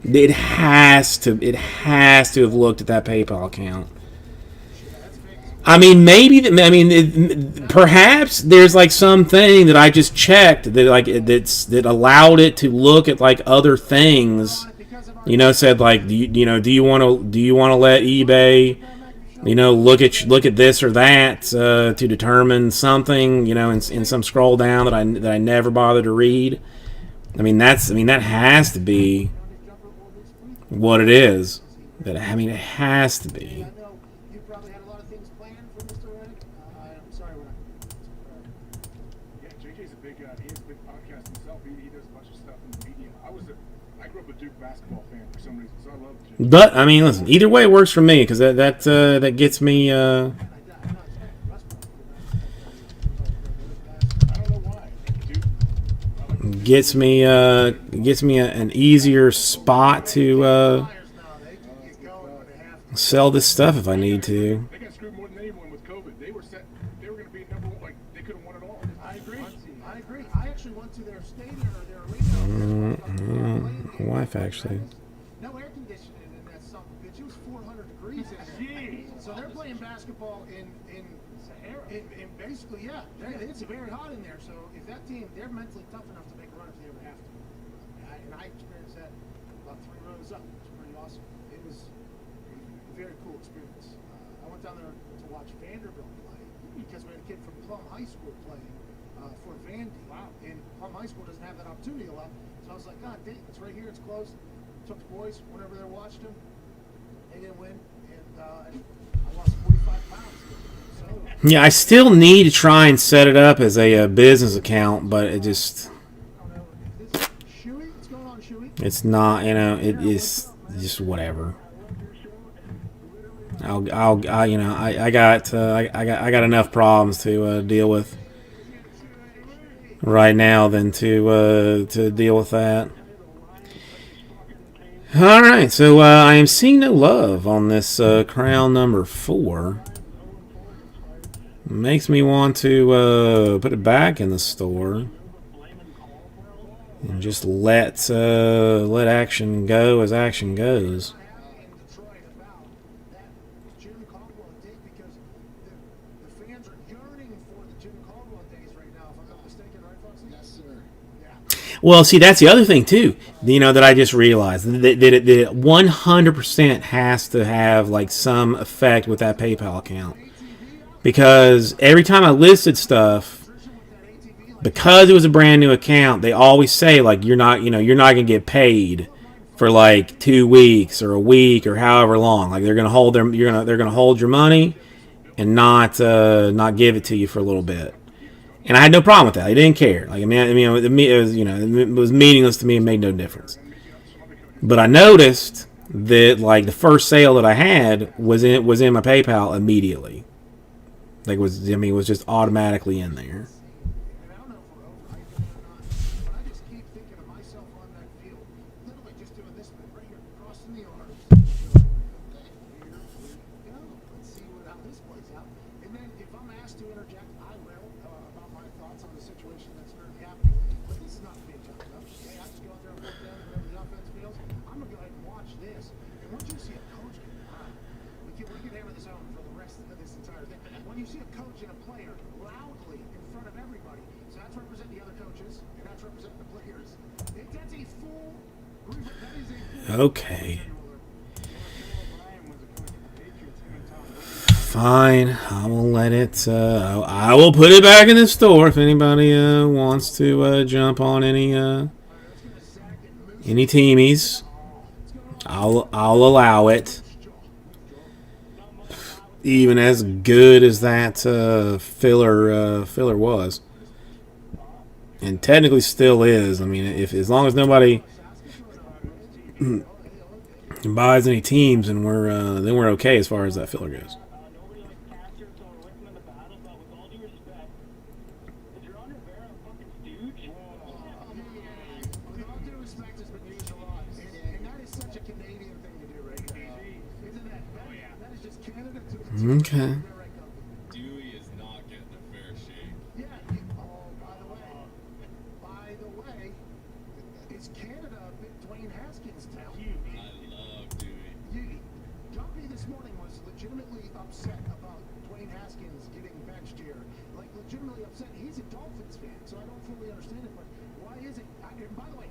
It has to have looked at that PayPal account. I mean, maybe. I mean, perhaps there's like something that I just checked that like that allowed it to look at like other things. You know, said like, do you want to let eBay, look at this or that to determine something, in some scroll down that I never bothered to read. I mean, that has to be what it is. It has to be. I know you probably had a lot of things planned for Mr. Reddick. I'm sorry when Yeah, JJ's a big, he has a big podcast himself. He does a bunch of stuff in the media. I grew up a Duke basketball fan for some reason, so I love JJ. But I mean, listen, either way it works for me because that gets me. I don't know why. Duke, Gets me an easier spot to sell this stuff if I need to. they got screwed more than anyone with COVID. They were set. They were going to be number one. Like they could have won it all. I agree. I actually went to their stadium or their arena. Wife actually. No air conditioning in that son of a bitch. It was 400 degrees in there. So they're playing basketball in Sahara. In basically, yeah, it's very hot in there. So if that team, they're mentally tough enough to make a run if they ever have to. And I experienced that about 3 rows up. It was pretty awesome. It was a very cool experience. I went down there to watch Vanderbilt play because we had a kid from Plum High School playing for Vandy. Wow. And Plum High School doesn't have that opportunity a lot. So I was like, God dang, it's right here, it's close. Took the boys whenever they watched them. They didn't win, and I lost 45 pounds. So, Yeah, I still need to try and set it up as a business account, but it just Shuey, what's going on, Shuey? it's not. It is just whatever. I got enough problems to deal with right now than to deal with that. All right, so I am seeing no love on this crown number 4. Makes me want to put it back in the store and just let action go as action goes. In Detroit about that Jim Caldwell date because the fans are yearning for the Jim Caldwell days right now, if I'm not mistaken, right, Foxy? Yes, sir. Yeah. Well, see, that's the other thing too. That I just realized that it 100% has to have like some effect with that PayPal account, because every time I listed stuff, because it was a brand new account, they always say like you're not gonna get paid for like 2 weeks or a week or however long. Like they're gonna hold they're gonna hold your money and not give it to you for a little bit. And I had no problem with that. I didn't care. Like it was meaningless to me and made no difference. But I noticed that like the first sale that I had was in my PayPal immediately. Like it was just automatically in there. And I don't know if we're overhyping it or not, but I just keep thinking of myself on that field, literally just doing this bit right here, crossing the arms. Okay, here we go. Let's see how this plays out. And then if I'm asked to interject, I will, about my thoughts on the situation that's currently happening. But this is not the big job, though. Okay, I just go out there and work down and whatever the offense feels. I'm going to go ahead and watch this. And once you see a coach get hot, we can hammer this home for the rest of this entire thing. When you see a coach and a player loudly in front of everybody, so that's representing the other coaches, and that's representing the players. That's a full. That is a full. Okay. Fine, I will let it. I will put it back in the store if anybody wants to jump on any teamies. I'll allow it. Even as good as that filler was, and technically still is. I mean, as long as nobody buys any teams, and then we're okay as far as that filler goes. With all due respect, has been used a lot, and that is such a Canadian thing to do right now. Isn't that? That is just Canada to a T. Okay. Dewey is not getting a fair shake. Yeah. Oh, by the way, is Canada a bit Dwayne Haskins town? I love Dewey. Dumpy this morning was legitimately upset about Dwayne Dwayne Haskins getting benched here. Like, legitimately upset. He's a Dolphins fan, so I don't fully understand it. But why is it? And by the way,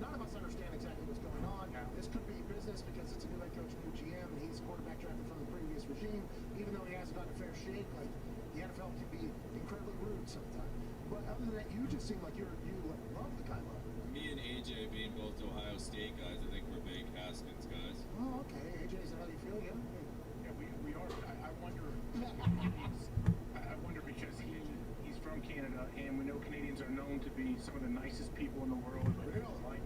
none of us understand exactly what's going on. This could be business because it's a new head coach, new GM, and he's a quarterback drafted from the previous regime. Even though he hasn't gotten a fair shake, like the NFL can be incredibly rude sometimes. But other than that, you just seem like you love the guy. Me and AJ being both Ohio State guys, I think we're big Haskins guys. Oh, okay. AJ, is that how you feel? Yeah. Yeah, we are. I wonder. I wonder because he's from Canada, and we know Canadians are known to be some of the nicest people in the world. Like,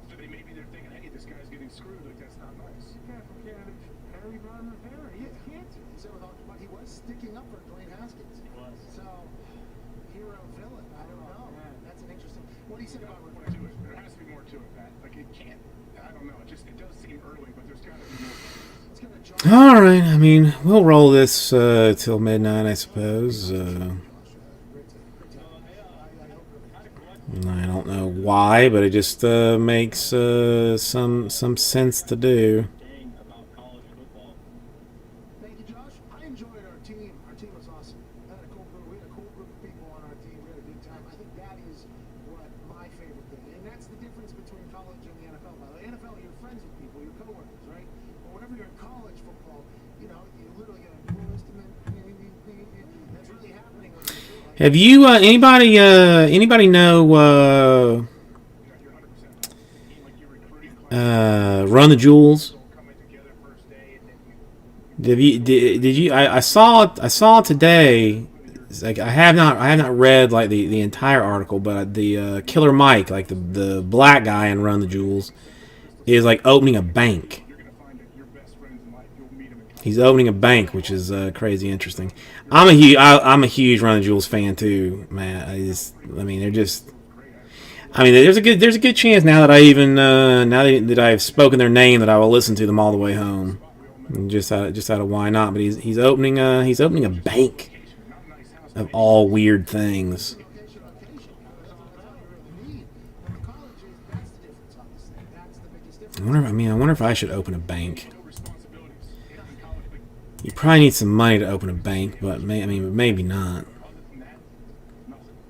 so maybe they're thinking, hey, this guy's getting screwed. Like, that's not nice. The guy from Canada, Harry Ron Rivera. He has cancer. But he was sticking up for Dwayne Haskins. He was. So, hero, villain. I don't know. That's an interesting. What do you say about More Rivera? to it. There has to be more to it, Matt. Like, it can't. I don't know. It does seem early, but there's got to be more. It's gonna jump. All right. I mean, we'll roll this till midnight, I suppose. I don't know why, but it just makes some sense to do. Saying about college football. Thank you, Josh. I enjoyed our team. Our team was awesome. We had a cool group of people on our team. We had a good time. I think that is what my favorite thing. And that's the difference between college and the NFL. By the way, NFL, you're friends with people, you're coworkers, right? But whenever you're in college football, you know, you literally get endorsed and then that's really happening. Have you anybody know Run the Jewels? Did you? I saw it today. It's like I have not read like the entire article, but the Killer Mike, like the black guy in Run the Jewels, is like opening a bank. He's opening a bank, which is crazy interesting. I'm a huge Run the Jewels fan too, man. There's a good chance now that I even now that I've spoken their name that I will listen to them all the way home. Just out of why not? But he's opening a bank of all weird things. I wonder if I should open a bank. You probably need some money to open a bank, but maybe not. All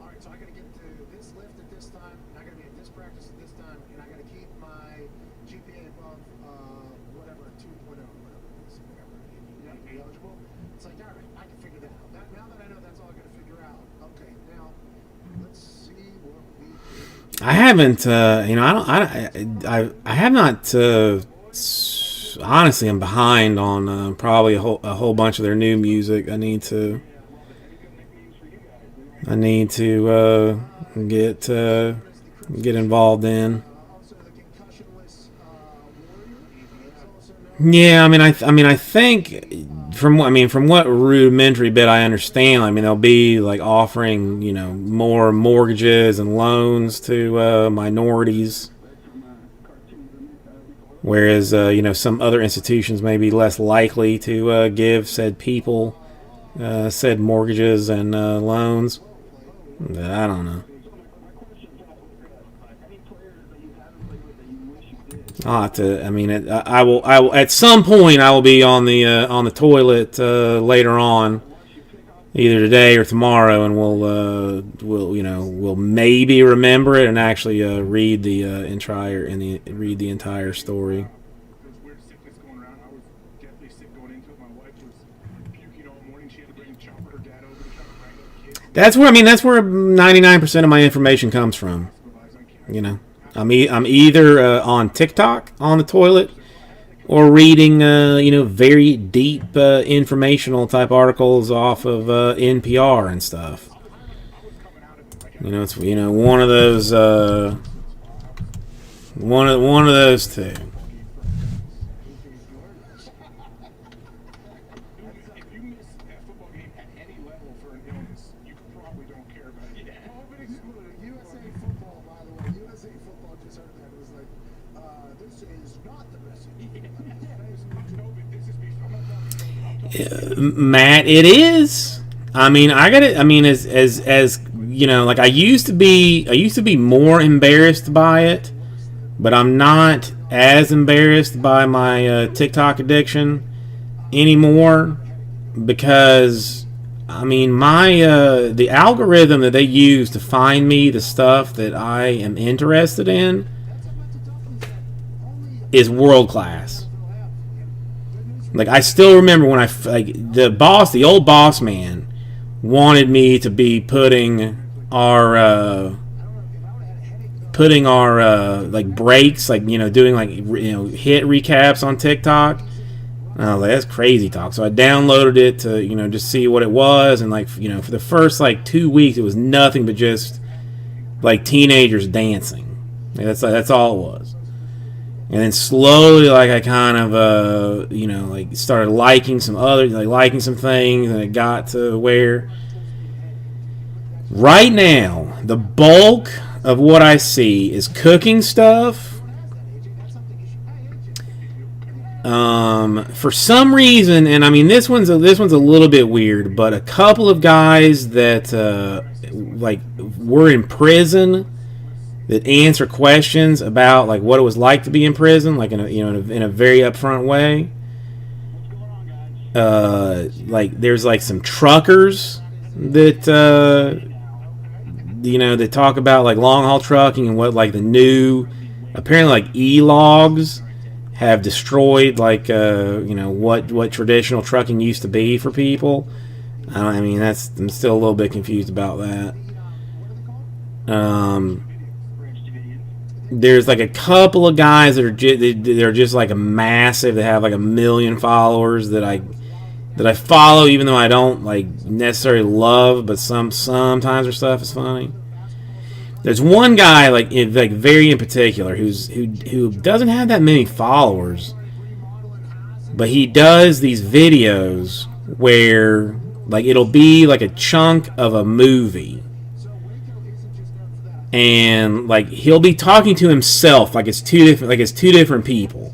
right, so I got to get to this lift at this time, and I got to be at this practice at this time, and I got to keep my GPA above whatever 2.0, whatever it is, whatever. You got to be eligible. It's like, all right, I can figure that out. Now that I know that's all I got to figure out. Okay, now let's see what we do. I haven't, I have not. Honestly, I'm behind on probably a whole bunch of their new music. I need to get involved in. Also, the concussionless warrior. Yeah, I think from what rudimentary bit I understand, they'll be like offering more mortgages and loans to minorities. Whereas, some other institutions may be less likely to give said people said mortgages and loans. I don't know. I'll have to. I will. At some point, I will be on the toilet later on, either today or tomorrow, and we'll maybe remember it and actually read the entire story. There's weird sickness going around. I was definitely sick going into it. My wife was puking all morning. She had to bring Chopper, her dad, over to try to wrangle the kids. That's where 99% of my information comes from. I'm either on TikTok on the toilet, or reading very deep informational type articles off of NPR and stuff. It's one of those one of those two. If you miss a football game at any level for an illness, you probably don't care about it. COVID excluded. USA football, by the way. USA football just heard that. It was like, this is not the message. Matt, it is. I got it. As like I used to be more embarrassed by it, but I'm not as embarrassed by my TikTok addiction anymore because I mean, my the algorithm that they use to find me the stuff that I am interested in is world class. Like, I still remember when the old boss man wanted me to be putting our like breaks, like, you know, doing like, you know, hit recaps on TikTok. And I was like, that's crazy talk. So I downloaded it to, you know, just see what it was, and like, you know, for the first like 2 weeks, it was nothing but just like teenagers dancing. Like, that's all it was. And then slowly, like, I kind of, you know, like started liking some things, and it got to where right now the bulk of what I see is cooking stuff. For some reason, and I mean, this one's a little bit weird, but a couple of guys that like were in prison that answer questions about like what it was like to be in prison, like in a very upfront way. Like there's like some truckers that you know, that talk about like long haul trucking and what like the new, apparently like e-logs have destroyed, like you know, what traditional trucking used to be for people. I mean, I'm still a little bit confused about that. There's like a couple of guys that are just like a massive. They have like 1 million followers that I follow, even though I don't like necessarily love, but sometimes their stuff is funny. There's one guy like very in particular who doesn't have that many followers, but he does these videos where like it'll be like a chunk of a movie, and like he'll be talking to himself like it's two different people.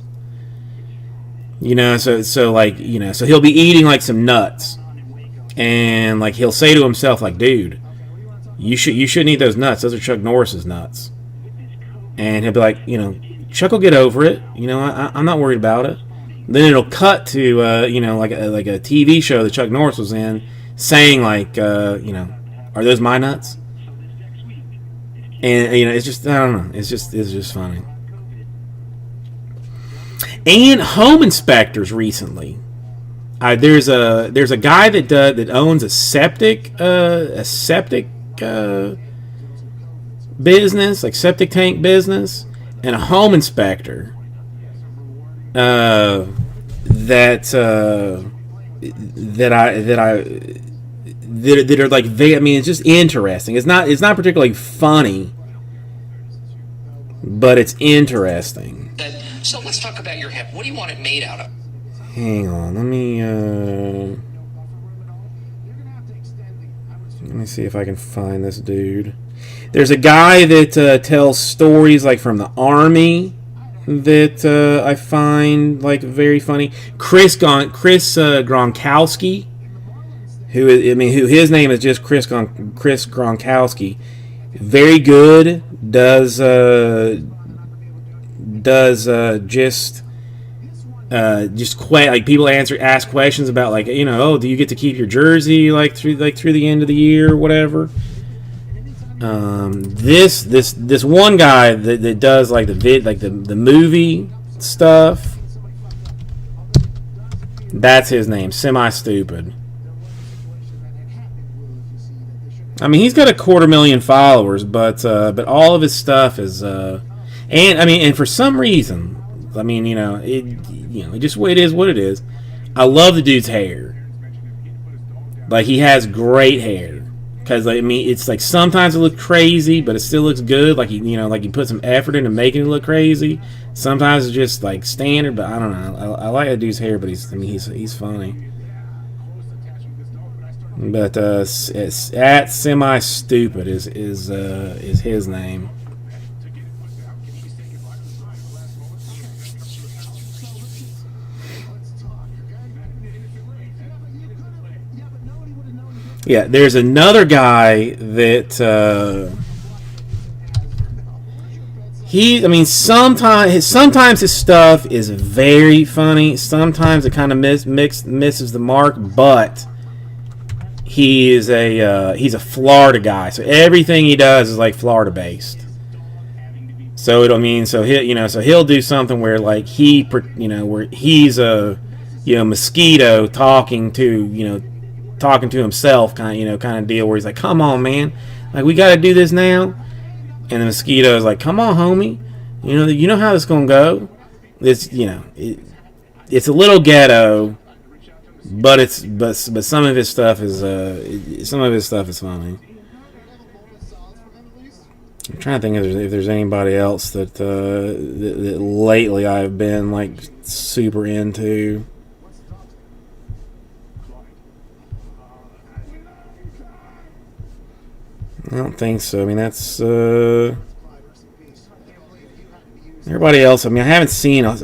You know, so like, you know, so he'll be eating like some nuts, and like he'll say to himself like, dude, you shouldn't eat those nuts. Those are Chuck Norris's nuts. And he'll be like, you know, Chuck will get over it. You know, I'm not worried about it. Then it'll cut to you know, like a TV show that Chuck Norris was in, saying like, you know, are those my nuts? And you know, it's just, I don't know, it's just funny. And home inspectors recently. There's a guy that owns a septic business, like septic tank business, and a home inspector that are like, I mean, it's just interesting. It's not particularly funny, but it's interesting. So let's talk about your hip. What do you want it made out of? Hang on, let me see if I can find this dude. There's a guy that tells stories like from the army that I find like very funny. Chris Gronkowski, who his name is just Chris Gronkowski. Very good. Does like people ask questions about, like, you know, oh, do you get to keep your jersey like through the end of the year or whatever. This one guy that does like the movie stuff, that's his name, Semi Stupid. I mean, he's got 250,000 followers, but all of his stuff is and for some reason, I mean, it is what it is. I love the dude's hair. Like, he has great hair. Because, I mean, it's like sometimes it looks crazy, but it still looks good. Like, he put some effort into making it look crazy. Sometimes it's just like standard, but I don't know. I like that dude's hair, but he's funny. But it's at Semi Stupid is his name. Yeah, there's another guy that sometimes his stuff is very funny. Sometimes it kind of misses the mark, but he's a Florida guy, so everything he does is like Florida based. So it'll mean so he'll do something where like where he's a mosquito talking to himself kind of deal where he's like, come on man, like we got to do this now, and the mosquito is like, come on homie, you know how this gonna go. It's it's a little ghetto, but some of his stuff is funny. I'm trying to think if there's anybody else that lately I've been like super into. I don't think so. I mean, that's everybody else. I mean, I haven't seen a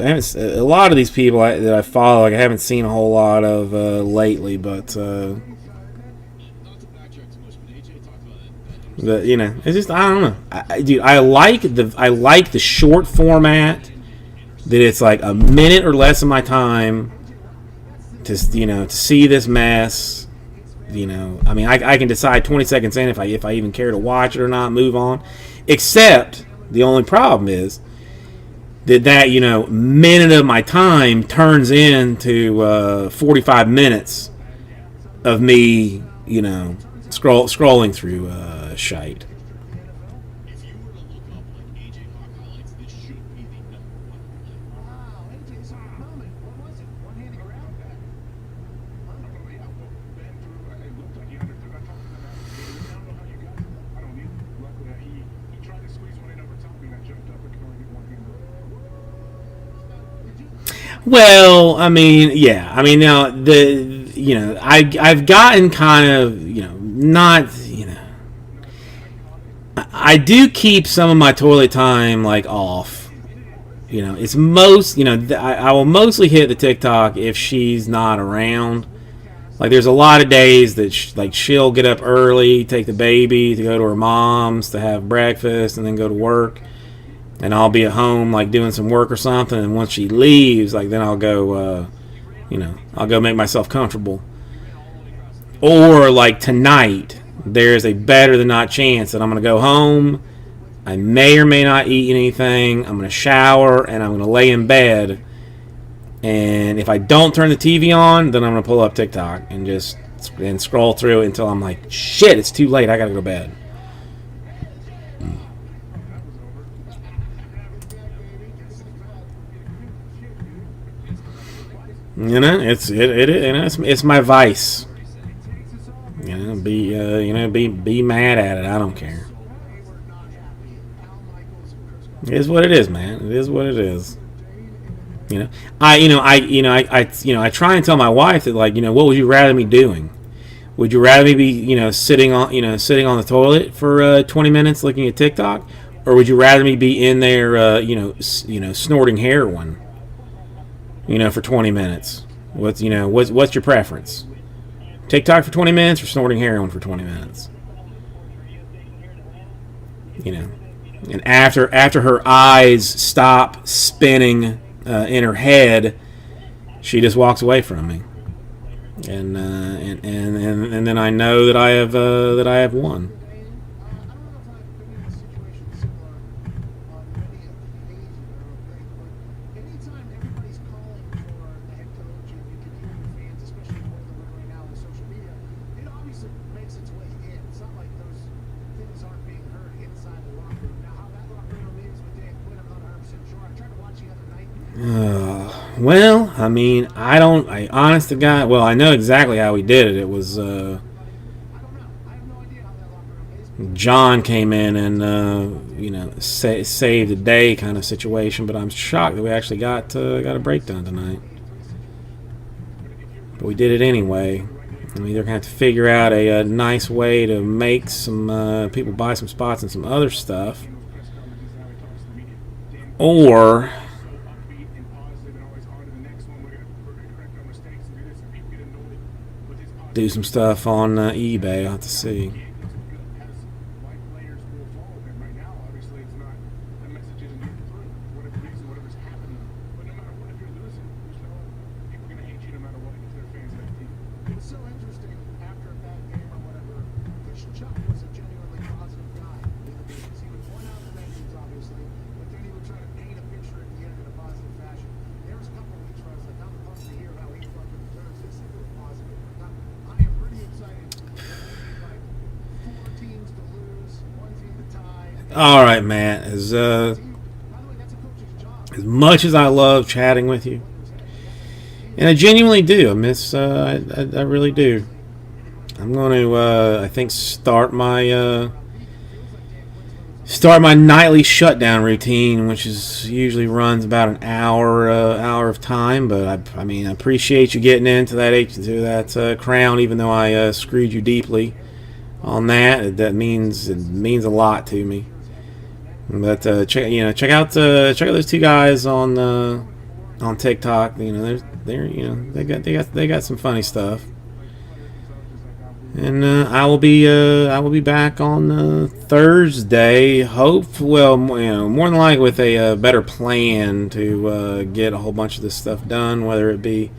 lot of these people that I follow. Like, I haven't seen a whole lot of lately, but it's just, I don't know, dude. I like the short format. That it's like a minute or less of my time to see this mess. I mean, I can decide 20 seconds in if I even care to watch it or not, move on. Except the only problem is that minute of my time turns into 45 minutes of me scrolling through shite. Wow, AJ's on the moment. What was it? One-handed grab? It looked like he undertook. I talked to him about it. I don't know how you got it. I don't either. Luckily, he tried to squeeze one in over top of me, and I jumped up and could only get one hand. Well, I mean, yeah. I mean, now I've gotten kind of not I do keep some of my toilet time like off. It's most I will mostly hit the TikTok if she's not around. Like, there's a lot of days that she'll get up early, take the baby to go to her mom's to have breakfast, and then go to work. And I'll be at home, like, doing some work or something. And once she leaves, like, then I'll go, I'll go make myself comfortable. Or, like, tonight, there's a better than not chance that I'm going to go home. I may or may not eat anything. I'm going to shower, and I'm going to lay in bed. And if I don't turn the TV on, then I'm going to pull up TikTok and scroll through it until I'm like, shit, it's too late. I got to go to bed. It's my vice. Be mad at it. I don't care. It is what it is, man. It is what it is. I try and tell my wife that, like, what would you rather me doing? Would you rather me be, sitting on the toilet for 20 minutes looking at TikTok, or would you rather me be in there, snorting heroin, for 20 minutes? What's your preference? TikTok for 20 minutes or snorting heroin for 20 minutes? And after her eyes stop spinning in her head, she just walks away from me, and then I know that I have won. Anytime everybody's calling for the head coach, and you can hear your fans, especially more than right now on social media, it obviously makes its way in. It's not like those things aren't being heard inside the locker room. Now, how that locker room is with Dan Quinn, I'm not 100% sure. I tried to watch the other night. Well, I mean, honest to God, well, I know exactly how he did it. It was, I don't know. I have no idea how that locker room is. John came in and, saved the day kind of situation, but I'm shocked that we actually got a breakdown tonight. But we did it anyway. And we're either going to have to figure out a nice way to make some people buy some spots and some other stuff, or do some stuff on eBay. I'll have to see. It's so interesting after a bad game. All right, Matt. As much as I love chatting with you, and I genuinely do, I miss. I really do. I'm going to, I think, start my nightly shutdown routine, which is usually runs about an hour of time. But I mean, I appreciate you getting into that Crown, even though I screwed you deeply on that. That means a lot to me. But check out those two guys on TikTok. You know, they got some funny stuff. And I will be back on Thursday. More than likely with a better plan to get a whole bunch of this stuff done, whether it be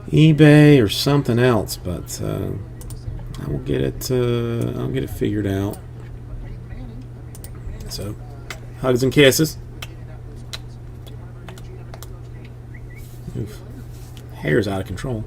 eBay or something else. But I will get it. I'll get it figured out. So, hugs and kisses. Oof. Hair's out of control.